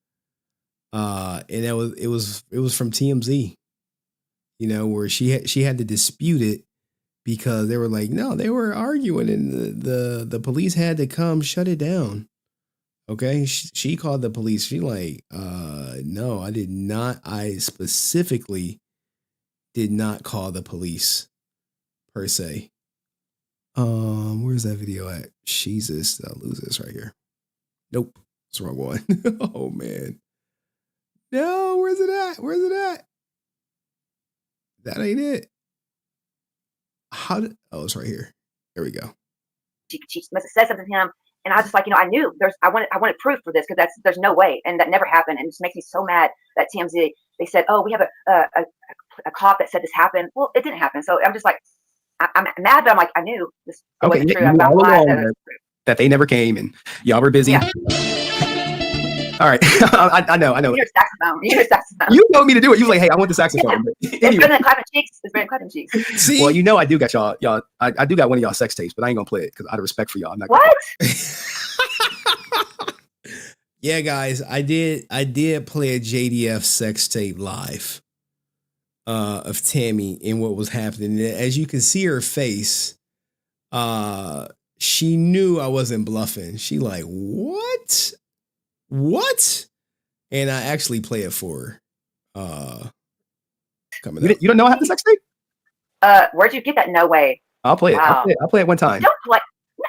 And it was from TMZ, where she had to dispute it because they were like, no, they were arguing and the police had to come shut it down. Okay. She called the police. She like, no, I did not. I specifically did not call the police per se. Where's that video at? Jesus, I'll lose this right here. Nope. It's the wrong one. Oh man. No, where's it at? That ain't it. It's right here. There we go. She must have said something to him. And I was just like, I knew I wanted proof for this because there's no way. And that never happened. And it just makes me so mad that TMZ, they said, oh, we have a cop that said this happened. Well, it didn't happen. So I'm just like, I'm mad, but I'm like, I knew this wasn't true. I'm not lying that they never came and y'all were busy. Yeah. All right. I know. You hear saxophone. You told me to do it. You was like, hey, I want the saxophone. Yeah. Anyway. It's better than clapping cheeks. See? Well, I do got y'all. I do got one of y'all sex tapes, but I ain't gonna play it because out of respect for y'all, I'm not. What? Yeah, guys, I did play a JDF sex tape live of Tammie and what was happening. As you can see her face, she knew I wasn't bluffing. She like, what? What? And I actually play it for her. Coming up. You don't know I have the sex tape? Where'd you get that? No way. I'll play it. Wow. I'll play it one time. Don't play.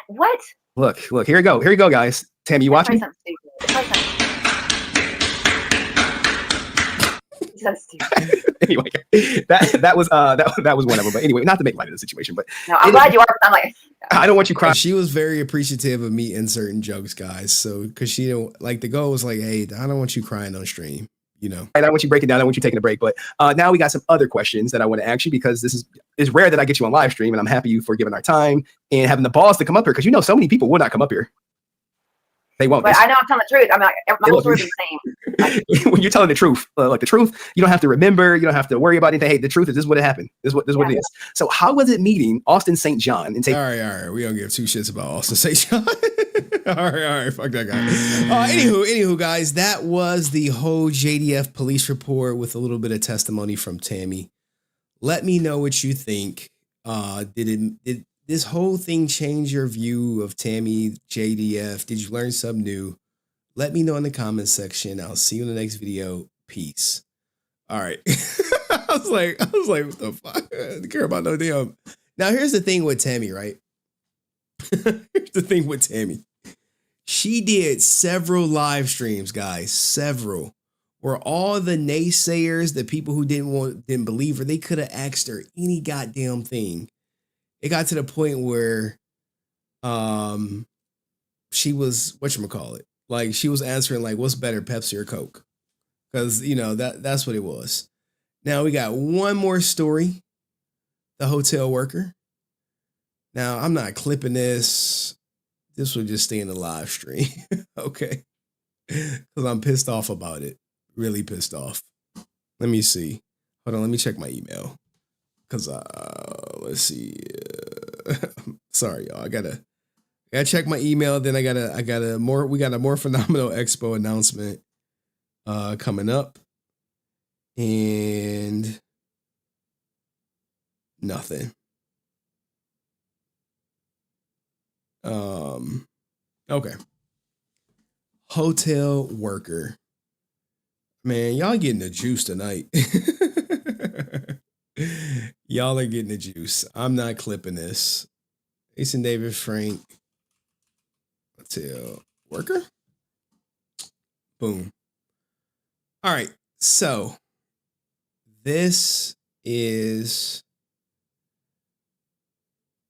What? Look, here you go. Here you go, guys. Tam, you watching? Anyway, that was one of them. But anyway, not to make light of the situation, but no, I'm glad you are. I'm like, I don't want you crying. She was very appreciative of me inserting jokes, guys. So because she don't like the goal was like, hey, I don't want you crying on stream. You know, I don't want you breaking down. I want you taking a break. But now we got some other questions that I want to ask you because it's rare that I get you on live stream, and I'm happy for giving our time and having the balls to come up here because so many people will not come up here. They won't. But I know I'm telling the truth. I'm like, my whole story is the same. When you're telling the truth, like the truth, you don't have to remember. You don't have to worry about anything. Hey, the truth is this is what happened. This is what it is. So how was it meeting Austin St. John? And all right. We don't give two shits about Austin St. John. all right. Fuck that guy. Anywho, guys, that was the whole JDF police report with a little bit of testimony from Tammie. Let me know what you think. Did this whole thing change your view of Tammie, JDF? Did you learn something new? Let me know in the comments section. I'll see you in the next video. Peace. All right. I was like, what the fuck? I don't care about no damn. Now, here's the thing with Tammie, right? Here's the thing with Tammie. She did several live streams, guys. Several. Where all the naysayers, the people who didn't believe her, they could have asked her any goddamn thing. It got to the point where she was, whatchamacallit, like she was answering like, what's better, Pepsi or Coke? Because, that's what it was. Now we got one more story, the hotel worker. Now, I'm not clipping this. This will just stay in the live stream, okay? Because I'm pissed off about it. Really pissed off. Let me see. Hold on, let me check my email. Because, let's see. Sorry, y'all. I gotta check my email. Then we got a more Phenomenal Expo announcement coming up. And nothing. Okay. Hotel worker. Man, y'all getting the juice tonight. Y'all are getting the juice. I'm not clipping this. Jason David Frank. Hotel worker. Boom. All right. So this is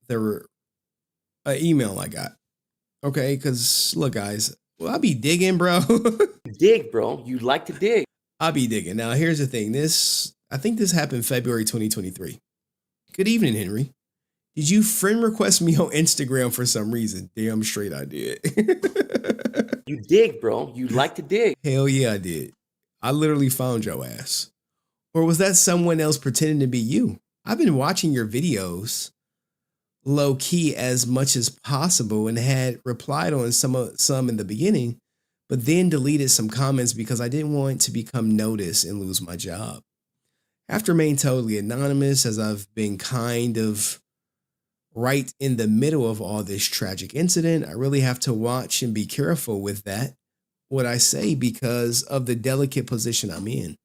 the email I got. Okay, because look, guys, I'll be digging, bro. Dig, bro. You like to dig. I'll be digging. Now, here's the thing. I think this happened February 2023. Good evening, Henry. Did you friend request me on Instagram for some reason? Damn straight I did. You dig, bro. You like to dig. Hell yeah, I did. I literally found your ass. Or was that someone else pretending to be you? I've been watching your videos low key as much as possible and had replied on some in the beginning, but then deleted some comments because I didn't want to become noticed and lose my job. After remaining totally anonymous, as I've been kind of right in the middle of all this tragic incident, I really have to watch and be careful with what I say because of the delicate position I'm in.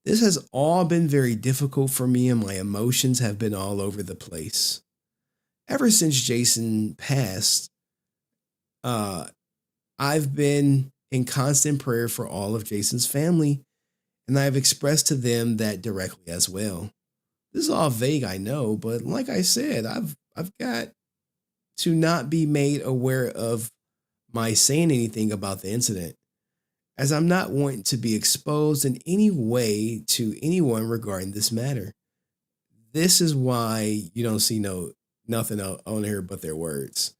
This has all been very difficult for me and my emotions have been all over the place. Ever since Jason passed, I've been in constant prayer for all of Jason's family, and I've expressed to them that directly as well. This is all vague, I know, but like I said, I've got to not be made aware of my saying anything about the incident, as I'm not wanting to be exposed in any way to anyone regarding this matter. This is why you don't see nothing on here but their words.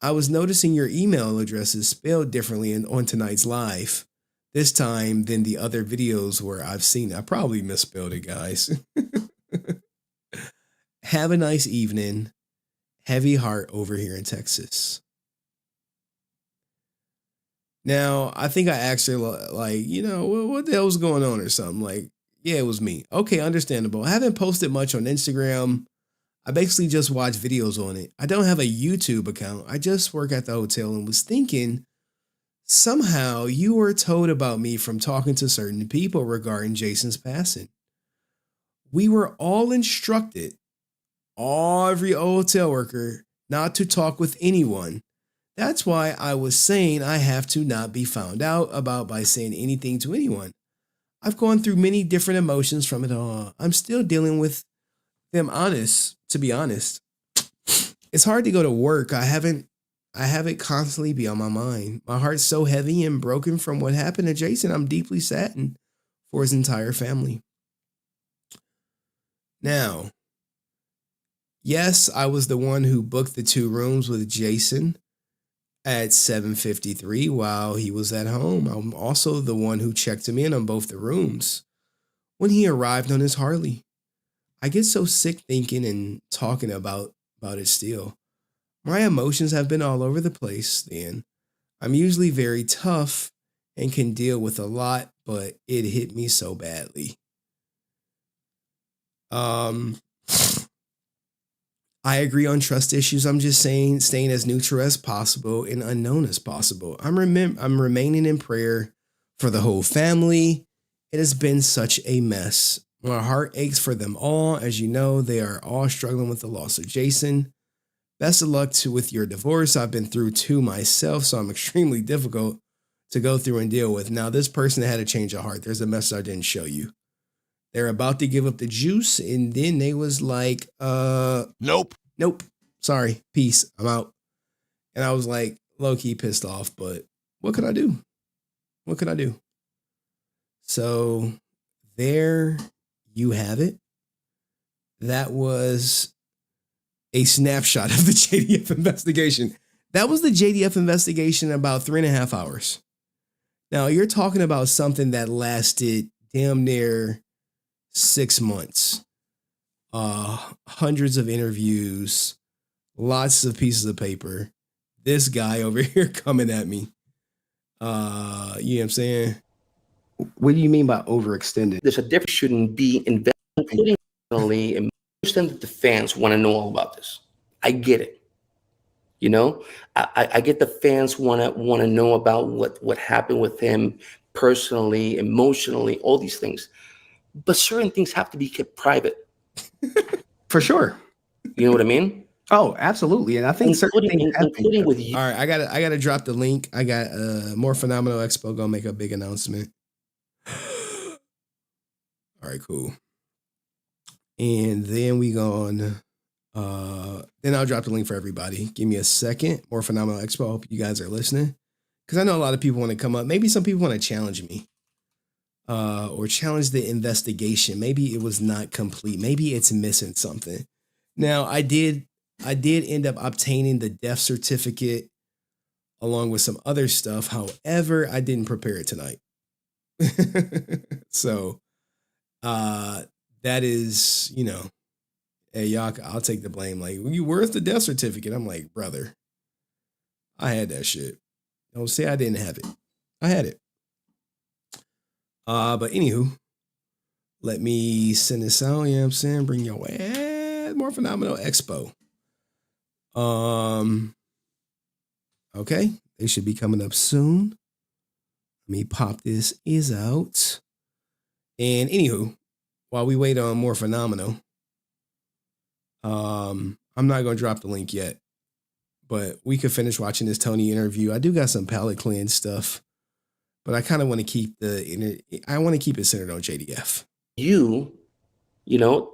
I was noticing your email address is spelled differently on tonight's live this time than the other videos where I've seen it. I probably misspelled it, guys. Have a nice evening. Heavy heart over here in Texas. Now, I think I asked her, like, what the hell was going on or something. Like, yeah, it was me. Okay, understandable. I haven't posted much on Instagram. I basically just watch videos on it. I don't have a YouTube account. I just work at the hotel and was thinking somehow you were told about me from talking to certain people regarding Jason's passing. We were all instructed, every hotel worker, not to talk with anyone. That's why I was saying I have to not be found out about by saying anything to anyone. I've gone through many different emotions from it all. I'm still dealing with them, to be honest. It's hard to go to work. I have it constantly be on my mind. My heart's so heavy and broken from what happened to Jason. I'm deeply saddened for his entire family. Now, yes, I was the one who booked the 2 rooms with Jason at 7:53 while he was at home. I'm also the one who checked him in on both the rooms when he arrived on his Harley. I get so sick thinking and talking about it still. My emotions have been all over the place then. I'm usually very tough and can deal with a lot, but it hit me so badly. I agree on trust issues. I'm just saying staying as neutral as possible and unknown as possible. I'm remaining in prayer for the whole family. It has been such a mess. My heart aches for them all. As you know, they are all struggling with the loss of Jason. Best of luck with your divorce. I've been through 2 myself, so I'm extremely difficult to go through and deal with. Now, this person had a change of heart. There's a message I didn't show you. They're about to give up the juice, and then they was like, nope. Sorry, peace. I'm out. And I was like, low-key pissed off, but what could I do? So there you have it. That was a snapshot of the JDF investigation. That was the JDF investigation about 3.5 hours. Now, you're talking about something that lasted damn near 6 months. Hundreds of interviews, lots of pieces of paper. This guy over here coming at me. You know what I'm saying? What do you mean by overextended? There's a difference. Shouldn't be investing personally, and understand that the fans want to know all about this. I get it. I get the fans want to know about what happened with him personally, emotionally, all these things. But certain things have to be kept private. For sure. You know what I mean? Oh, absolutely. And I think including with you. All right, I gotta drop the link. I got More Phenomenal Expo gonna make a big announcement. All right, cool. And then we then I'll drop the link for everybody. Give me a second. More Phenomenal Expo. I hope you guys are listening, because I know a lot of people want to come up. Maybe some people want to challenge me. Or challenge the investigation. Maybe it was not complete. Maybe it's missing something. Now, I did end up obtaining the death certificate along with some other stuff. However, I didn't prepare it tonight. So, that is, hey, y'all, I'll take the blame. Like, where's the death certificate? I'm like, brother, I had that shit. Don't say I didn't have it. I had it. But anywho, let me send this out. You know what I'm saying? Bring your More Phenomenal Expo. Okay. They should be coming up soon. Let me pop this out. And anywho, while we wait on More Phenomenal, I'm not going to drop the link yet, but we could finish watching this Tony interview. I do got some palate cleanse stuff, but I kind of want to keep it centered on JDF.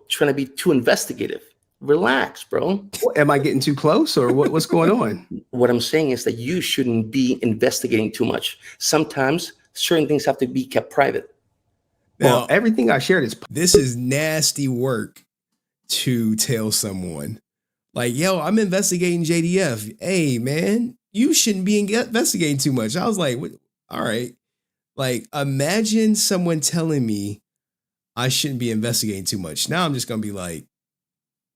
Trying to be too investigative. Relax, bro. Am I getting too close, or what's going on? What I'm saying is that you shouldn't be investigating too much. Sometimes certain things have to be kept private. Well, everything I shared is... This is nasty work to tell someone. Like, yo, I'm investigating JDF. Hey, man, you shouldn't be investigating too much. I was like, all right. Like, imagine someone telling me I shouldn't be investigating too much. Now I'm just going to be like,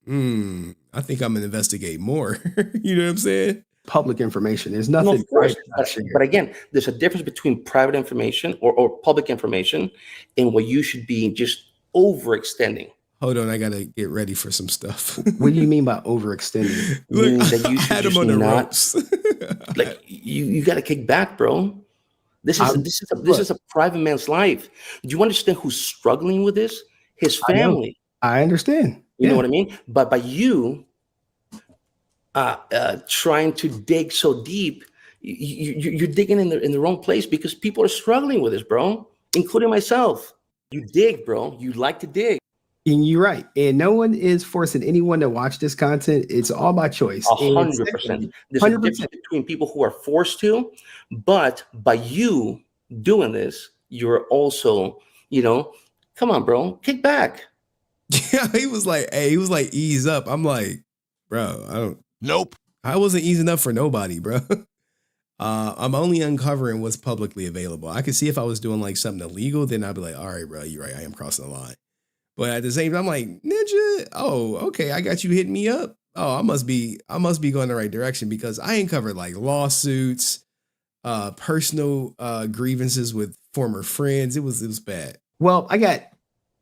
I think I'm going to investigate more. You know what I'm saying? public information. There's No, nothing of course. private. But again, there's a difference between private information or public information and what you should be just overextending. Hold on, I gotta get ready for some stuff. What do you mean by overextending? Meaning that you I should had him just on the not ropes. like you got to kick back, bro. This is a private man's life. Do you understand who's struggling with this? His family. I understand. You know what I mean? But by you trying to dig so deep, you're digging in the wrong place because people are struggling with this, bro, including myself. You dig, bro. You like to dig. And you're right. And no one is forcing anyone to watch this content. It's all by choice. 100%. There's a difference between people who are forced to, but by you doing this, you're also, come on, bro, kick back. Yeah, he was like, ease up. I'm like, bro, I wasn't easing up for nobody, bro. I'm only uncovering what's publicly available. I could see if I was doing like something illegal, then I'd be like, all right, bro, you're right. I am crossing the line. But at the same time, I'm like, Ninja, oh, okay, I got you hitting me up. Oh, I must be going the right direction because I ain't covered like lawsuits, personal grievances with former friends. It was bad. Well, I got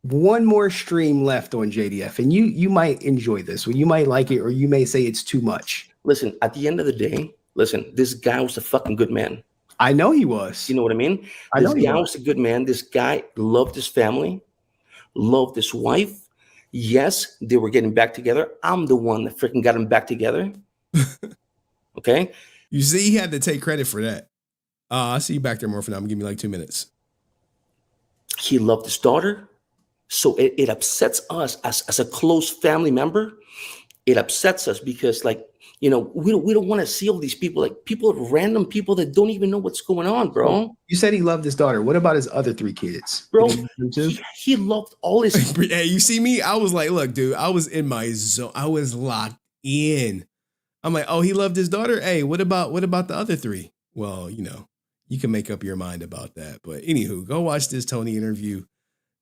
one more stream left on JDF, and you might enjoy this, or you might like it, or you may say it's too much. Listen, at the end of the day, this guy was a fucking good man. I know he was. You know what I mean? This guy was a good man. This guy loved his family, loved his wife. Yes, they were getting back together. I'm the one that freaking got him back together. Okay? You see, he had to take credit for that. I'll see you back there, Morphin. Give me like 2 minutes. He loved his daughter. So it upsets us as a close family member. It upsets us because, like, we don't want to see all these people, like random people that don't even know what's going on, bro. You said he loved his daughter. What about his other 3 kids? Bro, he loved all his. Hey, you see me? I was like, look, dude, I was in my zone. I was locked in. I'm like, oh, he loved his daughter. Hey, what about the other 3? Well, you can make up your mind about that. But anywho, go watch this Tony interview.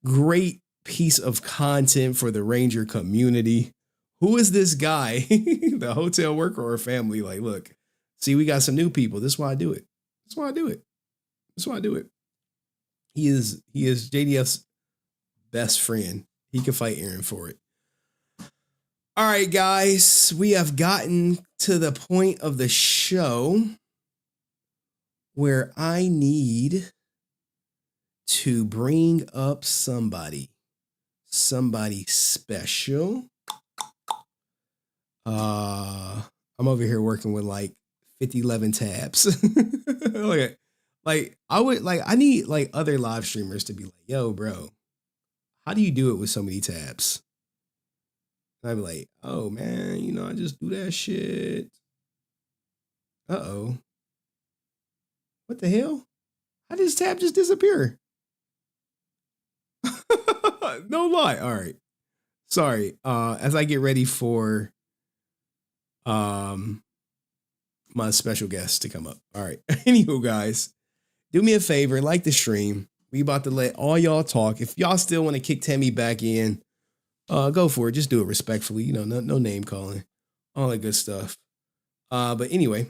Great piece of content for the Ranger community. Who is this guy? The hotel worker or family? Like, look, see, we got some new people. This is why I do it. That's why I do it. That's why I do it. He is JDF's best friend. He can fight Aaron for it. All right, guys, we have gotten to the point of the show where I need to bring up somebody special. I'm over here working with like 11 tabs. Okay. I need like other live streamers to be like, yo, bro, how do you do it with so many tabs? And I'd be like, oh man, I just do that shit. Uh-oh. What the hell? How did this tab just disappear? No lie. All right. Sorry. As I get ready for my special guest to come up. All right. Anywho, guys, do me a favor, like the stream. We about to let all y'all talk. If y'all still want to kick Tammie back in, go for it. Just do it respectfully. No name calling, all that good stuff. But anyway,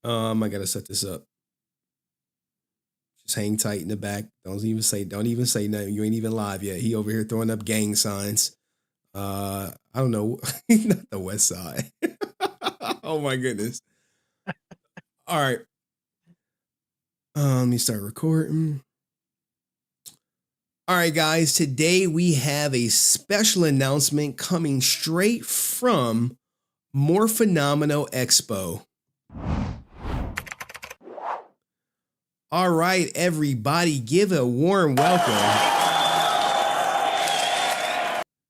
I gotta set this up. Just hang tight in the back. Don't even say nothing. You ain't even live yet. He over here throwing up gang signs. I don't know. Not the West Side. Oh my goodness. All right. Let me start recording. All right, guys. Today we have a special announcement coming straight from More Phenomenal Expo. All right, everybody, give a warm welcome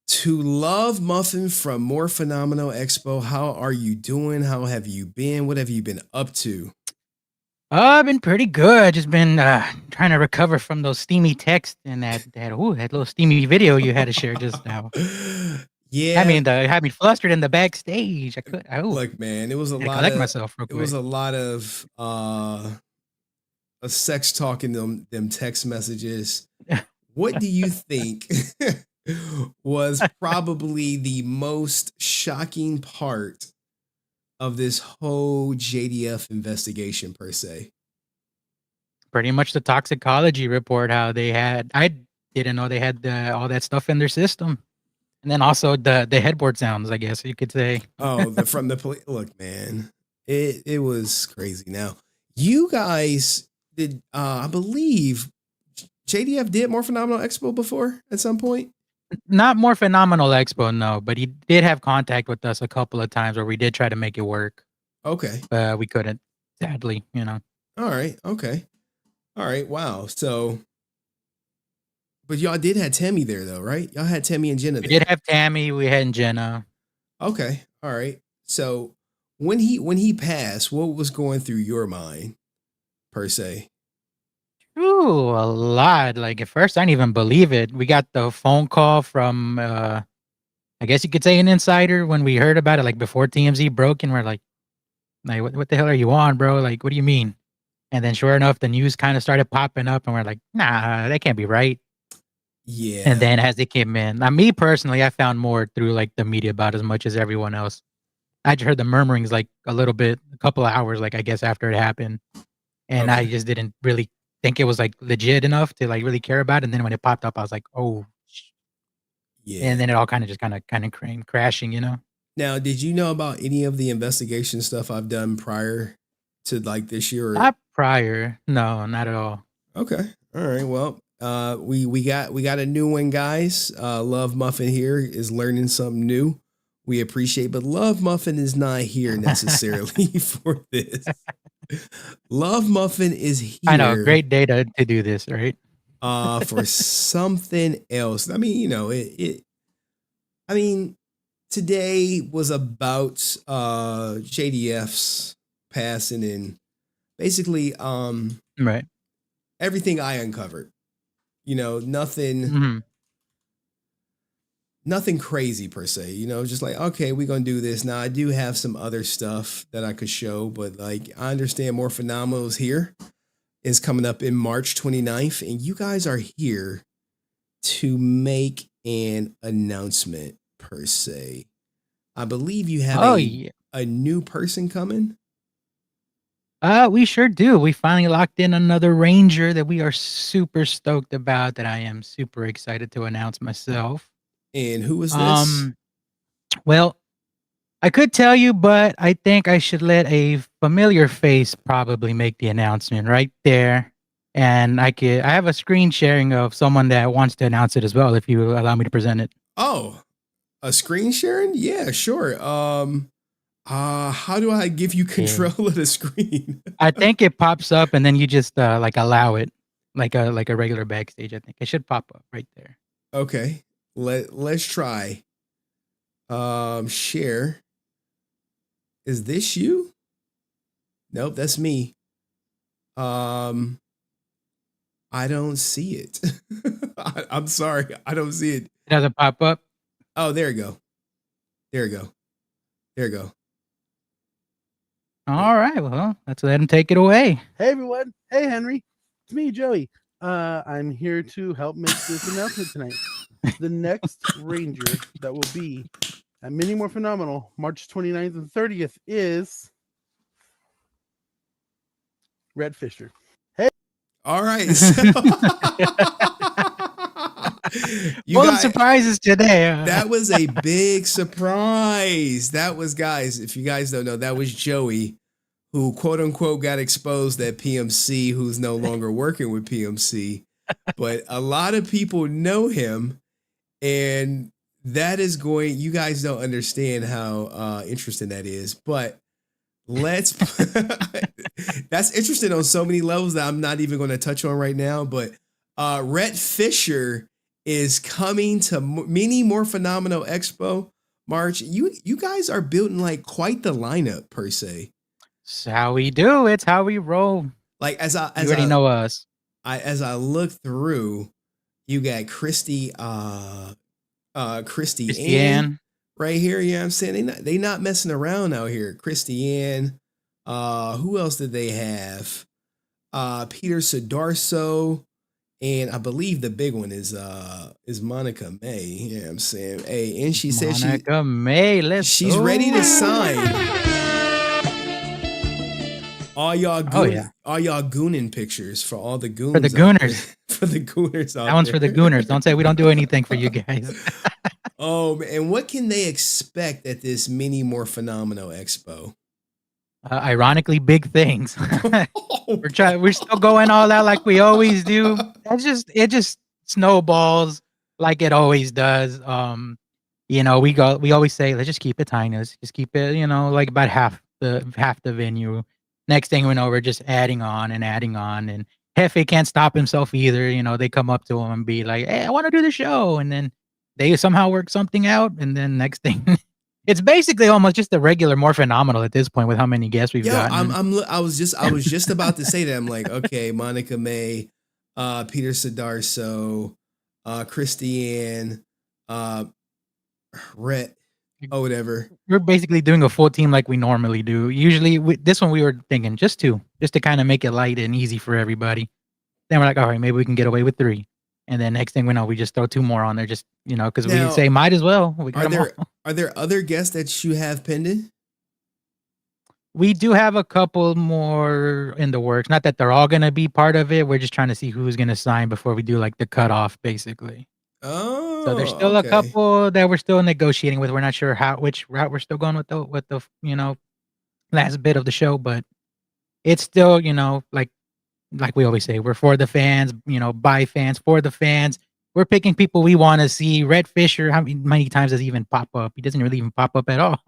to Love Muffin from More Phenomenal Expo. How are you doing? How have you been? What have you been up to? I've been pretty good. Just been trying to recover from those steamy texts and that little steamy video you had to share just now. Yeah, had me flustered in the backstage. Look, man, it was a lot. Collect myself real quick. It was a lot of a sex talk in them text messages. What do you think was probably the most shocking part of this whole JDF investigation per se? Pretty much the toxicology report. How I didn't know they had all that stuff in their system, and then also the headboard sounds. I guess you could say. Oh, from the police. Look, man, it was crazy. Now, you guys did, I believe, JDF did More Phenomenal Expo before at some point. Not More Phenomenal Expo, no, but he did have contact with us a couple of times where we did try to make it work. Okay. We couldn't, sadly, All right. Okay. All right. Wow. So, but y'all did have Tammie there though, right? Y'all had Tammie and Jenna there. We did have Tammie, we had Jenna. Okay. All right. So when he passed, what was going through your mind per se? Ooh, a lot. Like at first, I didn't even believe it. We got the phone call from, I guess you could say, an insider when we heard about it, like before TMZ broke, and we're like what the hell are you on, bro? Like, what do you mean? And then, sure enough, the news kind of started popping up, and we're like, nah, that can't be right. Yeah. And then as it came in, now me personally, I found more through like the media about as much as everyone else. I just heard the murmurings like a little bit, a couple of hours, like I guess after it happened, and I just didn't really think it was like legit enough to like really care about it. And then when it popped up, I was like, oh, yeah. And then it all kind of came crashing, Now, did you know about any of the investigation stuff I've done prior to like this year? Not prior, no, not at all. Okay, all right. Well, we got a new one, guys. Love Muffin here is learning something new. We appreciate, but Love Muffin is not here necessarily for this. Love Muffin is here. I know, great data to do this, right? For something else. I mean, I mean, today was about JDF's passing and basically right. Everything I uncovered. Nothing crazy per se, just like, okay, we're going to do this. Now, I do have some other stuff that I could show, but like, I understand More Phenomenal is coming up in March 29th, and you guys are here to make an announcement per se. I believe you have a new person coming. We sure do. We finally locked in another ranger that we are super stoked about, that I am super excited to announce myself. And who is this? Well, I could tell you, but I think I should let a familiar face probably make the announcement right there. And I have a screen sharing of someone that wants to announce it as well, if you allow me to present it. Oh, a screen sharing? Yeah, sure. How do I give you control of the screen? I think it pops up and then you just like allow it like a regular backstage. I think it should pop up right there. Okay. Let's try. Share. Is this you? Nope, that's me. I don't see it. I'm sorry. I don't see it. It doesn't pop up. Oh, there you go. There you go. There you go. All right. Well, let's let him take it away. Hey, everyone. Hey, Henry. It's me, Joey. I'm here to help make this announcement tonight. The next ranger that will be at Mini More Phenomenal, March 29th and 30th is Red Fisher. Hey. All right. Full of surprises today. That was a big surprise. That was, guys, if you guys don't know, that was Joey, who quote unquote got exposed at PMC, who's no longer working with PMC. But a lot of people know him. And that is you guys don't understand how interesting that is. But that's interesting on so many levels that I'm not even going to touch on right now. But Red Fisher is coming to Mini More Phenomenal Expo March. You guys are building like quite the lineup per se. It's how we do. It's how we roll. Like you already know us. As I look through, you got Christy Ann right here. You know what I'm saying? They not messing around out here. Christy Ann. Who else did they have? Peter Sodarso. And I believe the big one is Monica May. You know what I'm saying? Hey, and she said Monica May, she's ready to sign. All y'all Oh, yeah. all y'all gooning pictures for all the goons. For the gooners. For the gooners out That one's there. for the gooners. Don't say we don't do anything for you guys. Oh, man. And what can they expect at this Mini More Phenomenal Expo? Ironically, big things. We're still going all out like we always do. It just snowballs like it always does. We always say, let's just keep it tiny. Let's just keep it, like about half the venue. Next thing we know, we're just adding on. And Hefe can't stop himself either. They come up to him and be like, hey, I want to do the show. And then they somehow work something out. And then next thing, it's basically almost just a regular More Phenomenal at this point with how many guests we've got. I was just about to say that. I'm like, okay, Monica May, Peter Sidarso, Christiane, Rhett, whatever. We're basically doing a full team like we normally do. Usually, this one we were thinking just to kind of make it light and easy for everybody. Then we're like, all right, maybe we can get away with 3. And then next thing we know, we just throw 2 more on there, just because we say might as well. Are there other guests that you have pending? We do have a couple more in the works. Not that they're all going to be part of it. We're just trying to see who's going to sign before we do like the cutoff, basically. Oh, so there's still a couple that we're still negotiating with. We're not sure which route we're still going with the last bit of the show, but it's still like we always say, we're for the fans, by fans, for the fans. We're picking people we want to see. Red Fisher, how many times does he even pop up? He doesn't really even pop up at all.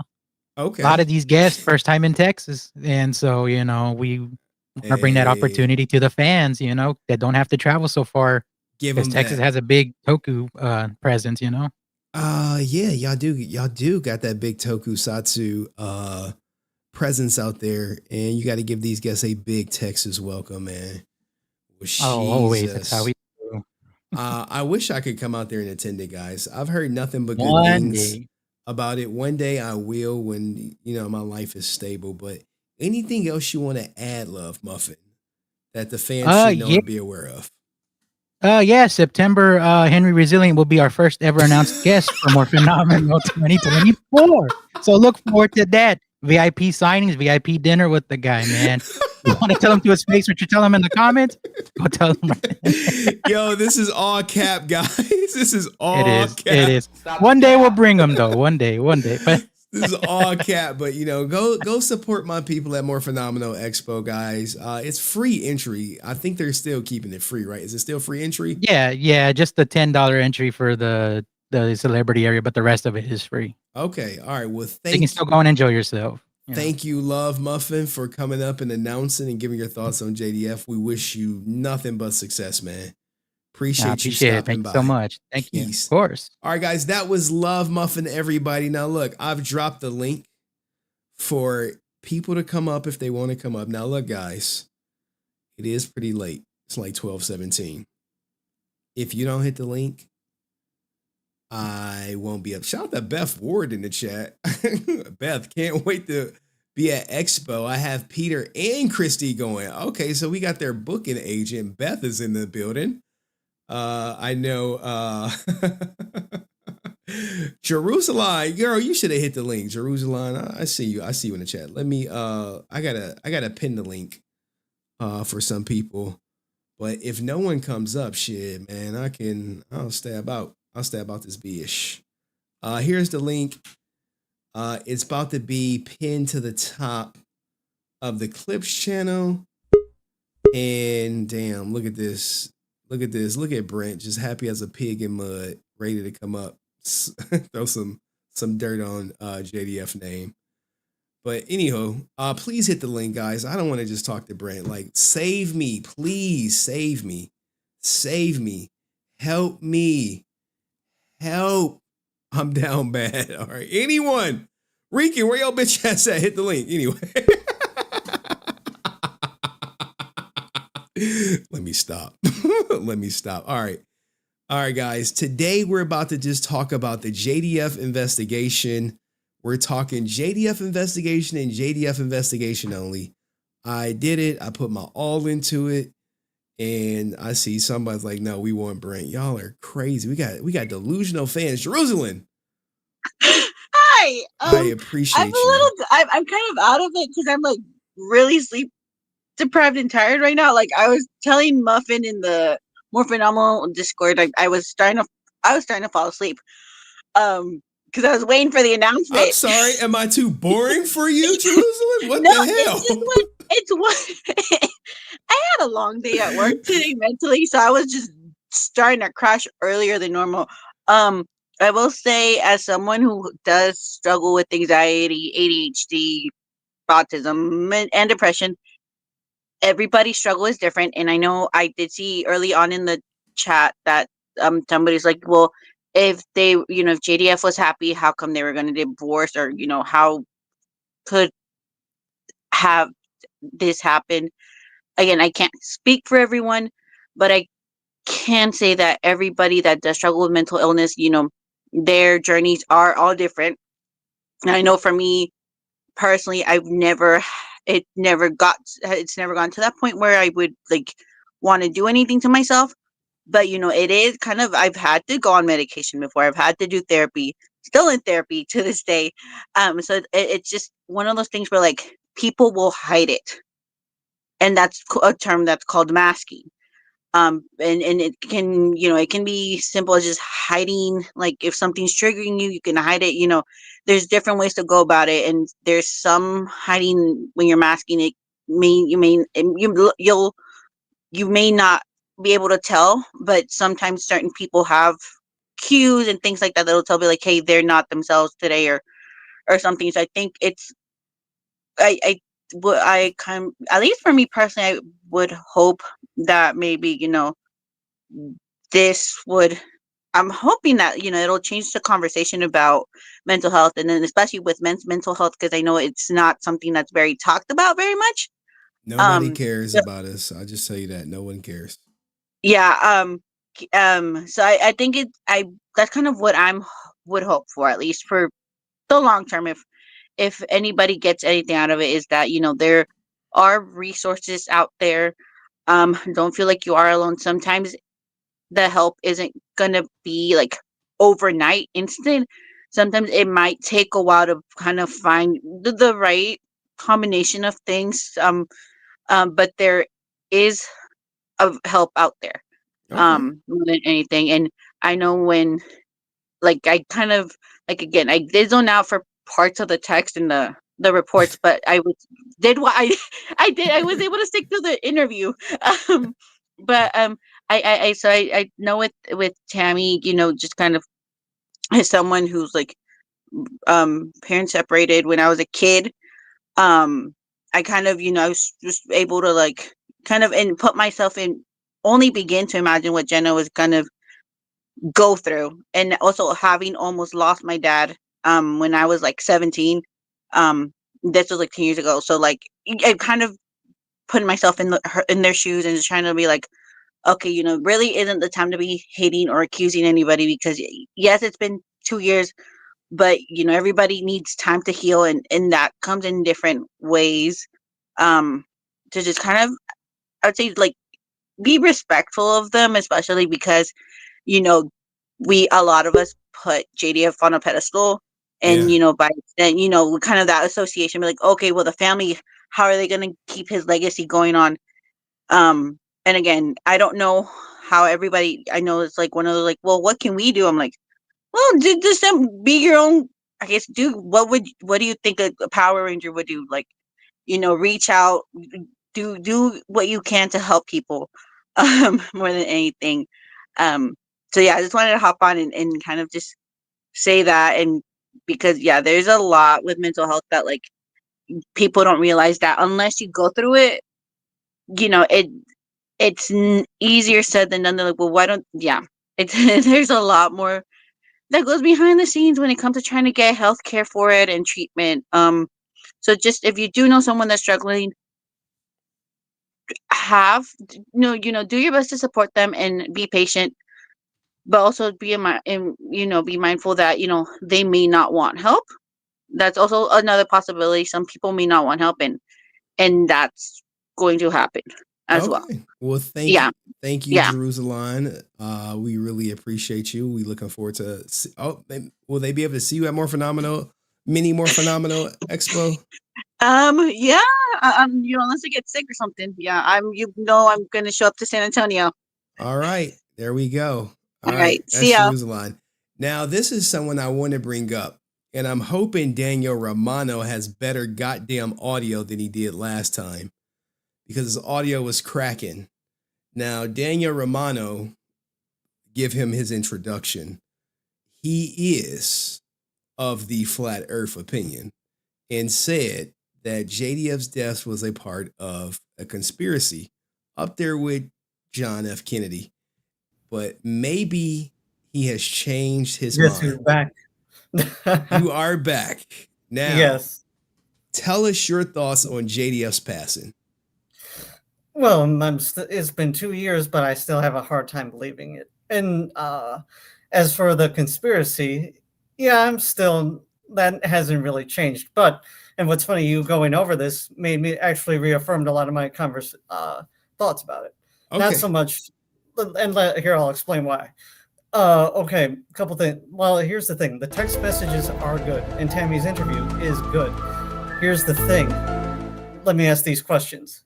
Okay. A lot of these guests, first time in Texas. And so, we want to bring that opportunity to the fans, that don't have to travel so far. Because Texas has a big Toku presence, Yeah, y'all do got that big Tokusatsu presence out there, and you got to give these guests a big Texas welcome, man. Always. That's how we do. I wish I could come out there and attend it, guys. I've heard nothing but good One things day. about it. One day I will, when my life is stable. But anything else you want to add, Love Muffin, that the fans should know and be aware of? September, Henry Resilient will be our first ever announced guest for More Phenomenal 2024. So look forward to that. VIP signings, VIP dinner with the guy, man. You want to tell him to his face what you tell him in the comments? Go tell him. Yo, this is all cap, guys. This is all cap. It is. One day we'll bring him, though. One day. But this is all cap, but go support my people at More Phenomenal Expo, guys. It's free entry. I think they're still keeping it free, right? Is it still free entry? Yeah, just the $10 entry for the celebrity area, but the rest of it is free. Okay, all right. Well, you can still go and enjoy yourself. Thank you, Love Muffin, for coming up and announcing and giving your thoughts on JDF. We wish you nothing but success, man. Appreciate you stopping it. Thank by. you so much. Thank you. Of course. All right, guys, that was Love Muffin, everybody. Now, look, I've dropped the link for people to come up if they want to come up. Now, look, guys, it is pretty late. It's like 12:17. If you don't hit the link, I won't be up. Shout out to Beth Ward in the chat. Beth, can't wait to be at Expo. I have Peter and Christy going. Okay, so we got their booking agent. Beth is in the building. I know Jerusalem, girl, you should have hit the link. Jerusalem, I see you. I see you in the chat. Let me I gotta pin the link for some people. But if no one comes up, shit, man, I'll stab out this bish. Here's the link. It's about to be pinned to the top of the Clips channel. And damn, look at this. Look at this. Look at Brent, just happy as a pig in mud, ready to come up, throw some dirt on JDF name. But anyhow, please hit the link, guys. I don't want to just talk to Brent. Like, save me, please, save me, help me, help. I'm down bad. All right, anyone, Rican, where your bitch ass at? Hit the link anyway. Let me stop. All right, guys. Today we're about to just talk about the JDF investigation. We're talking JDF investigation and JDF investigation only. I did it. I put my all into it. And I see somebody's like, no, we want Brent. Y'all are crazy. We got delusional fans. Jerusalem. Hi. I appreciate you. I'm kind of out of it because I'm like really sleep deprived and tired right now. Like I was telling Muffin in the More Phenomenal Discord, I was starting to fall asleep. Because I was waiting for the announcement. I'm sorry. Am I too boring for you, Jerusalem? What No, the hell? it's what I had a long day at work today mentally, so I was just starting to crash earlier than normal. I will say, as someone who does struggle with anxiety, ADHD, autism, and depression, everybody's struggle is different. And I know I did see early on in the chat that somebody's like, well, if they, if JDF was happy, how come they were going to divorce, or how could have this happen? Again, I can't speak for everyone, but I can say that everybody that does struggle with mental illness, their journeys are all different. And I know for me personally, it's never gone to that point where I would like want to do anything to myself. But it is kind of, I've had to go on medication before. I've had to do therapy, still in therapy to this day. So it's just one of those things where like people will hide it. And that's a term that's called masking. And it can, it can be simple as just hiding. Like if something's triggering you, you can hide it. There's different ways to go about it. And there's some hiding when you're masking it. You may not be able to tell, but sometimes certain people have cues and things like that that'll tell me like, hey, they're not themselves today, or something. So I think it's, I kind of, at least for me personally, I would hope that maybe, this would, I'm hoping that, it'll change the conversation about mental health, and then especially with mental health, because I know it's not something that's very talked about very much. Nobody cares about us. I'll just tell you that. No one cares. Yeah. So I think that's kind of what would hope for, at least for the long term. If anybody gets anything out of it, is that, there are resources out there. Don't feel like you are alone. Sometimes the help isn't gonna be like overnight instant. Sometimes it might take a while to kind of find the right combination of things. But there is of help out there. More than anything. And I know when, like, I kind of, like, again, I did zone out for parts of the text and the reports, but I was able to stick to the interview. But I know with Tammie, just kind of as someone who's like parents separated when I was a kid, I kind of, I was just able to like kind of and put myself in, only begin to imagine what Jenna was gonna go through. And also having almost lost my dad when I was like 17. This was like 10 years ago. So like I kind of putting myself in their shoes and just trying to be like, okay, really isn't the time to be hating or accusing anybody, because yes, it's been 2 years, but everybody needs time to heal, and that comes in different ways. To just kind of, I would say, like, be respectful of them, especially because a lot of us put JDF on a pedestal, and by then, kind of that association, be like, okay, well, the family, how are they going to keep his legacy going on? And again, I don't know how everybody, I know it's like one of those like, well, what can we do? I'm like, well, just be your own, I guess. What do you think a Power Ranger would do? Like, reach out, do what you can to help people, more than anything. So yeah, I just wanted to hop on and kind of just say that. And because there's a lot with mental health that like people don't realize that unless you go through it, it's easier said than done. They're like, well, why don't, it's there's a lot more that goes behind the scenes when it comes to trying to get health care for it and treatment. So just if you do know someone that's struggling, do your best to support them and be patient, but also be be mindful that they may not want help. That's also another possibility. Some people may not want help, and that's going to happen as well. Well, thank you, Jerusalem. We really appreciate you. We looking forward to. Will they be able to see you at More Phenomenal Expo? Yeah. Unless I get sick or something. Yeah, I'm gonna show up to San Antonio. All right, there we go. All right, That's see ya. Jerusalem. Now, this is someone I want to bring up, and I'm hoping Daniel Romano has better goddamn audio than he did last time, because his audio was cracking. Now, Daniel Romano, give him his introduction. He is of the flat earth opinion and said that JDF's death was a part of a conspiracy up there with John F. Kennedy. But maybe he has changed his Yes, mind. you're back. You are back. Now, Yes. tell us your thoughts on JDF's passing. Well, it's been 2 years, but I still have a hard time believing it. And as for the conspiracy, yeah, that hasn't really changed. And what's funny, you going over this made me actually reaffirmed a lot of my thoughts about it. Not Okay. so much, here, I'll explain why. Okay, a couple things. Well, here's the thing. The text messages are good, and Tammie's interview is good. Here's the thing. Let me ask these questions.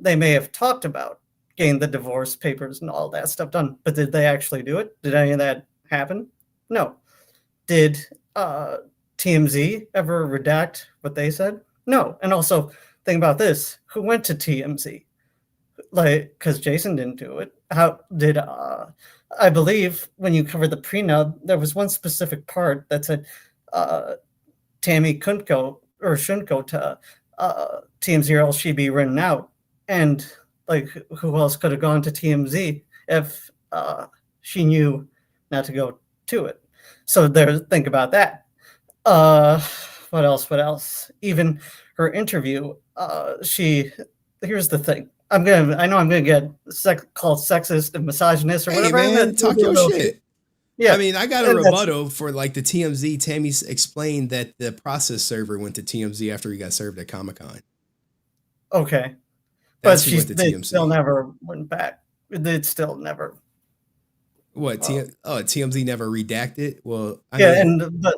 They may have talked about getting the divorce papers and all that stuff done, but did they actually do it? Did any of that happen? No. Did TMZ ever redact what they said? No. And also, think about this. Who went to TMZ? Because Jason didn't do it. How did I believe when you covered the prenup, there was one specific part that said Tammie couldn't go or shouldn't go to TMZ or else she'd be written out. And who else could have gone to TMZ if she knew not to go to it? So think about that. What else? Even her interview, here's the thing. I know I'm gonna get called sexist and misogynist or whatever. Hey man, talk your shit. Yeah, I mean, I got a rebuttal for the TMZ. Tammie explained that the process server went to TMZ after he got served at Comic-Con. Okay, That's but who went to they TMZ. still never went back. It still never. What? TMZ never redacted? Well,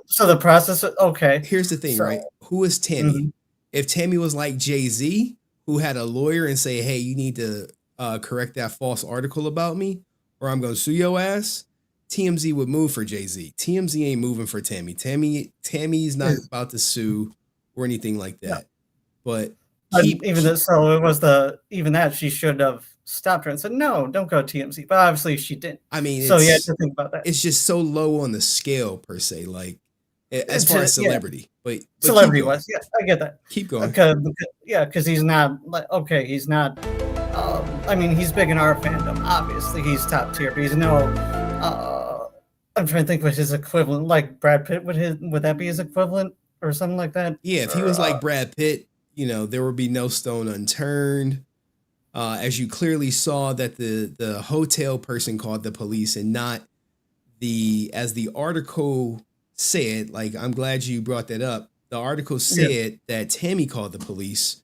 so the process. Okay. Here's the thing, right? Who is Tammie? If Tammie was like Jay-Z, who had a lawyer and say, "Hey, you need to correct that false article about me, or I'm going to sue your ass," TMZ would move for Jay-Z. TMZ ain't moving for Tammie. Tammie's not about to sue or anything like that. But even that she should have stopped her and said, "No, don't go to TMZ." But obviously she didn't. I mean, so you have to think about that. It's just so low on the scale per se, as far as celebrity. But celebrity wise, yeah, I get that. Keep going. Because he's not he's not. I mean, he's big in our fandom. Obviously, he's top tier, but he's no. I'm trying to think what his equivalent, like Brad Pitt. Would that be his equivalent or something like that? Yeah, if he was like Brad Pitt, there would be no stone unturned. As you clearly saw that the hotel person called the police and not as the article said, I'm glad you brought that up. The article said that Tammie called the police,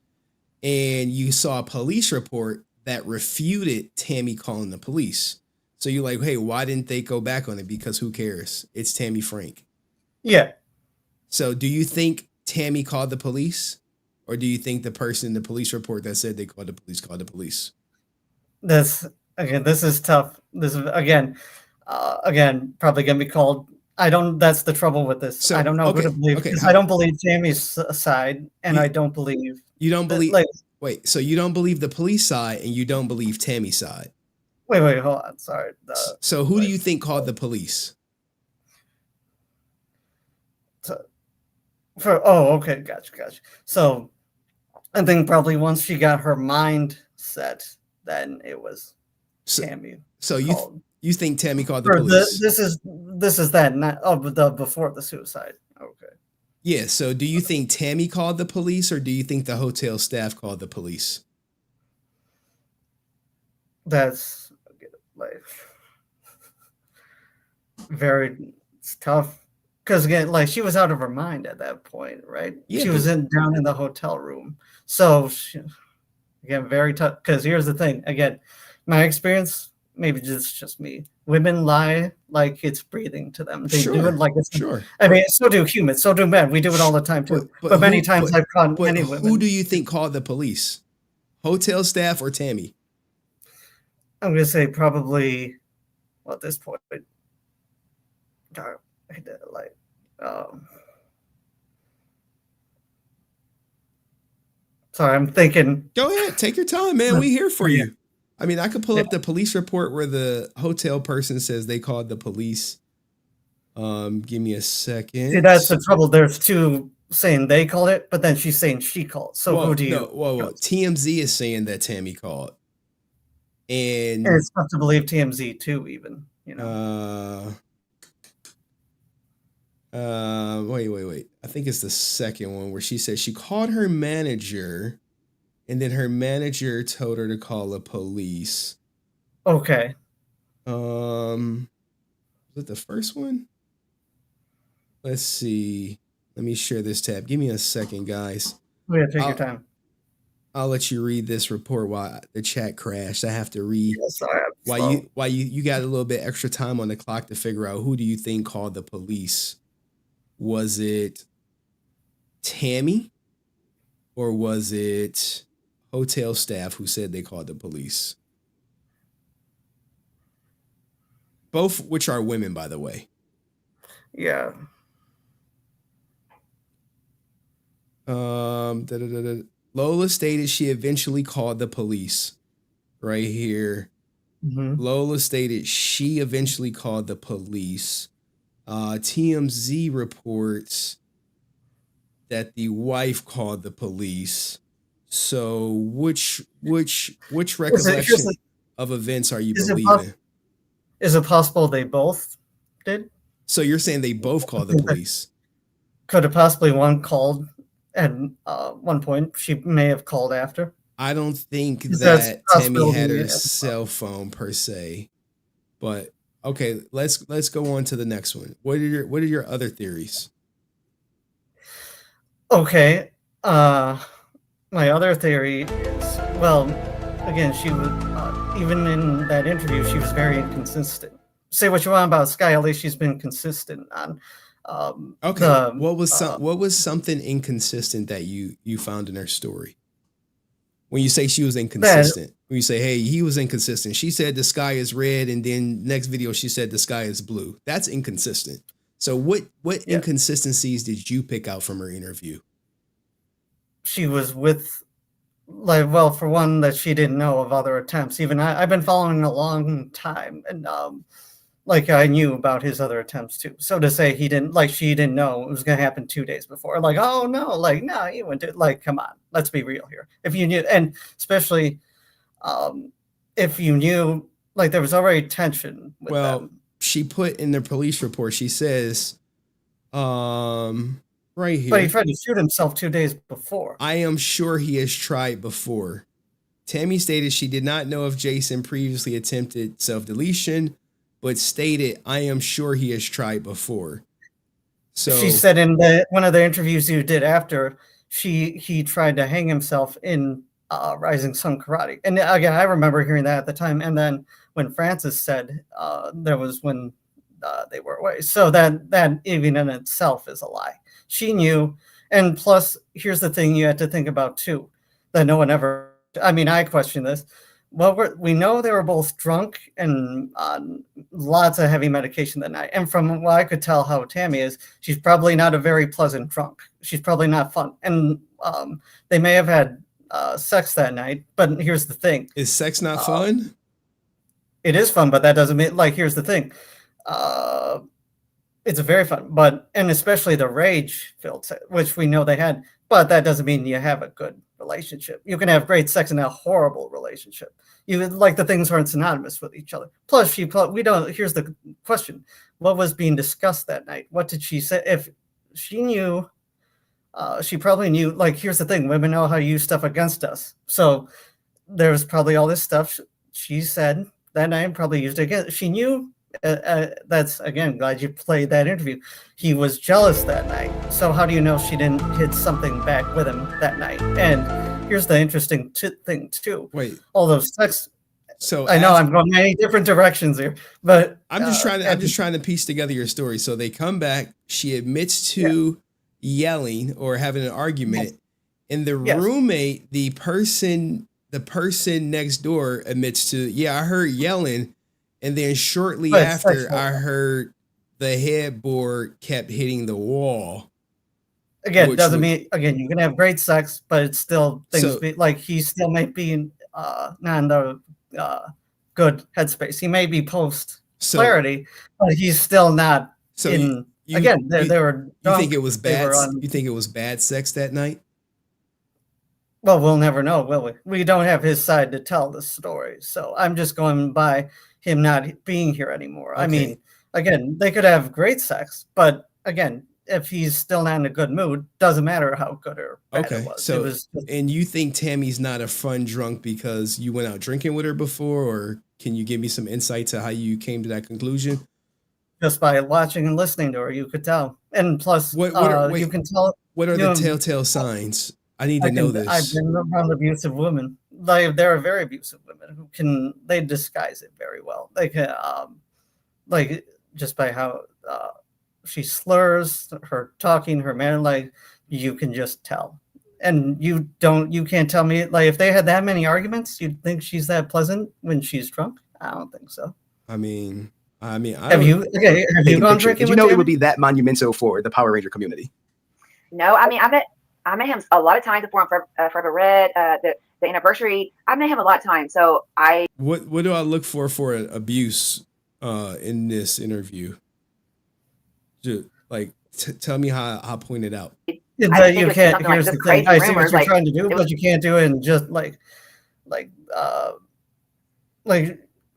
and you saw a police report that refuted Tammie calling the police. So you're like, hey, why didn't they go back on it? Because who cares? It's Tammie Frank. Yeah. So do you think Tammie called the police? Or do you think the person in the police report that said they called the police? This is tough. This is again probably gonna be called. That's the trouble with this. So, I don't know who to believe. I don't believe Tammie's side, and I don't believe you don't believe. Wait, so you don't believe the police side, and you don't believe Tammie's side? Wait, hold on. Sorry. So who do you think called the police? Okay, gotcha. So I think probably once she got her mind set, then it was Tammie. So you think Tammie called the police? This is that, not before the suicide. Okay. Yeah. So do you think Tammie called the police, or do you think the hotel staff called the police? That's it's tough. Because again, she was out of her mind at that point, right? Yeah, she was down in the hotel room. So again, very tough. Because here's the thing. Again, my experience, maybe just me. women lie like it's breathing to them. They do it like it's sure. I mean, so do humans, so do men. We do it all the time too. But many times I've caught many women. Who do you think called the police? Hotel staff or Tammie? I'm gonna say probably at this point. God, I did it like sorry, I'm thinking. Go ahead, take your time, man. We here for you. I mean, I could pull up the police report where the hotel person says they called the police. Give me a second. See, that's the trouble. There's two saying they called it, but then she's saying she called. So who do you? Whoa. TMZ is saying that Tammie called. And it's tough to believe TMZ too, even, you know. Wait. I think it's the second one where she said she called her manager and then her manager told her to call the police. Okay. Was it the first one? Let's see. Let me share this tab. Give me a second, guys. Yeah, take your time. I'll let you read this report while the chat crashed. I have to read. Sorry, while you got a little bit extra time on the clock to figure out who do you think called the police? Was it Tammie or was it hotel staff who said they called the police? Both which are women, by the way. Yeah. Lola stated she eventually called the police. Right here. Mm-hmm. Lola stated she eventually called the police. TMZ reports that the wife called the police. So which recollection of events are you believing? Is it possible they both did? So you're saying they both called the police? Could have possibly one called at one point. She may have called after. I don't think that Tammie had her cell phone per se, but okay, let's go on to the next one. What are your other theories? Okay, my other theory is, well, again, she was even in that interview, she was very inconsistent. Say what you want about Skye, at least she's been consistent on. Okay, what was something inconsistent that you found in her story? When you say she was inconsistent, when you say, hey, he was inconsistent. She said the sky is red, and then next video she said the sky is blue. That's inconsistent. So what inconsistencies did you pick out from her interview? She was with, like, well, for one, that she didn't know of other attempts. Even I've been following a long time, and like I knew about his other attempts too. So to say she didn't know it was going to happen 2 days before, like, oh no, like, no, you went to, like, come on, let's be real here. If you knew, and especially if you knew, like, there was already tension with them. She put in the police report, she says, right here. But he tried to shoot himself 2 days before. I am sure he has tried before. Tammie stated she did not know if Jason previously attempted self-deletion, but stated, I am sure he has tried before. So she said in one of the interviews you did after, he tried to hang himself in Rising Sun Karate. And again, I remember hearing that at the time. And then when Francis said there was when they were away. So that even in itself is a lie. She knew. And plus, here's the thing you had to think about too, that no one ever, I mean, I question this. Well, we know they were both drunk and on lots of heavy medication that night. And from what I could tell how Tammie is, she's probably not a very pleasant drunk. She's probably not fun. And they may have had sex that night. But here's the thing. Is sex not fun? It is fun, but that doesn't mean, like, here's the thing. It's a very fun, and especially the rage-filled sex, which we know they had, but that doesn't mean you have a good relationship. You can have great sex and a horrible relationship. The things aren't synonymous with each other. Plus, we don't. Here's the question: what was being discussed that night? What did she say? If she knew, she probably knew. Like, here's the thing: women know how to use stuff against us. So there's probably all this stuff she said that night, probably used it against. She knew. That's, again, glad you played that interview. He was jealous that night. So how do you know she didn't hit something back with him that night? And here's the interesting thing too. Wait. All those sex So I know I'm going many different directions here, but I'm just trying to piece together your story. So they come back. She admits to yelling or having an argument, and the roommate, the person next door, admits to, I heard yelling, and then shortly after, I heard the headboard kept hitting the wall. Again, doesn't mean you can have great sex, but it's still things like he still might be not in the good headspace. He may be post clarity, but he's still not. So they were. You think it was bad? You think it was bad sex that night? Well, we'll never know, will we? We don't have his side to tell the story, so I'm just going by him not being here anymore. Okay. I mean, again, they could have great sex, but again, if he's still not in a good mood, doesn't matter how good or bad it was. So, and you think Tammie's not a fun drunk because you went out drinking with her before, or can you give me some insight to how you came to that conclusion? Just by watching and listening to her, you could tell. And plus, you can tell. What are the telltale signs? I need to know this. I've been around abusive women. There are very abusive women who they disguise it very well. They can, just by how she slurs her talking, her manner, you can just tell. And you can't tell me, if they had that many arguments, you'd think she's that pleasant when she's drunk? I don't think so. Have you gone drinking? Did you know it would be that monumental for the Power Ranger community? No, I mean, I met him a lot of times before on Forever Red, the anniversary. I met him a lot of times. So What do I look for abuse in this interview? Tell me how I pointed out. You can't. Here's the thing. I see what you're trying to do, but you can't do it in just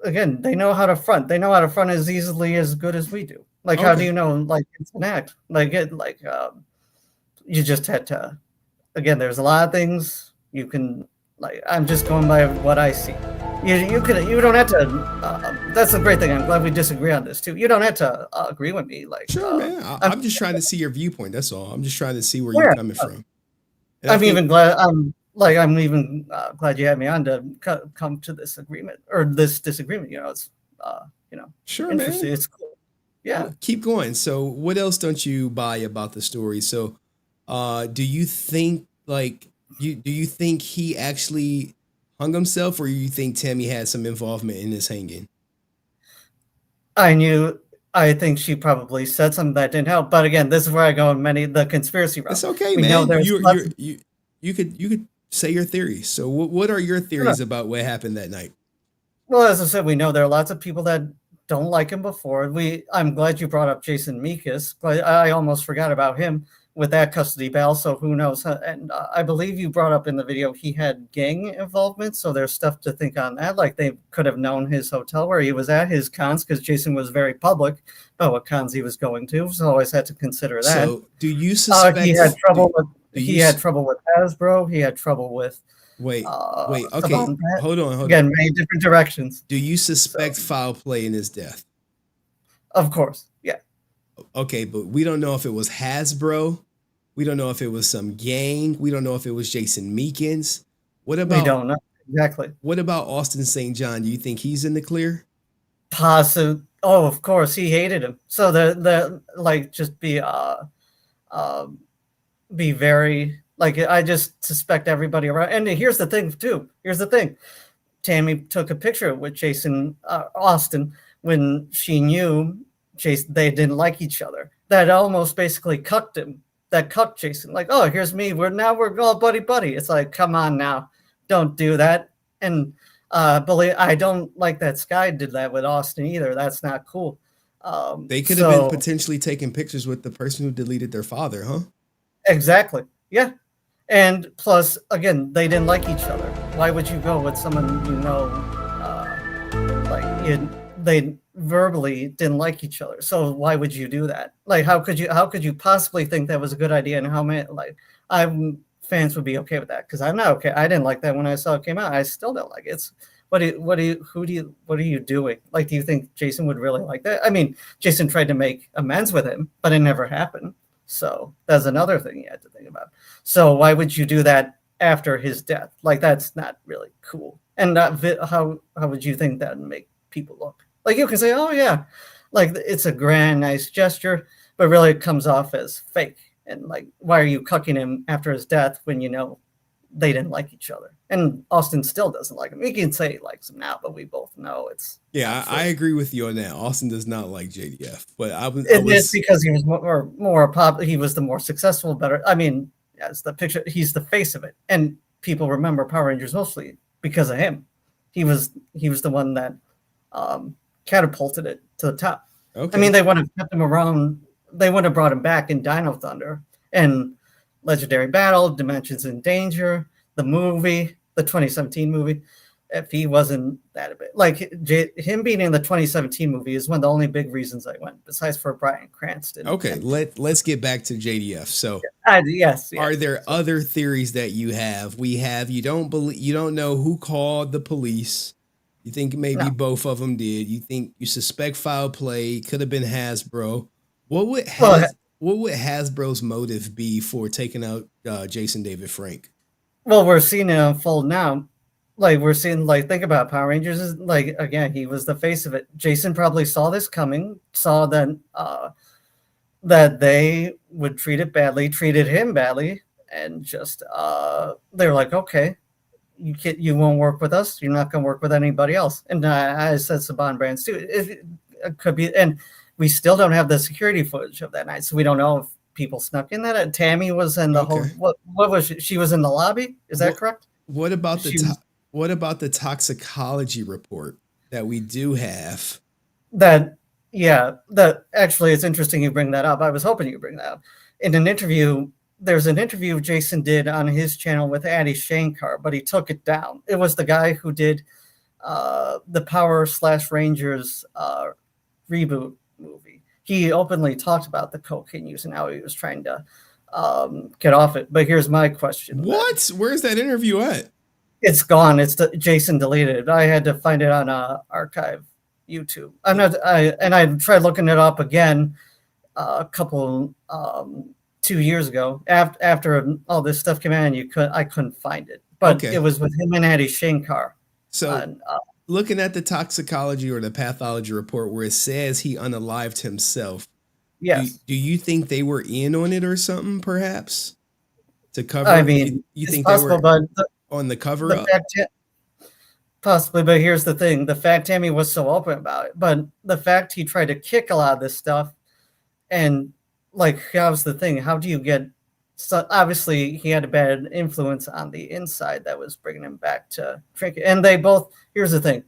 again. They know how to front. They know how to front as easily as good as we do. How do you know? It's an act. You just had to. Again, there's a lot of things you can. I'm just going by what I see. You don't have to. That's the great thing. I'm glad we disagree on this too. You don't have to agree with me. Sure, man. I'm just trying to see your viewpoint. That's all. I'm just trying to see where you're coming from. And I'm even glad. I'm even glad you had me on to come to this agreement or this disagreement. it's sure, interesting. Man. It's cool. Yeah. Well, keep going. So, what else don't you buy about the story? So, do you think do you think he actually hung himself, or you think Tammie had some involvement in this hanging? I think she probably said something that didn't help. But again, this is where I go in the conspiracy route. It's okay, man. You could say your theories. So what are your theories about what happened that night? Well, as I said, we know there are lots of people that don't like him before. I'm glad you brought up Jason Meekins. I almost forgot about him with that custody battle, so who knows? And I believe you brought up in the video he had gang involvement, so there's stuff to think on that. They could have known his hotel where he was at, his cons, because Jason was very public about what cons he was going to, so always had to consider that. So do you suspect he had trouble had trouble with Hasbro? He had trouble with Wait, okay, hold on. Again, many different directions. Do you suspect foul play in his death? Of course, yeah. Okay, but we don't know if it was Hasbro. We don't know if it was some gang. We don't know if it was Jason Meekins. We don't know exactly. What about Austin St. John? Do you think he's in the clear? Possibly. Oh, of course, he hated him. So just be very I just suspect everybody around. And here's the thing too. Tammie took a picture with Jason Austin when she knew Jason. They didn't like each other. That almost basically cucked him. That cucked Jason. Oh, here's me. We're all buddy. It's come on now, don't do that. And I don't like that Skye did that with Austin either. That's not cool. They could have been potentially taking pictures with the person who deleted their father, huh? Exactly. Yeah. And plus, again, they didn't like each other. Why would you go with someone they verbally didn't like each other? So why would you do that? How could you possibly think that was a good idea? And how many fans would be okay with that? Because I'm not okay. I didn't like that when I saw it came out. I still don't like it. What are you doing? Do you think Jason would really like that? I mean, Jason tried to make amends with him, but it never happened. So that's another thing you had to think about. So why would you do that after his death? That's not really cool. And how would you think that would make people look? Like you can say, oh yeah, like it's a grand, nice gesture, but really it comes off as fake. And like, why are you cucking him after his death when you know they didn't like each other? And Austin still doesn't like him. He can say he likes him now, but we both know it's. Yeah, I agree with you on that. Austin does not like JDF, but It's because he was more pop. He was the more successful, better. I mean, as the picture, he's the face of it, and people remember Power Rangers mostly because of him. He was the one that catapulted it to the top. Okay. I mean, they would have kept him around. They would have brought him back in Dino Thunder and Legendary Battle, Dimensions in Danger, the movie, the 2017 movie. If he wasn't that a bit like him being in the 2017 movie is one of the only big reasons I went, besides for Bryan Cranston. Okay, let's get back to JDF. So yes. Are there other theories that you have? You don't know who called the police. You think maybe both of them did. You suspect foul play, could have been Hasbro. What would Hasbro's motive be for taking out Jason David Frank? Well, we're seeing it unfold now. Like we're seeing, like, think about Power Rangers is like, again, he was the face of it. Jason probably saw this coming, saw that that they would treated him badly, and just they're like, okay, you won't work with us, you're not going to work with anybody else. And I said Saban Brands too. It could be, and we still don't have the security footage of that night, so we don't know if people snuck in that. Tammie was in the whole. What was she? She was in the lobby. Is that correct? What about the toxicology report that we do have? Actually, it's interesting you bring that up. I was hoping you bring that up. In an interview, there's an interview Jason did on his channel with Adi Shankar, but he took it down. It was the guy who did the Power / Rangers reboot movie. He openly talked about the cocaine use and how he was trying to get off it. But here's my question. What? Where's that interview at? It's gone. Jason deleted it. I had to find it on archive YouTube. I tried looking it up again a couple 2 years ago after all this stuff came out, and I couldn't find it. But it was with him and Adi Shankar. So looking at the toxicology or the pathology report where it says he unalived himself. Yes. Do you think they were in on it or something, perhaps? To cover. I mean, you it's think possible, they were but on the cover up? Possibly, but here's the thing. The fact Tammie was so open about it, but the fact he tried to kick a lot of this stuff, and like, how's the thing? How do you get, so obviously he had a bad influence on the inside that was bringing him back to drinking. And they both, here's the thing.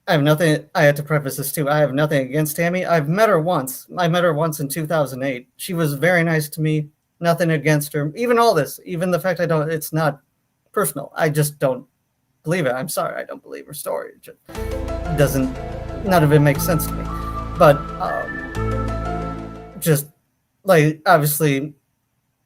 I have nothing, I had to preface this too. I have nothing against Tammie. I've met her once. I met her once in 2008. She was very nice to me. Nothing against her. Even all this, even the fact it's not personal. I just don't believe it. I'm sorry. I don't believe her story. It just none of it makes sense to me. But just like, obviously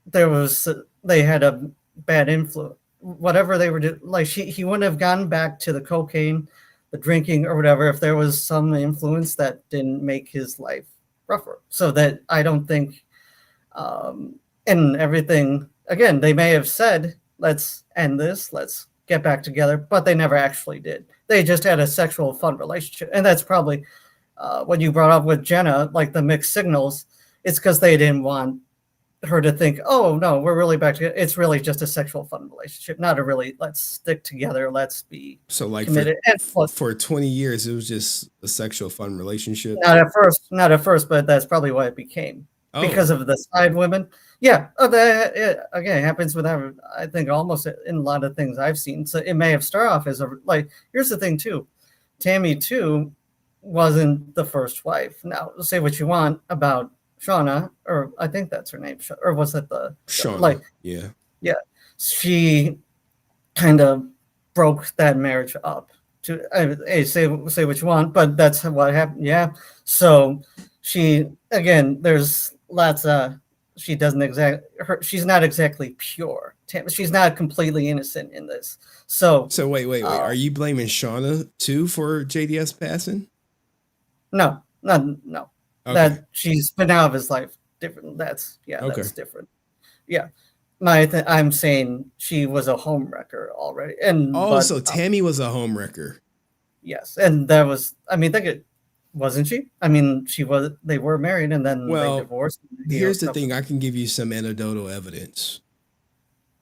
they had a bad influence. Whatever they were doing, like he wouldn't have gone back to the cocaine, the drinking or whatever, if there was some influence that didn't make his life rougher. So that I don't think, and everything, again, they may have said, let's end this, let's get back together, but they never actually did. They just had a sexual fun relationship. And that's probably what you brought up with Jenna, like the mixed signals. It's because they didn't want her to think, oh no, we're really back together. It's really just a sexual fun relationship, not a really let's stick together, let's be committed. For 20 years, it was just a sexual fun relationship. Not at first, but that's probably what it became because of the side women. Yeah, again, it happens with I think almost in a lot of things I've seen. So it may have started off as here's the thing too, Tammie too wasn't the first wife. Now, say what you want about Shauna, or I think that's her name, or was it Shauna? Yeah. She kind of broke that marriage up. Say what you want, but that's what happened. Yeah. So she, again, there's lots of, she doesn't she's not exactly pure. She's not completely innocent in this. So wait. Are you blaming Shauna too for JDF's passing? No. Okay. That she's been out of his life different. That's different. Yeah. I'm saying she was a homewrecker already, Oh, so Tammie was a homewrecker. Yes, and that was. I mean, wasn't she? I mean, she was. They were married, and then they divorced. Here's the thing: I can give you some anecdotal evidence.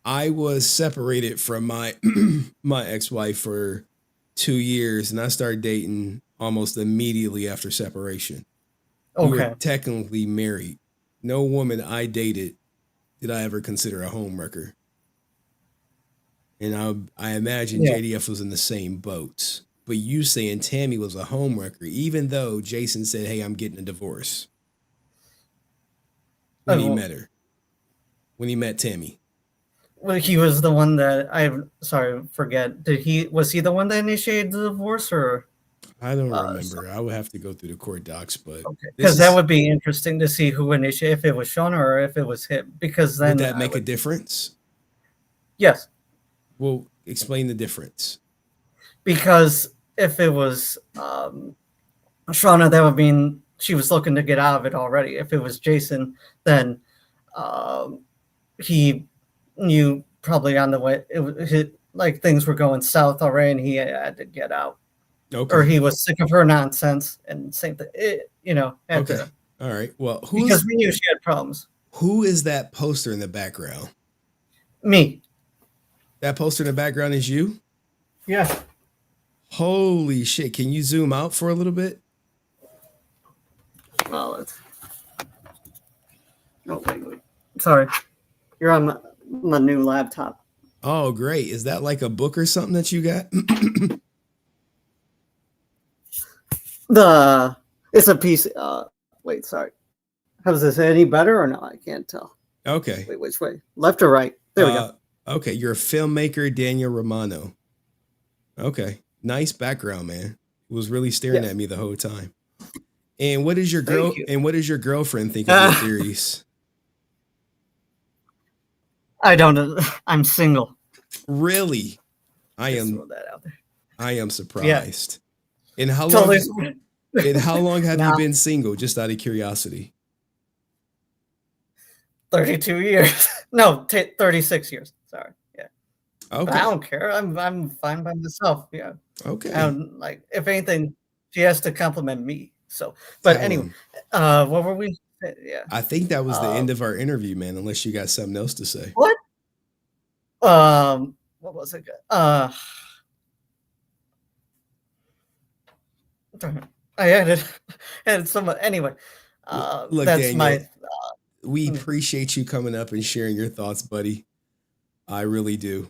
I was separated from my my ex-wife for 2 years, and I started dating almost immediately after separation. We were technically married. No woman I dated did I ever consider a homewrecker. And I imagine JDF was in the same boat. But you saying Tammie was a homewrecker, even though Jason said, hey, I'm getting a divorce. When he met her. When he met Tammie. Well, he was the one that forget. Was he the one that initiated the divorce, or? I don't remember. I would have to go through the court docs, but because that would be interesting to see who initiated, if it was Shauna or if it was him. Because then would that make a difference? Yes. Well, explain the difference. Because if it was Shauna, that would mean she was looking to get out of it already. If it was Jason, then he knew probably on the way like things were going south already, and he had to get out. Okay. Or he was sick of her nonsense, and same thing. Okay. All right. Well, because we knew she had problems. Who is that poster in the background? Me. That poster in the background is you? Yeah. Holy shit. Can you zoom out for a little bit? Oh, wait. Sorry. You're on my new laptop. Oh, great. Is that like a book or something that you got? It's a piece. Wait, sorry. Is this any better or no? I can't tell. Okay. Wait, which way? Left or right? There we go. Okay, you're a filmmaker, Daniel Romano. Okay, nice background, man. He was really staring at me the whole time. And what is your girlfriend think of your theories? I don't know. I'm single. Really? Throw that out there. I am surprised. Yeah. And how long have you been single? Just out of curiosity. 32 years. No, 36 years. Sorry. Yeah. Okay. But I don't care. I'm fine by myself. Yeah. Okay. Like, if anything, she has to compliment me. So, but anyway, what were we? Yeah. I think that was the end of our interview, man. Unless you got something else to say. What? What was it? I added some. Anyway, look, that's Daniel, we appreciate you coming up and sharing your thoughts, buddy. I really do.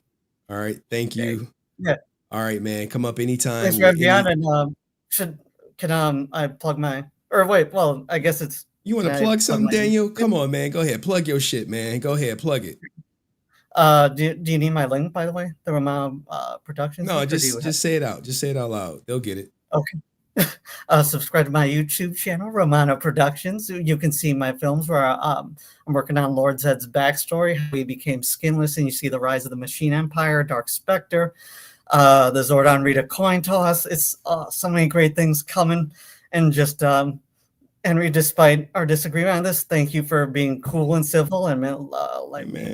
All right, thank you. Yeah. All right, man. Come up anytime. Thanks for having me on. And can I plug my? Or wait, well, I guess it's. You want to plug something, Daniel? Come on, man. Go ahead, plug your shit, man. Go ahead, plug it. Do you need my link, by the way? The Ramon Productions? No, just say it out. Just say it out loud. They'll get it. Okay. Subscribe to my YouTube channel, Romano Productions. You can see my films where I'm working on Lord Zed's backstory, how he became skinless, and you see the rise of the Machine Empire, Dark Spectre, the Zordon Rita coin toss. It's so many great things coming. And just Henry, despite our disagreement on this, thank you for being cool and civil and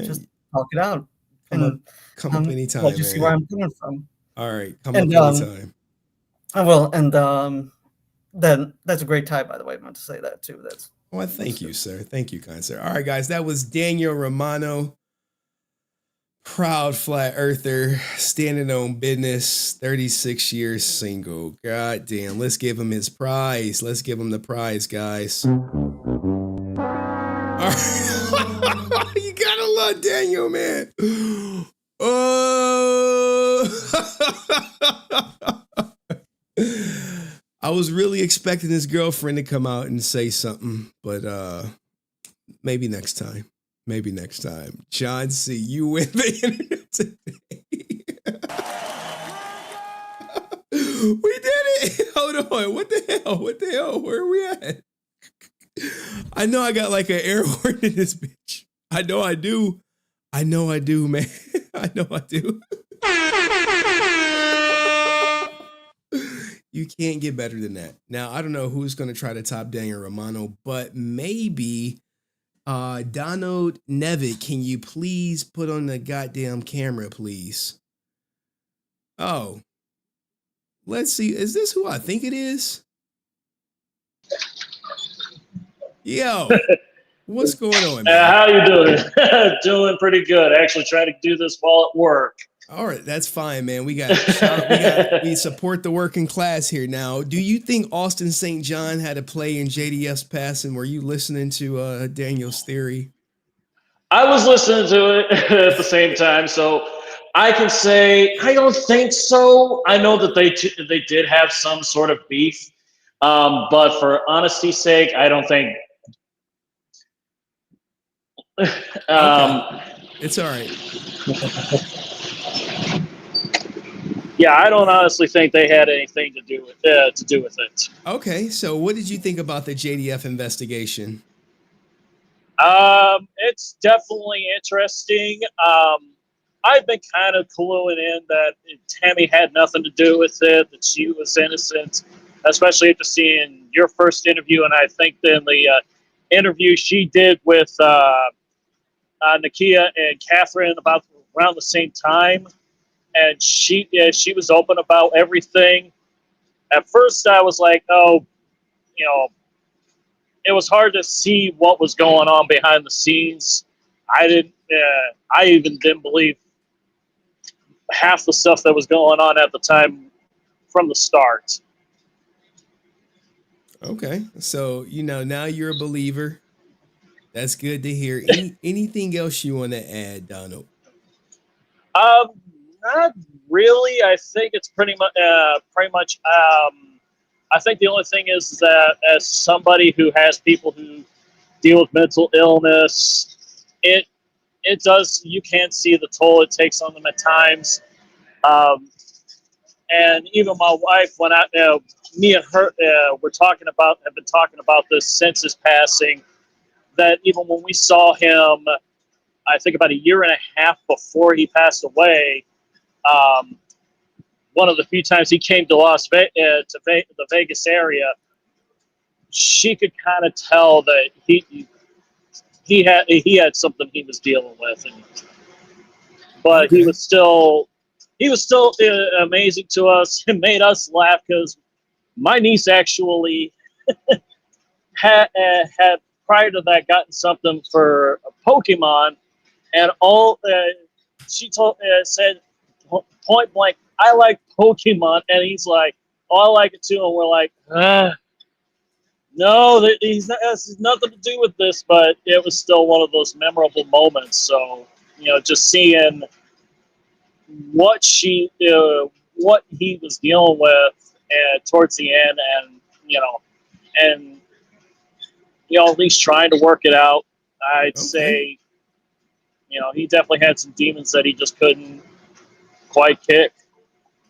just talk it out. Come up anytime. Let you see where I'm coming from. All right, come up anytime. I will, and then that's a great tie, by the way. I meant to say that too. Well, thank you, sir. Thank you, kind sir. All right, guys, that was Daniel Romano, proud flat earther, standing on business, 36 years single. God damn, let's give him his prize. Let's give him the prize, guys. All right. You gotta love Daniel, man. I was really expecting his girlfriend to come out and say something, but maybe next time. Maybe next time. John C., you win the internet today. We did it. Hold on. What the hell? What the hell? Where are we at? I know I got like an air horn in this bitch. I know I do. I know I do, man. I know I do. You can't get better than that. Now, I don't know who's going to try to top Daniel Romano, but maybe Donald Nevitt, can you please put on the goddamn camera, please? Oh, let's see. Is this who I think it is? Yo, what's going on, man? How you doing? Doing pretty good. Actually, trying to do this while at work. All right, that's fine, man. We support the working class here. Now, do you think Austin St. John had a play in JDF's passing? Were you listening to Daniel's theory? I was listening to it at the same time, so I can say I don't think so. I know that they did have some sort of beef, but for honesty's sake, I don't think. Okay. It's all right. Yeah, I don't honestly think they had anything to do with it. Okay, so what did you think about the JDF investigation? It's definitely interesting. I've been kind of cluing in that Tammie had nothing to do with it, that she was innocent, especially after seeing your first interview, and I think then the interview she did with Nakia and Catherine about around the same time, and she was open about everything. At first, I was like, oh, it was hard to see what was going on behind the scenes. I even didn't believe half the stuff that was going on at the time from the start. Okay, so now you're a believer. That's good to hear. Anything else you want to add, Donald? Not really. I think it's pretty much. I think the only thing is that as somebody who has people who deal with mental illness, it does. You can see the toll it takes on them at times. And even my wife, when me and her have been talking about this since his passing. That even when we saw him, I think about a year and a half before he passed away, one of the few times he came to the Vegas area, she could kind of tell that he had something he was dealing with, but he was still amazing to us. It made us laugh because my niece actually had prior to that gotten something for a Pokemon, and she said point blank, I like Pokemon, and he's like, oh, I like it too, and we're like, no, this has nothing to do with this, but it was still one of those memorable moments. So just seeing what he was dealing with towards the end, and at least trying to work it out. I'd say, he definitely had some demons that he just couldn't quite kick.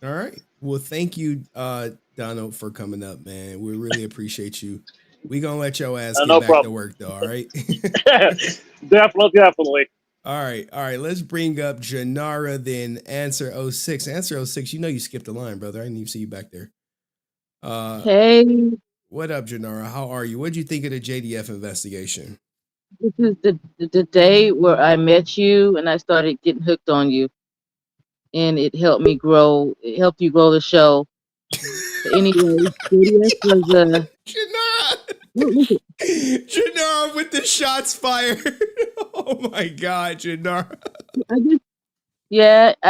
All right. Well, thank you, Donald, for coming up, man. We really appreciate you. We gonna let your ass get back to work, though. All right. Definitely. All right. Let's bring up Janara, then Answer 06. Answer 06, you skipped a line, brother. I didn't even see you back there. Hey. What up, Janara? How are you? What did you think of the JDF investigation? This is the day where I met you and I started getting hooked on you. And it helped me grow. It helped you grow the show. But anyway, JDF was Janara with the shots fired. Oh my God, Janara. I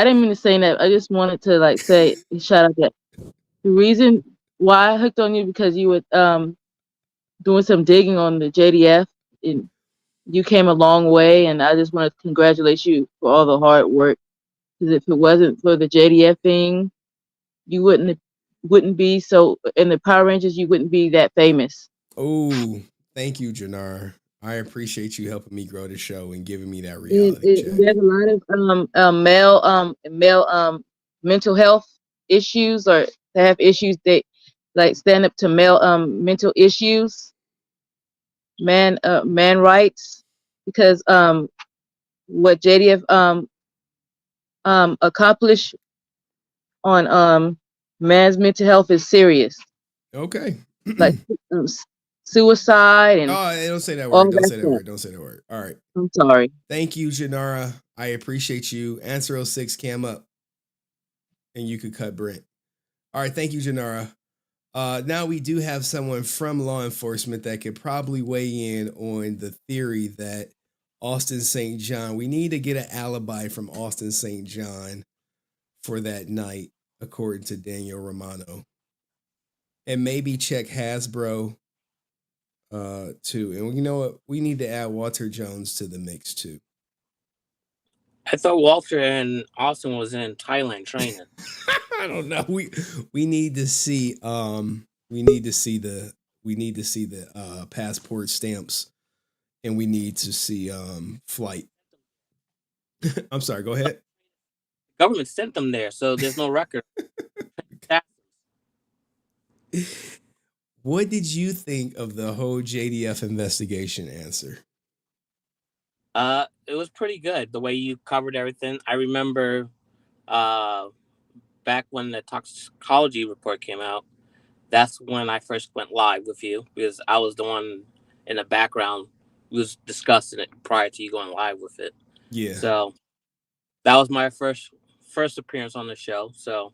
didn't mean to say that. I just wanted to say shout out that the reason why I hooked on you because you were doing some digging on the JDF and you came a long way, and I just want to congratulate you for all the hard work. Because if it wasn't for the JDF thing, you wouldn't be so in the Power Rangers. You wouldn't be that famous. Oh, thank you, Janara. I appreciate you helping me grow the show and giving me that reality check. There's a lot of male mental health issues, or to have issues that stand up to male mental issues, man rights, because what JDF accomplished on man's mental health is serious. Okay. suicide and Oh, don't say that all word. Don't that say that stuff. word. Don't say that word. All right. I'm sorry. Thank you, Janara. I appreciate you. Answer 06 cam up. And you could cut Brent. All right. Thank you, Janara. Now we do have someone from law enforcement that could probably weigh in on the theory that Austin St. John, we need to get an alibi from Austin St. John for that night, according to Daniel Romano. And maybe check Hasbro too. And you know what? We need to add Walter Jones to the mix too. I thought Walter and Austin was in Thailand training. I don't know. We need to see the passport stamps, and we need to see flight. I'm sorry, go ahead. The government sent them there, so there's no record. What did you think of the whole JDF investigation answer? It was pretty good the way you covered everything. I remember back when the toxicology report came out, that's when I first went live with you, because I was the one in the background who was discussing it prior to you going live with it. Yeah. So that was my first appearance on the show. So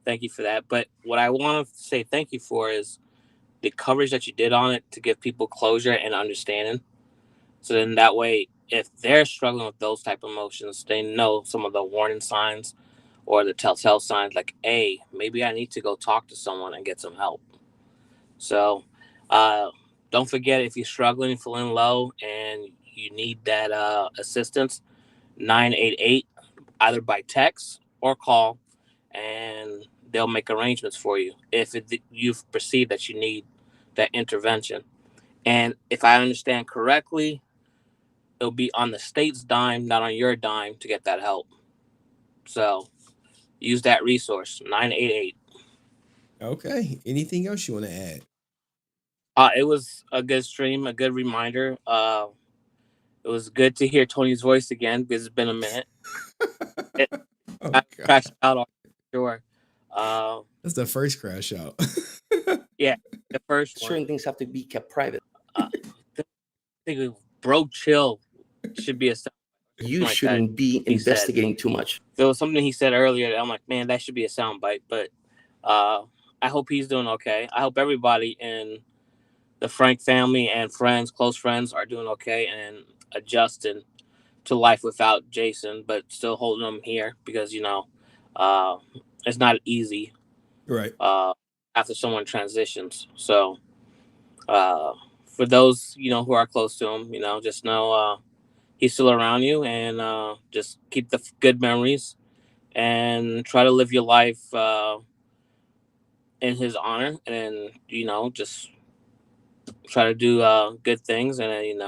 thank you for that. But what I want to say thank you for is the coverage that you did on it to give people closure and understanding. So then that way, if they're struggling with those type of emotions, they know some of the warning signs or the telltale signs, like, hey, maybe I need to go talk to someone and get some help. So don't forget, if you're struggling, feeling low, and you need that assistance, 988, either by text or call, and they'll make arrangements for you if you've perceived that you need that intervention. And if I understand correctly, it'll be on the state's dime, not on your dime, to get that help. So use that resource, 988. Okay. Anything else you want to add? It was a good stream, a good reminder. It was good to hear Tony's voice again, because it's been a minute. I crashed out on sure. That's the first crash out. Yeah, the first one. Certain things have to be kept private. I think Bro Chill should be a sound. You shouldn't be investigating too much. There was something he said earlier that I'm like, man, that should be a soundbite. But I hope he's doing okay. I hope everybody in the Frank family and friends, close friends, are doing okay and adjusting to life without Jason, but still holding him here, because it's not easy, right? After someone transitions. So for those who are close to him, just know he's still around you, and just keep the good memories and try to live your life in his honor, and just try to do good things, and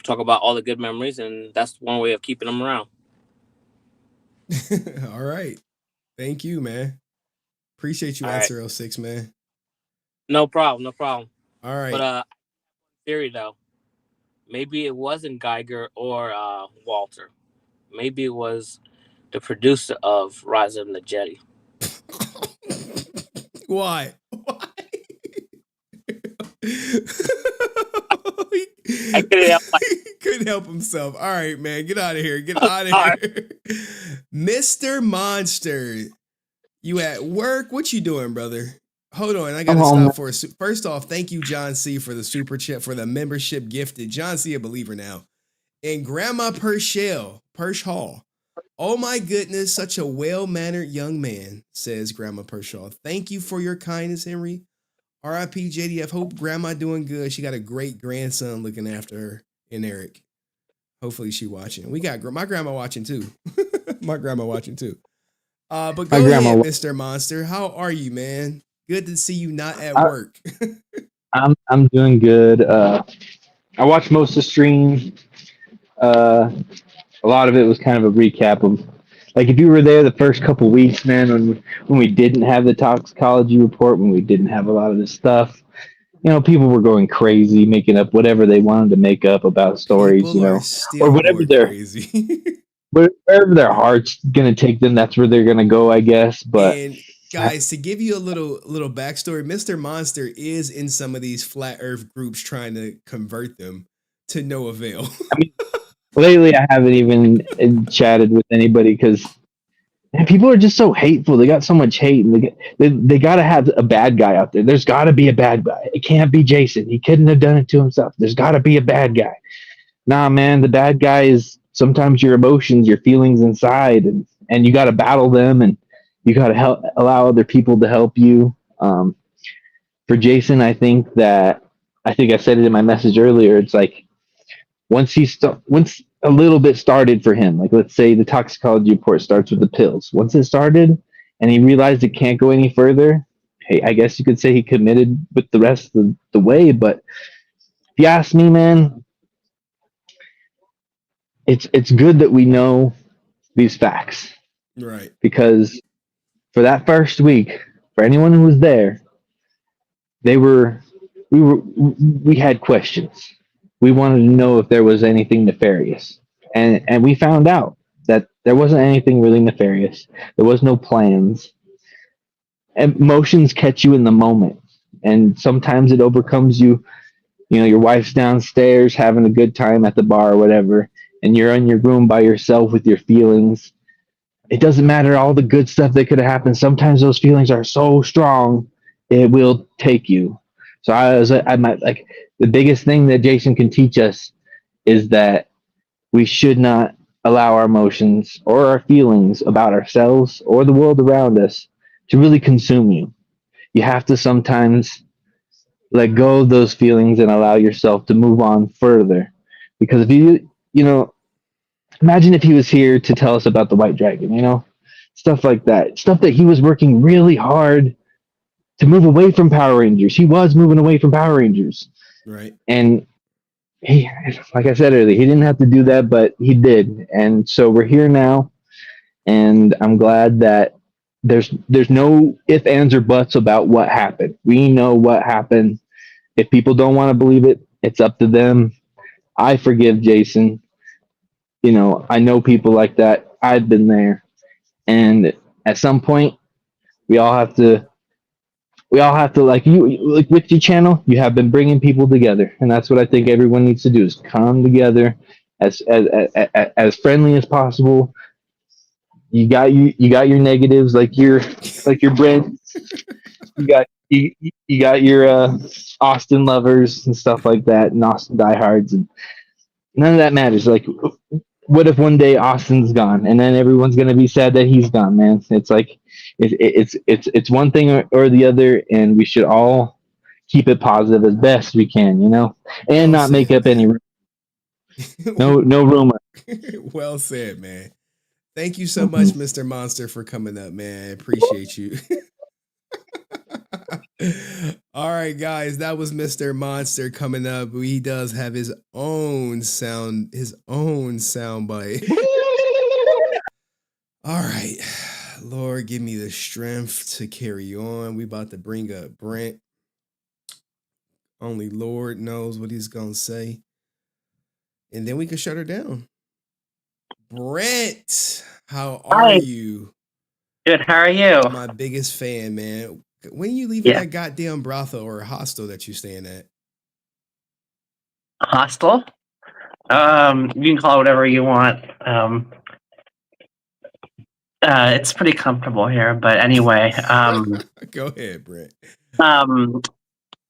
talk about all the good memories, and that's one way of keeping them around. All right. Thank you, man. Appreciate you, Answer 06, man. No problem. All right. But theory though, maybe it wasn't Geiger or Walter. Maybe it was the producer of Rise of the Jedi. Why? I couldn't help himself. All right, man. Get out of here. Get out of here. Mr. Monster. You at work? What you doing, brother? Hold on. I got to stop for a first off, thank you, John C., for the super chat, for the membership gifted. John C., a believer now. And Grandma Persh Hall. Oh my goodness, such a well-mannered young man, says Grandma Pershaw. Thank you for your kindness, Henry. R.I.P. JDF. Hope Grandma doing good. She got a great grandson looking after her, and Erik. Hopefully she watching. We got my grandma watching too. My grandma watching too. But go ahead, Mr. Monster. How are you, man? Good to see you not at work. I'm doing good. I watched most of the stream. A lot of it was kind of a recap of, like, if you were there the first couple weeks, man, when we didn't have the toxicology report, when we didn't have a lot of this stuff, people were going crazy, making up whatever they wanted to make up about stories, or whatever wherever their heart's gonna take them, that's where they're gonna go, I guess. But Guys, to give you a little backstory, Mr. Monster is in some of these flat Earth groups trying to convert them to no avail. Lately, I haven't even chatted with anybody because people are just so hateful. They got so much hate, and they got to have a bad guy out there. There's got to be a bad guy. It can't be Jason. He couldn't have done it to himself. There's got to be a bad guy. Nah, man, the bad guy is sometimes your emotions, your feelings inside, and you got to battle them, and you got to allow other people to help you. For Jason, I think I said it in my message earlier. It's like once a little bit started for him, like let's say the toxicology report starts with the pills. Once it started, and he realized it can't go any further, hey, I guess you could say he committed with the rest of the way. But if you ask me, man, it's good that we know these facts. Right. Because for that first week, for anyone who was there, we had questions. We wanted to know if there was anything nefarious. And we found out that there wasn't anything really nefarious. There was no plans. Emotions catch you in the moment. And sometimes it overcomes you. You know, your wife's downstairs having a good time at the bar or whatever, and you're in your room by yourself with your feelings. It doesn't matter all the good stuff that could have happened. Sometimes those feelings are so strong, it will take you. So the biggest thing that Jason can teach us is that we should not allow our emotions or our feelings about ourselves or the world around us to really consume you. You have to sometimes let go of those feelings and allow yourself to move on further. Because if imagine if he was here to tell us about the White Dragon, stuff like that. Stuff that he was working really hard to move away from Power Rangers. He was moving away from Power Rangers. Right. And he, like I said earlier, he didn't have to do that, but he did. And so we're here now. And I'm glad that there's no ifs, ands, or buts about what happened. We know what happened. If people don't want to believe it, it's up to them. I forgive Jason. I know people like that. I've been there. And at some point, we all have to like with your channel, you have been bringing people together. And that's what I think everyone needs to do is come together as friendly as possible. You got your negatives like your Brent. You got your Austin lovers and stuff like that, and Austin diehards, and none of that matters. Like, what if one day Austin's gone, and then everyone's gonna be sad that he's gone, man? It's like it's one thing or the other, and we should all keep it positive as best we can, and not make up any no rumor. Well said, man. Thank you so much, Mr. Monster, for coming up, man. I appreciate you. All right, guys, that was Mr. Monster coming up. He does have his own sound bite. All right, Lord, give me the strength to carry on. We about to bring up Brent. Only Lord knows what he's gonna say, and then we can shut her down. Brent, how are you? Good. How are you? My biggest fan, man. When are you leaving that goddamn brothel or hostel that you staying at? Hostel? You can call it whatever you want. It's pretty comfortable here, but anyway. Go ahead, Brent.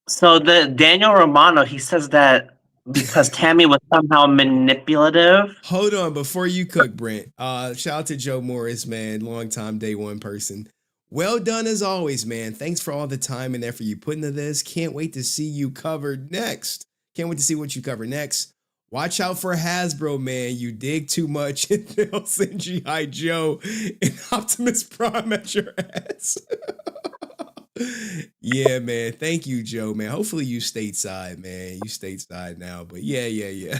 So the Daniel Romano, he says that because Tammie was somehow manipulative. Hold on, before you cook, Brent. Shout out to Joe Morris, man, longtime day one person. Well done as always, man. Thanks for all the time and effort you put into this. Can't wait to see you covered next. Can't wait to see what you cover next. Watch out for Hasbro, man. You dig too much, and they'll send G.I. Joe and Optimus Prime at your ass. Yeah, man. Thank you, Joe, man. Hopefully you stateside, man. You stateside now, but yeah.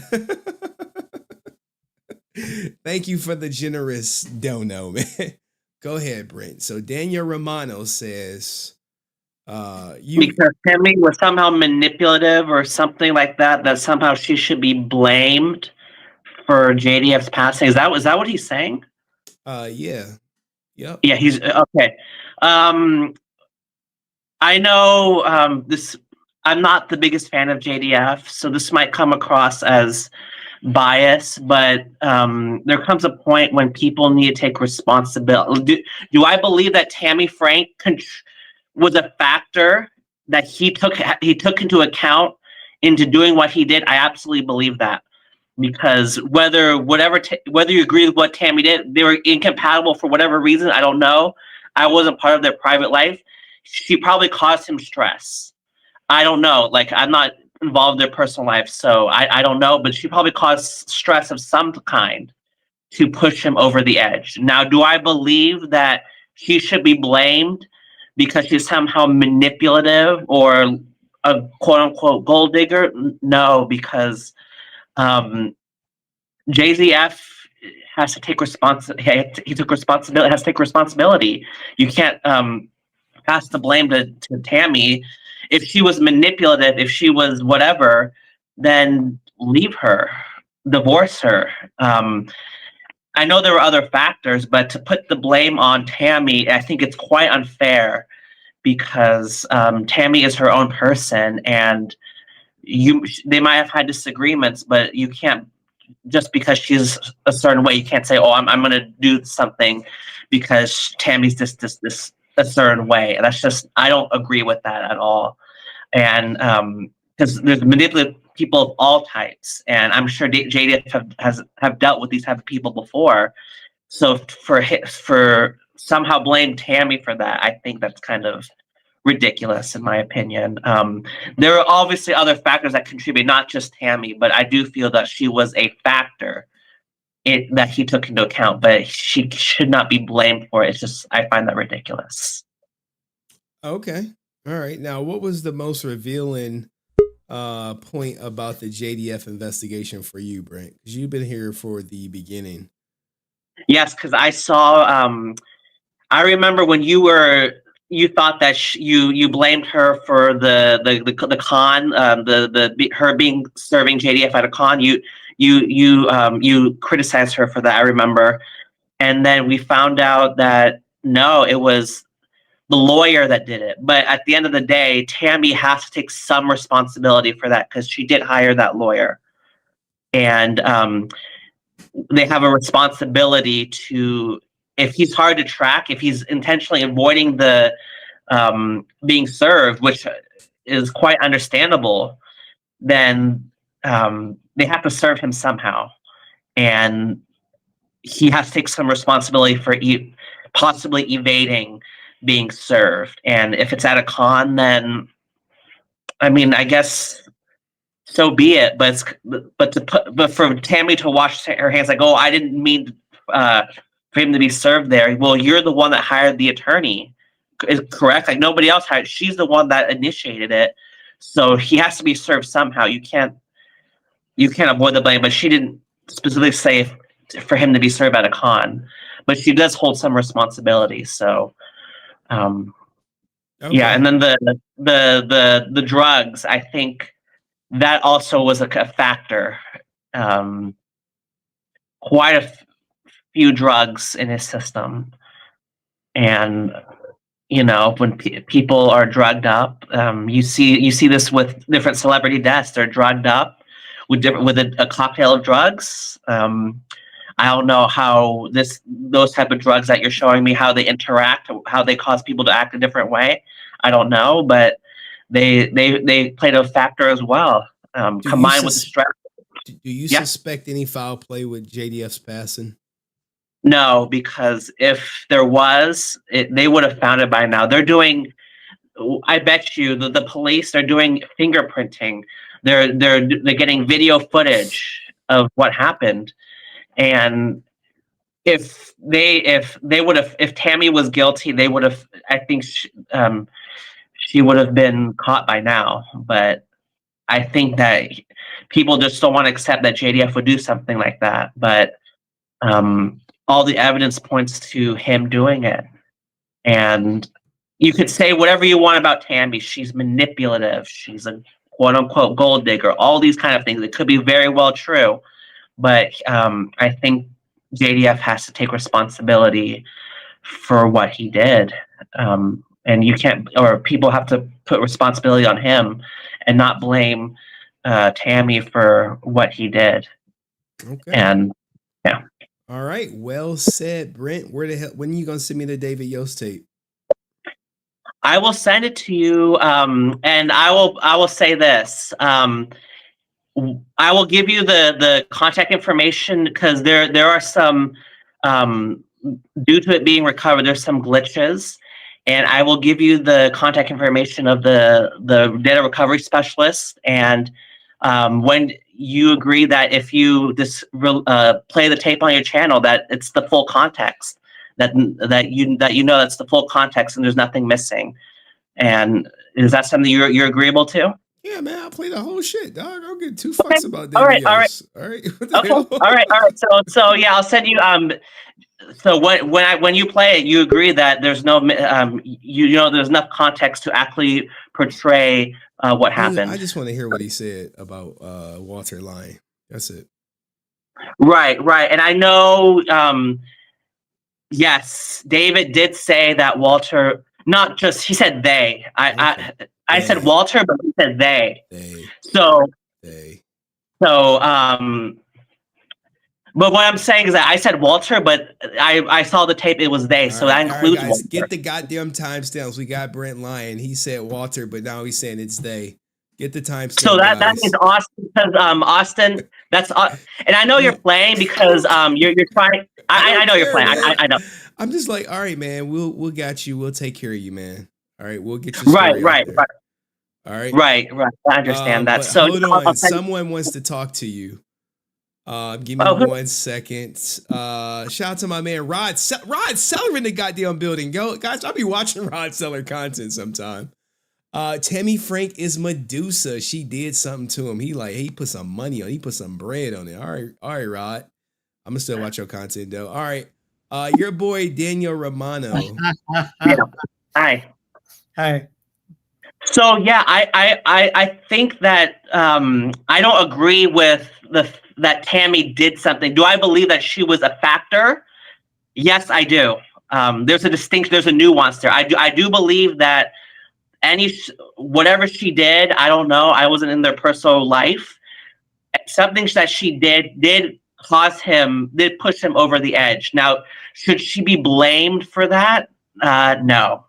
Thank you for the generous dono, man. Go ahead, Brent. So Daniel Romano says, because Tammie was somehow manipulative or something like that, that somehow she should be blamed for JDF's passing. Was that what he's saying? Yeah. Yep. Yeah, he's okay. I know this. I'm not the biggest fan of JDF, so this might come across as bias, but there comes a point when people need to take responsibility. Do I believe that Tammie Frank was a factor that he took into account into doing what he did? I absolutely believe that, because whether you agree with what Tammie did, they were incompatible for whatever reason. I don't know. I wasn't part of their private life. She probably caused him stress. I don't know. Like, I'm not involved in their personal life, so I don't know. But she probably caused stress of some kind to push him over the edge. Now, do I believe that she should be blamed because she's somehow manipulative or a quote unquote gold digger? No, because JZF has to take responsibility. He took responsibility. Has to take responsibility. You can't pass the blame to Tammie. If she was manipulative, if she was whatever, then leave her, divorce her. I know there were other factors, but to put the blame on Tammie, I think it's quite unfair, because Tammie is her own person, and they might have had disagreements, but you can't, just because she's a certain way, you can't say, oh, I'm going to do something because Tammie's this a certain way. That's just, I don't agree with that at all. And because there's manipulative people of all types, and I'm sure JDF have dealt with these type of people before. So for somehow blame Tammie for that, I think that's kind of ridiculous in my opinion. There are obviously other factors that contribute, not just Tammie, but I do feel that she was a factor that he took into account, but she should not be blamed for it. It's just, I find that ridiculous. Okay. All right. Now, what was the most revealing point about the JDF investigation for you, Brent? Because you've been here for the beginning. Yes, because I saw. I remember when you thought that you blamed her for the con, her being serving JDF at a con. You criticized her for that. I remember, and then we found out that no, it was the lawyer that did it. But at the end of the day, Tammie has to take some responsibility for that, because she did hire that lawyer, and they have a responsibility to, if he's hard to track, if he's intentionally avoiding the being served, which is quite understandable, then they have to serve him somehow, and he has to take some responsibility for possibly evading being served. And if it's at a con, then I mean, I guess so be it. But for Tammie to wash her hands like, oh, I didn't mean for him to be served there. Well, you're the one that hired the attorney, is correct? Like, nobody else hired. She's the one that initiated it, so he has to be served somehow. You can't avoid the blame. But she didn't specifically say for him to be served at a con, but she does hold some responsibility. So. Okay. Yeah, and then the drugs, I think that also was a factor. Quite a few drugs in his system, and when people are drugged up, you see this with different celebrity deaths. They're drugged up with a cocktail of drugs. I don't know how those type of drugs that you're showing me, how they interact, how they cause people to act a different way. I don't know, but they played a factor as well. Combined with the stress. Do you suspect any foul play with JDF's passing? No, because if there was, they would have found it by now. They're doing, I bet you, the police are doing fingerprinting. They're getting video footage of what happened. And if Tammie was guilty, they would have. I think she would have been caught by now. But I think that people just don't want to accept that JDF would do something like that. But all the evidence points to him doing it. And you could say whatever you want about Tammie. She's manipulative. She's a quote unquote gold digger. All these kind of things. It could be very well true. But I think JDF has to take responsibility for what he did. And you can't, or people have to put responsibility on him and not blame Tammie for what he did. Okay. And yeah. All right. Well said, Brent. Where the hell? When are you gonna send me the David Yost tape? I will send it to you, and I will say this. I will give you the contact information because there are some, due to it being recovered, there's some glitches, and I will give you the contact information of the data recovery specialist. And when you agree that if you play the tape on your channel, that it's the full context, that you know that's the full context and there's nothing missing. And is that something you're agreeable to? Yeah, man, I'll play the whole shit, dog. I don't give two fucks about David All right. Yost. All right. What the Okay. hell? All right. So yeah, I'll send you. So when you play it, you agree that there's no there's enough context to actually portray what happened. I just want to hear what he said about Walter lying. That's it. Right. And I know. Yes, David did say that Walter. Not just he said they. I said Walter, but he said they. So. But what I'm saying is that I said Walter, but I saw the tape. It was they, so that includes guys, Walter. get the goddamn timestamps. We got Brent lying. He said Walter, but now he's saying it's they. Get the timestamp. So that means Austin, because Austin. That's and I know you're playing because you're trying. I know you're playing. I know. I'm just like, all right, man. We'll got you. We'll take care of you, man. All right, we'll get your story Right. All right. Right. I understand that. But So hold on. Someone wants to talk to you. Give me 1 second. Shout out to my man Rod Seller in the goddamn building. Go, guys. I'll be watching Rod Seller content sometime. Tammie Frank is Medusa. She did something to him. He put some money on. He put some bread on it. All right, Rod. I'm gonna still watch your content though. All right. Your boy Daniel Romano. Hi. Hi. So yeah, I think that I don't agree with that Tammie did something. Do I believe that she was a factor? Yes, I do. There's a distinction. There's a nuance there. I do believe that whatever she did, I don't know. I wasn't in their personal life. Something that she did push him over the edge. Now, should she be blamed for that? No.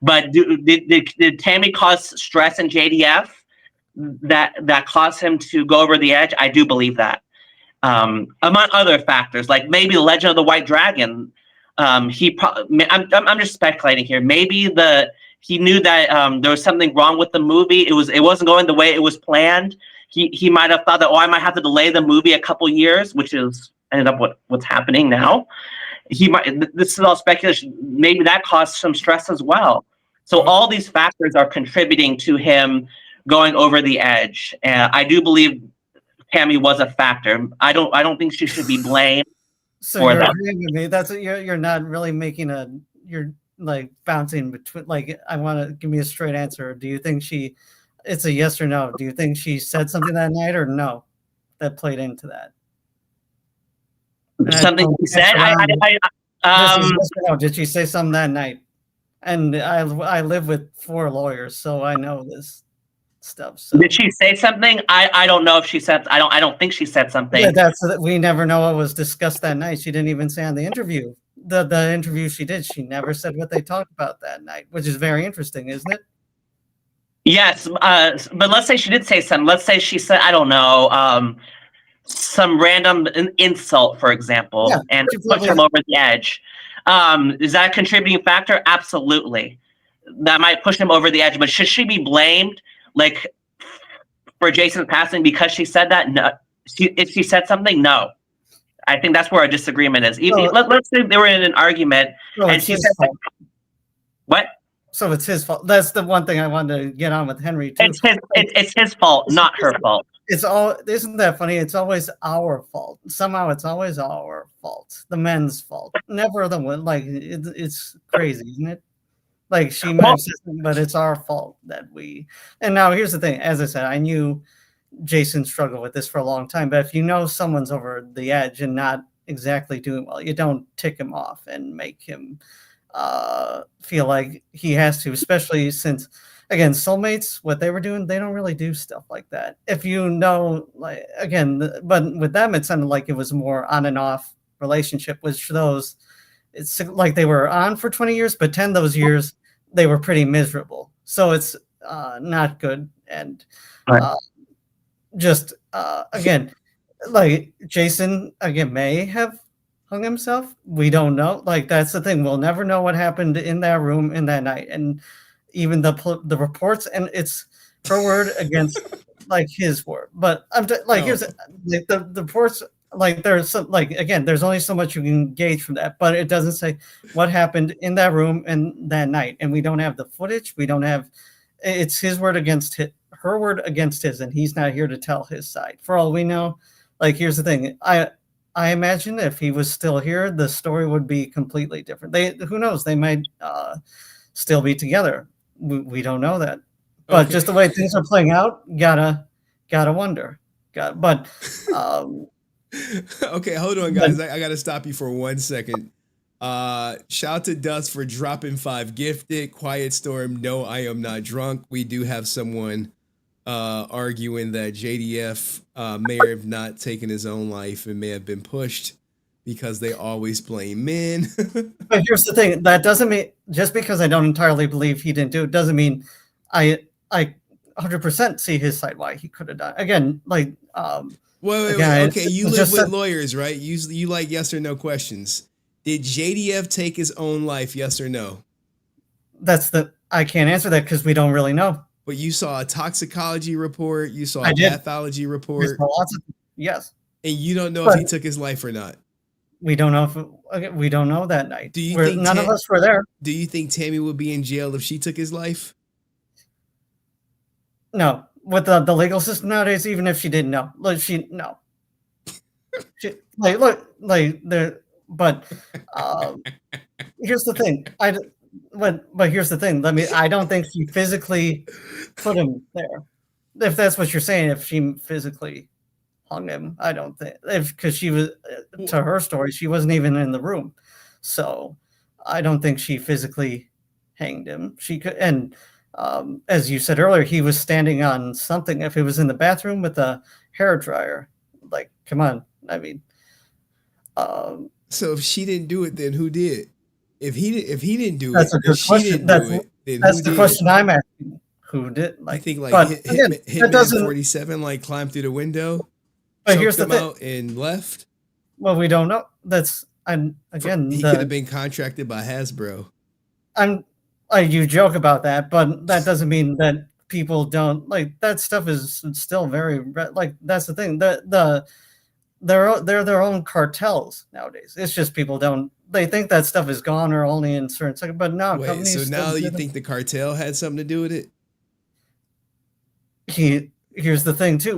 But did Tammie cause stress in JDF that caused him to go over the edge? I do believe that. Among other factors, like maybe Legend of the White Dragon, I'm just speculating here. Maybe he knew that there was something wrong with the movie. It wasn't going the way it was planned. He might have thought that, I might have to delay the movie a couple years, which is ended up what's happening now. This is all speculation. Maybe that caused some stress as well. So all these factors are contributing to him going over the edge. And I do believe Tammie was a factor. I don't think she should be blamed. So you're agreeing with me. That's you're not really making you're like bouncing between. Like, I want to give me a straight answer. Do you think it's a yes or no? Do you think she said something that night or no? That played into that. Something she said. Did she say something that night? And I live with 4 lawyers, so I know this stuff. So. Did she say something? I don't know if she said. I don't think she said something. Yeah, we never know what was discussed that night. She didn't even say on the interview. The interview she did, she never said what they talked about that night, which is very interesting, isn't it? Yes, but let's say she did say something. Let's say she said, I don't know, some random insult, for example, and push him over the edge. Is that a contributing factor? Absolutely. That might push him over the edge, but should she be blamed, like, for Jason's passing because she said that? No. If she said something, no. I think that's where our disagreement is. Let's say they were in an argument, and she said, what? So it's his fault. That's the one thing I wanted to get on with Henry too. It's his fault, not her fault. Isn't that funny? It's always our fault. Somehow it's always our fault. The men's fault. Never the one. Like it's crazy, isn't it? Like she might have said something, but it's our fault that we. And now here's the thing. As I said, I knew Jason struggled with this for a long time. But if you know someone's over the edge and not exactly doing well. You don't tick him off and make him feel like he has to, especially since, again, soulmates, what they were doing, they don't really do stuff like that. If you know, like, again, but with them, it sounded like it was more on and off relationship, which those, it's like they were on for 20 years, but 10 of those years, they were pretty miserable. So it's not good. And just, again, like Jason, again, may have hung himself. We don't know. Like, that's the thing. We'll never know what happened in that room in that night. And even the reports, and it's her word against like his word. But I'm like, here's the reports. Like, there's some, like, again, there's only so much you can gauge from that, but it doesn't say what happened in that room and that night. And we don't have the footage. We don't have. It's his word against her word against his, and he's not here to tell his side. For all we know, like, here's the thing. I imagine if he was still here, the story would be completely different. Who knows? They might still be together. We don't know that, but just the way things are playing out, gotta wonder. Okay, hold on, guys. I gotta stop you for 1 second. Shout out to Dust for dropping 5 gifted. Quiet Storm, no, I am not drunk. We do have someone arguing that JDF may have not taken his own life and may have been pushed because they always blame men. But here's the thing: that doesn't mean, just because I don't entirely believe he didn't do it, doesn't mean I 100% see his side why he could have done. Again, like wait. Okay, you live with lawyers, right? You like yes or no questions. Did JDF take his own life? Yes or no? I can't answer that because we don't really know. But you saw a toxicology report. You saw a pathology report. Yes. And you don't know if he took his life or not. We don't know we don't know that night. Do you think none of us were there? Do you think Tammie would be in jail if she took his life? No. With the legal system nowadays, even if she didn't know, but here's the thing. But here's the thing. I don't think she physically put him there. If that's what you're saying, if she physically hung him, I don't think, because she was, to her story, she wasn't even in the room. So I don't think she physically hanged him. She could, and as you said earlier, he was standing on something. If it was in the bathroom with a hair dryer, like, come on. I mean, so if she didn't do it, then who did? If he didn't do that's it, a good question. That's the question I'm asking. Who did? Like, I think like that Hitman 47 like climbed through the window, but here's the thing, out and left. Well, we don't know. That's again. He could have been contracted by Hasbro. You joke about that, but that doesn't mean that people don't like that stuff. Is still very like, that's the thing. They're their own cartels nowadays. It's just people don't. They think that stuff is gone or only in certain seconds. But no, wait. So now you think the cartel had something to do with it? Here's the thing too.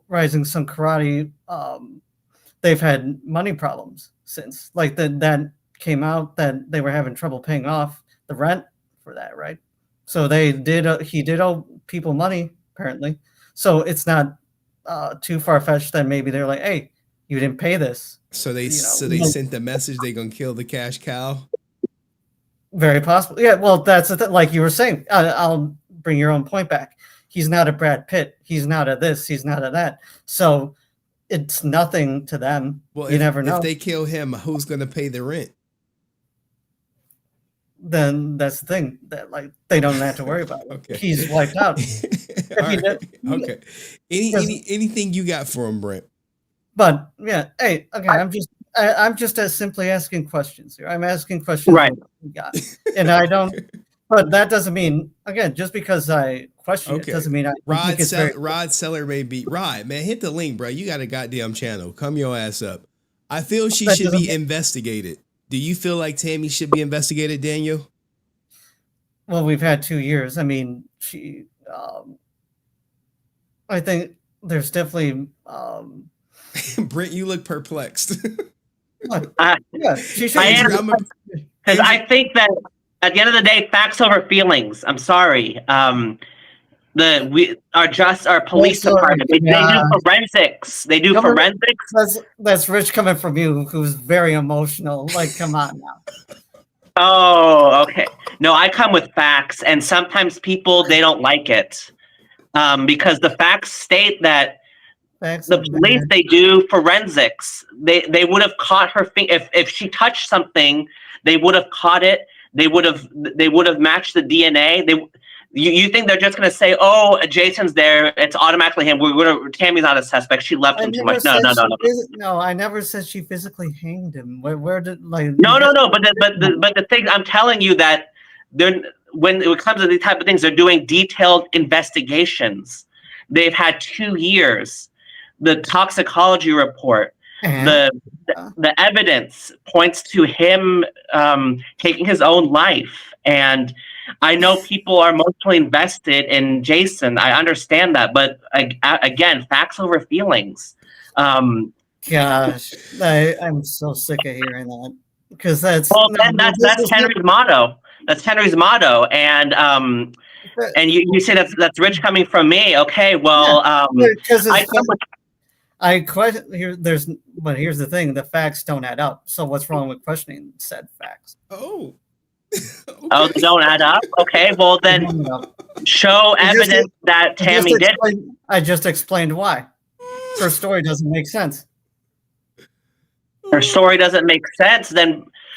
Rising Sun Karate, they've had money problems since, like, that came out that they were having trouble paying off the rent for that, right? So he did owe people money, apparently. So it's not too far-fetched that maybe they're like, hey, you didn't pay this. So they sent the message they're gonna kill the cash cow. Very possible. Yeah, well, that's the thing. Like you were saying, I'll bring your own point back. He's not a Brad Pitt. He's not a this. He's not a that. So it's nothing to them. Well, you never know. If they kill him, who's going to pay the rent? Then that's the thing, that like they don't have to worry about it. Okay. He's wiped out. Okay. Anything you got for him, Brent? But yeah, hey, okay. I'm just simply asking questions here. I'm asking questions. Right. And I don't. But that doesn't mean, again, just because I question it doesn't mean I think it's Rod Seller may be Rod, man. Hit the link, bro. You got a goddamn channel. Come your ass up. I feel she should be investigated. Do you feel like Tammie should be investigated, Daniel? Well, we've had 2 years. I mean, I think there's definitely. Brent, you look perplexed. Yeah, she should. Because I think that at the end of the day, facts over feelings. I'm sorry. Our police department. They do forensics. They do forensics. That's rich coming from you, who's very emotional. Like, come on now. Oh, okay. No, I come with facts, and sometimes people they don't like it because the facts state that the police they do forensics. They would have caught her if she touched something. They would have caught it. They would have matched the DNA. You think they're just going to say, "Oh, Jason's there. It's automatically him. Tammie's not a suspect. She loved him too much." No. No, I never said she physically hanged him. Where did like? No. But the thing I'm telling you that when it comes to these type of things, they're doing detailed investigations. They've had 2 years. The toxicology report, the evidence points to him taking his own life. And I know people are emotionally invested in Jason. I understand that, but again, facts over feelings. Gosh, I'm so sick of hearing that because that's Henry's motto. That's Henry's motto, and you say that's rich coming from me. Okay, well, I question here. But here's the thing: the facts don't add up. So what's wrong with questioning said facts? Oh. Okay. Oh, they don't add up? Okay, well then show evidence that Tammie did. I just explained why. Her story doesn't make sense. Her story doesn't make sense,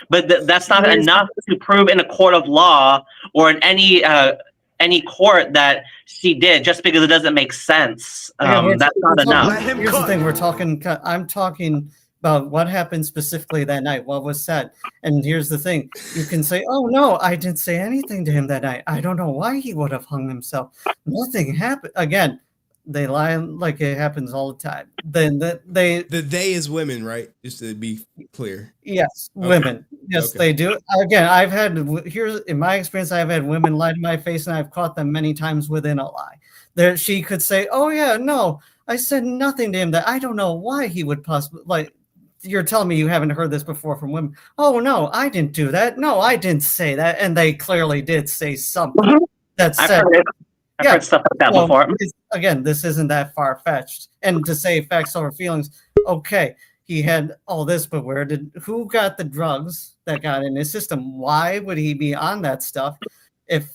but that's not enough to prove in a court of law or in any court that she did just because it doesn't make sense. That's not enough. Here's the thing: I'm talking about what happened specifically that night, what was said. And here's the thing: you can say, "Oh no, I didn't say anything to him that night. I don't know why he would have hung himself. Nothing happened." Again, they lie like it happens all the time. Then they is women, right? Just to be clear. Yes, Okay. women. Yes, they do. Again, here's in my experience, I've had women lie to my face, and I've caught them many times within a lie. She could say, "Oh yeah, no, I said nothing to him. That I don't know why he would possibly like." You're telling me you haven't heard this before from women. "Oh no, I didn't do that. No, I didn't say that," and they clearly did say something that said. I've heard stuff like that before. Again, this isn't that far fetched. And to say facts over feelings, okay, he had all this, but who got the drugs that got in his system? Why would he be on that stuff if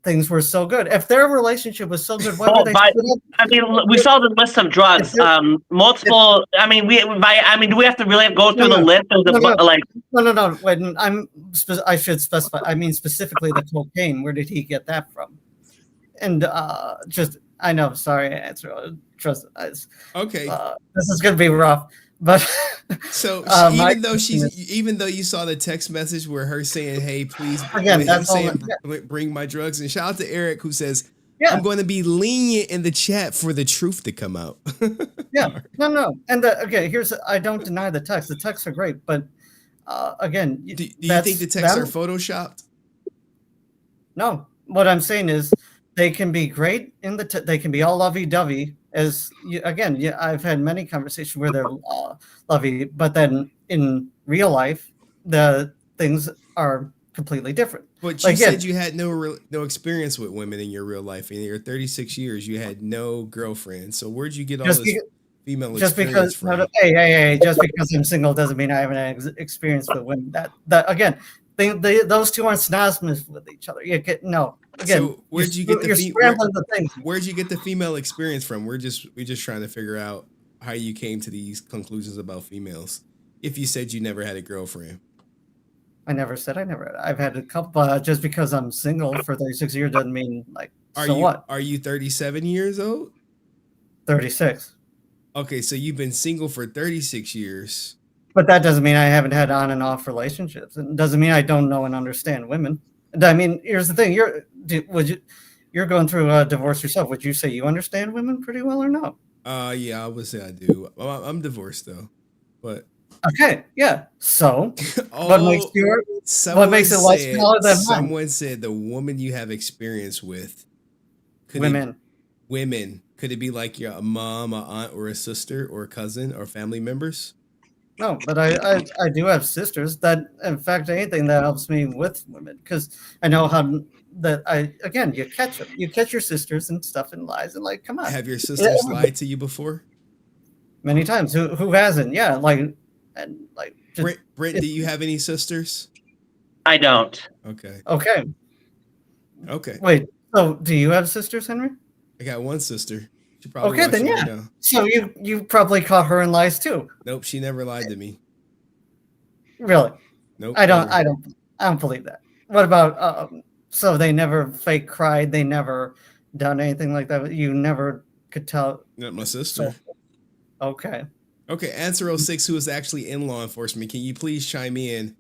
things were so good? If their relationship was so good, why would they? I mean, we saw the list of drugs. Multiple. I mean, do we have to really go through the list of No. Wait, I should specify. I mean, specifically the cocaine. Where did he get that from? And I know. Sorry, answer. Trust. Okay. This is gonna be rough, but so even though you saw the text message where her saying, "Hey, please," bring my drugs, and shout out to Erik who says, "I'm going to be lenient in the chat for the truth to come out." Yeah, no, and I don't deny the text. The texts are great, but again, do you think the texts are photoshopped? No, what I'm saying is they can be great they can be all lovey-dovey. I've had many conversations where they're lovey, but then in real life, the things are completely different. But you said you had no experience with women in your real life. In your 36 years, you had no girlfriend. So where'd you get all this female experience from? Hey, just because I'm single doesn't mean I haven't had experience with women. That again, those two aren't synonymous with each other. So where'd you get the female experience from? We're just trying to figure out how you came to these conclusions about females. If you said you never had a girlfriend. I never said I never. I've had a couple. Just because I'm single for 36 years doesn't mean what? Are you 37 years old? 36. Okay, so you've been single for 36 years. But that doesn't mean I haven't had on and off relationships. It doesn't mean I don't know and understand women. I mean, here's the thing: you're going through a divorce yourself. Would you say you understand women pretty well or no? Yeah, I would say I do. I'm divorced though, but okay, yeah. So, what makes it less smaller than mine? Someone said the woman you have experience with. Women. Could it be like your mom, a aunt, or a sister, or a cousin, or family members? No, but I do have sisters that, in fact, anything that helps me with women, because I know how that you catch them. You catch your sisters and stuff and lies and like, come on. Have your sisters lied to you before? Many times. Who hasn't? Yeah, and just, Brent, do you have any sisters? I don't. Okay. Okay. Wait. So, do you have sisters, Henry? I got one sister. She probably Okay, then watching yeah. right now. So you probably caught her in lies too. Nope, she never lied to me. Really? Nope. I don't believe that. What about so they never fake cried, they never done anything like that. You never could tell. Not my sister. Okay. Okay, Answer 06, who is actually in law enforcement, can you please chime in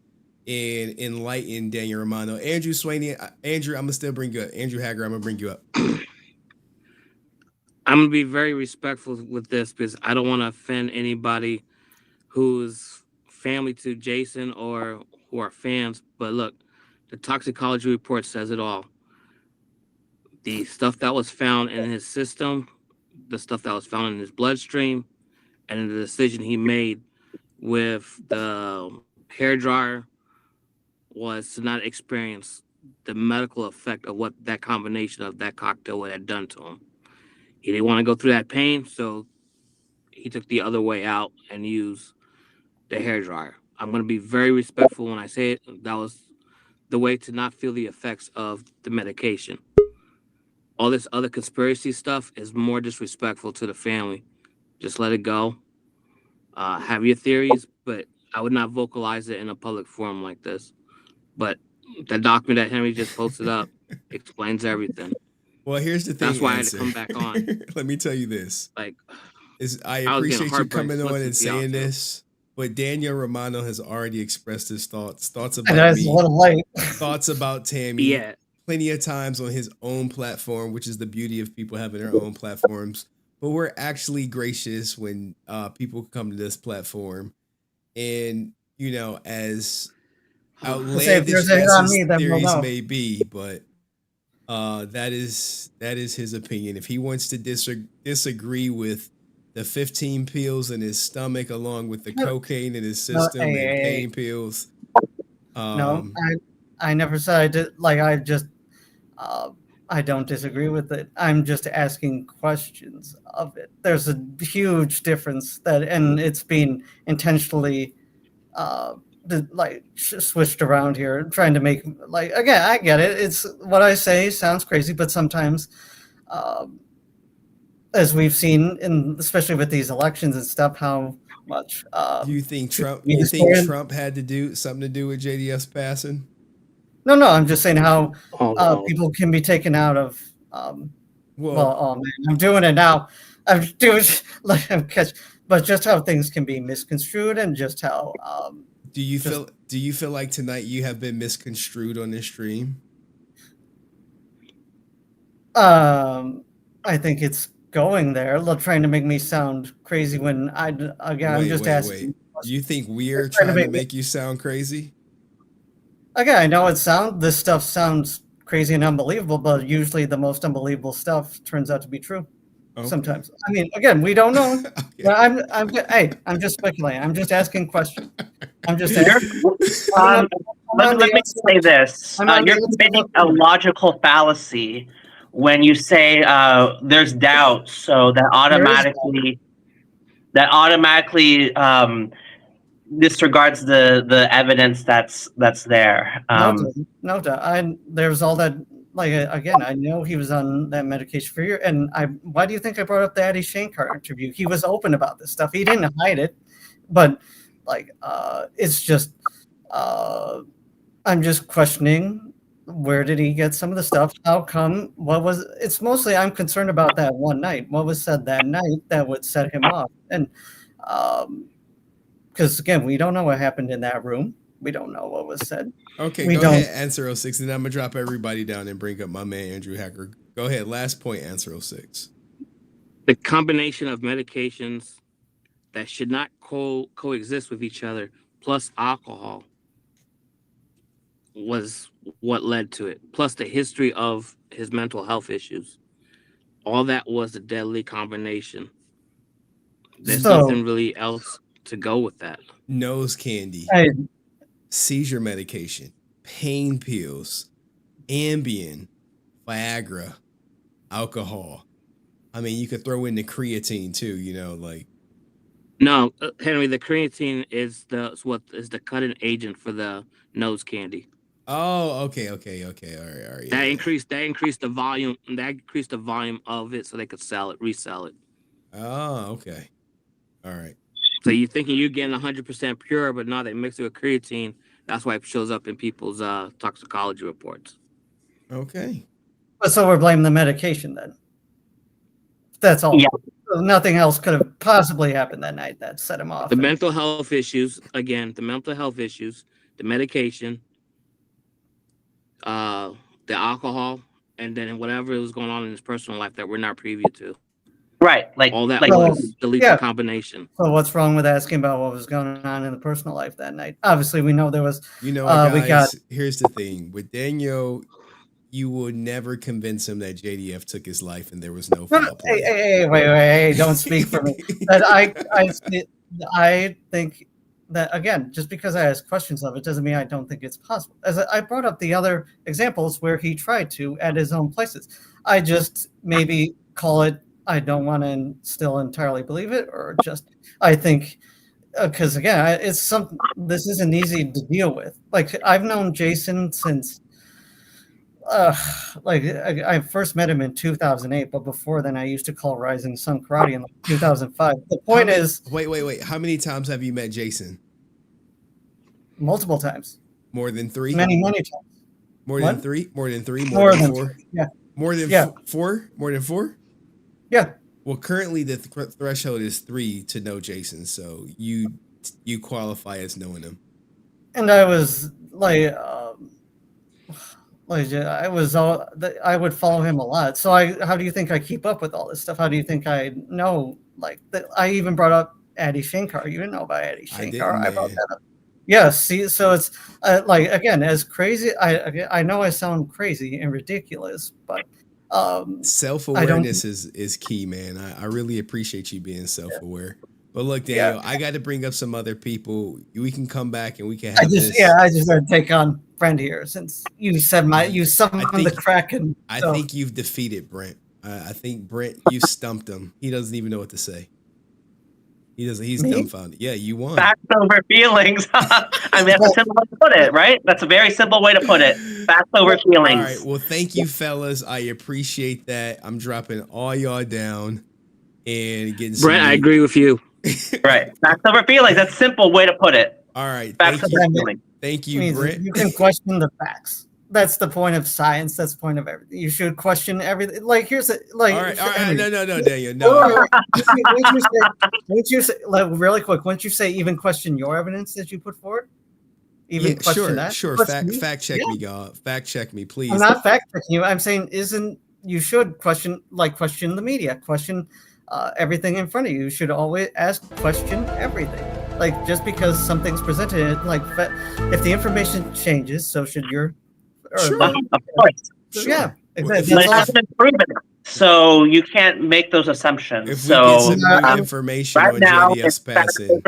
and enlighten Daniel Romano? Andrew Swaney, Andrew, I'm gonna still bring you up. Andrew Hager, I'm gonna bring you up. I'm gonna be very respectful with this because I don't want to offend anybody who's family to Jason or who are fans. But look, the toxicology report says it all. The stuff that was found in his system, the stuff that was found in his bloodstream, and the decision he made with the hairdryer was to not experience the medical effect of what that combination of that cocktail would have done to him. He didn't want to go through that pain, so he took the other way out and used the hairdryer. I'm going to be very respectful when I say it. That was the way to not feel the effects of the medication. All this other conspiracy stuff is more disrespectful to the family. Just let it go. Have your theories, but I would not vocalize it in a public forum like this. But the document that Henry just posted up explains everything. Well, here's the thing. That's why I had to come back on. Let me tell you this. Like, I appreciate you coming on and saying this, but Daniel Romano has already expressed his thoughts about me, thoughts about Tammie. Yeah. Plenty of times on his own platform, which is the beauty of people having their own platforms. But we're actually gracious when people come to this platform, and as outlandish as his theories may be, but that is his opinion. If he wants to disagree with the 15 pills in his stomach, along with the cocaine in his system and pain pills, no, I never said I did. I don't disagree with it. I'm just asking questions of it. There's a huge difference and it's being intentionally switched around here, trying to make again. I get it. It's what I say sounds crazy, but sometimes, as we've seen especially with these elections and stuff, how much do you think Trump? You think Trump had something to do with JDF's passing? No, I'm just saying how people can be taken out of. Oh man, I'm doing it now. I'm doing but just how things can be misconstrued and just how. Do you feel like tonight you have been misconstrued on this stream? I think it's going there. They're trying to make me sound crazy when I'm just asking. You think we're trying to make you sound crazy? Okay, I know this stuff sounds crazy and unbelievable, but usually the most unbelievable stuff turns out to be true. Okay. Sometimes. I mean, again, we don't know. Okay. I'm just speculating. I'm just asking questions. I'm just asking. Let me say this. You're committing a logical fallacy when you say there's doubt, so that automatically disregards the evidence that's there. No doubt. There's all that. Again, I know he was on that medication for a year, and why do you think I brought up the Addie Shankar interview? He was open about this stuff. He didn't hide it, but it's just I'm just questioning, where did he get some of the stuff? How come? It's mostly I'm concerned about that one night. What was said that night that would set him off? And because again, we don't know what happened in that room. We don't know what was said. Okay, go ahead, Answer 06, and I'm gonna drop everybody down and bring up my man Andrew Hacker. Go ahead, last point, Answer 06. The combination of medications that should not coexist with each other, plus alcohol, was what led to it. Plus the history of his mental health issues. All that was a deadly combination. There's nothing really else to go with that. Nose candy, seizure medication, pain pills, Ambien, Viagra, alcohol. I mean, you could throw in the creatine too, you know, like. No, Henry, the creatine is the cutting agent for the nose candy. Oh, okay. All right. That increased the volume. That increased the volume of it so they could resell it. Oh, okay. All right. So you're thinking you're getting 100% pure, but now they mix it with creatine. That's why it shows up in people's toxicology reports. Okay. So we're blaming the medication then. That's all. Yeah. So nothing else could have possibly happened that night that set him off. The mental health issues, again, the medication, the alcohol, and then whatever was going on in his personal life that we're not privy to. Right. Like all that like, was the lethal combination. So what's wrong with asking about what was going on in the personal life that night? Obviously, we know there was. You know, guys, here's the thing with Daniel. You will never convince him that JDF took his life and there was no foul play. Hey, wait, don't speak for me. But I think that, again, just because I ask questions of it doesn't mean I don't think it's possible. As I brought up the other examples where he tried to at his own places. I just maybe call it, I don't want to still entirely believe it, or just, I think, because again, it's something, this isn't easy to deal with. Like, I've known Jason since, I first met him in 2008, but before then I used to call Rising Sun Karate in 2005. The point is, wait. How many times have you met Jason? Multiple times. More than 3? Many times. More What? than 3? More than 3? More than 4? 3, yeah. More than 4? More than 4? Yeah. Well, currently the threshold is 3 to know Jason, so you qualify as knowing him. And I was like, I would follow him a lot. So how do you think I keep up with all this stuff? How do you think I know? Like, I even brought up Adi Shankar. You didn't know about Adi Shankar. I brought that up. Yeah. See, so it's like, again, as crazy. I know I sound crazy and ridiculous, but self-awareness is key, man. I really appreciate you being self-aware. But look, Daniel, I got to bring up some other people. We can come back and we can have this. Yeah, I just got to take on Brent here since you said you summoned the Kraken. I think you've defeated Brent. I think Brent, you stumped him. He doesn't even know what to say. He's dumbfounded. Yeah, you won. Facts over feelings. I mean, that's a simple way to put it, right? That's a very simple way to put it. Facts over feelings. All right. Well, thank you, fellas. I appreciate that. I'm dropping all y'all down and getting some. Brent, I agree with you. Right. Facts over feelings. That's a simple way to put it. All right. Facts over feelings. Thank you, Brent. You can question the facts. That's the point of science. That's the point of everything. You should question everything. Like, here's a like. All right. No, Daniel. No. Wouldn't you say, like, really quick? Wouldn't you say even question your evidence that you put forward? Even question that. Sure. Fact check me, God. Fact check me, please. I'm not fact checking you. I'm saying you should question the media, question everything in front of you. You should always question everything. Like, just because something's presented, like, if the information changes, so should your. Of course. Yeah, exactly. But it hasn't been proven, so you can't make those assumptions. If we get some new information right on now, JDF's passing,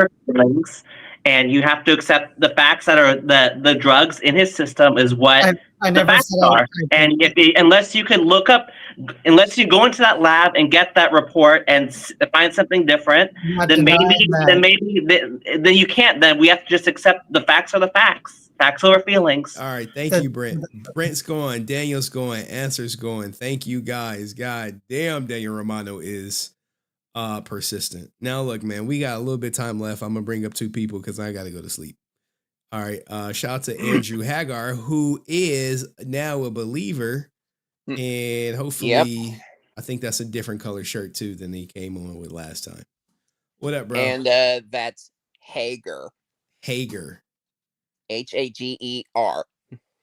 and you have to accept the facts that are the drugs in his system is what the facts are. And unless you can look up, unless you go into that lab and get that report and find something different, then you can't. Then we have to just accept the facts are the facts. Facts over feelings. All right, thank you, Brent. Brent's going, Daniel's going, Answer's going. Thank you, guys. God damn, Daniel Romano is persistent. Now, look, man, we got a little bit of time left. I'm gonna bring up 2 people because I gotta go to sleep. All right, shout out to Andrew Hagar, who is now a believer, and hopefully, I think that's a different color shirt too than he came on with last time. What up, bro? And that's Hager. Hager. Hager.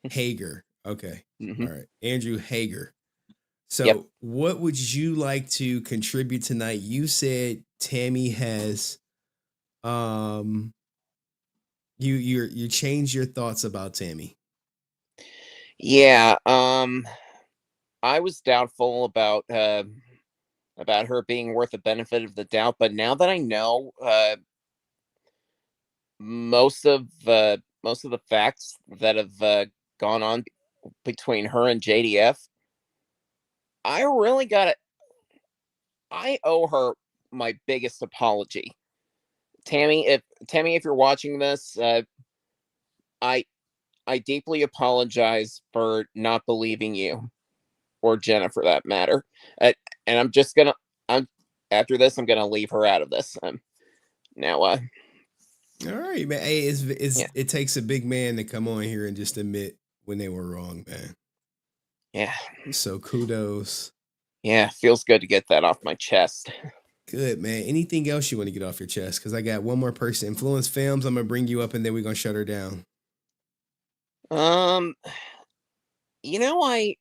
Hager. Okay. All right. Andrew Hager. So what would you like to contribute tonight? You said Tammie has you changed your thoughts about Tammie. Yeah, I was doubtful about her being worth the benefit of the doubt, but now that I know most of the facts that have gone on between her and JDF, I really I owe her my biggest apology. Tammie, if you're watching this, I deeply apologize for not believing you, or Jenna for that matter. And I'm after this, I'm gonna leave her out of this. Now, all right, man. Hey, it takes a big man to come on here and just admit when they were wrong, man. Yeah. So kudos. Yeah, feels good to get that off my chest. Good, man. Anything else you want to get off your chest? Because I got one more person. Influence Films, I'm gonna bring you up and then we're gonna shut her down. You know, I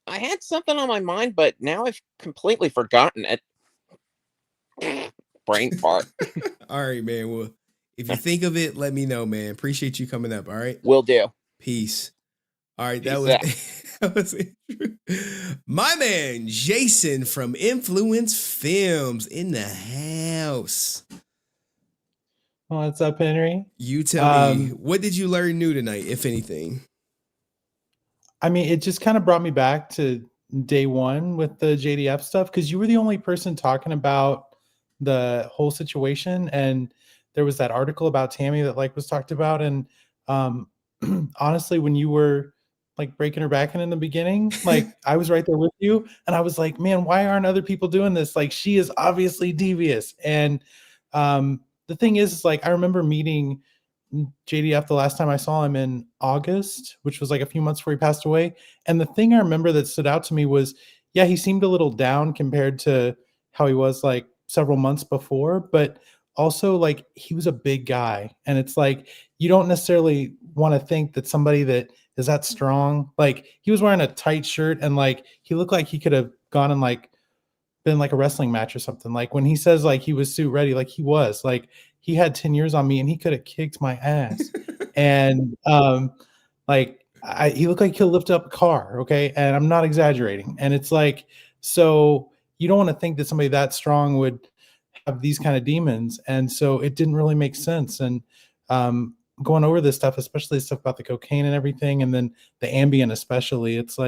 had something on my mind, but now I've completely forgotten it. Brain fart. All right, man. Well, if you think of it, let me know, man. Appreciate you coming up. All right. Will do. Peace. All right, Peace that was my man Jason from Influence Films in the house. What's up, Henry? You tell me, what did you learn new tonight, if anything? I mean, it just kind of brought me back to day one with the JDF stuff, because you were the only person talking about the whole situation, and there was that article about Tammie that was talked about, and honestly, when you were breaking her back in the beginning, I was right there with you, and I was like, man, why aren't other people doing this? She is obviously devious. And the thing is I remember meeting JDF the last time I saw him in August, which was a few months before he passed away. And the thing I remember that stood out to me was, yeah, he seemed a little down compared to how he was several months before, but also he was a big guy. And it's you don't necessarily want to think that somebody that is that strong, he was wearing a tight shirt and he looked like he could have gone and been a wrestling match or something. When he says he was suit ready, he was he had 10 years on me and he could have kicked my ass. And he looked like he'll lift up a car. Okay. And I'm not exaggerating. And it's so you don't want to think that somebody that strong would have these kind of demons. And so it didn't really make sense. And going over this stuff, especially stuff about the cocaine and everything, and then the Ambien especially, it's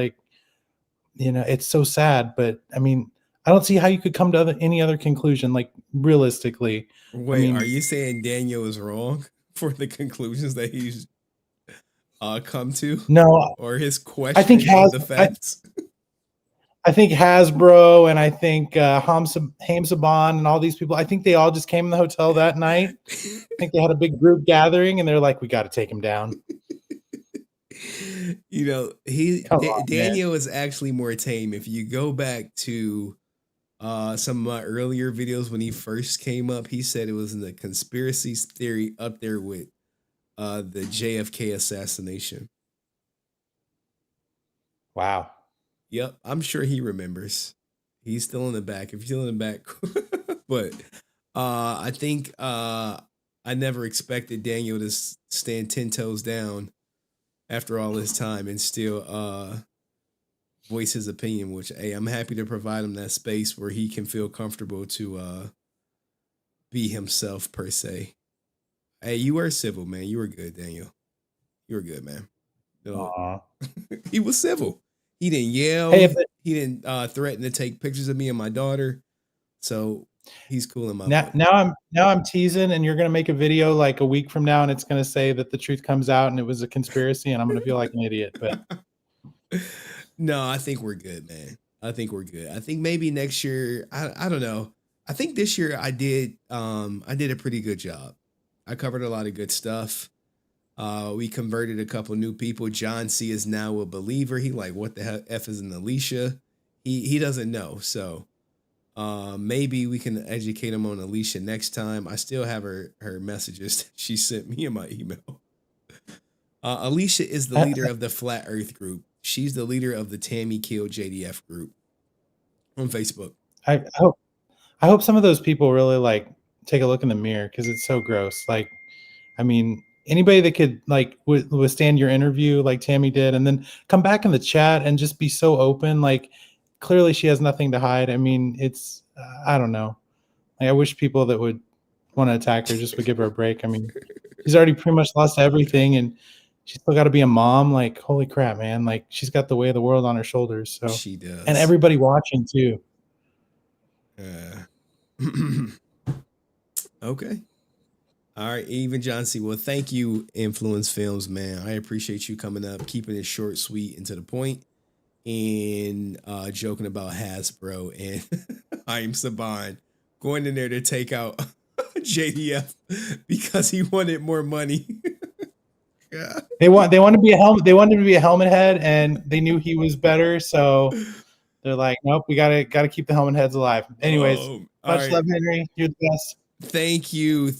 it's so sad. But I mean, I don't see how you could come to any other conclusion, realistically. Wait, are you saying Daniel is wrong for the conclusions that he's come to? No, or his question I think of the facts? I think Hasbro and I think Hamzaban and all these people, I think they all just came in the hotel that night. I think they had a big group gathering and they're like, we got to take him down. Daniel is actually more tame. If you go back to some of my earlier videos when he first came up, he said it was in the conspiracy theory up there with the JFK assassination. Wow. Yep, I'm sure he remembers. He's still in the back. If you're still in the back, but I think I never expected Daniel to stand 10 toes down after all this time and still voice his opinion, which, hey, I'm happy to provide him that space where he can feel comfortable to be himself, per se. Hey, you were civil, man. You were good, Daniel. You were good, man. He was civil. He didn't yell. He didn't threaten to take pictures of me and my daughter. So he's cool in my book. Now I'm teasing, and you're gonna make a video a week from now, and it's gonna say that the truth comes out and it was a conspiracy, and I'm gonna feel like an idiot. But no, I think we're good, man. I think we're good. I think maybe next year, I don't know. I think this year I did a pretty good job. I covered a lot of good stuff. We converted a couple new people. John C is now a believer. He what the F is an Alicia? He doesn't know. So maybe we can educate him on Alicia next time. I still have her messages that she sent me in my email. Alicia is the leader of the Flat Earth group. She's the leader of the Tammie Killed JDF group on Facebook. I hope some of those people really take a look in the mirror, because it's so gross. I mean, anybody that could withstand your interview like Tammie did, and then come back in the chat and just be so open, clearly she has nothing to hide. I mean, it's I don't know. I wish people that would want to attack her, just would give her a break. I mean, she's already pretty much lost everything, and she's still got to be a mom. Like, holy crap, man! Like, she's got the weight of the world on her shoulders. So She does, and everybody watching too. Okay. All right, even John C. Well, thank you, Influence Films, man. I appreciate you coming up, keeping it short, sweet, and to the point, and joking about Hasbro and I'm Saban going in there to take out JDF because he wanted more money. Yeah. They wanted to be a helmet. They wanted to be a helmet head, and they knew he was better. So they're like, nope, we gotta keep the helmet heads alive. Anyways, much love, Henry. You're the best. Thank you.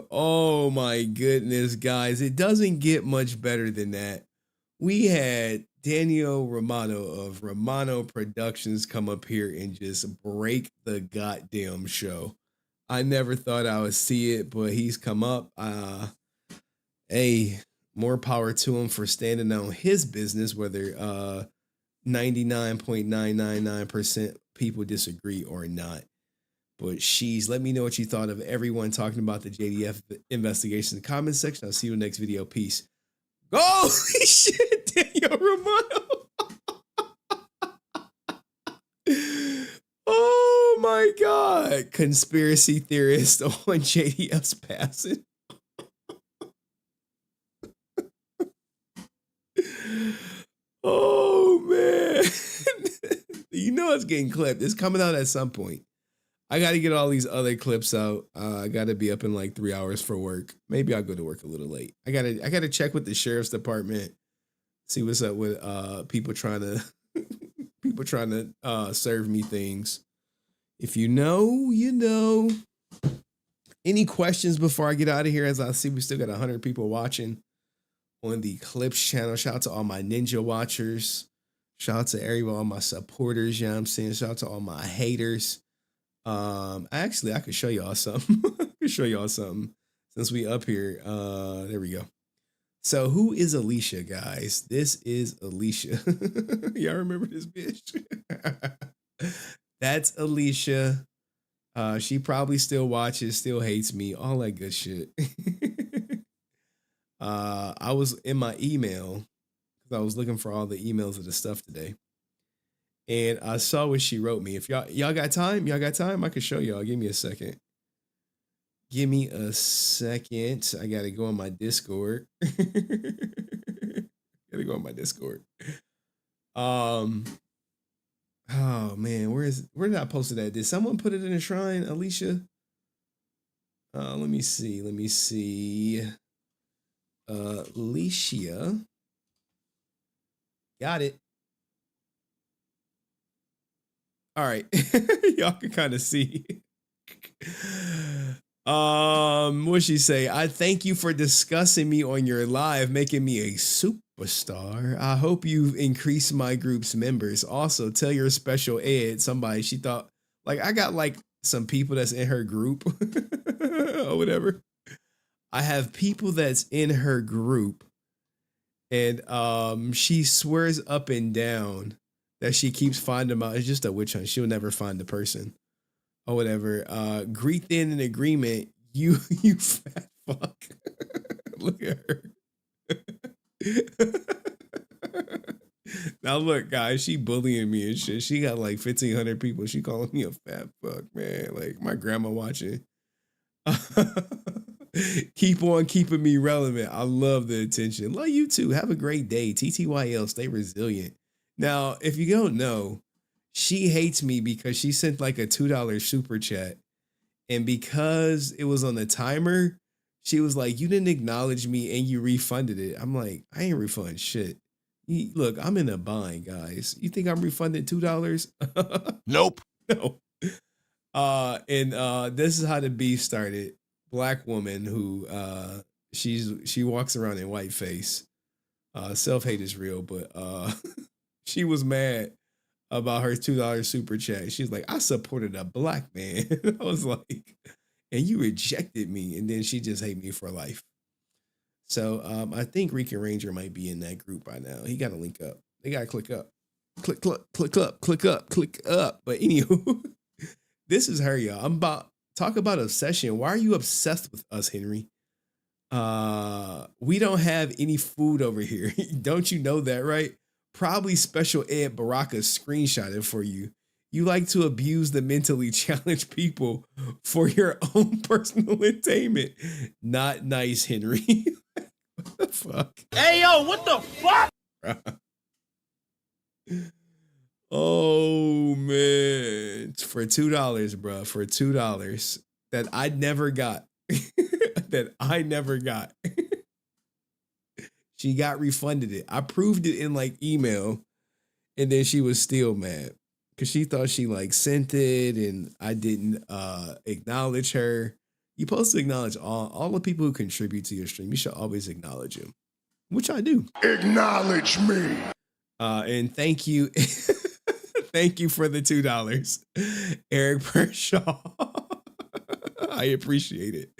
Oh my goodness, guys. It doesn't get much better than that. We had Daniel Romano of Romano Productions come up here and just break the goddamn show. I never thought I would see it, but he's come up. Hey, more power to him for standing on his business, whether 99.999% people disagree or not. But let me know what you thought of everyone talking about the JDF investigation in the comment section. I'll see you in the next video. Peace. Holy shit, Daniel Romano. Oh my God. Conspiracy theorist on JDF's passing. Oh man. You know it's getting clipped. It's coming out at some point. I got to get all these other clips out. I got to be up in like 3 hours for work. Maybe I'll go to work a little late. I got to check with the sheriff's department, see what's up with people trying to serve me things. If you know, you know. Any questions before I get out of here? As I see, we still got 100 people watching on the Clips channel. Shout out to all my Ninja watchers. Shout out to everyone, all my supporters. You know what I'm saying? Shout out to all my haters. Actually, I could show y'all something. Since we up here. There we go. So who is Alicia, guys? This is Alicia. Y'all remember this bitch? That's Alicia. She probably still watches, still hates me, all that good shit. I was in my email because I was looking for all the emails of the stuff today. And I saw what she wrote me. If y'all got time, I can show y'all. Give me a second. I gotta go on my Discord. Oh man, where did I post it at? Did someone put it in a shrine, Alicia? Let me see. Alicia. Got it. All right. Y'all can kind of see. What she say? I thank you for discussing me on your live, making me a superstar. I hope you've increased my group's members. Also, tell your special ed somebody. She thought, like, I got like some people that's in her group or whatever. I have people that's in her group, and she swears up and down that she keeps finding them out. It's just a witch hunt. She'll never find the person or whatever. Greet in an agreement. You fat fuck. Look at her. Now look, guys, she bullying me and shit. She got like 1,500 people. She calling me a fat fuck, man. Like my grandma watching. Keep on keeping me relevant. I love the attention. Love you too. Have a great day. TTYL. Stay resilient. Now, if you don't know, she hates me because she sent like a $2 super chat. And because it was on the timer, she was like, you didn't acknowledge me and you refunded it. I'm like, I ain't refund shit. Look, I'm in a bind, guys. You think I'm refunding $2? Nope. No. And this is how the beef started. Black woman who she walks around in white face. Self-hate is real, but she was mad about her $2 super chat. She's like, I supported a black man. I was like, and you rejected me. And then she just hate me for life. So I think Rican Ranger might be in that group by now. He got to link up. They got to click up. Click up. But anywho, this is her, y'all. I'm about talk about obsession. Why are you obsessed with us, Henry? We don't have any food over here. Don't you know that, right? Probably Special Ed Baraka screenshot it for you. You like to abuse the mentally challenged people for your own personal entertainment. Not nice, Henry. What the fuck? Hey, yo, what the fuck? Oh man, for $2, bro. For $2 that I never got. That I never got. She got refunded it. I proved it in like email, and then she was still mad because she thought she like sent it, and I didn't acknowledge her. You're supposed to acknowledge all the people who contribute to your stream. You should always acknowledge them, which I do. Acknowledge me. And thank you. Thank you for the $2, Erik Pershaw. I appreciate it.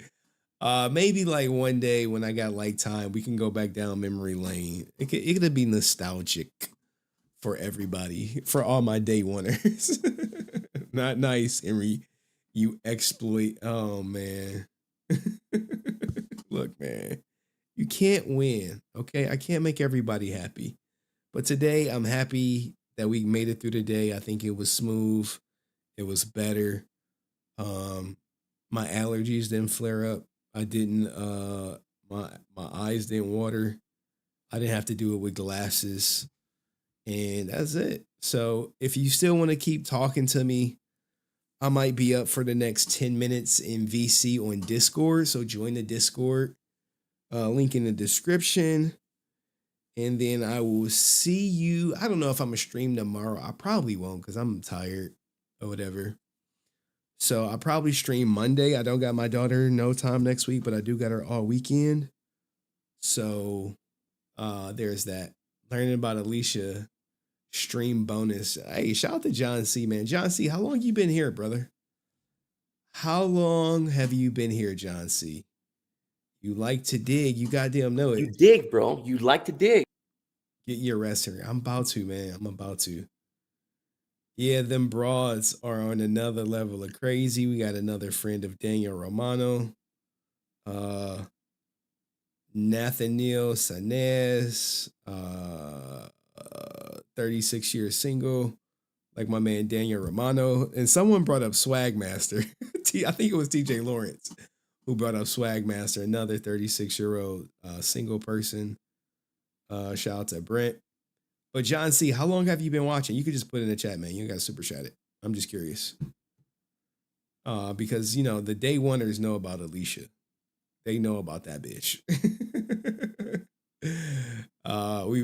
Maybe like one day when I got like time, we can go back down memory lane. It could be nostalgic for everybody, for all my day oneers. Not nice, Henry. You exploit. Oh man. Look, man, you can't win. Okay, I can't make everybody happy. But today I'm happy that we made it through the day. I think it was smooth. It was better. My allergies didn't flare up. I didn't my eyes didn't water. I didn't have to do it with glasses. And that's it. So if you still want to keep talking to me, I might be up for the next 10 minutes in VC on Discord. So join the Discord. Link in the description. And then I will see you. I don't know if I'm going to stream tomorrow. I probably won't because I'm tired or whatever. So I probably stream Monday. I don't got my daughter no time next week, but I do got her all weekend. So there's that. Learning about Alicia stream bonus. Hey, shout out to John C, man. John C, how long you been here, brother? How long have you been here, John C? You like to dig. You goddamn know it. You dig, bro. You like to dig. Get your rest here. I'm about to, man. I'm about to. Yeah, them broads are on another level of crazy. We got another friend of Daniel Romano. Nathaniel Sanez. 36 years single. Like my man Daniel Romano. And someone brought up Swagmaster. I think it was TJ Lawrence who brought up Swagmaster, another 36-year-old single person. Shout out to Brent. But John C, how long have you been watching? You could just put it in the chat, man. You got to super chat it. I'm just curious. Because, you know, the day oneers know about Alicia. They know about that bitch.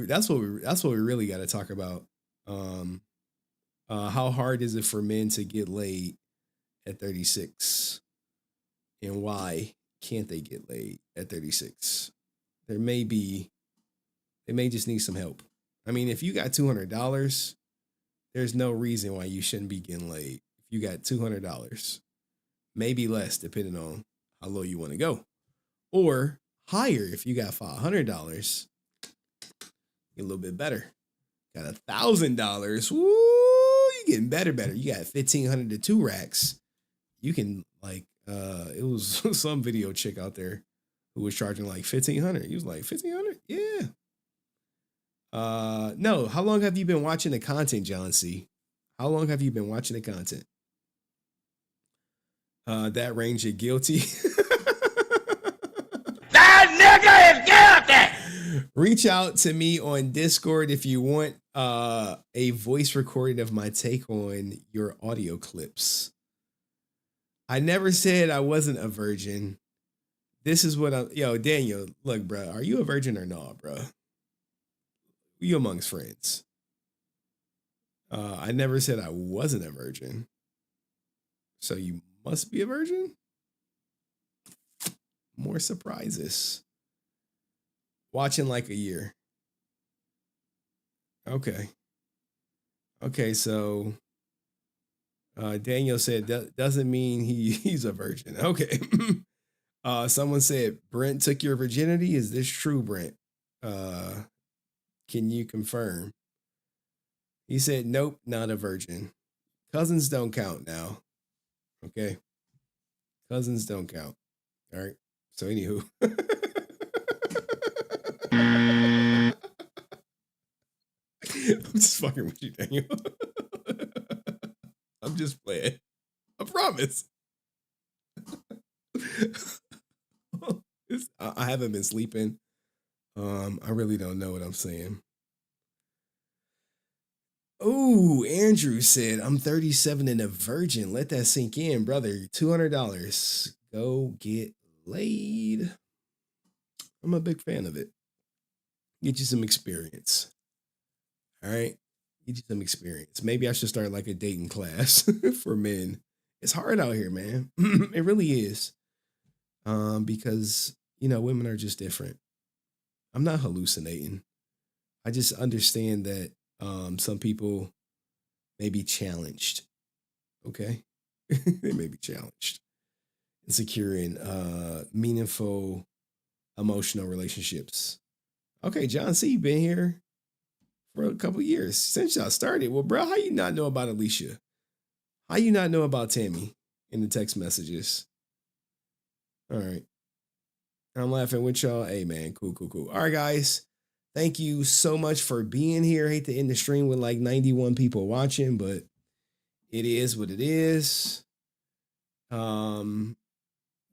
That's what we really got to talk about. How hard is it for men to get laid at 36? And why can't they get laid at 36? They may just need some help. I mean, if you got $200, there's no reason why you shouldn't be getting laid. If you got $200, maybe less, depending on how low you want to go, or higher if you got $500. Get a little bit better. Got $1,000. Woo! You getting better. You got 1,500 to 2 racks. You can like. It was some video chick out there who was charging like 1,500. He was like 1,500. Yeah. No, how long have you been watching the content, John C? How long have you been watching the content? That Ranger guilty. That nigga is guilty. Reach out to me on Discord if you want a voice recording of my take on your audio clips. I never said I wasn't a virgin. This is what yo, Daniel, look, bro, are you a virgin or not, bro? You amongst friends. I never said I wasn't a virgin. So you must be a virgin? More surprises. Watching like a year. Okay. Okay, so Daniel said that doesn't mean he's a virgin. Okay. Someone said Brent took your virginity. Is this true, Brent? Can you confirm? He said, nope, not a virgin. Cousins don't count now. Okay. Cousins don't count. All right. So anywho. I'm just fucking with you, Daniel. I'm just playing. I promise. I haven't been sleeping. I really don't know what I'm saying. Oh, Andrew said, I'm 37 and a virgin. Let that sink in, brother. $200. Go get laid. I'm a big fan of it. Get you some experience. All right. Get you some experience. Maybe I should start like a dating class for men. It's hard out here, man. It really is. Because, you know, women are just different. I'm not hallucinating. I just understand that some people may be challenged. Okay. They may be challenged in securing meaningful emotional relationships. Okay, John C. been here for a couple years since y'all started. Well, bro, how you not know about Alicia? How you not know about Tammie in the text messages? All right. I'm laughing with y'all. Hey, man, cool. All right, guys. Thank you so much for being here. I hate to end the stream with like 91 people watching, but it is what it is. We're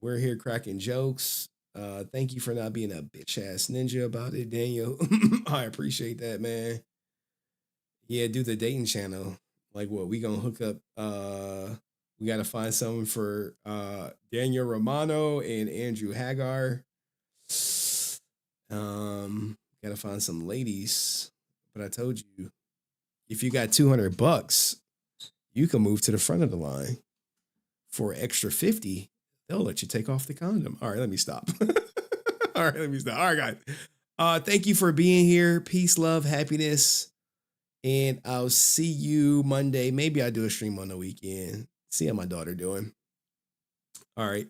here cracking jokes. Thank you for not being a bitch ass ninja about it, Daniel. I appreciate that, man. Yeah, do the dating channel. Like what? We gonna hook up. We gotta find someone for Daniel Romano and Andrew Hagar. Gotta find some ladies. But I told you, if you got $200, you can move to the front of the line. For an extra 50, they'll let you take off the condom. All right, let me stop. All right, guys. Thank you for being here. Peace, love, happiness. And I'll see you Monday. Maybe I'll do a stream on the weekend. See how my daughter doing. All right.